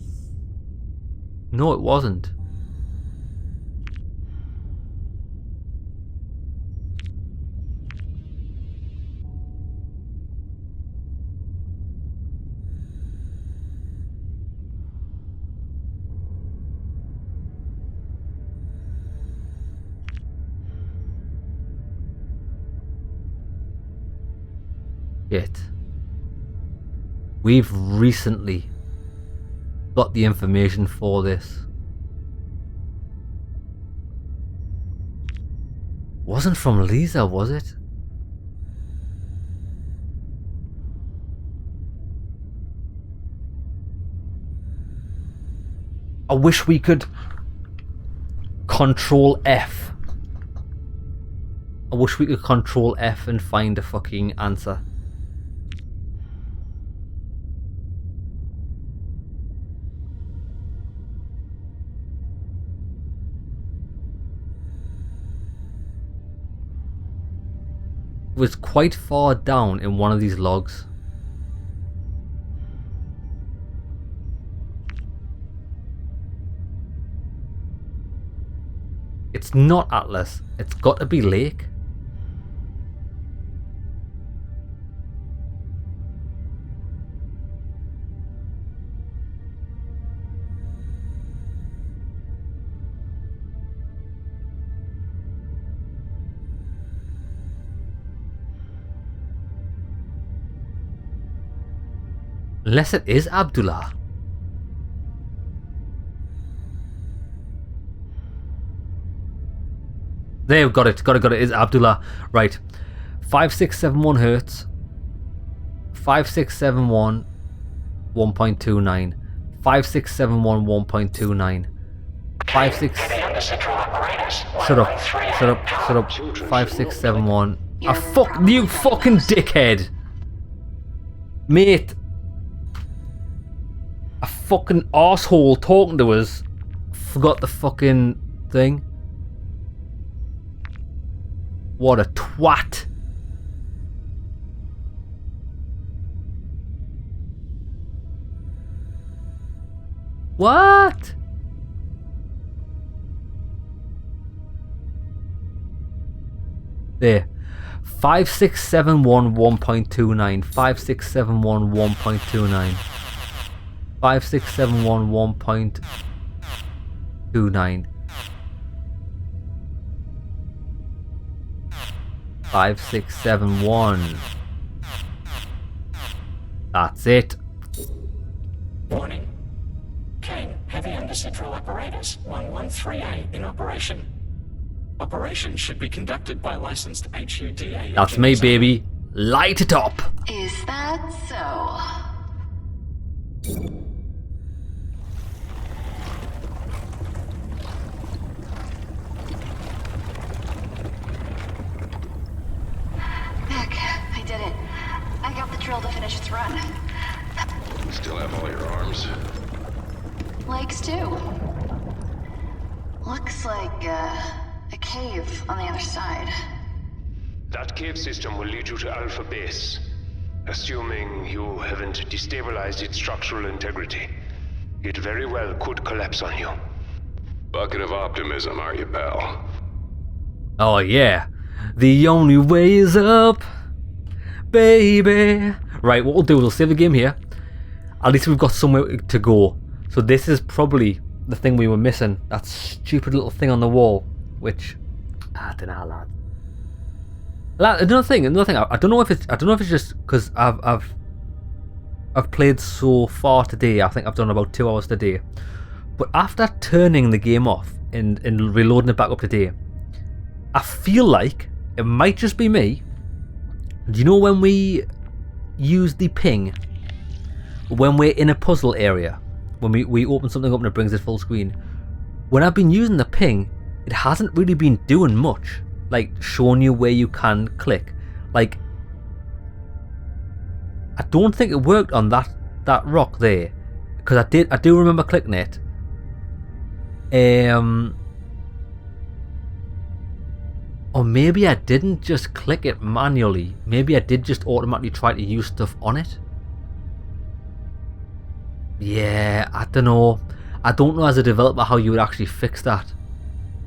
No, it wasn't. Yet. We've recently got the information for this. Wasn't from Lisa, was it? I wish we could Control F. I wish we could Control F and find a fucking answer. Was quite far down in one of these logs. It's not Atlas. It's got to be Lake. Unless it is Abdullah. There, got it. Got it. It is Abdullah. Right. 5671 hertz. 5671 1.29. 5671 1.29. 56. Shut up. 5671. You fucking dickhead. Mate. A fucking arsehole talking to us. Forgot the fucking thing. What a twat. What? There. 5671 1.29. 5671 1.29. 5671 1.29. 5671. That's it. Warning. Kane, heavy under-central apparatus 113A in operation. Operation should be conducted by licensed HUDA. That's me, baby. Light it up. Is that so? I did it. I got the drill to finish its run. You still have all your arms? Legs too. Looks like a cave on the other side. That cave system will lead you to Alpha Base. Assuming you haven't destabilized its structural integrity. It very well could collapse on you. Bucket of optimism, are you, pal? Oh yeah. The only way is up, baby. Right, what we'll do is we'll save the game here. At least we've got somewhere to go. So this is probably the thing we were missing. That stupid little thing on the wall. Which, I don't know, lad. Another thing. I don't know if it's just because I've played so far today. I think I've done about 2 hours today. But after turning the game off and reloading it back up today, I feel like it might just be me. Do you know when we use the ping when we're in a puzzle area, when we open something up and it brings it full screen? When I've been using the ping, it hasn't really been doing much, like showing you where you can click. Like, I don't think it worked on that rock there, because I do remember clicking it. Or maybe I didn't just click it manually. Maybe I did just automatically try to use stuff on it. Yeah, I don't know. I don't know as a developer how you would actually fix that.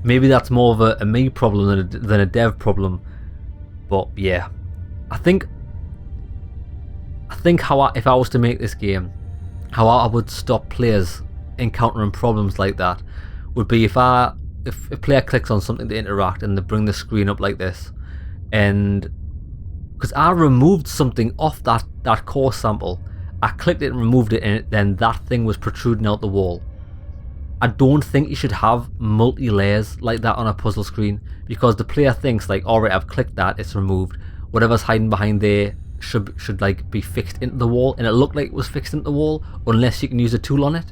Maybe that's more of a me problem than a dev problem. But yeah, I think if I was to make this game, how I would stop players encountering problems like that would be if a player clicks on something to interact and they bring the screen up like this, and because I removed something off that core sample, I clicked it and removed it, and then that thing was protruding out the wall. I don't think you should have multi-layers like that on a puzzle screen, because the player thinks like, alright, I've clicked that, it's removed, whatever's hiding behind there should like be fixed into the wall, and it looked like it was fixed into the wall unless you can use a tool on it.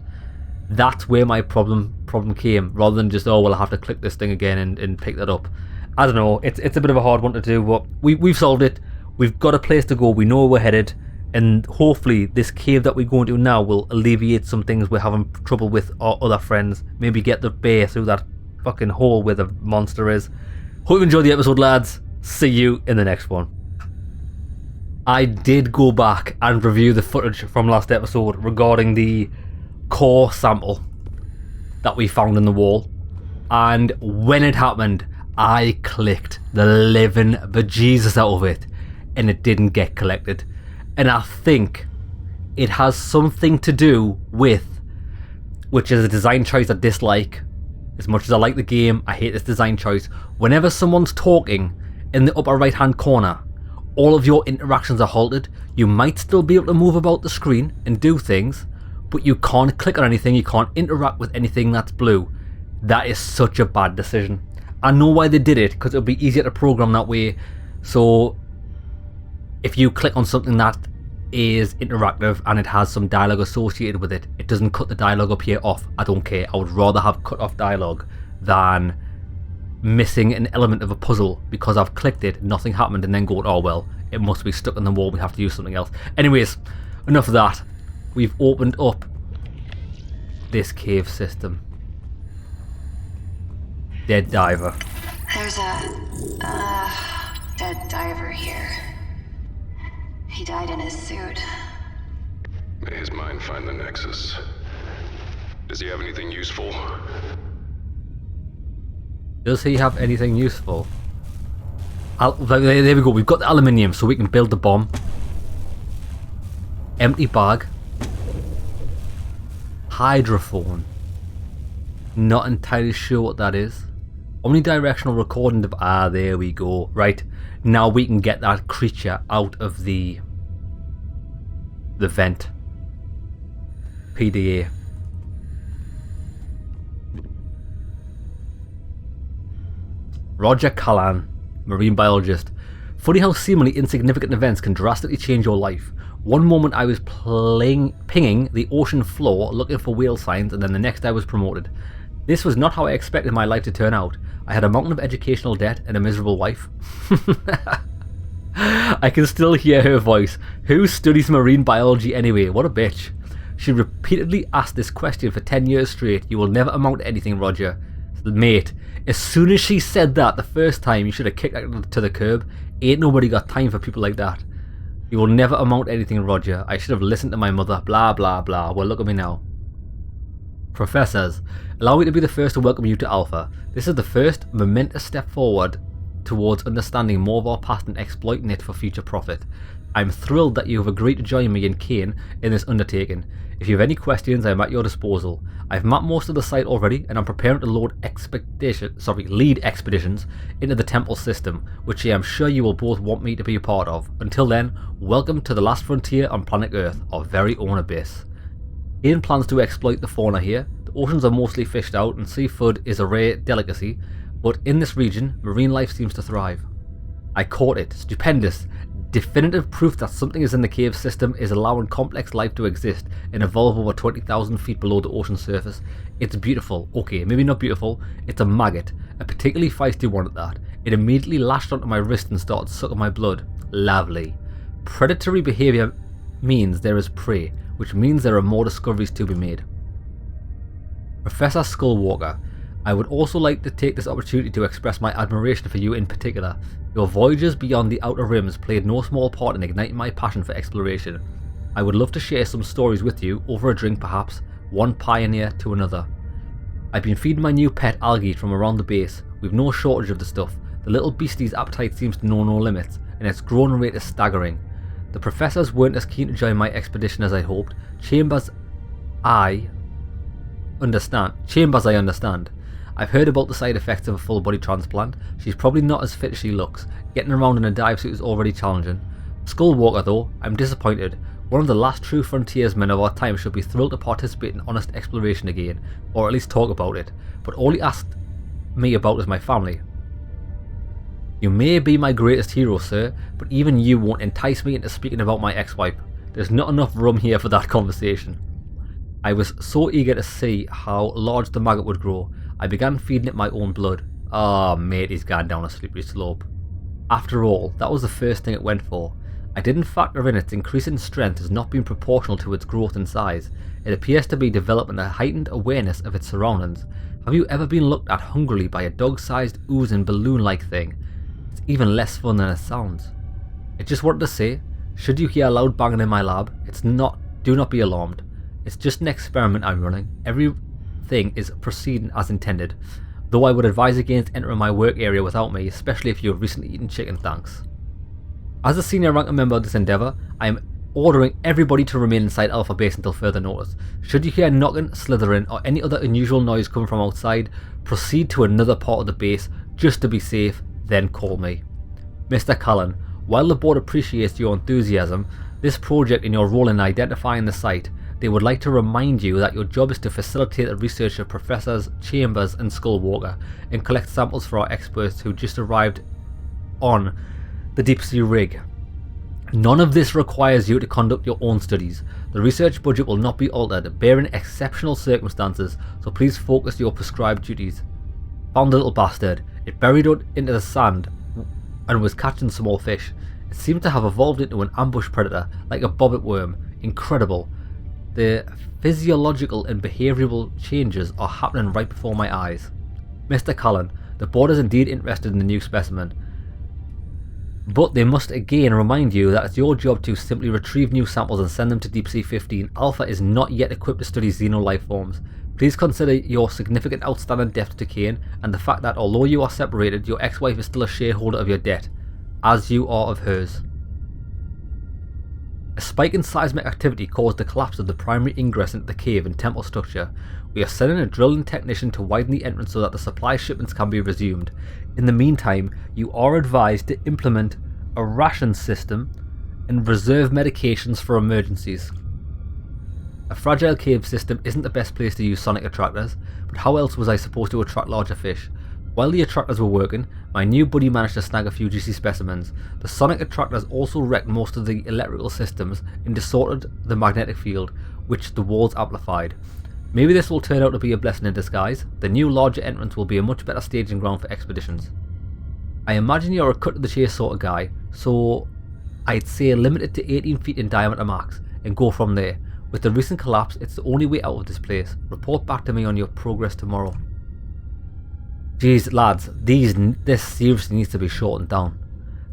That's where my problem came, rather than just, oh well, I have to click this thing again and pick that up. I don't know, it's a bit of a hard one to do, but we've solved it. We've got a place to go, we know where we're headed, and hopefully this cave that we go into now will alleviate some things we're having trouble with our other friends. Maybe get the bear through that fucking hole where the monster is. Hope you enjoyed the episode, lads. See you in the next one. I did go back and review the footage from last episode regarding the core sample that we found in the wall, and when it happened, I clicked the living bejesus out of it and it didn't get collected. And I think it has something to do with, which is a design choice I dislike. As much as I like the game, I hate this design choice. Whenever someone's talking in the upper right hand corner, all of your interactions are halted. You might still be able to move about the screen and do things, but you can't click on anything, you can't interact with anything that's blue. That is such a bad decision. I know why they did it, because it'll be easier to program that way. So if you click on something that is interactive and it has some dialogue associated with it, it doesn't cut the dialogue up here off. I don't care. I would rather have cut off dialogue than missing an element of a puzzle because I've clicked it, nothing happened, and then going, oh well, it must be stuck in the wall, we have to use something else. Anyways, enough of that. We've opened up this cave system. Dead diver. There's a dead diver here. He died in his suit. May his mind find the Nexus. Does he have anything useful? Does he have anything useful? There we go, we've got the aluminium so we can build the bomb. Empty bag. Hydrophone. Not entirely sure what that is. Omnidirectional recording device. Ah, there we go. Right, now we can get that creature out of the vent. PDA. Roger Callan, marine biologist. Funny how seemingly insignificant events can drastically change your life. One moment I was pinging the ocean floor looking for whale signs, and then the next I was promoted. This was not how I expected my life to turn out. I had a mountain of educational debt and a miserable wife. I can still hear her voice. Who studies marine biology anyway? What a bitch. She repeatedly asked this question for 10 years straight. You will never amount to anything, Roger. Mate, as soon as she said that the first time, you should have kicked her to the curb. Ain't nobody got time for people like that. You will never amount to anything, Roger. I should have listened to my mother. Blah, blah, blah. Well, look at me now. Professors, allow me to be the first to welcome you to Alpha. This is the first momentous step forward towards understanding more of our past and exploiting it for future profit. I'm thrilled that you have agreed to join me and Kane in this undertaking. If you have any questions, I am at your disposal. I've mapped most of the site already, and I'm preparing to lead expeditions into the temple system, which I am sure you will both want me to be a part of. Until then, welcome to the last frontier on planet Earth, our very own abyss. Kane plans to exploit the fauna here. The oceans are mostly fished out, and seafood is a rare delicacy, but in this region, marine life seems to thrive. I caught it. Stupendous. Definitive proof that something is in the cave system is allowing complex life to exist and evolve over 20,000 feet below the ocean surface. It's beautiful. Okay, maybe not beautiful. It's a maggot. A particularly feisty one at that. It immediately lashed onto my wrist and started sucking my blood. Lovely. Predatory behavior means there is prey, which means there are more discoveries to be made. Professor Skullwalker, I would also like to take this opportunity to express my admiration for you in particular. Your voyages beyond the Outer Rims played no small part in igniting my passion for exploration. I would love to share some stories with you, over a drink perhaps, one pioneer to another. I've been feeding my new pet algae from around the base. We've no shortage of the stuff. The little beastie's appetite seems to know no limits, and its growing rate is staggering. The professors weren't as keen to join my expedition as I hoped. Chambers I understand. I've heard about the side effects of a full body transplant. She's probably not as fit as she looks. Getting around in a dive suit is already challenging. Skullwalker though, I'm disappointed. One of the last true frontiersmen of our time should be thrilled to participate in honest exploration again, or at least talk about it. But all he asked me about is my family. You may be my greatest hero, sir, but even you won't entice me into speaking about my ex-wife. There's not enough room here for that conversation. I was so eager to see how large the maggot would grow. I began feeding it my own blood. Ah, mate, he's gone down a slippery slope. After all, that was the first thing it went for. I didn't factor in its increasing strength as not being proportional to its growth and size. It appears to be developing a heightened awareness of its surroundings. Have you ever been looked at hungrily by a dog-sized, oozing, balloon-like thing? It's even less fun than it sounds. I just wanted to say, should you hear loud banging in my lab, do not be alarmed. It's just an experiment I'm running. Everything is proceeding as intended, though I would advise against entering my work area without me, especially if you have recently eaten chicken, thanks. As a senior ranking member of this endeavour, I am ordering everybody to remain inside Alpha Base until further notice. Should you hear knocking, slithering, or any other unusual noise coming from outside, proceed to another part of the base just to be safe, then call me. Mr. Callan, While the board appreciates your enthusiasm, this project and your role in identifying the site, they would like to remind you that your job is to facilitate the research of Professors Chambers and Skullwalker and collect samples for our experts who just arrived on the deep sea rig. None of this requires you to conduct your own studies. The research budget will not be altered, barring exceptional circumstances, so please focus your prescribed duties. Found the little bastard. It buried it into the sand and was catching small fish. It seemed to have evolved into an ambush predator, like a bobbit worm. Incredible. The physiological and behavioural changes are happening right before my eyes. Mr. Cullen, the board is indeed interested in the new specimen, but they must again remind you that it's your job to simply retrieve new samples and send them to Deep Sea 15. Alpha is not yet equipped to study xenolife forms. Please consider your significant outstanding debt to Kane and the fact that although you are separated, your ex-wife is still a shareholder of your debt, as you are of hers. A spike in seismic activity caused the collapse of the primary ingress into the cave and temple structure. We are sending a drilling technician to widen the entrance so that the supply shipments can be resumed. In the meantime, you are advised to implement a ration system and reserve medications for emergencies. A fragile cave system isn't the best place to use sonic attractors, but how else was I supposed to attract larger fish? While the attractors were working, my new buddy managed to snag a few juicy specimens. The sonic attractors also wrecked most of the electrical systems and distorted the magnetic field, which the walls amplified. Maybe this will turn out to be a blessing in disguise. The new larger entrance will be a much better staging ground for expeditions. I imagine you're a cut to the chase sort of guy, so I'd say limit it to 18 feet in diameter max and go from there. With the recent collapse, it's the only way out of this place. Report back to me on your progress tomorrow. Jeez, lads, this seriously needs to be shortened down.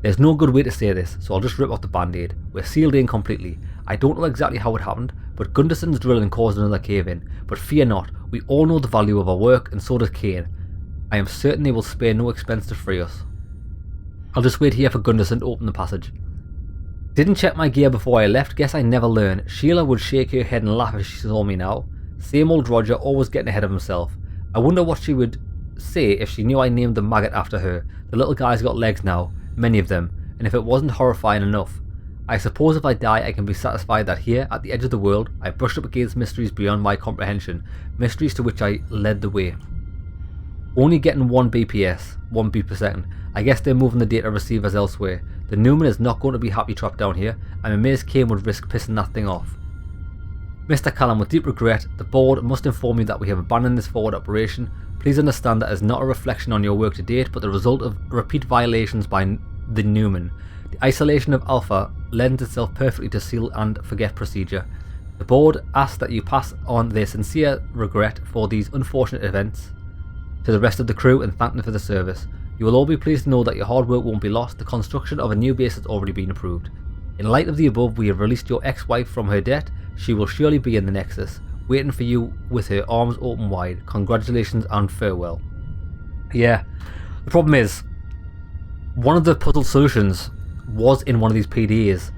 There's no good way to say this, so I'll just rip off the band-aid. We're sealed in completely. I don't know exactly how it happened, but Gunderson's drilling caused another cave-in. But fear not, we all know the value of our work, and so does Kane. I am certain they will spare no expense to free us. I'll just wait here for Gunderson to open the passage. Didn't check my gear before I left, guess I never learn. Sheila would shake her head and laugh if she saw me now. Same old Roger, always getting ahead of himself. I wonder what she would say if she knew I named the maggot after her. The little guy's got legs now, many of them, and if it wasn't horrifying enough. I suppose if I die I can be satisfied that here, at the edge of the world, I brushed up against mysteries beyond my comprehension, mysteries to which I led the way. Only getting 1 BPS, 1 beat per second. I guess they're moving the data receivers elsewhere. The Newman is not going to be happy trapped down here. I'm amazed Kane would risk pissing that thing off. Mr. Callum, with deep regret, the board must inform you that we have abandoned this forward operation. Please understand that is not a reflection on your work to date, but the result of repeat violations by the Newman. The isolation of Alpha lends itself perfectly to seal and forget procedure. The board asks that you pass on their sincere regret for these unfortunate events to the rest of the crew and thank them for the service. You will all be pleased to know that your hard work won't be lost. The construction of a new base has already been approved. In light of the above, we have released your ex-wife from her debt. She will surely be in the Nexus, waiting for you with her arms open wide. Congratulations and farewell. Yeah, the problem is, one of the puzzle solutions was in one of these PDAs,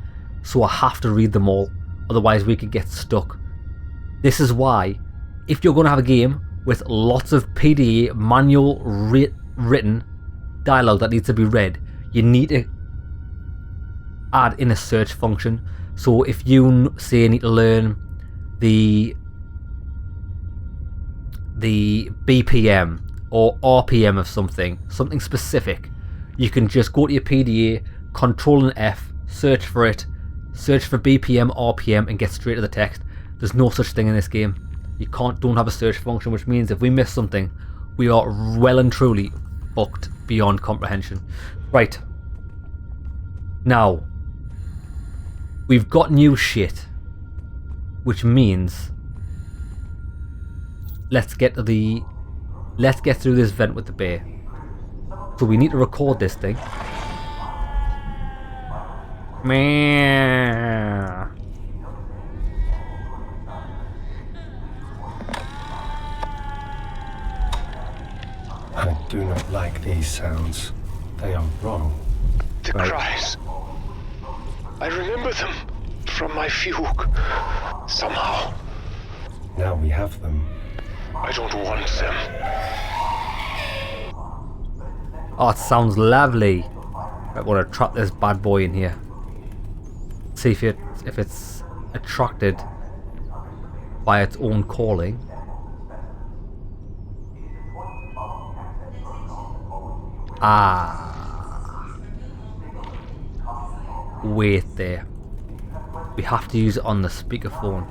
so I have to read them all, otherwise we could get stuck. This is why, if you're going to have a game with lots of PDA manual written dialogue that needs to be read, you need to add in a search function. So if you say need to learn the BPM or RPM of something specific, you can just go to your PDA, Control and F, search for it, search for BPM, RPM, and get straight to the text. There's no such thing in this game. You don't have a search function, which means if we miss something, we are well and truly fucked beyond comprehension. Right. Now, we've got new shit, which means let's get through this vent with the bear. So we need to record this thing. Meh. I do not like these sounds. They are wrong. The cries. I remember them from my fugue. Somehow. Now we have them. I don't want them. Oh, it sounds lovely. I want to trap this bad boy in here. See if it's attracted by its own calling. Ah. Wait there. We have to use it on the speakerphone.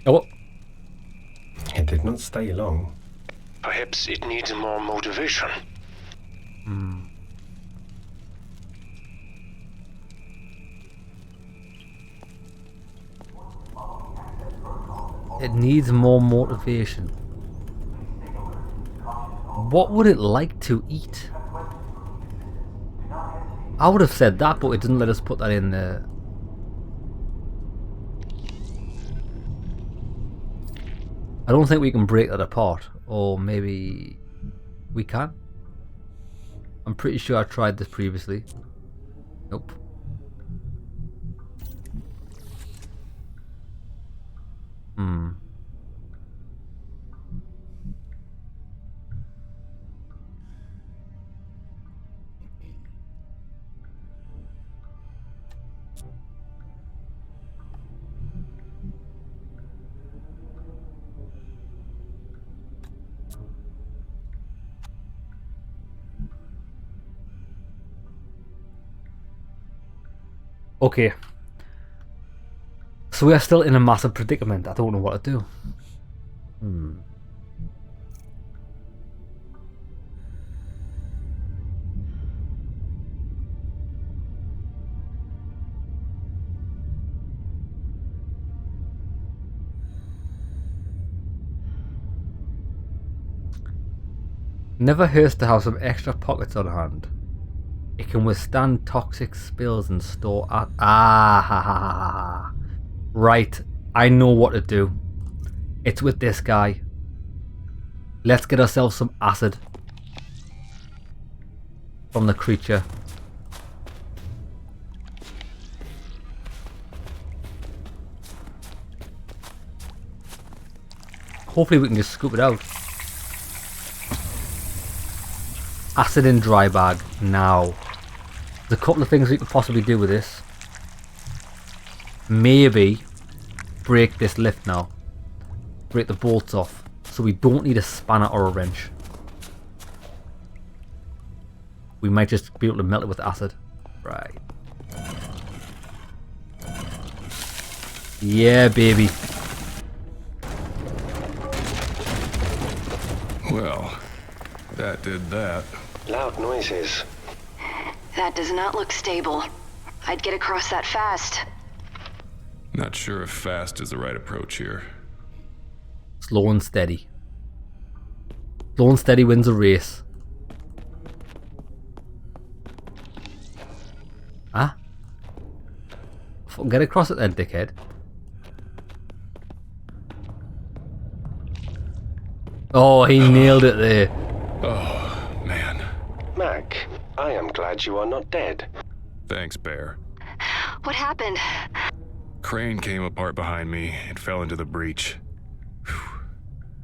Oh. It did not stay long. Perhaps it needs more motivation. It needs more motivation. What would it like to eat? I would have said that, but it didn't let us put that in there. I don't think we can break that apart. Or maybe we can. I'm pretty sure I tried this previously. Nope. Okay. So we are still in a massive predicament. I don't know what to do. Never hurts to have some extra pockets on hand. It can withstand toxic spills and store at... Right, I know what to do. It's with this guy. Let's get ourselves some acid from the creature. Hopefully we can just scoop it out. Acid in dry bag now. There's a couple of things we could possibly do with this. Maybe break this lift now. Break the bolts off. So we don't need a spanner or a wrench. We might just be able to melt it with acid. Right. Yeah, baby. Well, that did that. Loud noises. That does not look stable. I'd get across that fast. Not sure if fast is the right approach here. Slow and steady. Slow and steady wins a race. Huh? Get across it then, dickhead. Oh, he nailed it there. Oh, man. Mac, I am glad you are not dead. Thanks, Bear. What happened? Crane came apart behind me and fell into the breach. Whew.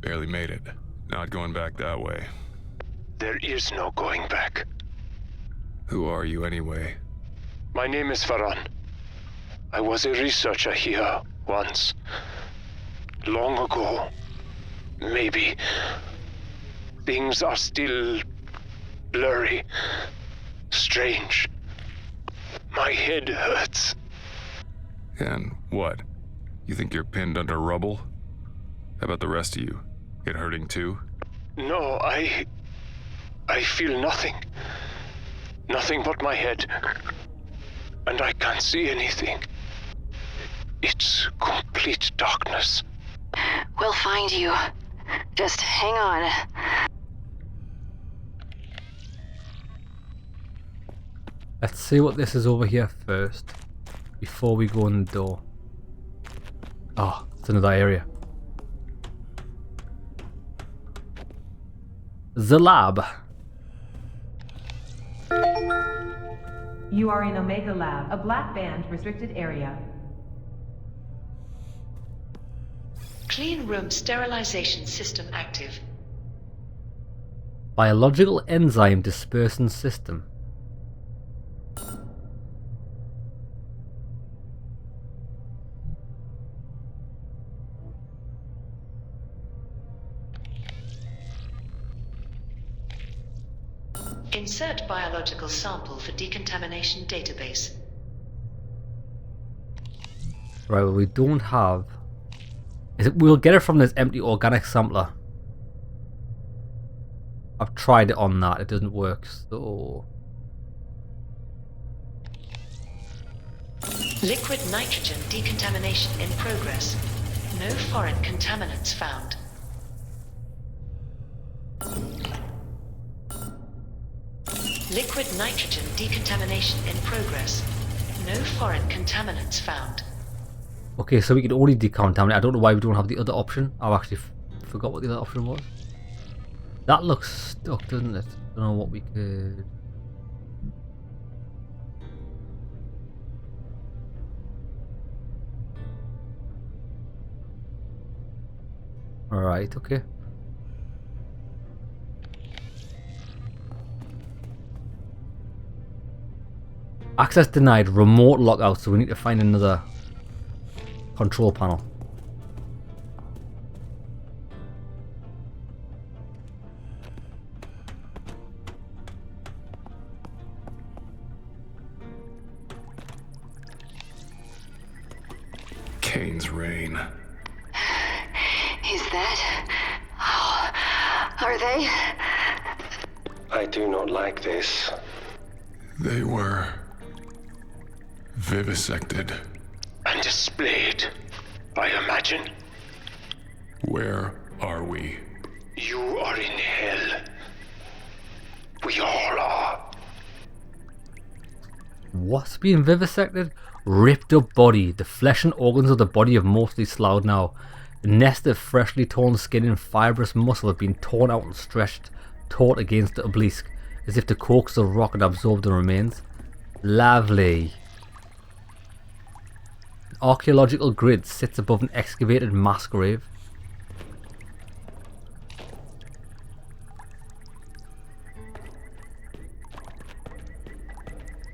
Barely made it. Not going back that way. There is no going back. Who are you anyway? My name is Farhan. I was a researcher here once. Long ago. Maybe. Things are still blurry. Strange. My head hurts. And what? You think you're pinned under rubble? How about the rest of you? It hurting too? No, I feel nothing. Nothing but my head. And I can't see anything. It's complete darkness. We'll find you. Just hang on. Let's see what this is over here first, before we go in the door. Oh, it's another area. The lab. You are in Omega Lab, a black band restricted area. Clean room sterilization system active. Biological enzyme dispersing system. Insert biological sample for decontamination database. Right, well, we don't have... We'll get it from this empty organic sampler. I've tried it on that, it doesn't work, so... Liquid nitrogen decontamination in progress. No foreign contaminants found. Liquid nitrogen decontamination in progress. No foreign contaminants found. Okay, so we can only decontaminate. I don't know why we don't have the other option. I've actually forgot what the other option was. That looks stuck, doesn't it? I don't know what we could... Alright, okay. Access denied, remote lockout, so we need to find another control panel. Kane's reign. Is that... Oh, are they? I do not like this. They were... vivisected. And displayed, I imagine. Where are we? You are in hell. We all are. What's being vivisected? Ripped up body. The flesh and organs of the body have mostly sloughed now. A nest of freshly torn skin and fibrous muscle have been torn out and stretched taut against the obelisk, as if to coax the rock and absorb the remains. Lovely. An archaeological grid sits above an excavated mass grave.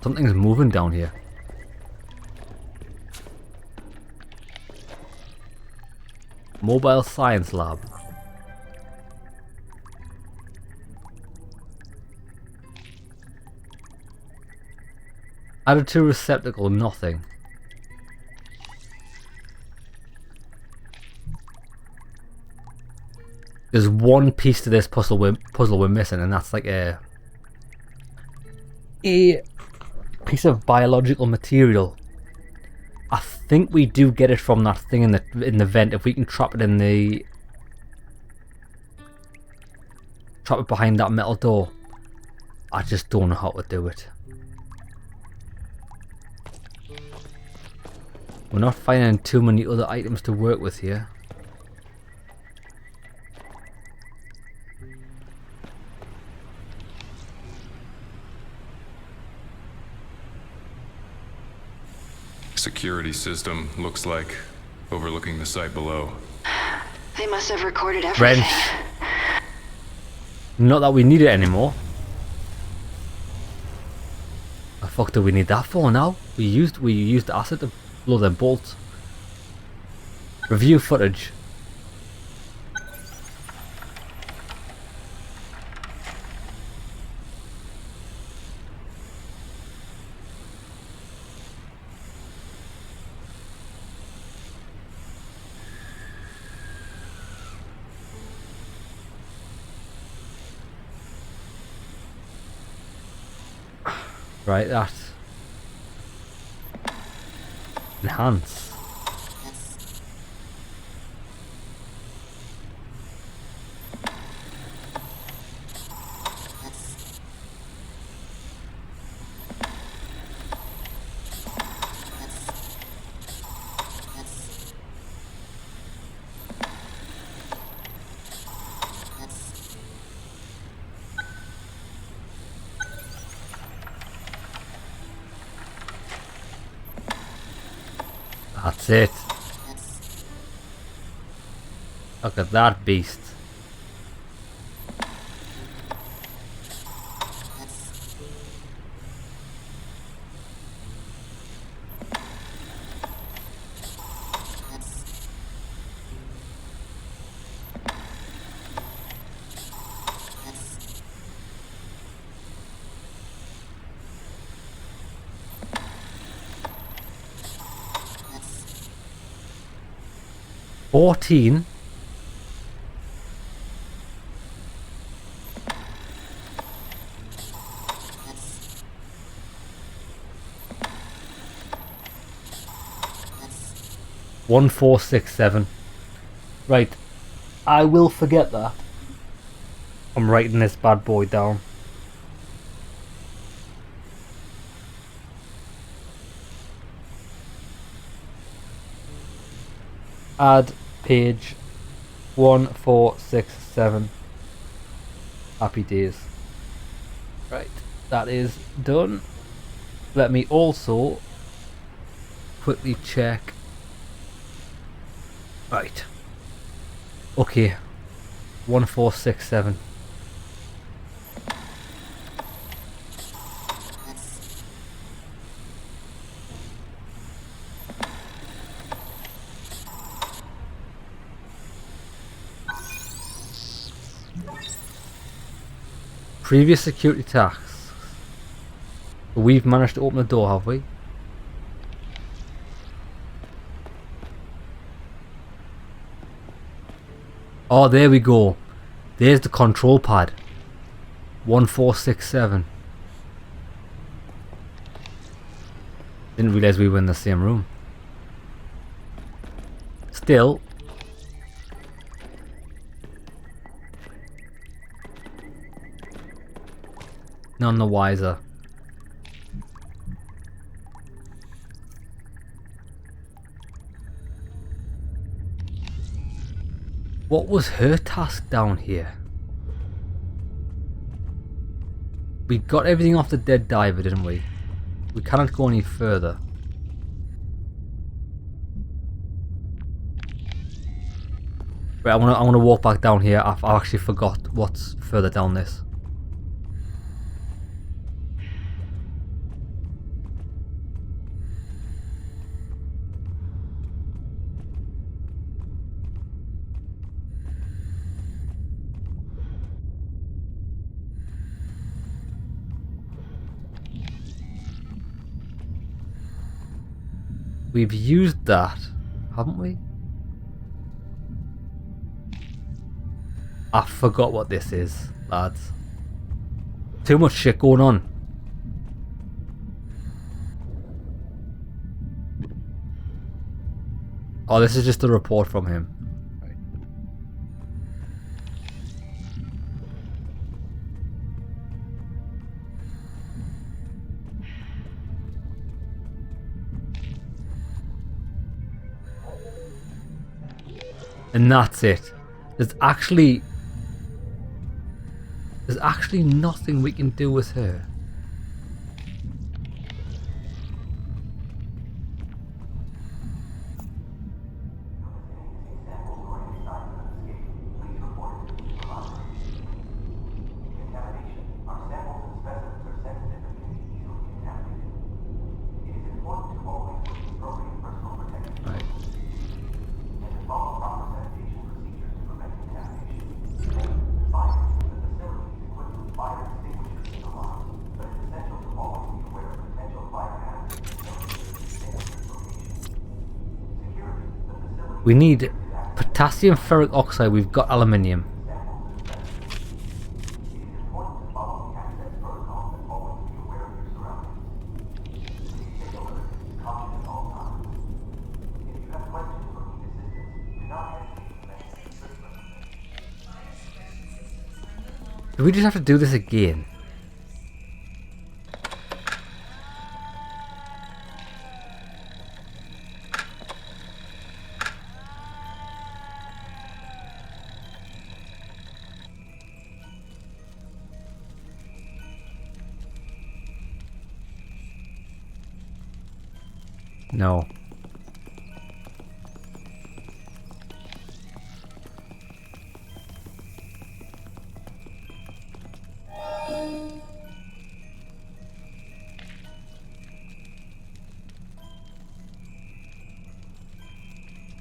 Something's moving down here. Mobile science lab. Added to receptacle, nothing. There's one piece to this puzzle we're missing, and that's like a piece of biological material. I think we do get it from that thing in the vent. If we can trap it behind that metal door. I just don't know how to do it. We're not finding too many other items to work with here. Security system looks like overlooking the site below. They must have recorded everything. Wrench. Not that we need it anymore. The fuck do we need that for now? We used acid to blow them bolts. Review footage. Right, that. Enhance. That's it. Look at that beast. $14. $1,467. Right, I will forget that. I'm writing this bad boy down. Add page 1467. Happy days. Right, that is done. Let me also quickly check. Right. Okay. 1467. Previous security tasks. We've managed to open the door, have we? Oh, there we go. There's the control pad. 1467. Didn't realise we were in the same room. Still. None the wiser. What was her task down here? We got everything off the dead diver, didn't we? We cannot go any further. Right, I want to walk back down here. I actually forgot what's further down this. We've used that, haven't we? I forgot what this is, lads. Too much shit going on. Oh, this is just a report from him. And that's it. There's actually nothing we can do with her. We need potassium ferric oxide. We've got aluminium. Do we just have to do this again? No.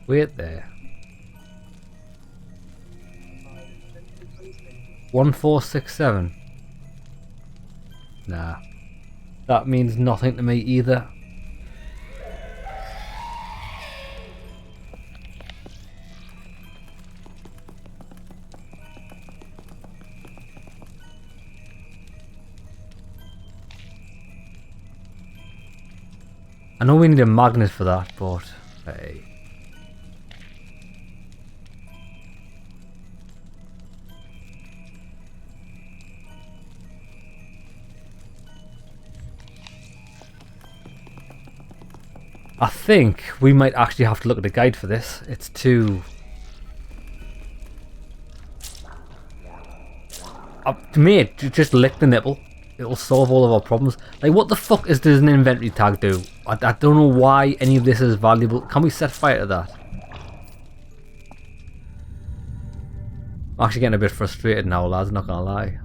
Wait there. 1467. Nah. That means nothing to me either. I know we need a magnet for that, but hey. I think we might actually have to look at the guide for this. It's too... mate, just lick the nipple. It'll solve all of our problems. Like, what the fuck does an inventory tag do? I don't know why any of this is valuable. Can we set fire to that? I'm actually getting a bit frustrated now, lads, not gonna lie.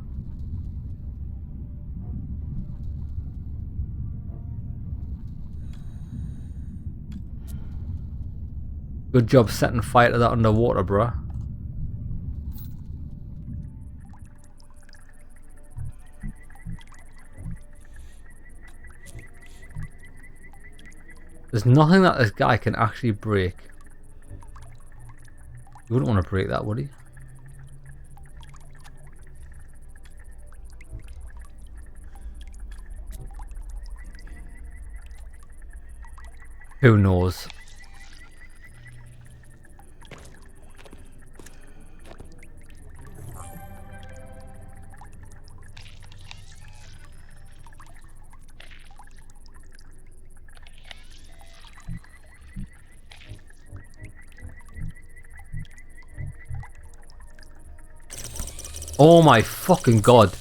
Good job setting fire to that underwater, bruh. There's nothing that this guy can actually break. He wouldn't want to break that, would he? Who knows? Oh my fucking god.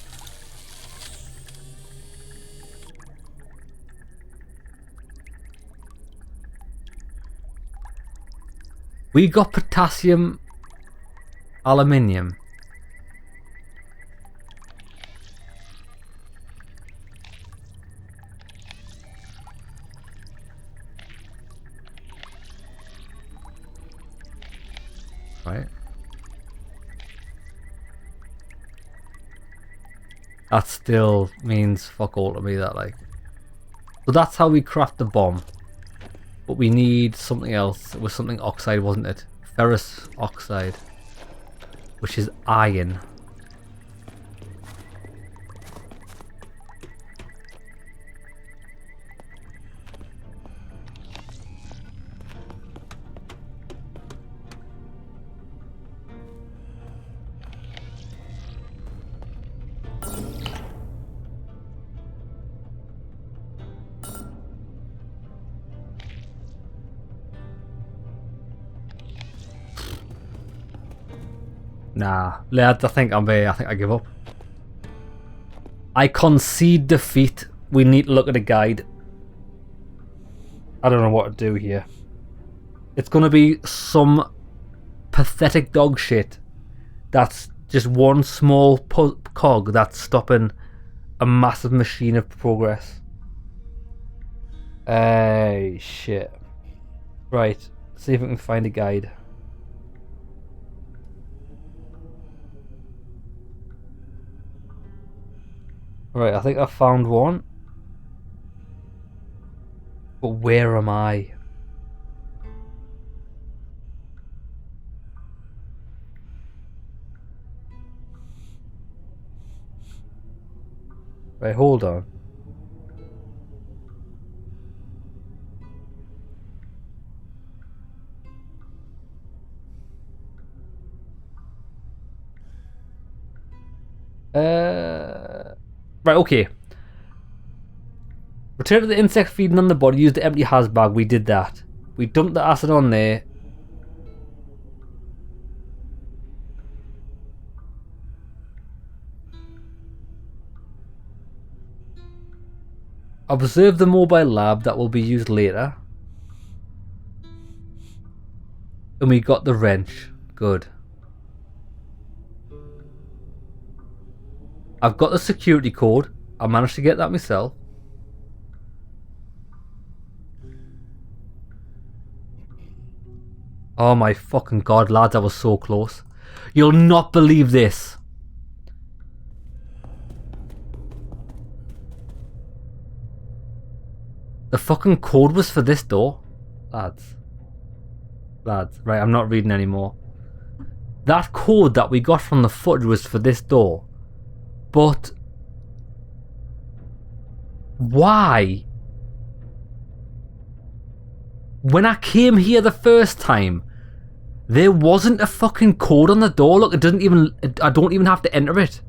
We got potassium, aluminium. Right. That still means fuck all to me, that, like. So that's how we craft the bomb. But we need something else. It was something oxide, wasn't it? Ferrous oxide. Which is iron. Nah, lads, I think I give up. I concede defeat. We need to look at a guide. I don't know what to do here. It's gonna be some pathetic dog shit. That's just one small cog that's stopping a massive machine of progress. Hey, shit. Right, see if we can find a guide. Right, I think I found one. But where am I? Right, hold on. Right, okay. Return to the insect feeding on the body. Use the empty has bag. We did that. We dumped the acid on there. Observe the mobile lab that will be used later. And we got the wrench. Good. I've got the security code. I managed to get that myself. Oh my fucking god, lads, I was so close. You'll not believe this. The fucking code was for this door. Lads. Right, I'm not reading anymore. That code that we got from the footage was for this door. But... why? When I came here the first time, there wasn't a fucking code on the door. Look, it doesn't even... I don't even have to enter it.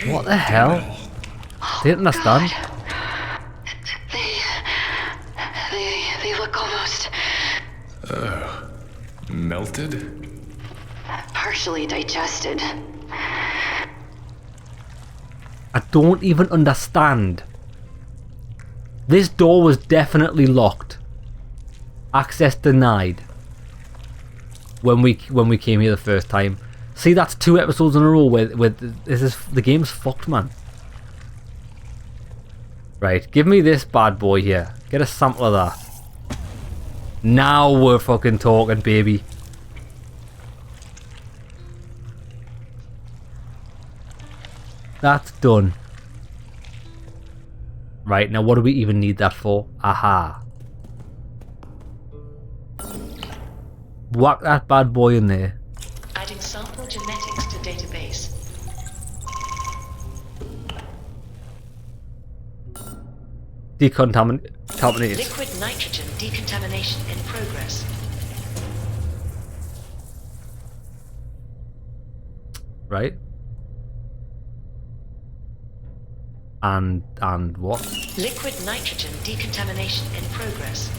What the hell? I didn't understand. They look almost... melted? partially digested. I don't even understand. This door was definitely locked. Access denied. When we came here the first time. See, that's 2 episodes in a row where the game's fucked, man. Right, give me this bad boy here. Get a sample of that. Now we're fucking talking, baby. That's done. Right, now what do we even need that for? Aha. Whack that bad boy in there. Adding sample genetics to database. Decontaminate. Liquid nitrogen decontamination in progress. Right. And what? Liquid nitrogen decontamination in progress.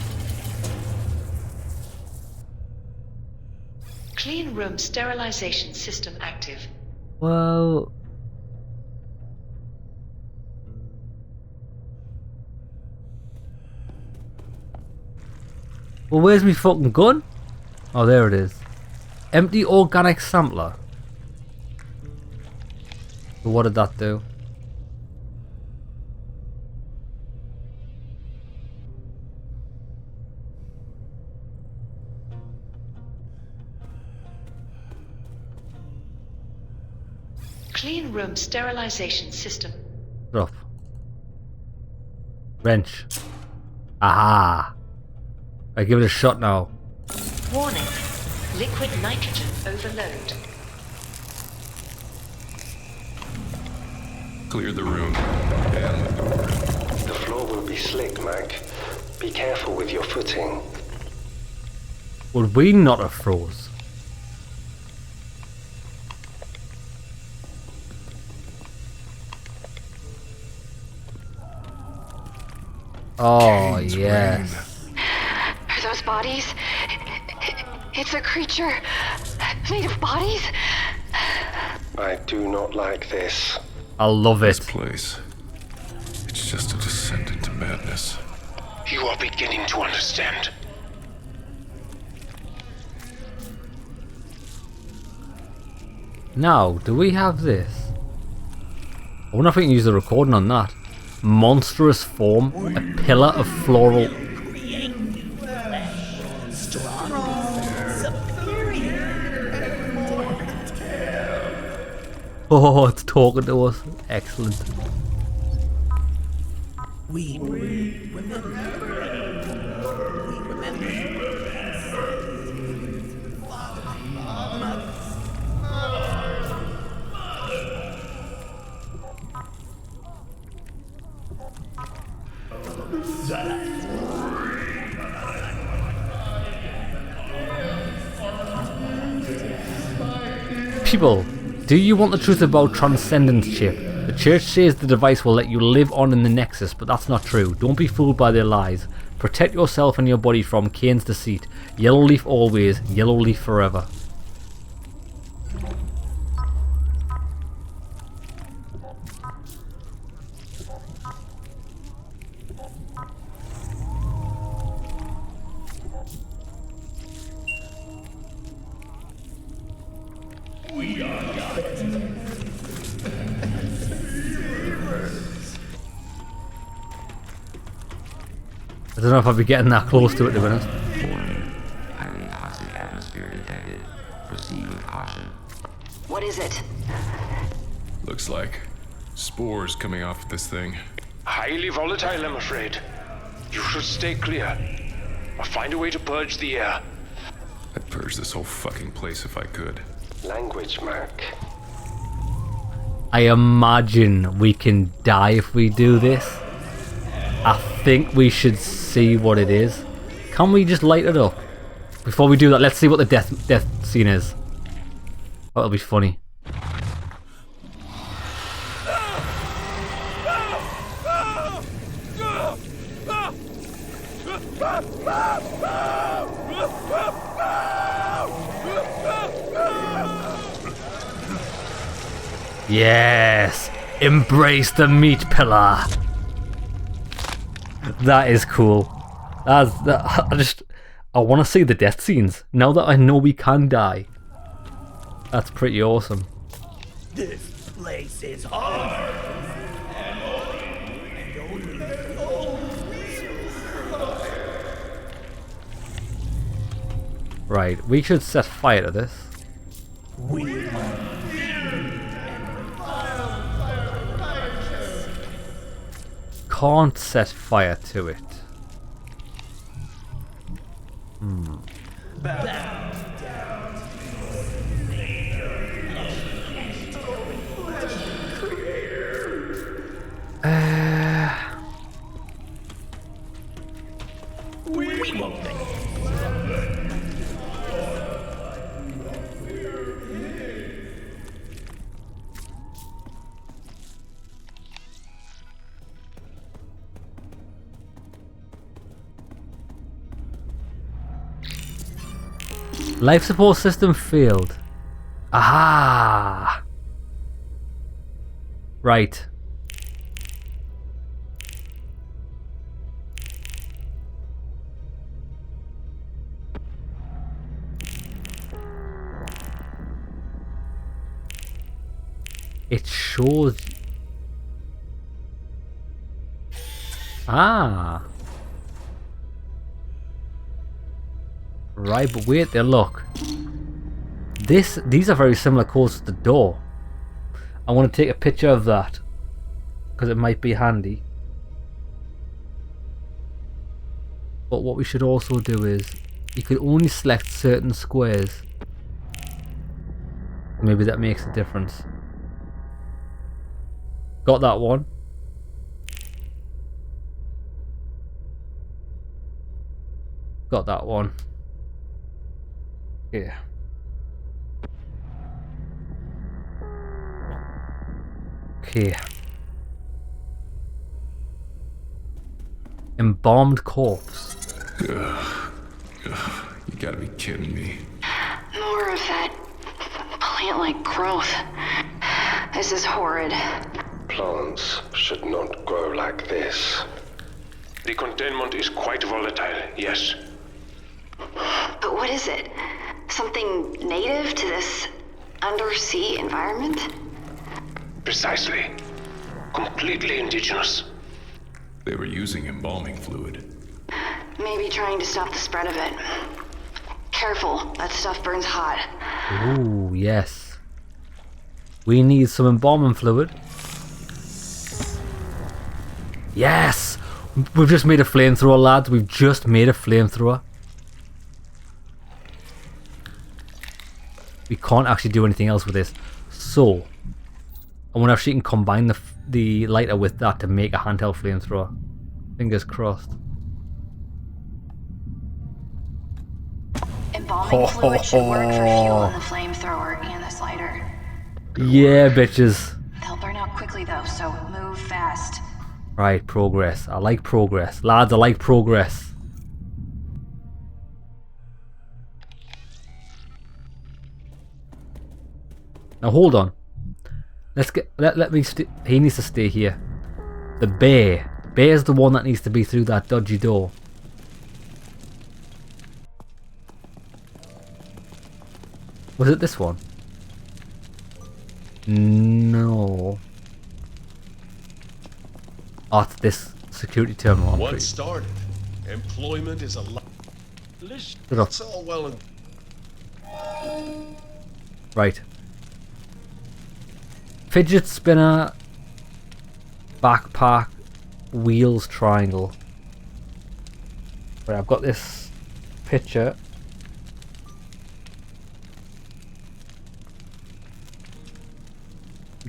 Clean room sterilization system active. Well... Well, where's me fucking gun? Oh, there it is. Empty organic sampler. So what did that do? Clean room sterilization system. Drop. Wrench. Aha. I give it a shot now. Warning. Liquid nitrogen overload. Clear the room. And the door. The floor will be slick, Mac. Be careful with your footing. Would we not have froze? Oh, yes. Are those bodies? It's a creature made of bodies? I do not like this. I love it. This place. It's just a descent into madness. You are beginning to understand. Now, do we have this? I wonder if we can use the recording on that. Monstrous form, a pillar of floral. Oh, it's talking to us. Excellent. We remember. People, do you want the truth about Transcendence Chip? The church says the device will let you live on in the Nexus, but that's not true. Don't be fooled by their lies. Protect yourself and your body from Kane's deceit. Yellow leaf always, yellow leaf forever. I don't know if I'll be getting that close to it, to be honest. caution. What is it? Looks like spores coming off this thing. Highly volatile, I'm afraid. You should stay clear. Or find a way to purge the air. I'd purge this whole fucking place if I could. Language, Mac. I imagine we can die if we do this. I think we should see what it is. Can we just light it up? Before we do that, let's see what the death scene is. That'll be funny. Yes! Embrace the meat pillar! That is cool. I want to see the death scenes. Now that I know we can die. That's pretty awesome. This place is hard. Right, we should set fire to this. Can't set fire to it. Life support system failed. Aha! Right. It shows... Ah! Right, but wait there, look. These are very similar codes to the door. I want to take a picture of that because it might be handy. But what we should also do is you can only select certain squares. Maybe that makes a difference. Got that one. Got that one. Yeah. Okay. Embalmed corpse. You gotta be kidding me. More of that plant-like growth. This is horrid. Plants should not grow like this. The containment is quite volatile, yes. But what is it? Something native to this undersea environment? Precisely. Completely indigenous. They were using embalming fluid. Maybe trying to stop the spread of it. Careful, that stuff burns hot. Ooh, yes. We need some embalming fluid. Yes! We've just made a flamethrower, lads. We've just made a flamethrower. We can't actually do anything else with this. So, I wonder if she can combine the lighter with that to make a handheld flamethrower. Fingers crossed. Embalming fluid should work for fuel in the flamethrower and this lighter. Yeah, bitches. They'll burn out quickly though, so move fast. Right, progress. I like progress. Lads, I like progress. Now hold on. Let's get let me he needs to stay here. The bear's the one that needs to be through that dodgy door. Was it this one? No. Oh, it's this security terminal. Once started, employment is a lot. Shut up. It's all well and Right. Fidget spinner, backpack, wheels, triangle. Right, I've got this picture.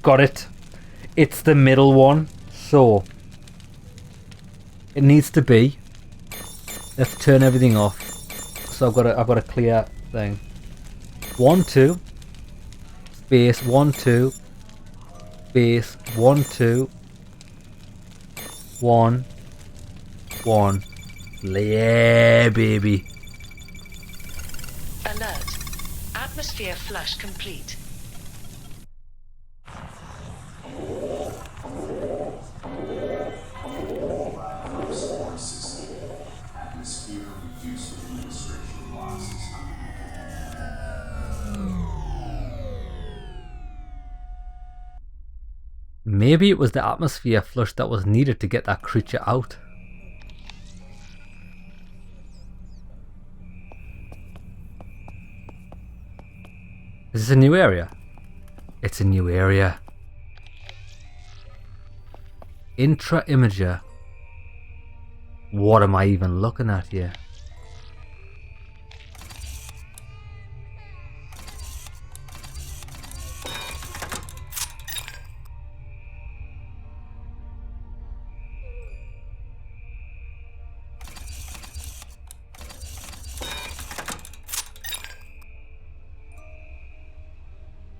Got it. It's the middle one, so it needs to be. Let's turn everything off. So I've got a clear thing. 1 2 space 1 2 space 1 2 1 1. Yeah, baby. Alert. Atmosphere flush complete. Maybe it was the atmosphere flush that was needed to get that creature out. Is this a new area? It's a new area. Intra-imager. What am I even looking at here?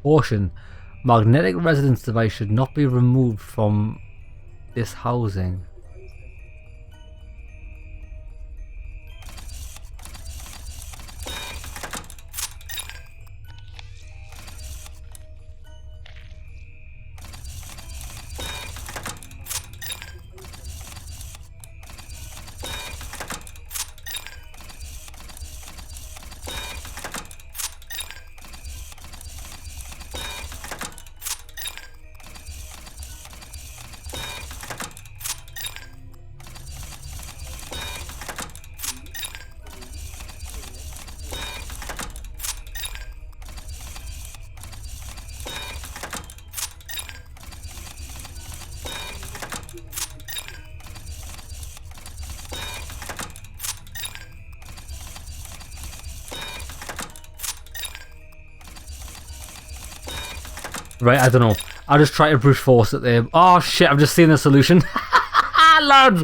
Caution. Magnetic resonance device should not be removed from this housing. Right, I don't know. I'll just try to brute force it there. Oh shit, I've just seen the solution. Lads,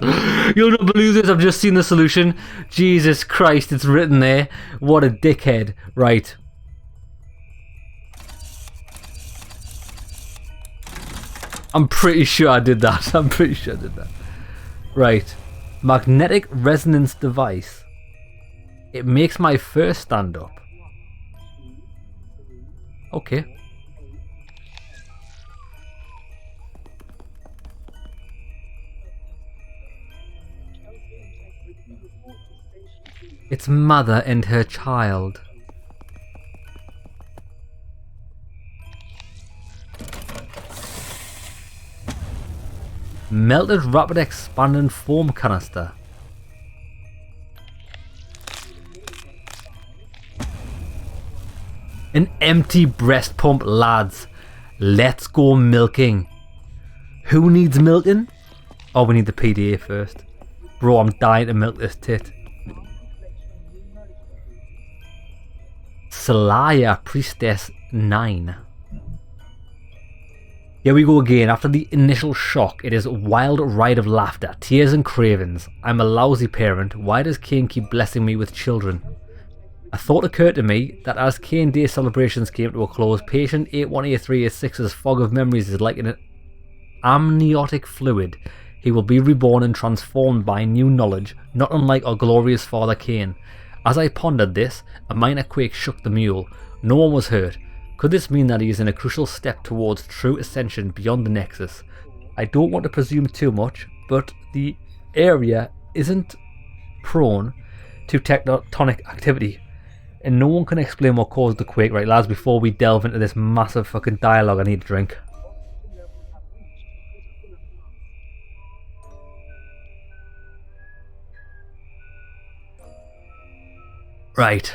you'll not believe this, I've just seen the solution. Jesus Christ, it's written there. What a dickhead. Right. I'm pretty sure I did that. I'm pretty sure I did that. Right. Magnetic resonance device. It makes my first stand up. Okay. It's mother and her child. Melted rapid expanding foam canister. An empty breast pump, lads. Let's go milking. Who needs milking? Oh, we need the PDA first. Bro, I'm dying to milk this tit. Salaya Priestess 9. Here we go again. After the initial shock, it is a wild ride of laughter, tears and cravings. I'm a lousy parent. Why does Cain keep blessing me with children? A thought occurred to me that as Cain Day celebrations came to a close, patient 818386's fog of memories is like an amniotic fluid. He will be reborn and transformed by new knowledge, not unlike our glorious father Cain. As I pondered this, a minor quake shook the mule. No one was hurt. Could this mean that he is in a crucial step towards true ascension beyond the Nexus? I don't want to presume too much, but the area isn't prone to tectonic activity, and no one can explain what caused the quake. Right, lads, before we delve into this massive fucking dialogue, I need a drink. Right,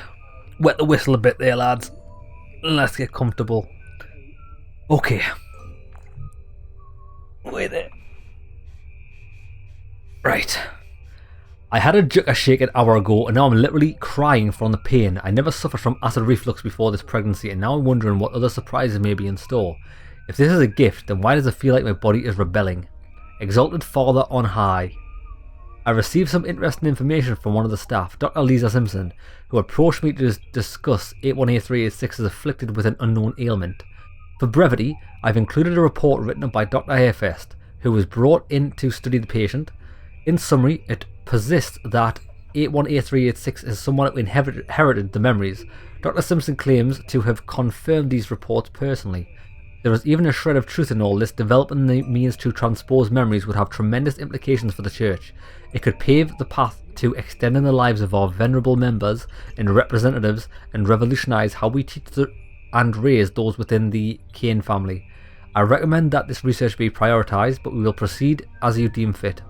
wet the whistle a bit there, lads. Let's get comfortable. Okay. Wait there. Right. I had a shake an hour ago and now I'm literally crying from the pain. I never suffered from acid reflux before this pregnancy and now I'm wondering what other surprises may be in store. If this is a gift, then why does it feel like my body is rebelling? Exalted Father on high. I received some interesting information from one of the staff, Dr. Lisa Simpson, who approached me to discuss 818386 is afflicted with an unknown ailment. For brevity, I've included a report written up by Dr. Hayfest, who was brought in to study the patient. In summary, it persists that 818386 is someone who inherited the memories. Dr. Simpson claims to have confirmed these reports personally. There is even a shred of truth in all this. Developing the means to transpose memories would have tremendous implications for the Church. It could pave the path to extending the lives of our venerable members and representatives and revolutionise how we teach and raise those within the Kane family. I recommend that this research be prioritised, but we will proceed as you deem fit.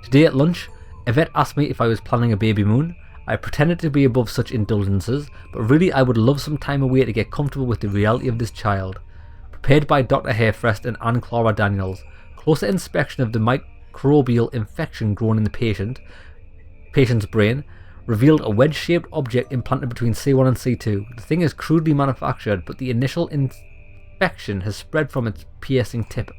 Today at lunch, Yvette asked me if I was planning a baby moon. I pretended to be above such indulgences, but really I would love some time away to get comfortable with the reality of this child. Prepared by Dr. Hayfest and Anne Clara Daniels, closer inspection of the microbial infection grown in the patient's brain revealed a wedge-shaped object implanted between C1 and C2. The thing is crudely manufactured, but the initial infection has spread from its piercing tip.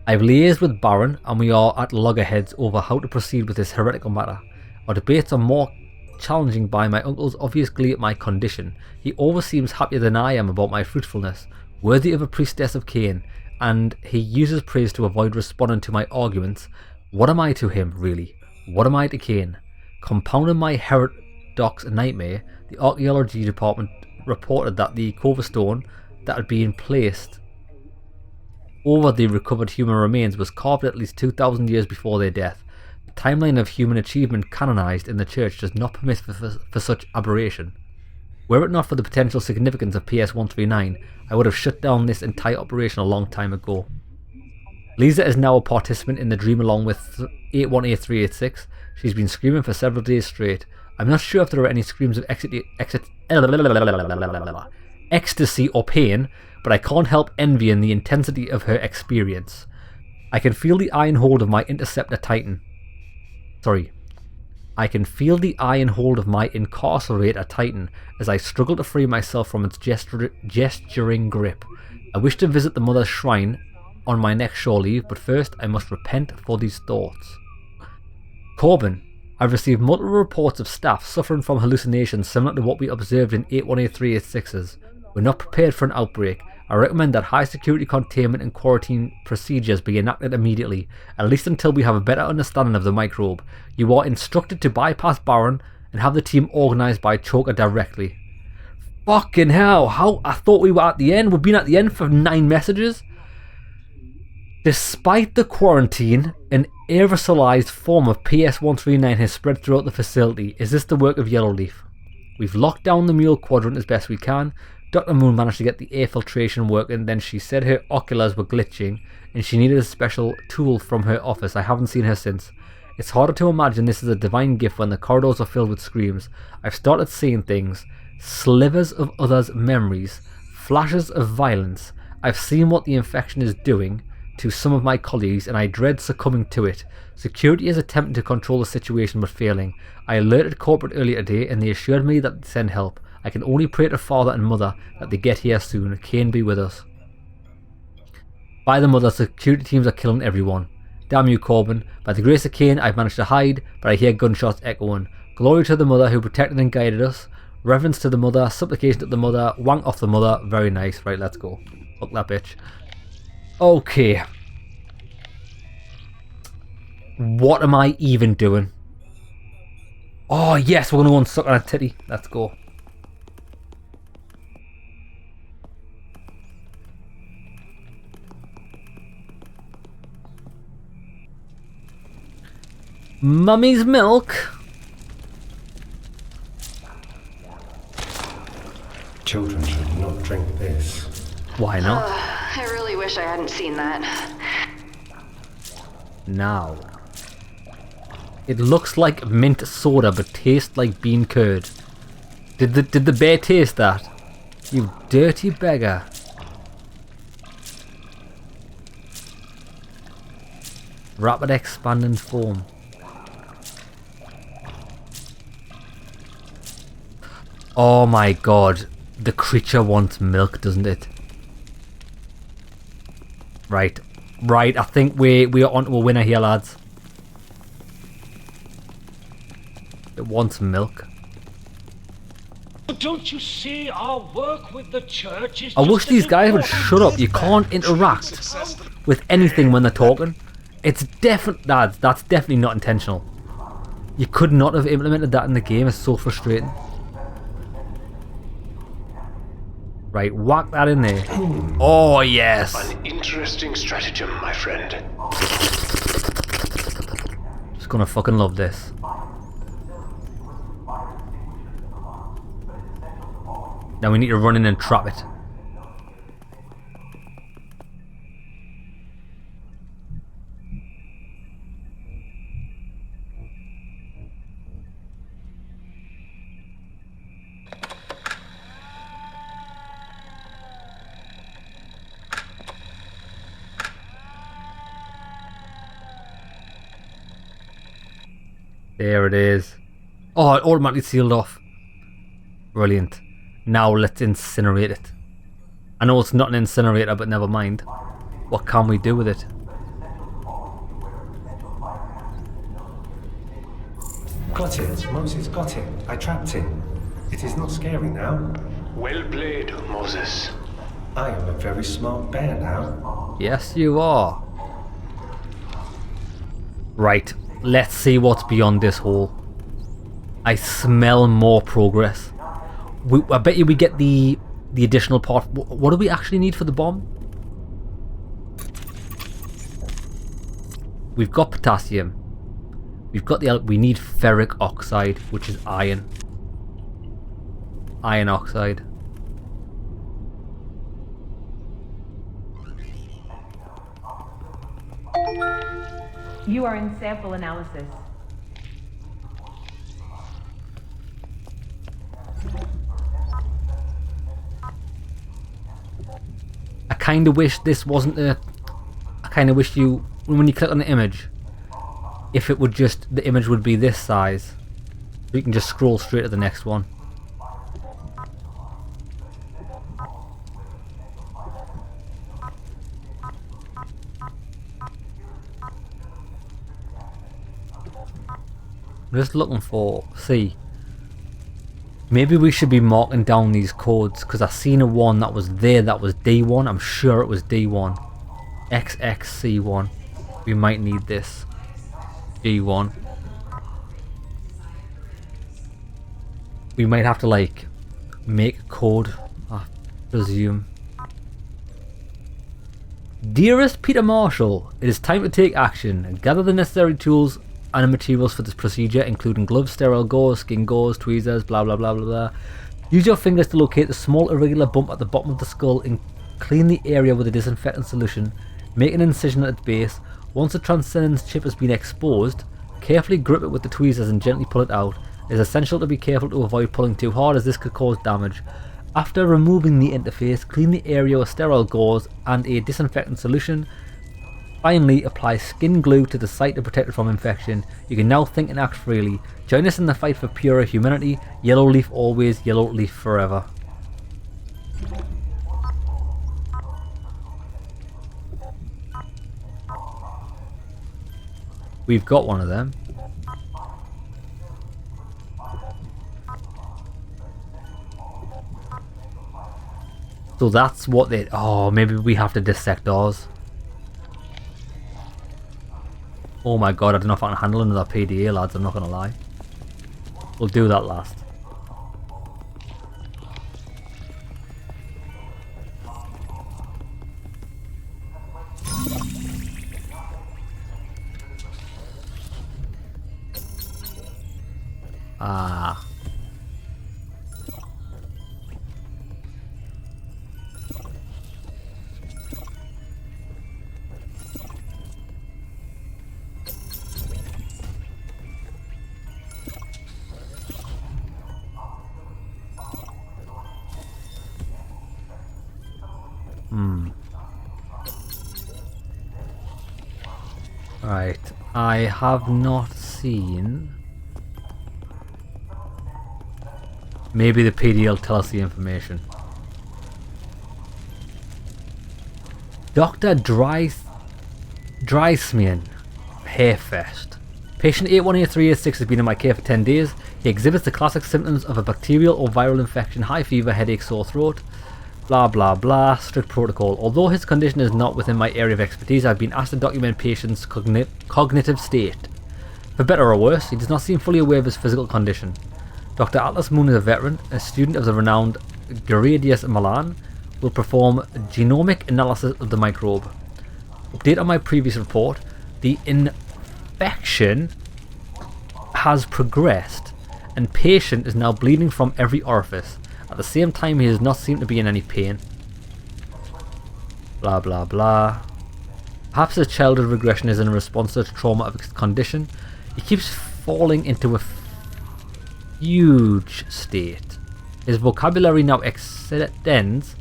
I've liaised with Baron and we are at loggerheads over how to proceed with this heretical matter. Our debates are more challenging by my uncle's obvious glee at my condition. He always seems happier than I am about my fruitfulness, worthy of a priestess of Cain, and he uses praise to avoid responding to my arguments. What am I to him, really? What am I to Cain? Compounding my heterodox nightmare, the archaeology department reported that the cover stone that had been placed over the recovered human remains was carved at least 2,000 years before their death. The timeline of human achievement canonized in the Church does not permit for such aberration. Were it not for the potential significance of PS-139, I would have shut down this entire operation a long time ago. Lisa is now a participant in the dream along with 818386. She's been screaming for several days straight. I'm not sure if there are any screams of ecstasy or pain, but I can't help envying the intensity of her experience. I can feel the iron hold of my interceptor titan. I can feel the iron hold of my incarcerator titan as I struggle to free myself from its gesturing grip. I wish to visit the Mother's Shrine on my next shore leave, but first I must repent for these thoughts. Corbin, I've received multiple reports of staff suffering from hallucinations similar to what we observed in 818386's. We're not prepared for an outbreak. I recommend that high security containment and quarantine procedures be enacted immediately, at least until we have a better understanding of the microbe. You are instructed to bypass Baron and have the team organised by Choker directly. Fucking hell, how I thought we were at the end. We've been at the end for 9 messages. Despite the quarantine, an aerosolized form of PS-139 has spread throughout the facility. Is this the work of Yellowleaf? We've locked down the mule quadrant as best we can. Dr. Moon managed to get the air filtration working, then she said her oculars were glitching and she needed a special tool from her office. I haven't seen her since. It's harder to imagine this is a divine gift when the corridors are filled with screams. I've started seeing things, slivers of others' memories, flashes of violence. I've seen what the infection is doing to some of my colleagues and I dread succumbing to it. Security is attempting to control the situation but failing. I alerted corporate earlier today and they assured me that they'd send help. I can only pray to Father and Mother that they get here soon. Cain be with us. By the Mother, security teams are killing everyone. Damn you, Corbin. By the grace of Cain, I've managed to hide, but I hear gunshots echoing. Glory to the Mother who protected and guided us. Reverence to the Mother, supplication to the Mother, wank off the Mother. Very nice. Right, let's go. Fuck that bitch. Okay. What am I even doing? Oh yes, we're gonna go and suck on a titty. Let's go. Mummy's milk. Children should not drink this. Why not? I really wish I hadn't seen that. Now. It looks like mint soda but tastes like bean curd. Did the bear taste that? You dirty beggar. Rapid expanding foam. Oh my god. The creature wants milk, doesn't it? Right. Right, I think we are onto a winner here, lads. It wants milk. Don't you see our work with the church is I wish these guys would shut up. You can't interact with anything when they're talking. It's definitely, lads, that's definitely not intentional. You could not have implemented that in the game. It's so frustrating. Right, whack that in there. Oh, yes. An interesting stratagem, my friend. Just gonna fucking love this. Now we need to run in and trap it. There it is. Oh, it automatically sealed off. Brilliant. Now let's incinerate it. I know it's not an incinerator, but never mind. What can we do with it? Got it. Moses got it. I trapped him. It is not scary now. Well played, Moses. I am a very smart bear now. Yes, you are. Right. Let's see what's beyond this hole. I smell more progress. I bet you we get the additional part. What do we actually need for the bomb? We've got potassium. We've got we need ferric oxide, which is iron. Iron oxide. You are in sample analysis. I kind of wish this wasn't a... I kind of wish you... When you click on the image, if it would just... The image would be this size. You can just scroll straight to the next one. I'm just looking for... See. Maybe we should be marking down these codes, because I seen a one that was there that was D1. I'm sure it was D1. XXC1. We might need this. G1. We might have to, like, make a code, I presume. Dearest Peter Marshall, it is time to take action. Gather the necessary tools and materials for this procedure, including gloves, sterile gauze, skin gauze, tweezers, blah blah blah blah blah. Use your fingers to locate the small irregular bump at the bottom of the skull and clean the area with a disinfectant solution. Make an incision at its base. Once the transcendence chip has been exposed, carefully grip it with the tweezers and gently pull it out. It is essential to be careful to avoid pulling too hard, as this could cause damage. After removing the interface, clean the area with sterile gauze and a disinfectant solution. Finally, apply skin glue to the site to protect it from infection. You can now think and act freely. Join us in the fight for purer humanity. Yellow leaf always, yellow leaf forever. We've got one of them. So that's what they... Oh, maybe we have to dissect ours. Oh my god, I don't know if I can handle another PDA, lads, I'm not gonna lie. We'll do that last. Ah. Right, I have not seen... Maybe the PD will tell us the information. Dr. Dreismian, Hairfest. Patient 818386 has been in my care for 10 days. He exhibits the classic symptoms of a bacterial or viral infection, high fever, headache, sore throat, blah blah blah, strict protocol. Although his condition is not within my area of expertise, I've been asked to document patient's cognitive state. For better or worse, he does not seem fully aware of his physical condition. Dr. Atlas Moon is a veteran, a student of the renowned Gradius Milan, will perform genomic analysis of the microbe. Update on my previous report, the infection has progressed and patient is now bleeding from every orifice. At the same time, he does not seem to be in any pain. Blah blah blah. Perhaps his childhood regression is in response to the trauma of his condition. He keeps falling into a huge state. His vocabulary now extends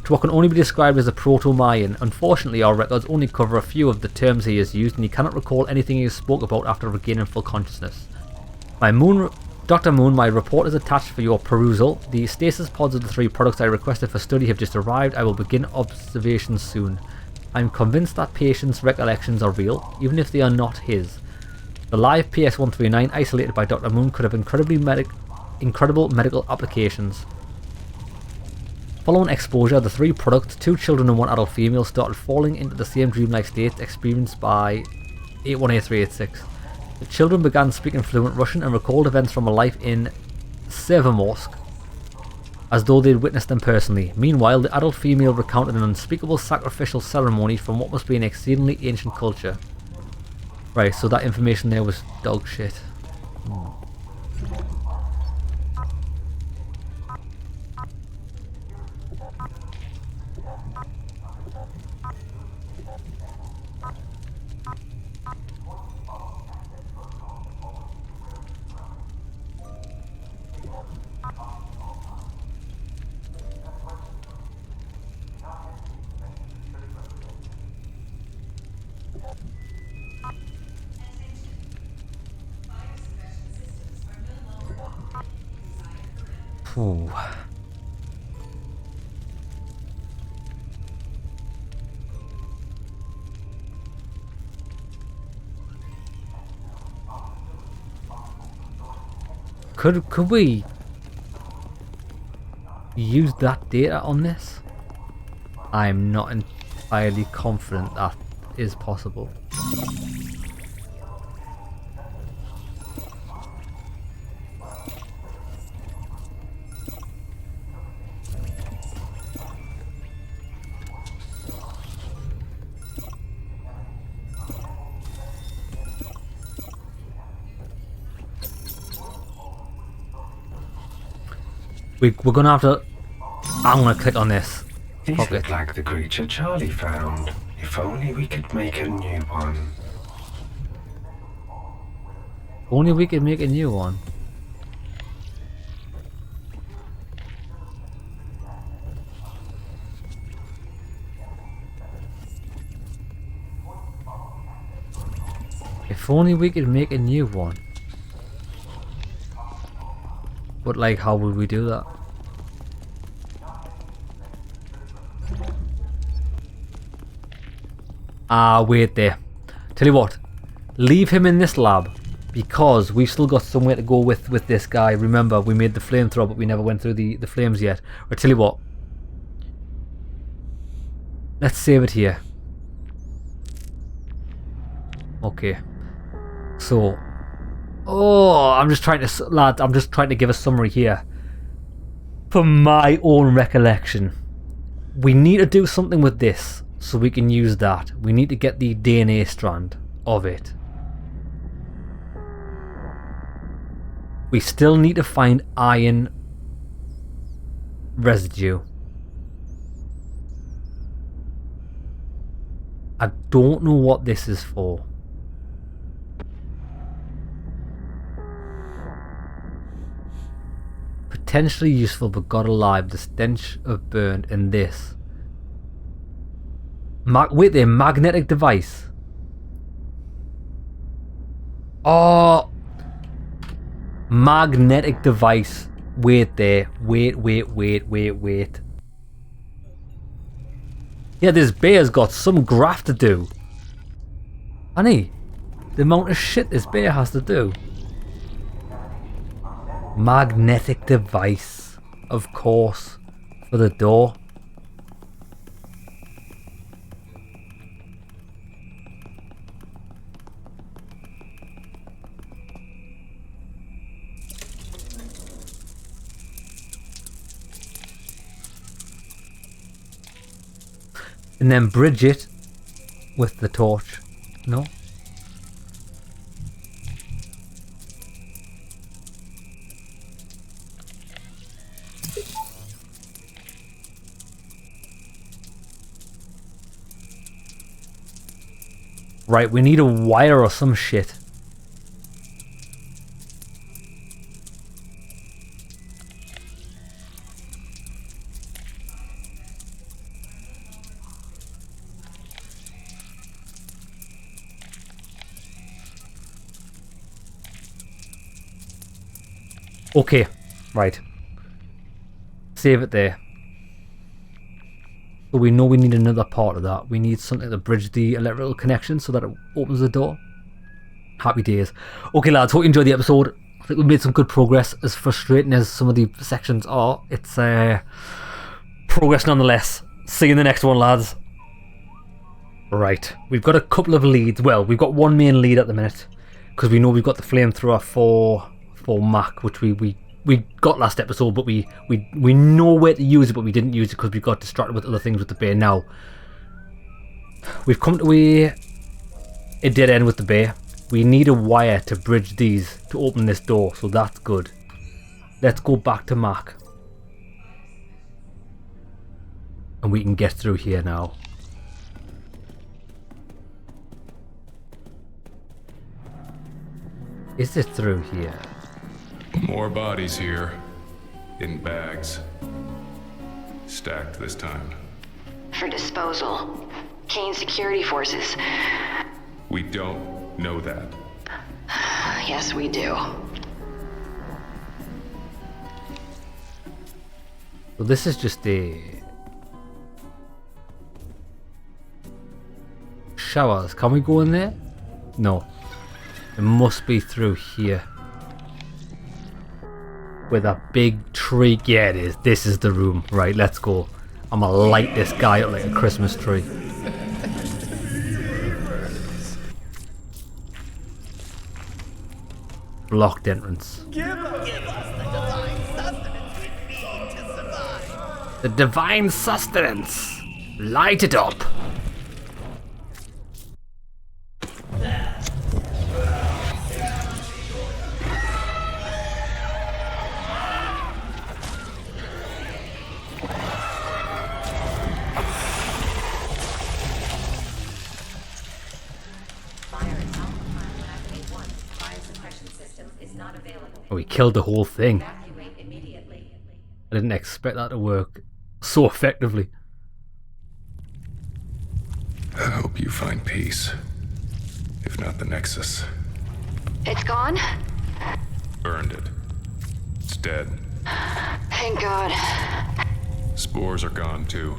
to what can only be described as a Proto-Mayan. Unfortunately, our records only cover a few of the terms he has used, and he cannot recall anything he spoke about after regaining full consciousness. Dr. Moon, my report is attached for your perusal. The stasis pods of the 3 products I requested for study have just arrived. I will begin observations soon. I am convinced that patient's recollections are real, even if they are not his. The live PS139 isolated by Dr. Moon could have incredible medical applications. Following exposure, the 3 products, 2 children and 1 adult female, started falling into the same dreamlike state experienced by 818386. The children began speaking fluent Russian and recalled events from a life in Severomorsk as though they'd witnessed them personally. Meanwhile, the adult female recounted an unspeakable sacrificial ceremony from what must be an exceedingly ancient culture. Right, so that information there was dog shit. Ooh. Could we use that data on this? I'm not entirely confident that is possible. We're gonna have to... I'm gonna click on this. These look like the creature Charlie found. If only we could make a new one. Only we could make a new one. If only we could make a new one. But like, how would we do that? Ah, wait there. Tell you what, leave him in this lab because we've still got somewhere to go with this guy. Remember, we made the flamethrower, but we never went through the flames yet. Or tell you what, let's save it here. Okay. So, I'm just trying to, lads, I'm just trying to give a summary here. From my own recollection, we need to do something with this so we can use that. We need to get the DNA strand of it. We still need to find iron residue. I don't know what this is for. Potentially useful, but God alive, the stench of burnt in this Wait there, magnetic device. Oh, magnetic device. Wait there. Wait. Yeah, this bear's got some graft to do. Honey, the amount of shit this bear has to do. Magnetic device, of course, for the door. And then bridge it with the torch. No? Right, we need a wire or some shit. Okay, right. Save it there. So we know we need another part of that. We need something to bridge the electrical connection so that it opens the door. Happy days. Okay lads, hope you enjoyed the episode. I think we made some good progress. As frustrating as some of the sections are, it's progress nonetheless. See you in the next one, lads. Right, we've got a couple of leads. Well, we've got one main lead at the minute because we know we've got the flamethrower for Mac, which we got last episode, but we know where to use it, but we didn't use it because we got distracted with other things with the bear. Now we've come to a dead end with the bear. We need a wire to bridge these to open this door, so that's good. Let's go back to Mac and we can get through here now. Is it through here? More bodies here. In bags. Stacked this time. For disposal. Kane security forces. We don't know that. Yes, we do. So this is just a... showers. Can we go in there? No. It must be through here. With a big tree. Yeah, it is. This is the room. Right, let's go. I'm gonna light this guy up like a Christmas tree. Blocked entrance. Give us the divine sustenance we need to survive. The divine sustenance. Light it up. Oh, we killed the whole thing. I didn't expect that to work so effectively. I hope you find peace. If not the Nexus. It's gone? Burned it. It's dead. Thank God. Spores are gone too.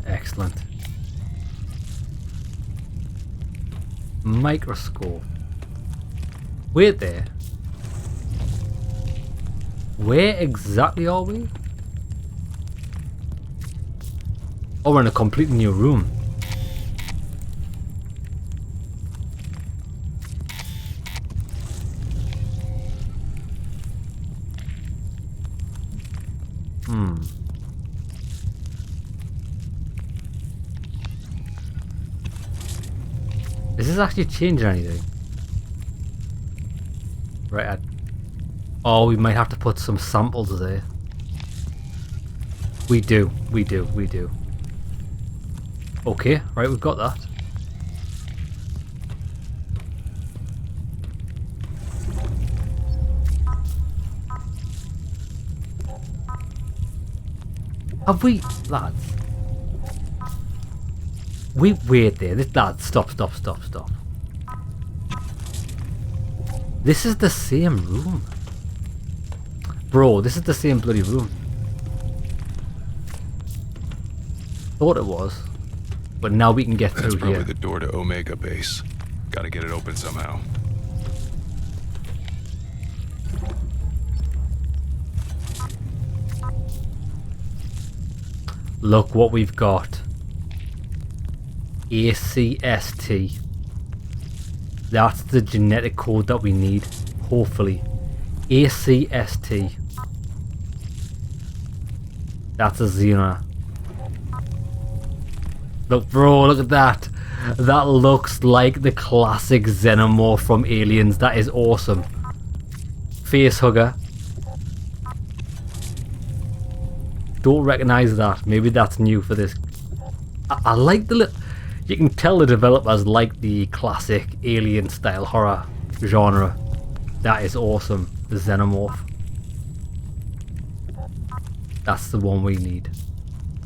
Excellent. Microscope. Wait there. Where exactly are we? Oh, we're in a completely new room. Is this actually changing anything? Right, oh, we might have to put some samples there. We do. Okay, right, we've got that. Have we, lads? Wait there. Lad, stop. This is the same room. Bro, this is the same bloody room. Thought it was. But now we can get through here. That's probably the door to Omega Base. Gotta get it open somehow. Look what we've got. ACST. That's the genetic code that we need. Hopefully. ACST. That's a Xena. Look, bro, look at that. That looks like the classic Xenomorph from Aliens. That is awesome. Face hugger. Don't recognize that. Maybe that's new for this. I like the you can tell the developers like the classic alien style horror genre. That is awesome. The Xenomorph. That's the one we need.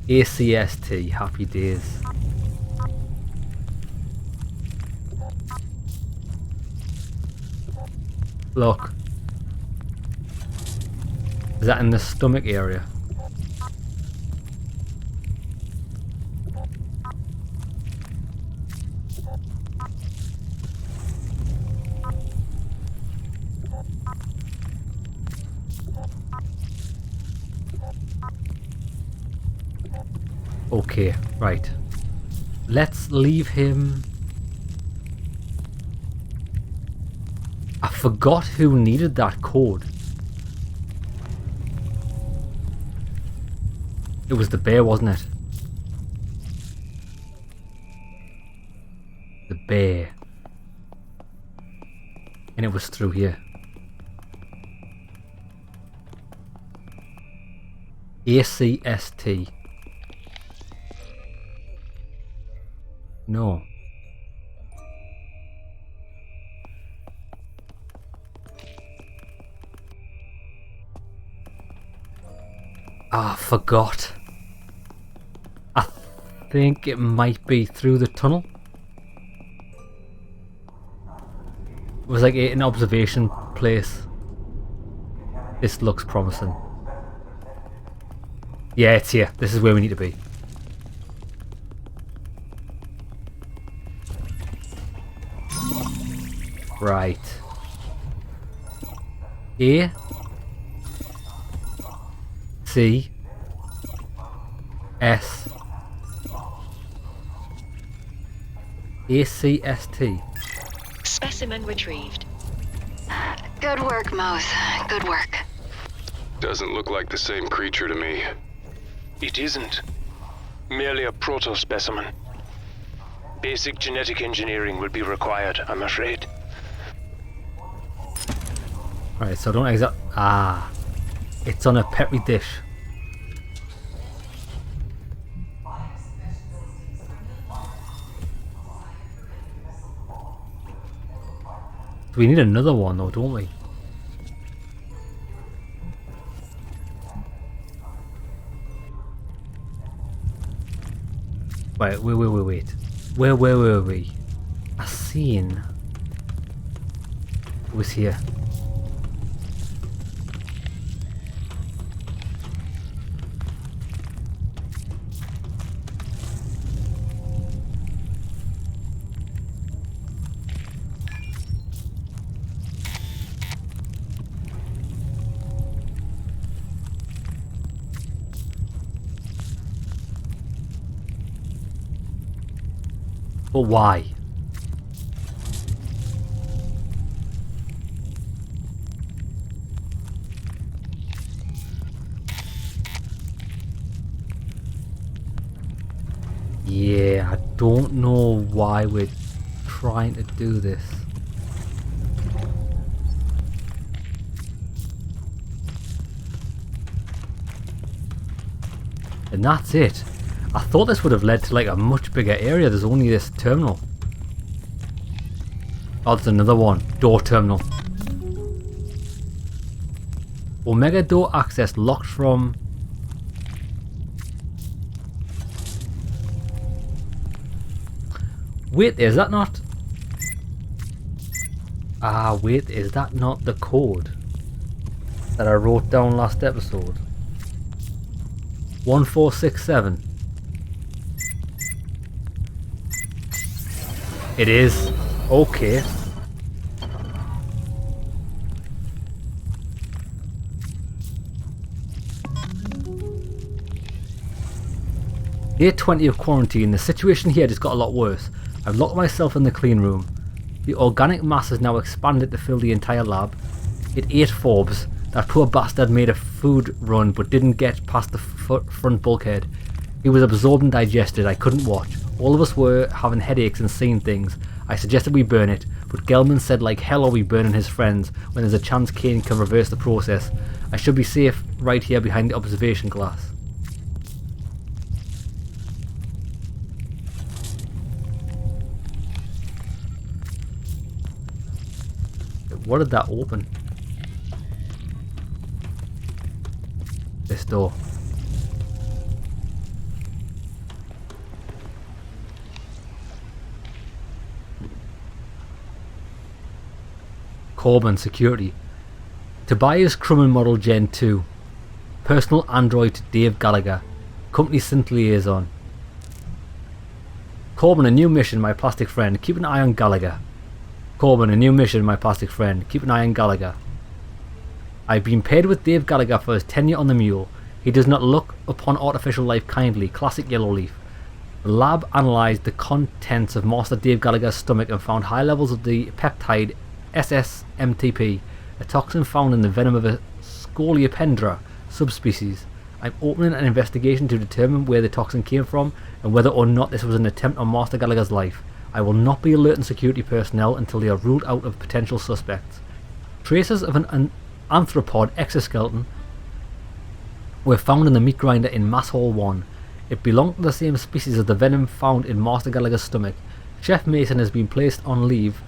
ACST. Happy days. Look. Is that in the stomach area? Okay, right. Let's leave him. I forgot who needed that code. It was the bear, wasn't it? The bear. And it was through here. ACST. No. Ah, forgot. I think it might be through the tunnel. It was like an observation place. This looks promising. Yeah, it's here. This is where we need to be. Right. A C S ACST. Specimen retrieved. Good work, Mouse. Good work. Doesn't look like the same creature to me. It isn't. Merely a proto-specimen. Basic genetic engineering will be required, I'm afraid. Right, so don't exact. Ah, it's on a petri dish. We need another one though, don't we? Wait. Where were we? I seen it was here. But why? Yeah, I don't know why we're trying to do this. And that's it. I thought this would have led to like a much bigger area. There's only this terminal. Oh, there's another one. Door terminal. Omega door access locked from... Wait, is that not... Ah, wait, is that not the code that I wrote down last episode? 1467. It is. Okay. Day 20 of quarantine. The situation here just got a lot worse. I've locked myself in the clean room. The organic mass has now expanded to fill the entire lab. It ate Forbes. That poor bastard made a food run but didn't get past the front bulkhead. He was absorbed and digested. I couldn't watch. All of us were having headaches and seeing things. I suggested we burn it, but Gelman said like hell are we burning his friends when there's a chance Kane can reverse the process. I should be safe right here behind the observation glass. What did that open? This door. Corbin Security. Tobias Crumman Model Gen 2. Personal android to Dave Gallagher. Company Synth Liaison. Corbin, a new mission, my plastic friend. Keep an eye on Gallagher. Corbin, a new mission, my plastic friend. Keep an eye on Gallagher. I've been paired with Dave Gallagher for his tenure on the Mule. He does not look upon artificial life kindly. Classic Yellowleaf. The lab analysed the contents of Master Dave Gallagher's stomach and found high levels of the peptide SSMTP, a toxin found in the venom of a Scoliopendra subspecies. I'm opening an investigation to determine where the toxin came from and whether or not this was an attempt on Master Gallagher's life. I will not be alerting security personnel until they are ruled out of potential suspects. Traces of an arthropod exoskeleton were found in the meat grinder in Mass Hall 1. It belonged to the same species as the venom found in Master Gallagher's stomach. Chef Mason has been placed on leave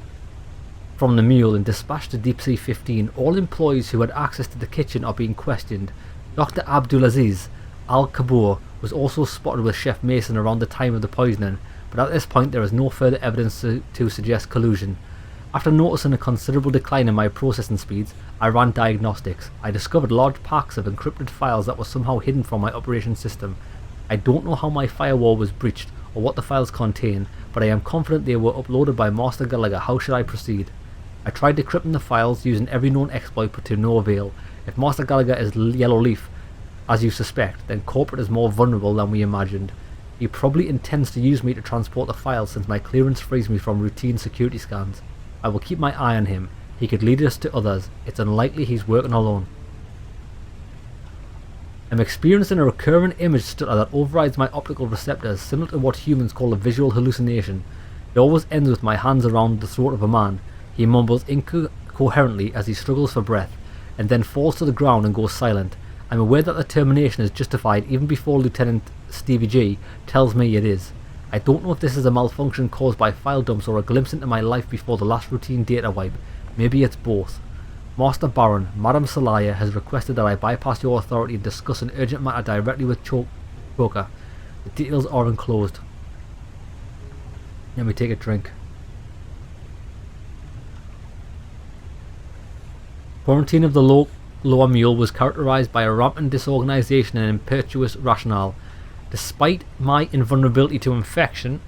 from the Mule and dispatched to Deep Sea 15. All employees who had access to the kitchen are being questioned. Dr. Abdulaziz Al-Kabour was also spotted with Chef Mason around the time of the poisoning, but at this point there is no further evidence to suggest collusion. After noticing a considerable decline in my processing speeds, I ran diagnostics. I discovered large packs of encrypted files that were somehow hidden from my operation system. I don't know how my firewall was breached or what the files contain, but I am confident they were uploaded by Master Gallagher. How should I proceed? I tried decrypting the files using every known exploit, but to no avail. If Master Gallagher is Yellowleaf, as you suspect, then Corporate is more vulnerable than we imagined. He probably intends to use me to transport the files since my clearance frees me from routine security scans. I will keep my eye on him. He could lead us to others. It's unlikely he's working alone. I'm experiencing a recurring image stutter that overrides my optical receptors, similar to what humans call a visual hallucination. It always ends with my hands around the throat of a man. He mumbles incoherently as he struggles for breath, and then falls to the ground and goes silent. I'm aware that the termination is justified even before Lieutenant Stevie G tells me it is. I don't know if this is a malfunction caused by file dumps or a glimpse into my life before the last routine data wipe. Maybe it's both. Master Baron, Madame Salaya has requested that I bypass your authority and discuss an urgent matter directly with Choker. The details are enclosed. Let me take a drink. Quarantine of the Lower Mule was characterized by a rampant disorganization and impetuous rationale. Despite my invulnerability to infection,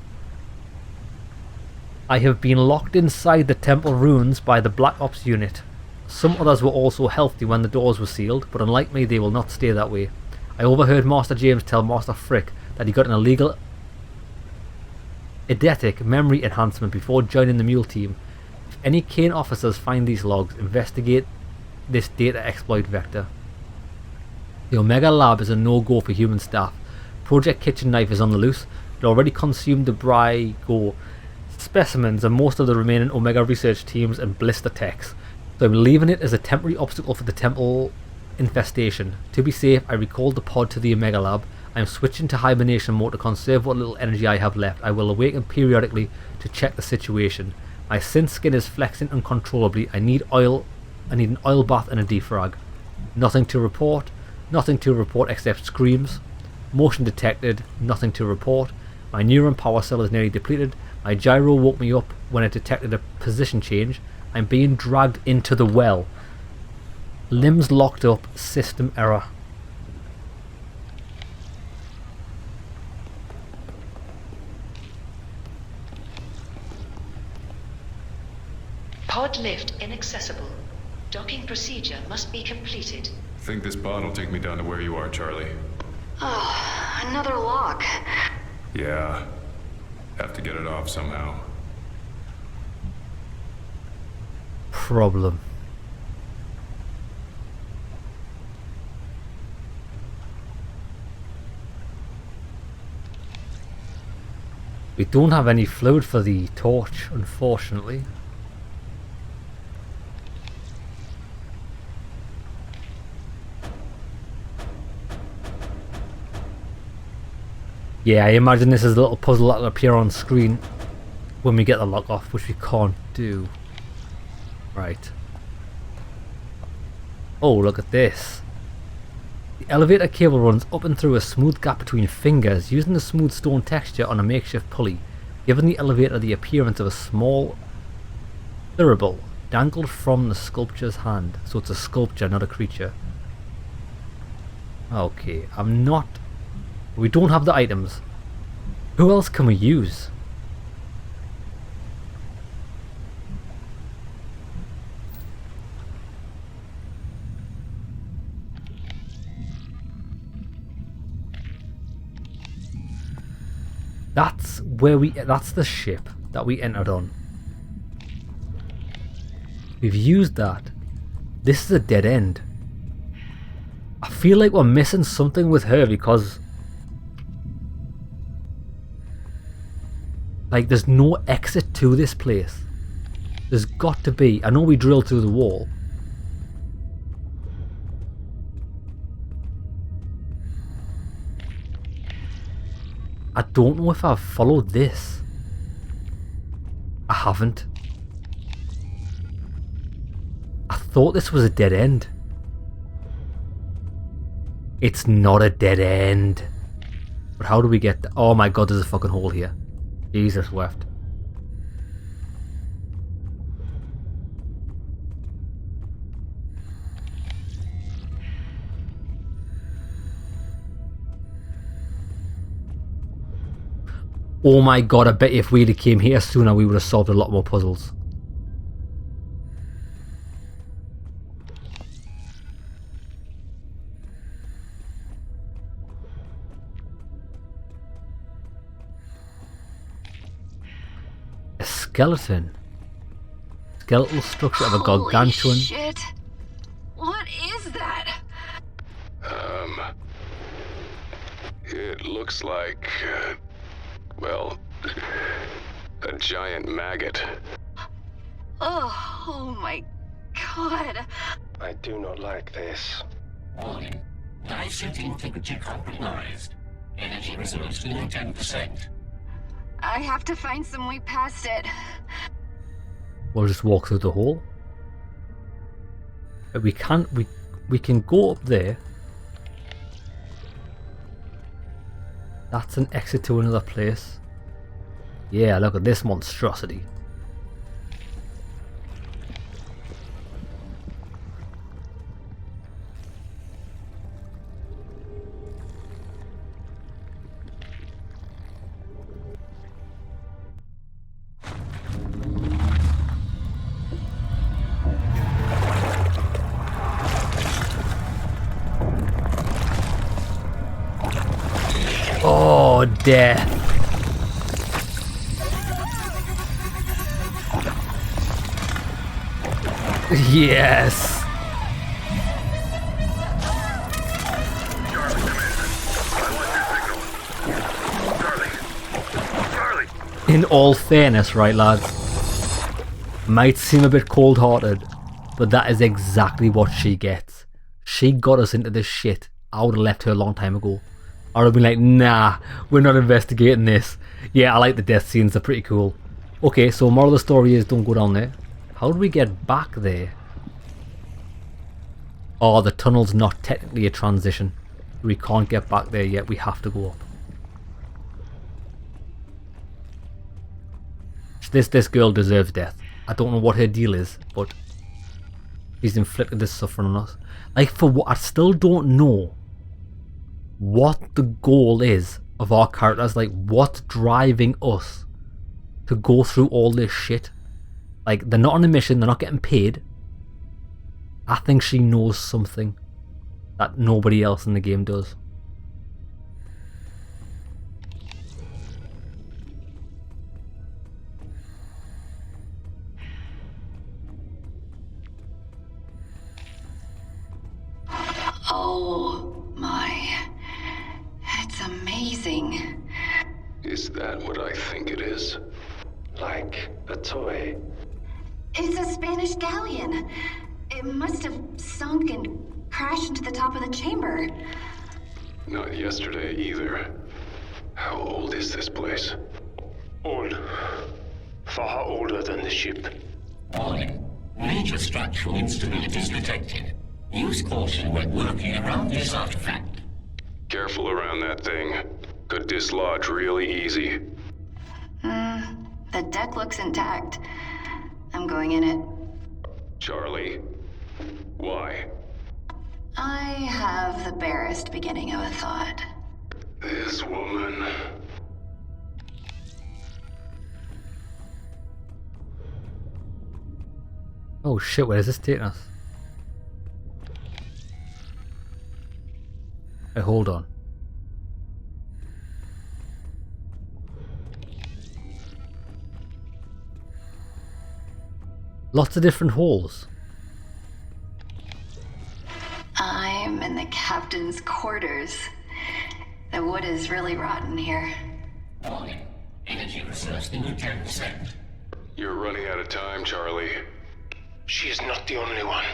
I have been locked inside the temple ruins by the Black Ops unit. Some others were also healthy when the doors were sealed, but unlike me they will not stay that way. I overheard Master James tell Master Frick that he got an illegal eidetic memory enhancement before joining the Mule team. If any Kane officers find these logs, investigate this data exploit vector. The Omega Lab is a no-go for human staff. Project Kitchen Knife is on the loose. It already consumed the Brygo specimens and most of the remaining Omega research teams and blister techs, so I'm leaving it as a temporary obstacle for the temple infestation. To be safe, I recalled the pod to the Omega Lab. I am switching to hibernation mode to conserve what little energy I have left. I will awaken periodically to check the situation. My synth skin is flexing uncontrollably. I need an oil bath and a defrag. Nothing to report. Nothing to report except screams. Motion detected. Nothing to report. My neuron power cell is nearly depleted. My gyro woke me up when it detected a position change. I'm being dragged into the well. Limbs locked up. System error. Pod lift inaccessible. Docking procedure must be completed. Think this pod will take me down to where you are, Charlie. Oh, another lock. Yeah. Have to get it off somehow. Problem. We don't have any fluid for the torch, unfortunately. Yeah, I imagine this is a little puzzle that will appear on screen when we get the lock off, which we can't do. Right. Oh, look at this. The elevator cable runs up and through a smooth gap between fingers, using the smooth stone texture on a makeshift pulley, giving the elevator the appearance of a small thurible dangled from the sculpture's hand. So it's a sculpture, not a creature. Okay, we don't have the items. Who else can we use? That's the ship that we entered on. We've used that. This is a dead end. I feel like we're missing something with her because like there's no exit to this place. There's got to be. I know we drilled through the wall. I don't know if I've followed this. I haven't. I thought this was a dead end. It's not a dead end. But how do we get oh my god, there's a fucking hole here. Jesus wept. Oh my god, I bet if we had came here sooner we would have solved a lot more puzzles. A skeleton. Skeletal structure of a gargantuan. Holy shit. What is that? It looks like, well, a giant maggot. Oh my god. I do not like this. Warning. Dive-suit integrity compromised. Energy reserves below 10%. I have to find some way past it. We'll just walk through the hole. But we can go up there. That's an exit to another place. Yeah, look at this monstrosity. Oh, death. Yes. In all fairness, right lads, might seem a bit cold-hearted, but that is exactly what she gets. She got us into this shit. I would have left her a long time ago. I would have been like, nah, we're not investigating this. Yeah, I like the death scenes, they're pretty cool. Okay, so moral of the story is don't go down there. How do we get back there? Oh, the tunnel's not technically a transition. We can't get back there yet, we have to go up. This girl deserves death. I don't know what her deal is, but she's inflicted this suffering on us. Like, for what? I still don't know what the goal is of our characters. Like, what's driving us to go through all this shit. Like, they're not on a mission, they're not getting paid. I think she knows something that nobody else in the game does. Oh my. It's amazing. Is that what I think it is? Like a toy. It's a Spanish galleon. It must have sunk and crashed into the top of the chamber. Not yesterday either. How old is this place? Old. Far older than the ship. Warning. Major structural instabilities detected. Use caution when working around this artifact. Careful around that thing. Could dislodge really easy. The deck looks intact. I'm going in it. Charlie? Why? I have the barest beginning of a thought. This woman... Oh shit, where is this taking us? Hey, hold on. Lots of different holes. I'm in the captain's quarters. The wood is really rotten here. Warning. Energy reserves below 10%. You're running out of time, Charlie. She is not the only one.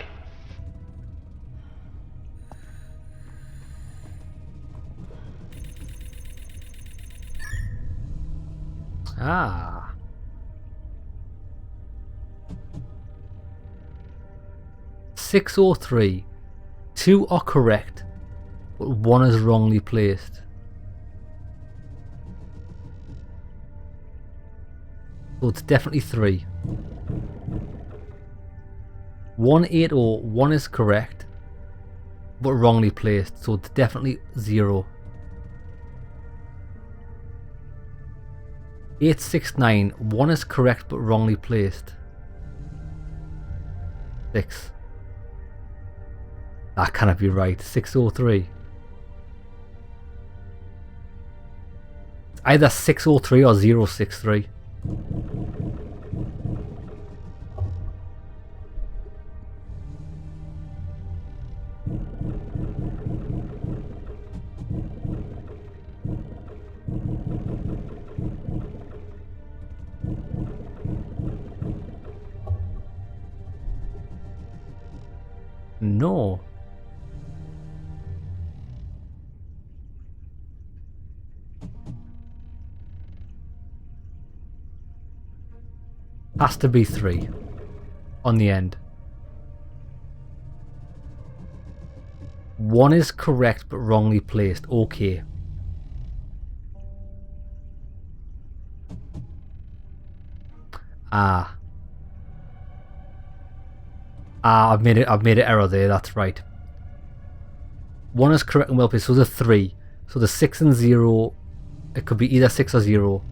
Ah. Six or three. Two are correct, but one is wrongly placed. So it's definitely 3. 180, one is correct, but wrongly placed, so it's definitely 0. 869, one is correct but wrongly placed. 6. That cannot be right. 603. It's either 603 or 063. No. Has to be 3 on the end. 1 is correct but wrongly placed. Okay. I've made an error there. That's right. 1 is correct and well placed. So the 3. So the 6 and 0. It could be either 6 or 0.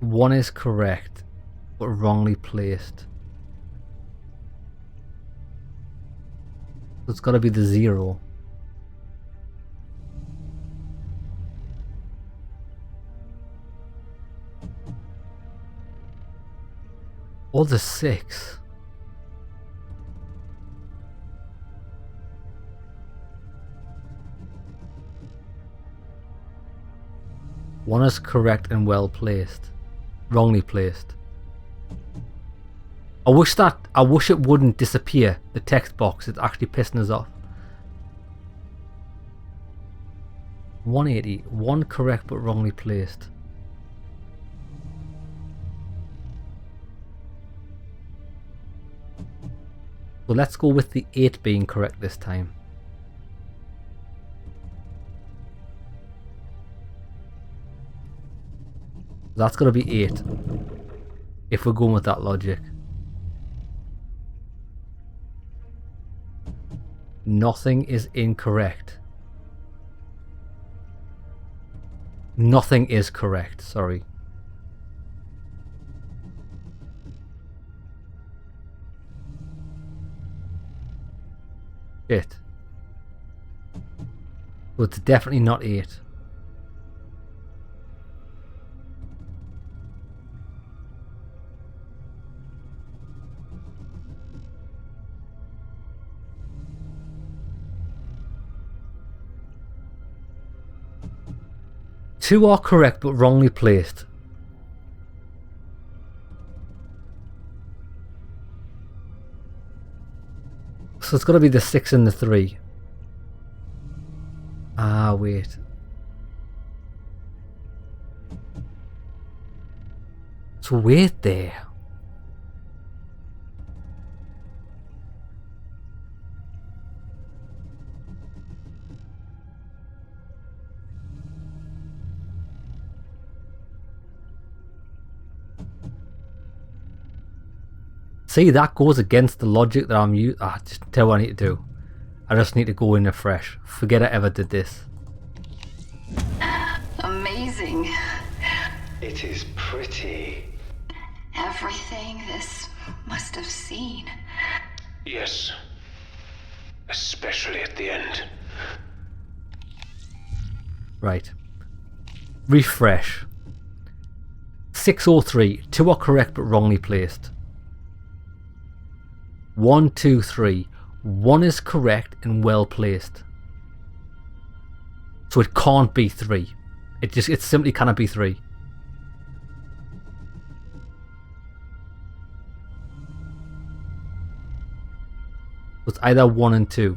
One is correct, but wrongly placed. So it's got to be the 0. Or the 6. One is correct and well placed. Wrongly placed. I wish it wouldn't disappear, the text box. It's actually pissing us off. 180. 1 correct but wrongly placed. So let's go with the 8 being correct this time. That's got to be 8. If we're going with that logic. Nothing is incorrect. Nothing is correct, sorry. Shit. Well, it's definitely not 8. Two are correct but wrongly placed. So it's got to be the 6 and the 3. Ah, wait. So wait there. See, that goes against the logic that I'm using. Just tell what I need to do. I just need to go in afresh. Forget I ever did this. Amazing. It is pretty. Everything this must have seen. Yes. Especially at the end. Right. Refresh. 603. 2 are correct but wrongly placed. 1, 2, 3. 1 is correct and well placed. So it can't be 3. It simply cannot be 3. It's either 1 and 2.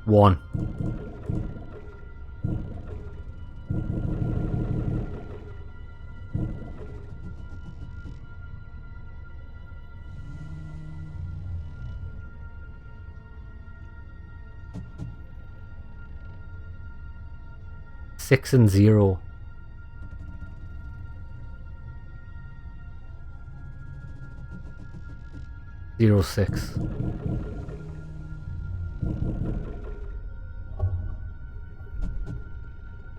One. Six and 0. Zero 6.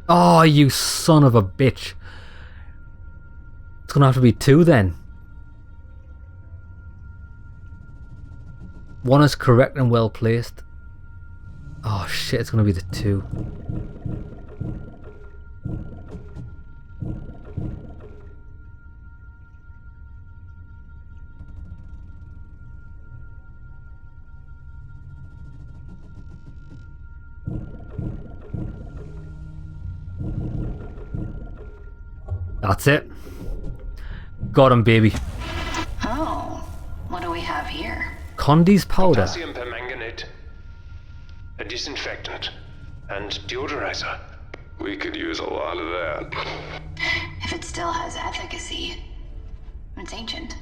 Oh, you son of a bitch. It's gonna have to be 2 then. 1 is correct and well placed. Oh shit, it's gonna be the 2. That's it. Got him, baby. Oh, what do we have here? Condi's powder. Potassium permanganate. A disinfectant. And deodorizer. We could use a lot of that. If it still has efficacy, it's ancient.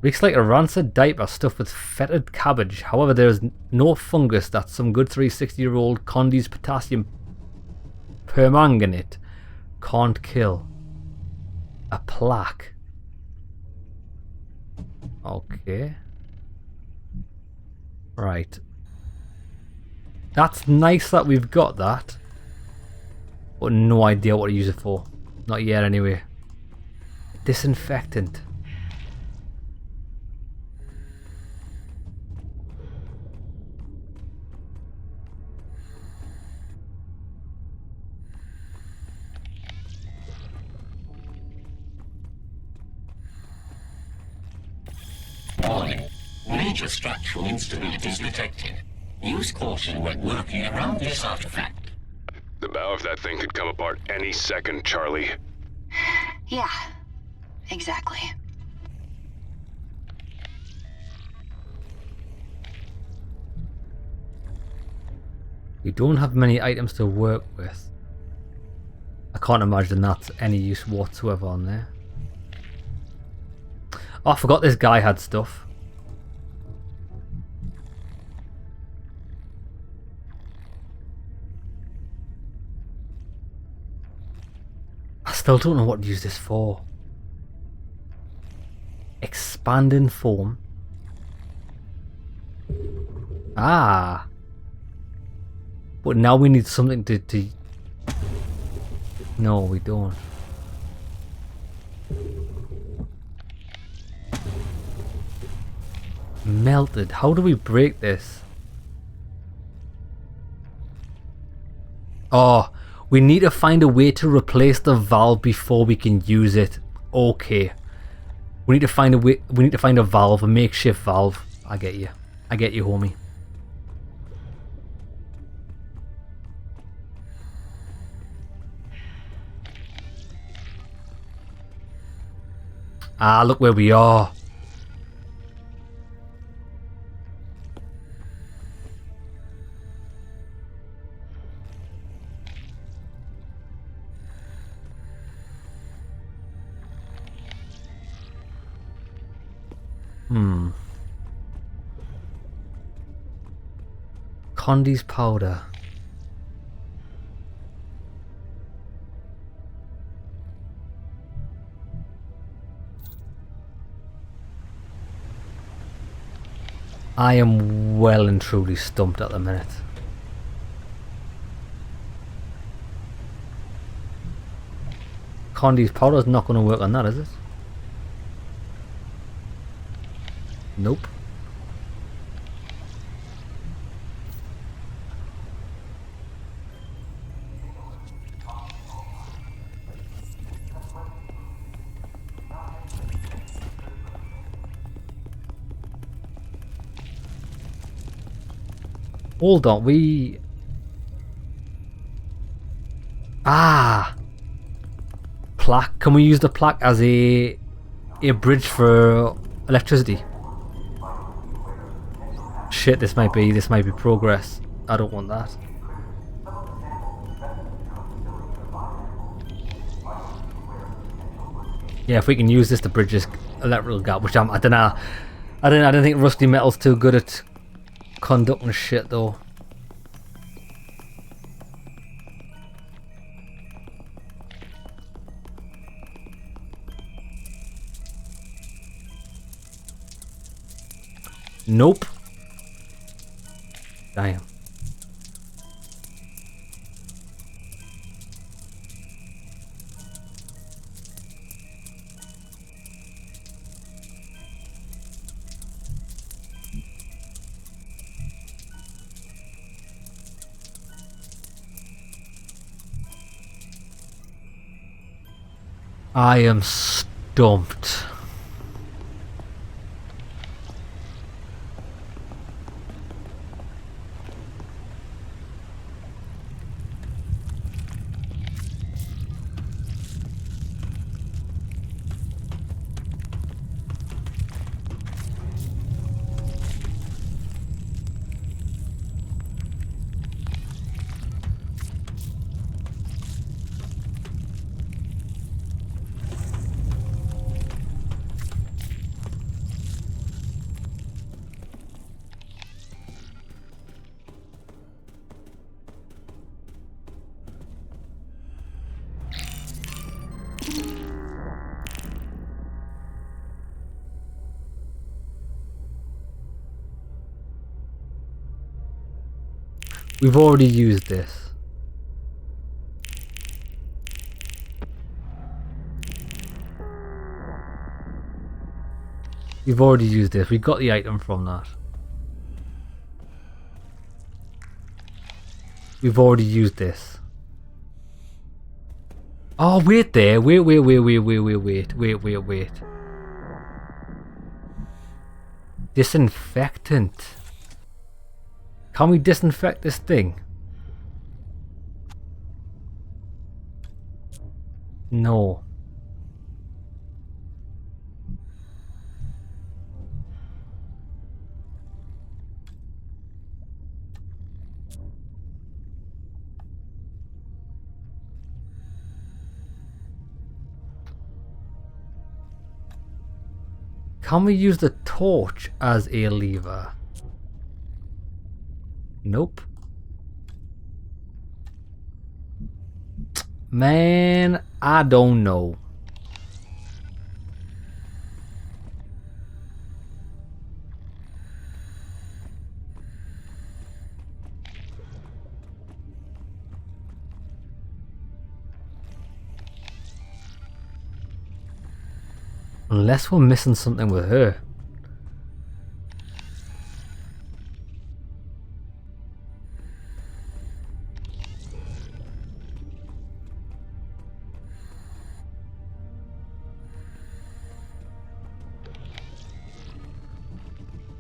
Reeks like a rancid diaper stuffed with fetid cabbage. However, there is no fungus that some good 360-year-old Condi's potassium permanganate can't kill. A plaque. Okay. Right. That's nice that we've got that. But no idea what to use it for. Not yet anyway. Disinfectant. Warning. Major structural instabilities detected. Use caution when working around this artifact. The bow of that thing could come apart any second, Charlie. Yeah, exactly. We don't have many items to work with. I can't imagine that's any use whatsoever on there. Oh, I forgot this guy had stuff. I still don't know what to use this for. Expanding form. Ah. But now we need something to... No, we don't. Melted. How do we break this? Oh, we need to find a way to replace the valve before we can use it. Okay. We need to find a way. We need to find a valve, a makeshift valve. I get you. I get you, homie. Ah, look where we are. Condi's powder. I am well and truly stumped at the minute. Condi's powder is not going to work on that, is it? Nope. Hold on, we... Ah! Plaque. Can we use the plaque as a bridge for electricity? Shit, this might be progress. I don't want that. Yeah, if we can use this to bridge this electrical gap, which I don't know. I don't think rusty metal's too good at conducting shit though. Nope. Damn. I am stumped. We've already used this. We've already used this. We got the item from that. We've already used this. Oh, wait there. Wait. Disinfectant. Can we disinfect this thing? No. Can we use the torch as a lever? Nope. Man, I don't know. Unless we're missing something with her.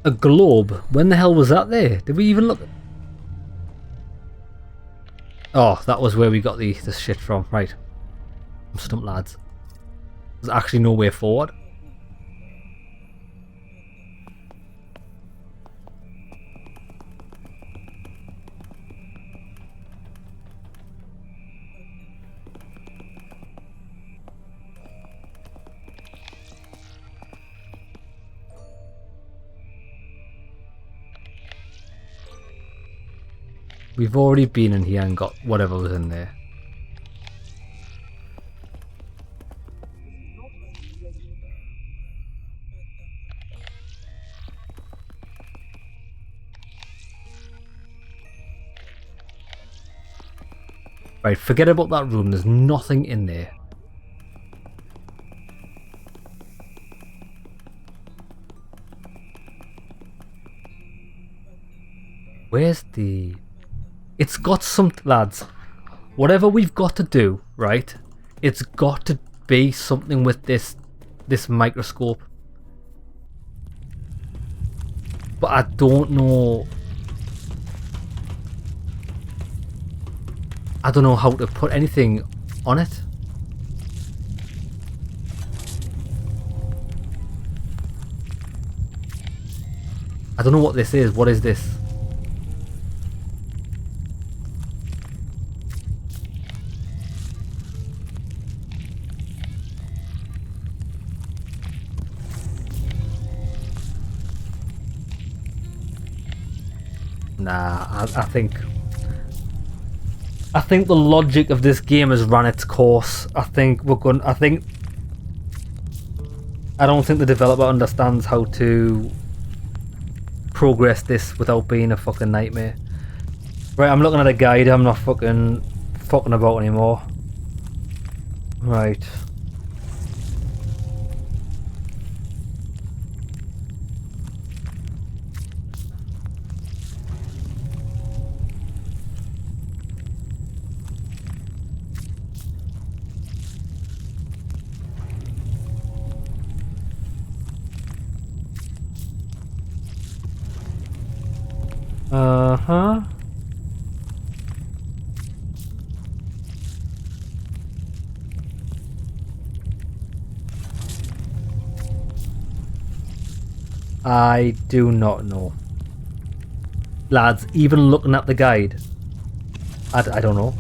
A globe? When the hell was that there? Did we even look? Oh, that was where we got the shit from. Right. I'm stumped, lads. There's actually no way forward. We've already been in here and got whatever was in there. Right, forget about that room. There's nothing in there. Where's the... It's got some... Lads, whatever we've got to do, right? It's got to be something with this microscope. But I don't know... I don't know how to put anything on it. I don't know what this is. What is this? Nah, I think the logic of this game has run its course. I don't think the developer understands how to progress this without being a fucking nightmare. Right, I'm looking at a guide. I'm not fucking about anymore. Right. Uh-huh. I do not know. Lads, even looking at the guide, I don't know.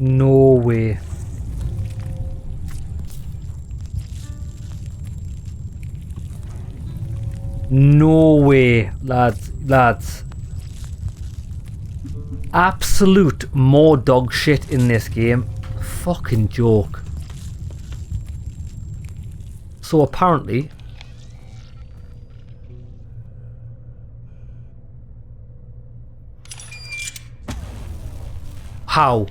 No way. No way, lads. Absolute more dog shit in this game. Fucking joke. So apparently... How?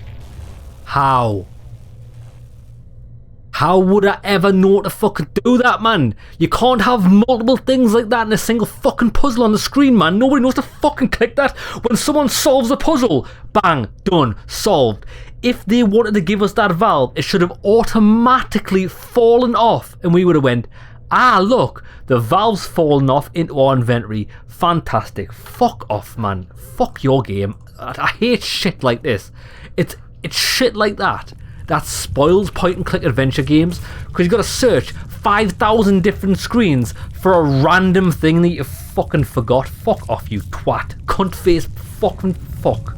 How would I ever know to fucking do that, man? You can't have multiple things like that in a single fucking puzzle on the screen, man. Nobody knows to fucking click that. When someone solves a puzzle, bang, done, solved. If they wanted to give us that valve, it should have automatically fallen off and we would have went, ah, look, the valve's fallen off into our inventory. Fantastic. Fuck off, man. Fuck your game. I hate shit like this. It's shit like that that spoils point-and-click adventure games, because you've got to search 5,000 different screens for a random thing that you fucking forgot. Fuck off, you twat. Cunt face fucking fuck.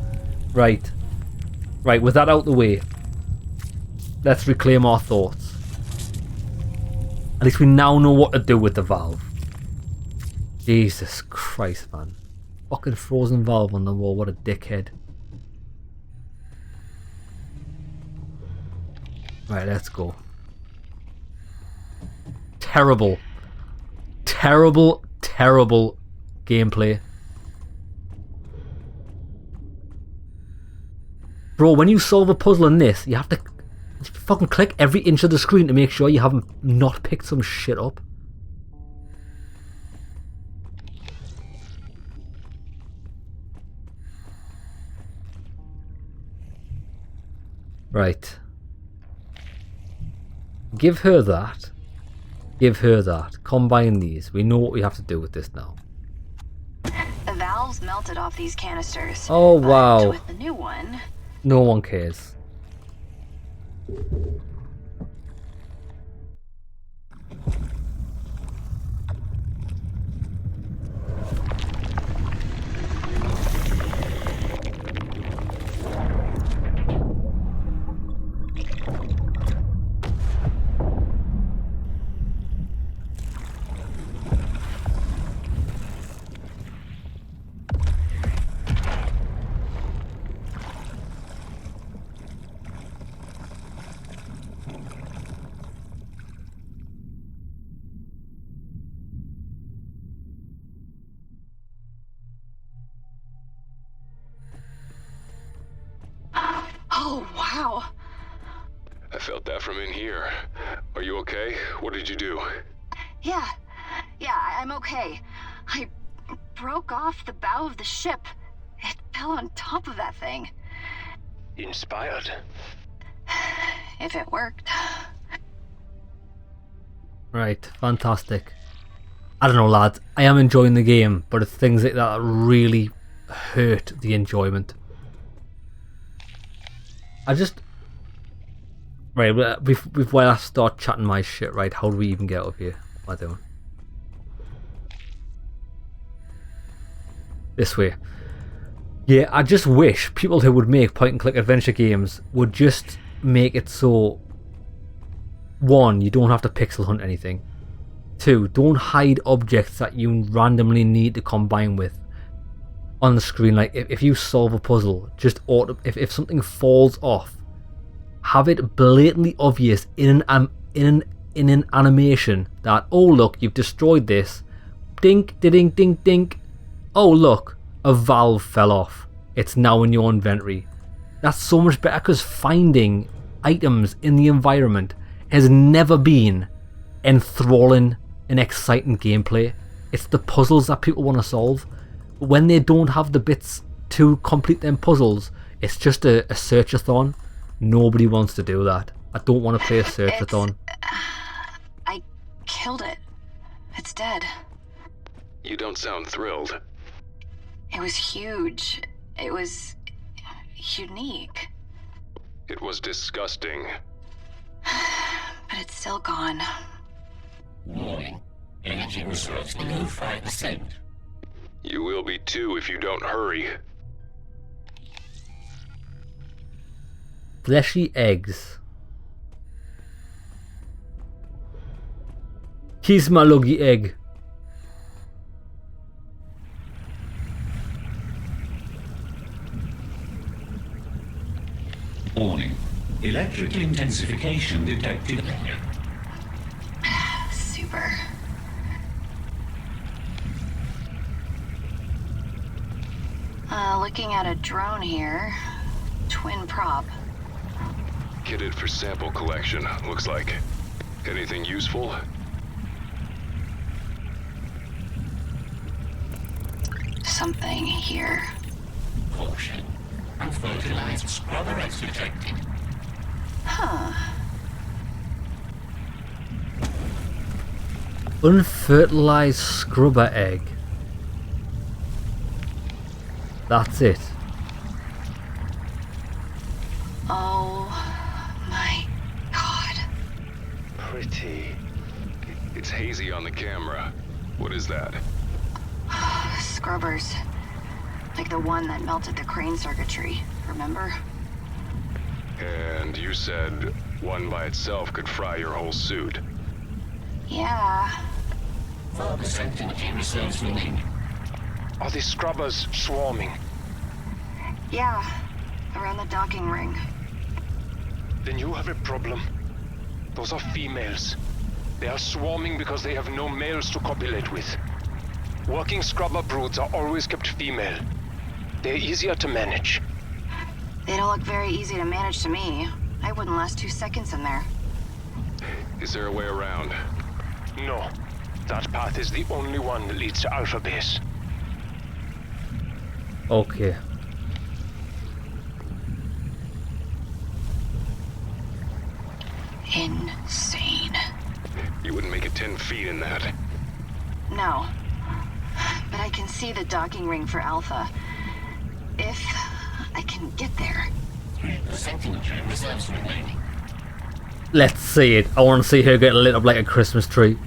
Right. Right, with that out the way, let's reclaim our thoughts. At least we now know what to do with the valve. Jesus Christ, man. Fucking frozen valve on the wall, what a dickhead. Right, let's go. Terrible. Terrible, terrible gameplay. Bro, when you solve a puzzle in this, you have to fucking click every inch of the screen to make sure you haven't not picked some shit up. Right. Give her that. Give her that. Combine these. We know what we have to do with this now. The valves melted off these canisters. Oh, wow. But with the new one... No one cares. Oh, wow. I felt that from in here. Are you okay? What did you do? Yeah, I'm okay. I broke off the bow of the ship. It fell on top of that thing. Inspired. If it worked. Right, fantastic. I don't know, lads. I am enjoying the game, but it's things like that that really hurt the enjoyment. I just... Right, before I start chatting my shit, right, how do we even get out of here? What am I doing? This way. Yeah, I just wish people who would make point-and-click adventure games would just make it so... 1, you don't have to pixel hunt anything. 2, don't hide objects that you randomly need to combine with on the screen. Like, if you solve a puzzle, just if something falls off, have it blatantly obvious in an animation that, oh look, you've destroyed this. Dink, ding, ding, dink. Oh look, a valve fell off. It's now in your inventory. That's so much better, because finding items in the environment has never been enthralling and exciting gameplay. It's the puzzles that people want to solve. When they don't have the bits to complete them puzzles, it's just a searchathon. Nobody wants to do that. I don't want to play a searchathon. I killed it. It's dead. You don't sound thrilled. It was huge. It was unique. It was disgusting. But it's still gone. Warning. Energy reserves below 5%. You will be too if you don't hurry. Fleshy eggs. He's my lucky egg. Warning. Electrical intensification detected. Super. Looking at a drone here. Twin prop. Kitted for sample collection, looks like. Anything useful? Something here. Caution. Unfertilized scrubber eggs detected. Huh. Unfertilized scrubber egg. That's it. Oh my god. Pretty. It's hazy on the camera. What is that? Scrubbers. Like the one that melted the crane circuitry, remember? And you said one by itself could fry your whole suit. Yeah. 4% energy reserves remaining. Are the scrubbers swarming? Yeah. Around the docking ring. Then you have a problem. Those are females. They are swarming because they have no males to copulate with. Working scrubber broods are always kept female. They're easier to manage. They don't look very easy to manage to me. I wouldn't last 2 seconds in there. Is there a way around? No. That path is the only one that leads to Alpha Base. Okay. Insane. You wouldn't make it 10 feet in that. No. But I can see the docking ring for Alpha. If I can get there. 3% energy reserves remaining. Let's see it. I want to see her get lit up like a Christmas tree.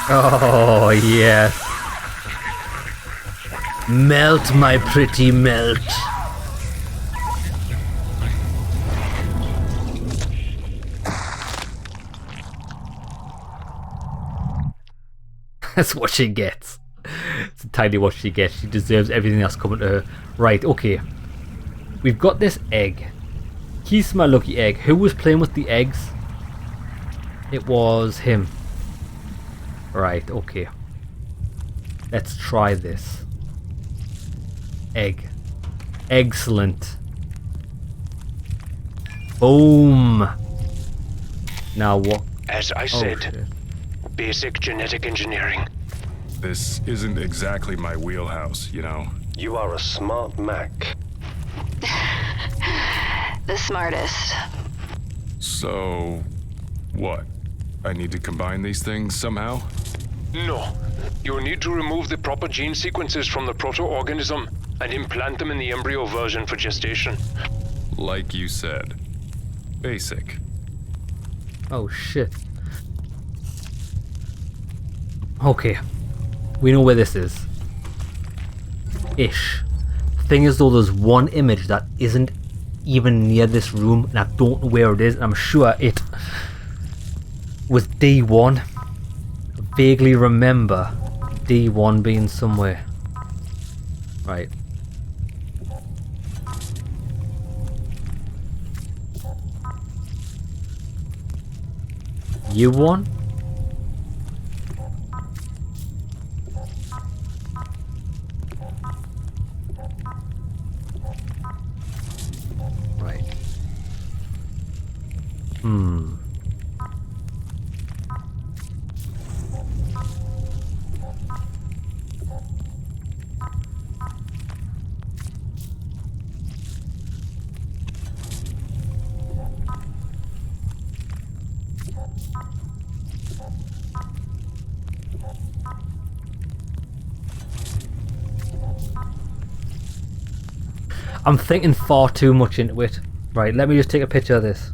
Oh, yes. Melt, my pretty, melt. That's what she gets. It's entirely what she gets. She deserves everything that's coming to her. Right, okay. We've got this egg. He's my lucky egg. Who was playing with the eggs? It was him. Right, okay. Let's try this. Egg. Excellent. Boom. Now what? As I said, basic genetic engineering. This isn't exactly my wheelhouse, you know. You are a smart Mac. The smartest. So, what? I need to combine these things somehow? No. You need to remove the proper gene sequences from the proto-organism and implant them in the embryo version for gestation. Like you said. Basic. Oh shit. Okay. We know where this is. Ish. Thing is though, there's one image that isn't even near this room and I don't know where it is, and I'm sure it was D1. I vaguely remember D1 being somewhere. Right. U1? Right. I'm thinking far too much into it. Right, let me just take a picture of this.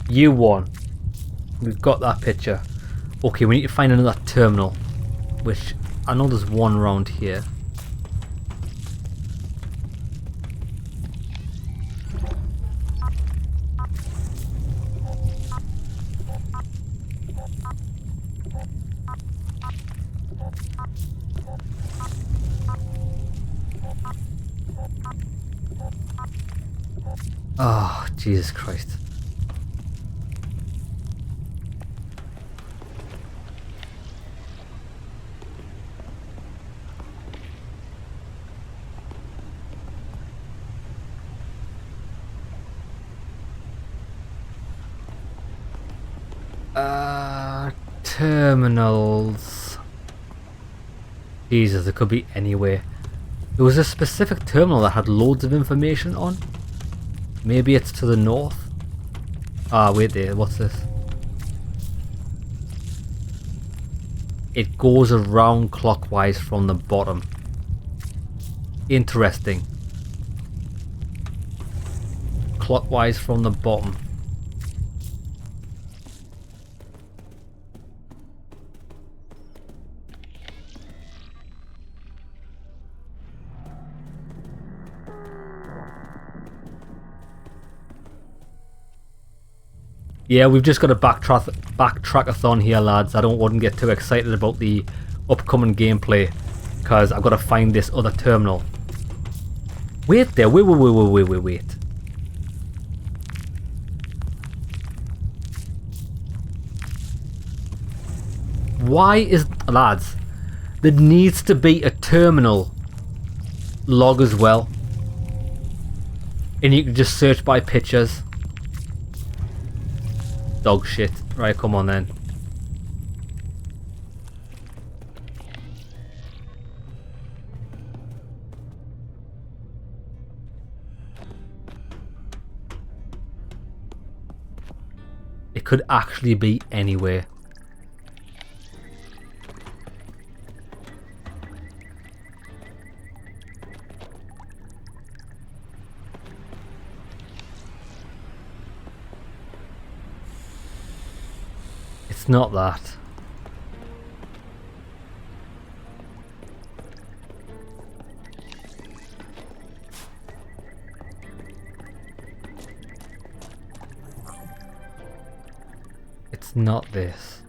U1. We've got that picture. Okay, we need to find another terminal. Which, I know there's one around here. Oh, Jesus Christ. Terminals. Jesus, it could be anywhere. There was a specific terminal that had loads of information on. Maybe it's to the north. Ah, wait there. What's this? It goes around clockwise from the bottom. Interesting. Clockwise from the bottom. Yeah, we've just got a backtrack-a-thon here, lads. I wouldn't get too excited about the upcoming gameplay, because I've got to find this other terminal. Wait there, wait. Why is... Lads, there needs to be a terminal log as well. And you can just search by pictures. Dog shit. Right, come on then. It could actually be anywhere. It's not that. It's not this.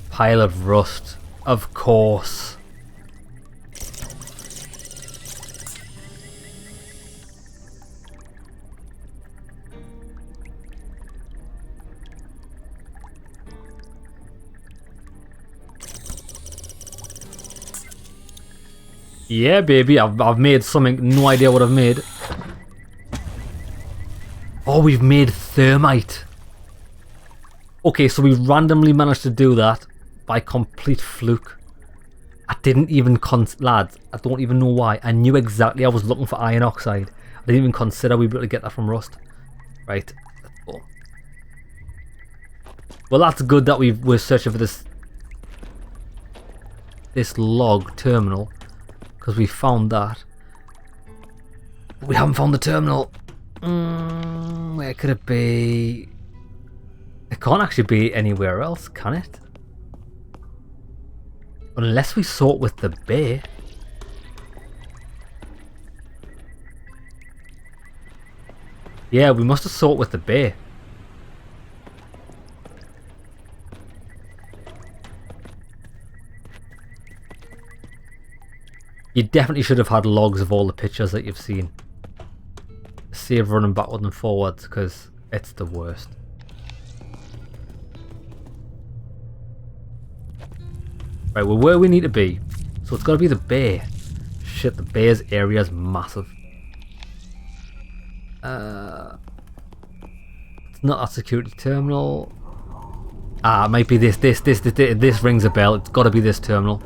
Pile of rust, of course. Yeah, baby, I've made something. No idea what I've made. Oh, we've made thermite. Okay, so we randomly managed to do that by complete fluke. I didn't even lads, I don't even know why. I knew exactly I was looking for iron oxide. I didn't even consider we'd be able to get that from rust. Right. Oh. Well, that's good that we're searching for this log terminal, because we found that. We haven't found the terminal. Where could it be? It can't actually be anywhere else, can it? Unless we sort with the bay. Yeah, we must have sort with the bay. You definitely should have had logs of all the pictures that you've seen. Save running backwards and forwards, because it's the worst. Right, we're where we need to be. So it's got to be the bay. Shit, the bay's area is massive. It's not that security terminal. Ah, it might be this. This rings a bell. It's got to be this terminal.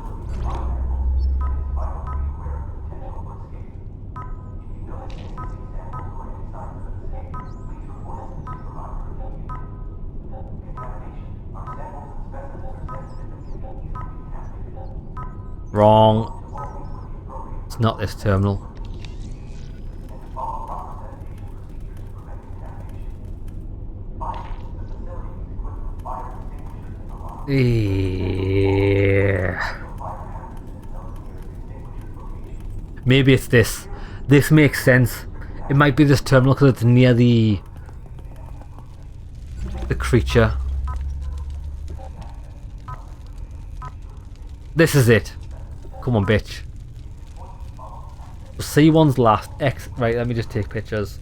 Wrong. It's not this terminal. Yeah. Maybe it's this. This makes sense. It might be this terminal because it's near the creature. This is it. Come on, bitch. C1's last. X. Right, let me just take pictures.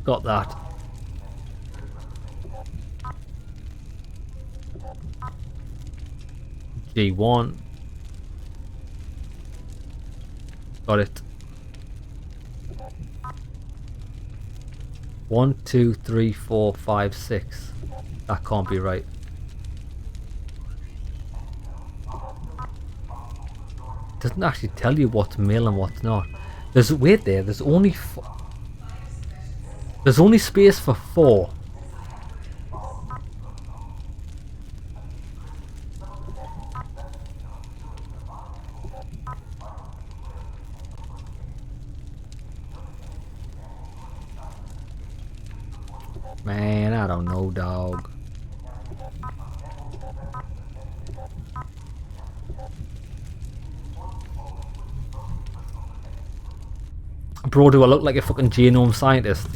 Got that. G1. Got it. 1, 2, 3, 4, 5, 6. That can't be right. Doesn't actually tell you what's male and what's not. Wait there. There's only space for 4. Man, I don't know, dog. Bro, do I look like a fucking genome scientist?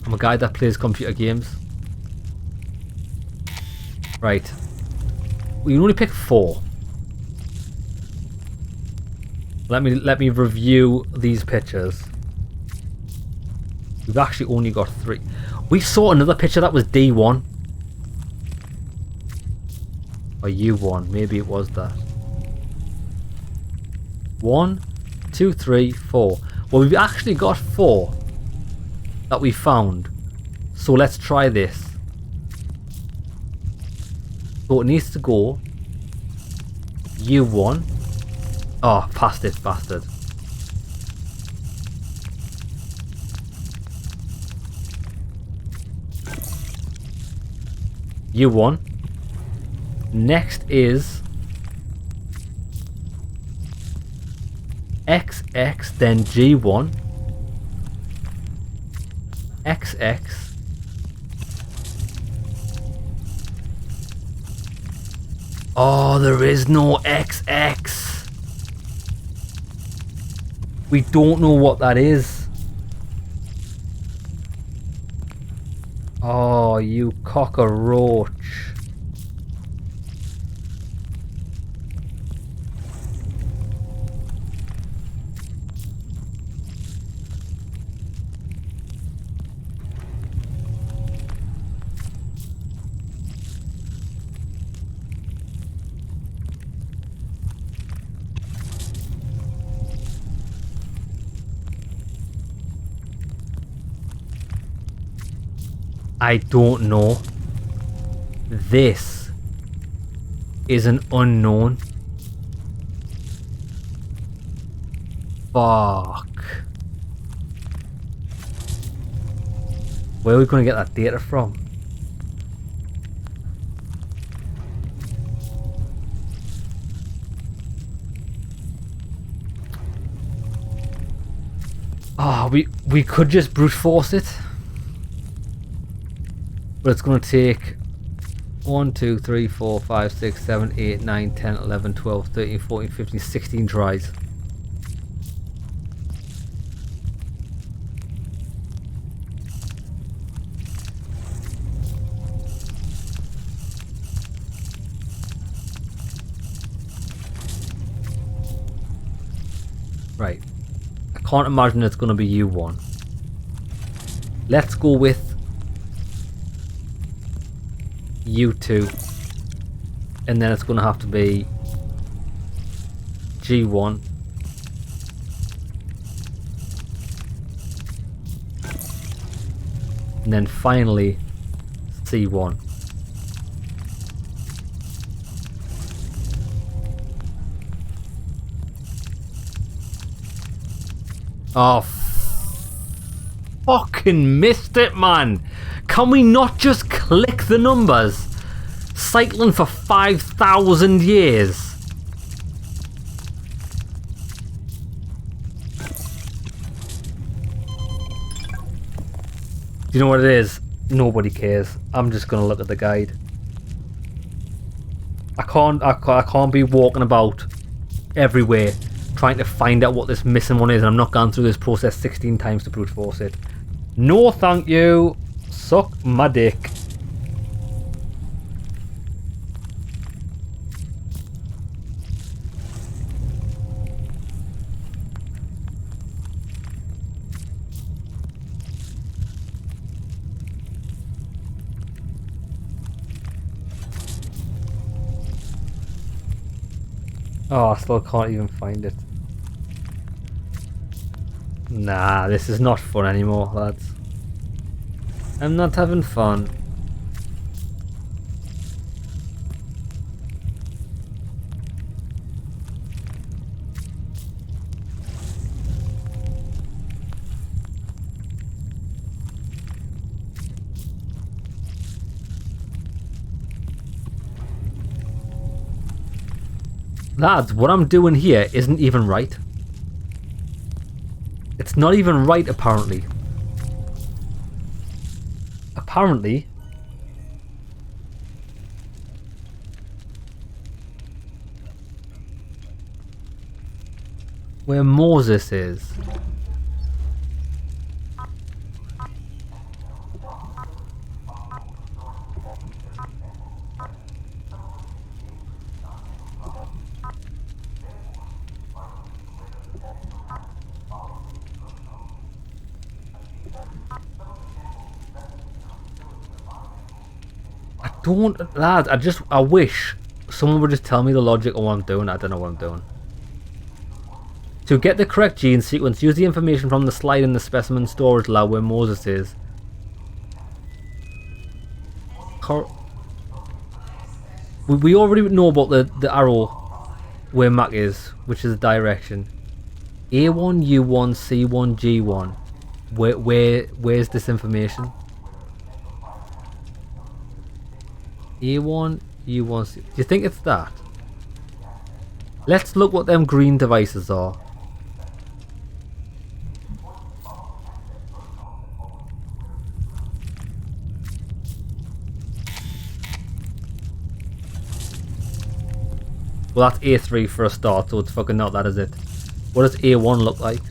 I'm a guy that plays computer games. Right. We can only pick 4. Let me review these pictures. We've actually only got 3. We saw another picture that was D1. Or U1. Maybe it was that. 1, 2, 3, 4. Well, we've actually got 4 that we found. So let's try this. So it needs to go U1. Oh, passed it, bastard. U1. Next is XX, then G1. XX. Oh, there is no XX. We don't know what that is. Oh, you cockroach. I don't know. This is an unknown. Fuck. Where are we going to get that data from? Ah, we could just brute force it. But it's going to take 1, 2, 3, 4, 5, 6, 7, 8, 9, 10, 11, 12, 13, 14, 15, 16 tries. Right. I can't imagine it's going to be U1. Let's go with U2, and then it's going to have to be G1, and then finally C1. Oh, fucking missed it, man. Can we not just click the numbers? Cycling for 5,000 years. Do you know what it is? Nobody cares. I'm just gonna look at the guide. I can't be walking about everywhere trying to find out what this missing one is, and I'm not going through this process 16 times to brute force it. No thank you. Suck my dick. Oh, I still can't even find it. Nah, this is not fun anymore, lads. I'm not having fun. Lads, what I'm doing here isn't even right. It's not even right, apparently. Apparently. Where Moses is. Lads, I wish someone would just tell me the logic of what I'm doing. I don't know what I'm doing. To get the correct gene sequence, use the information from the slide in the specimen storage lab where Moses is. We already know about the arrow where Mac is, which is the direction. A1, U1, C1, G1. Where's this information? A1, U1, C. Do you think it's that? Let's look what them green devices are. Well, that's A3 for a start, so it's fucking not that, is it? What does A1 look like?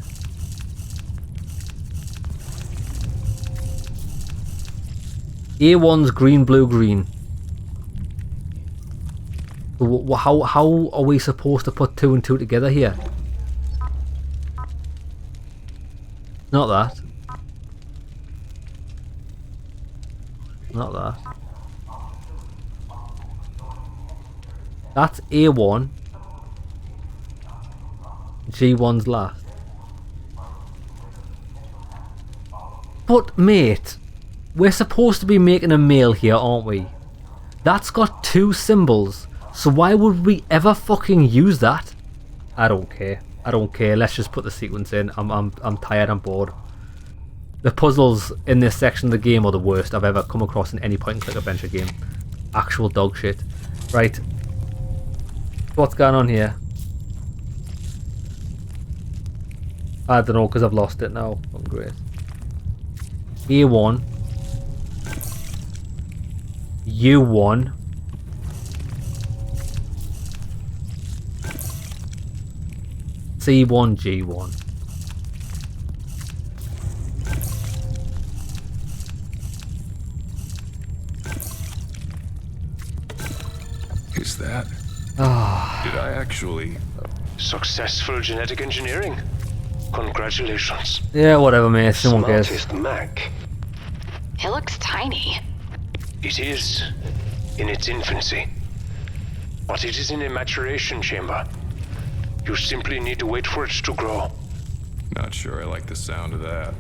A1's green, blue, green. How are we supposed to put 2 and 2 together here? Not that. Not that. That's A1. G1's last. But mate, we're supposed to be making a mail here, aren't we? That's got 2 symbols. So why would we ever fucking use that? I don't care. I don't care. Let's just put the sequence in. I'm tired. I'm bored. The puzzles in this section of the game are the worst I've ever come across in any point-and-click adventure game. Actual dog shit. Right. What's going on here? I don't know because I've lost it now. Oh, great. A1. U1. C1, G1. Is that? Did I actually? Successful genetic engineering. Congratulations. Yeah, whatever, mate. Someone cares. Smartest Mac. It looks tiny. It is in its infancy, but it is in a maturation chamber. You simply need to wait for it to grow. Not sure I like the sound of that.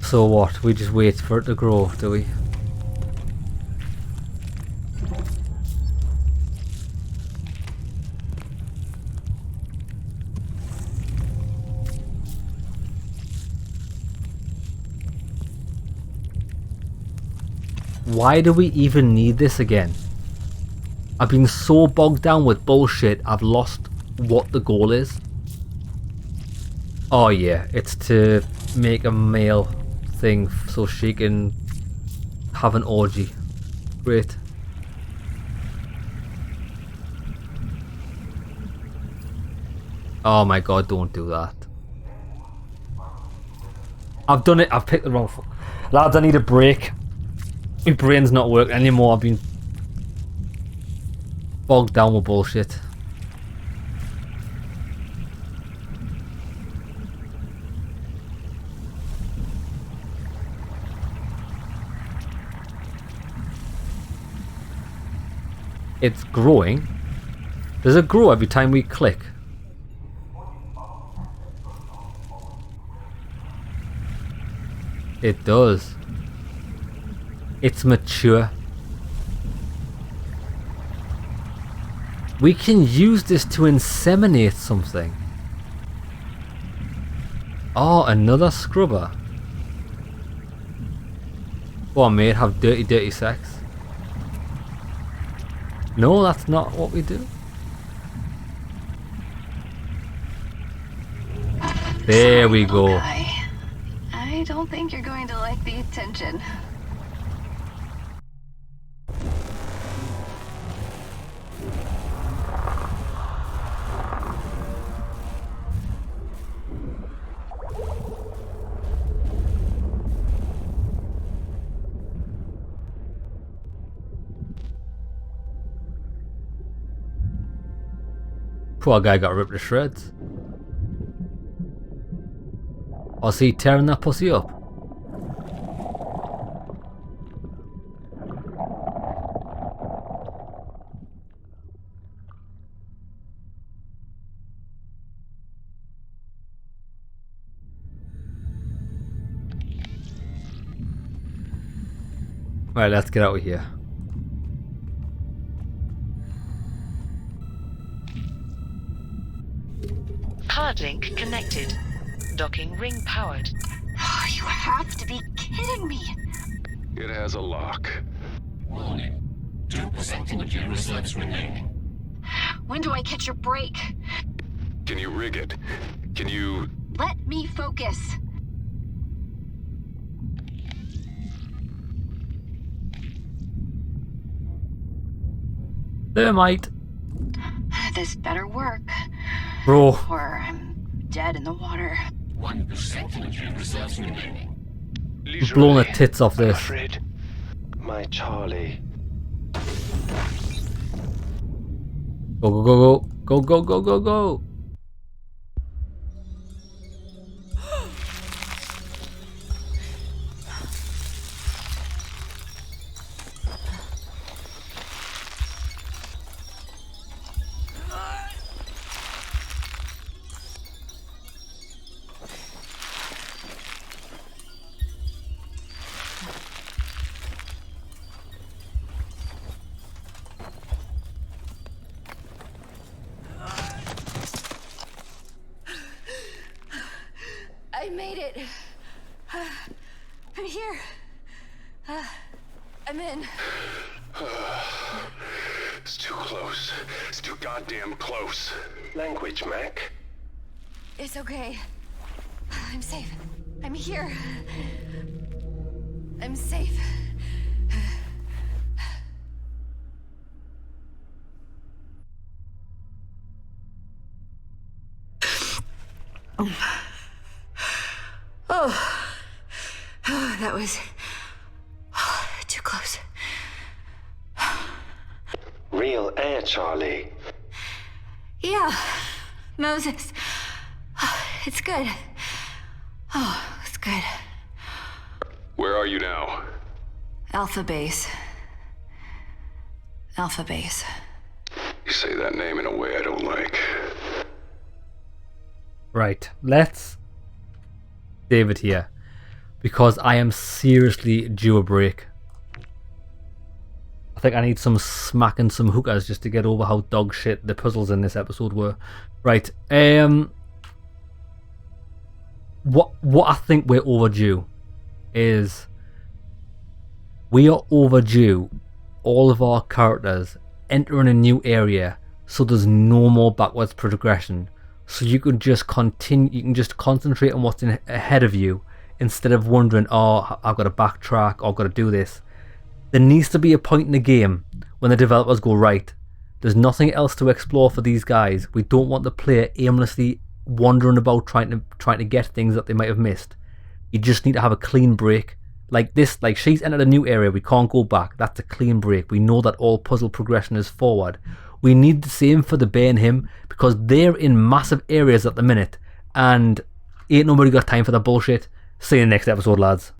So what? We just wait for it to grow, do we? Why do we even need this again? I've been so bogged down with bullshit, I've lost what the goal is. Oh yeah, it's to make a male thing so she can have an orgy. Great. Oh my god, don't do that. I've done it, I've picked the wrong lads, I need a break. My brain's not working anymore. I've been bogged down with bullshit. It's growing. Does it grow every time we click? It does. It's mature. We can use this to inseminate something. Oh, another scrubber. Go on, mate, have dirty, dirty sex. No, that's not what we do. There we go. I don't think you're going to like the attention. Poor guy got ripped to shreds. Or is he tearing that pussy up? Right, let's get out of here. Hard link connected. Docking ring powered. Oh, you have to be kidding me. It has a lock. Warning. 2% energy reserves remaining. When do I catch your break? Can you rig it? Can you... Let me focus. Thermite. This better work. Bro. Or I'm dead in the water. 1% energy reserves remaining. We've blown the tits off this. Fred, my Charlie. Go, go, go, go. Go, go, go, go, go. I made it. I'm here. I'm in. It's too close. It's too goddamn close. Language, Mac. It's okay. I'm safe. I'm here. I'm safe. Oh, that was too close. Real air, Charlie. Yeah, Moses. It's good. Oh, it's good. Where are you now? Alpha base. Alpha base. You say that name in a way I don't like. Right, let's save it here. Because I am seriously due a break. I think I need some smacking some hookers just to get over how dog shit the puzzles in this episode were. Right, what I think we're overdue is we are overdue all of our characters entering a new area so there's no more backwards progression. So you can just continue, you can just concentrate on what's ahead of you instead of wondering, oh, I've got to backtrack, or I've got to do this. There needs to be a point in the game when the developers go, right, there's nothing else to explore for these guys. We don't want the player aimlessly wandering about trying to get things that they might have missed. You just need to have a clean break. Like this, like she's entered a new area, we can't go back. That's a clean break. We know that all puzzle progression is forward. We need the same for the Bear and him, because they're in massive areas at the minute and ain't nobody got time for that bullshit. See you in the next episode, lads.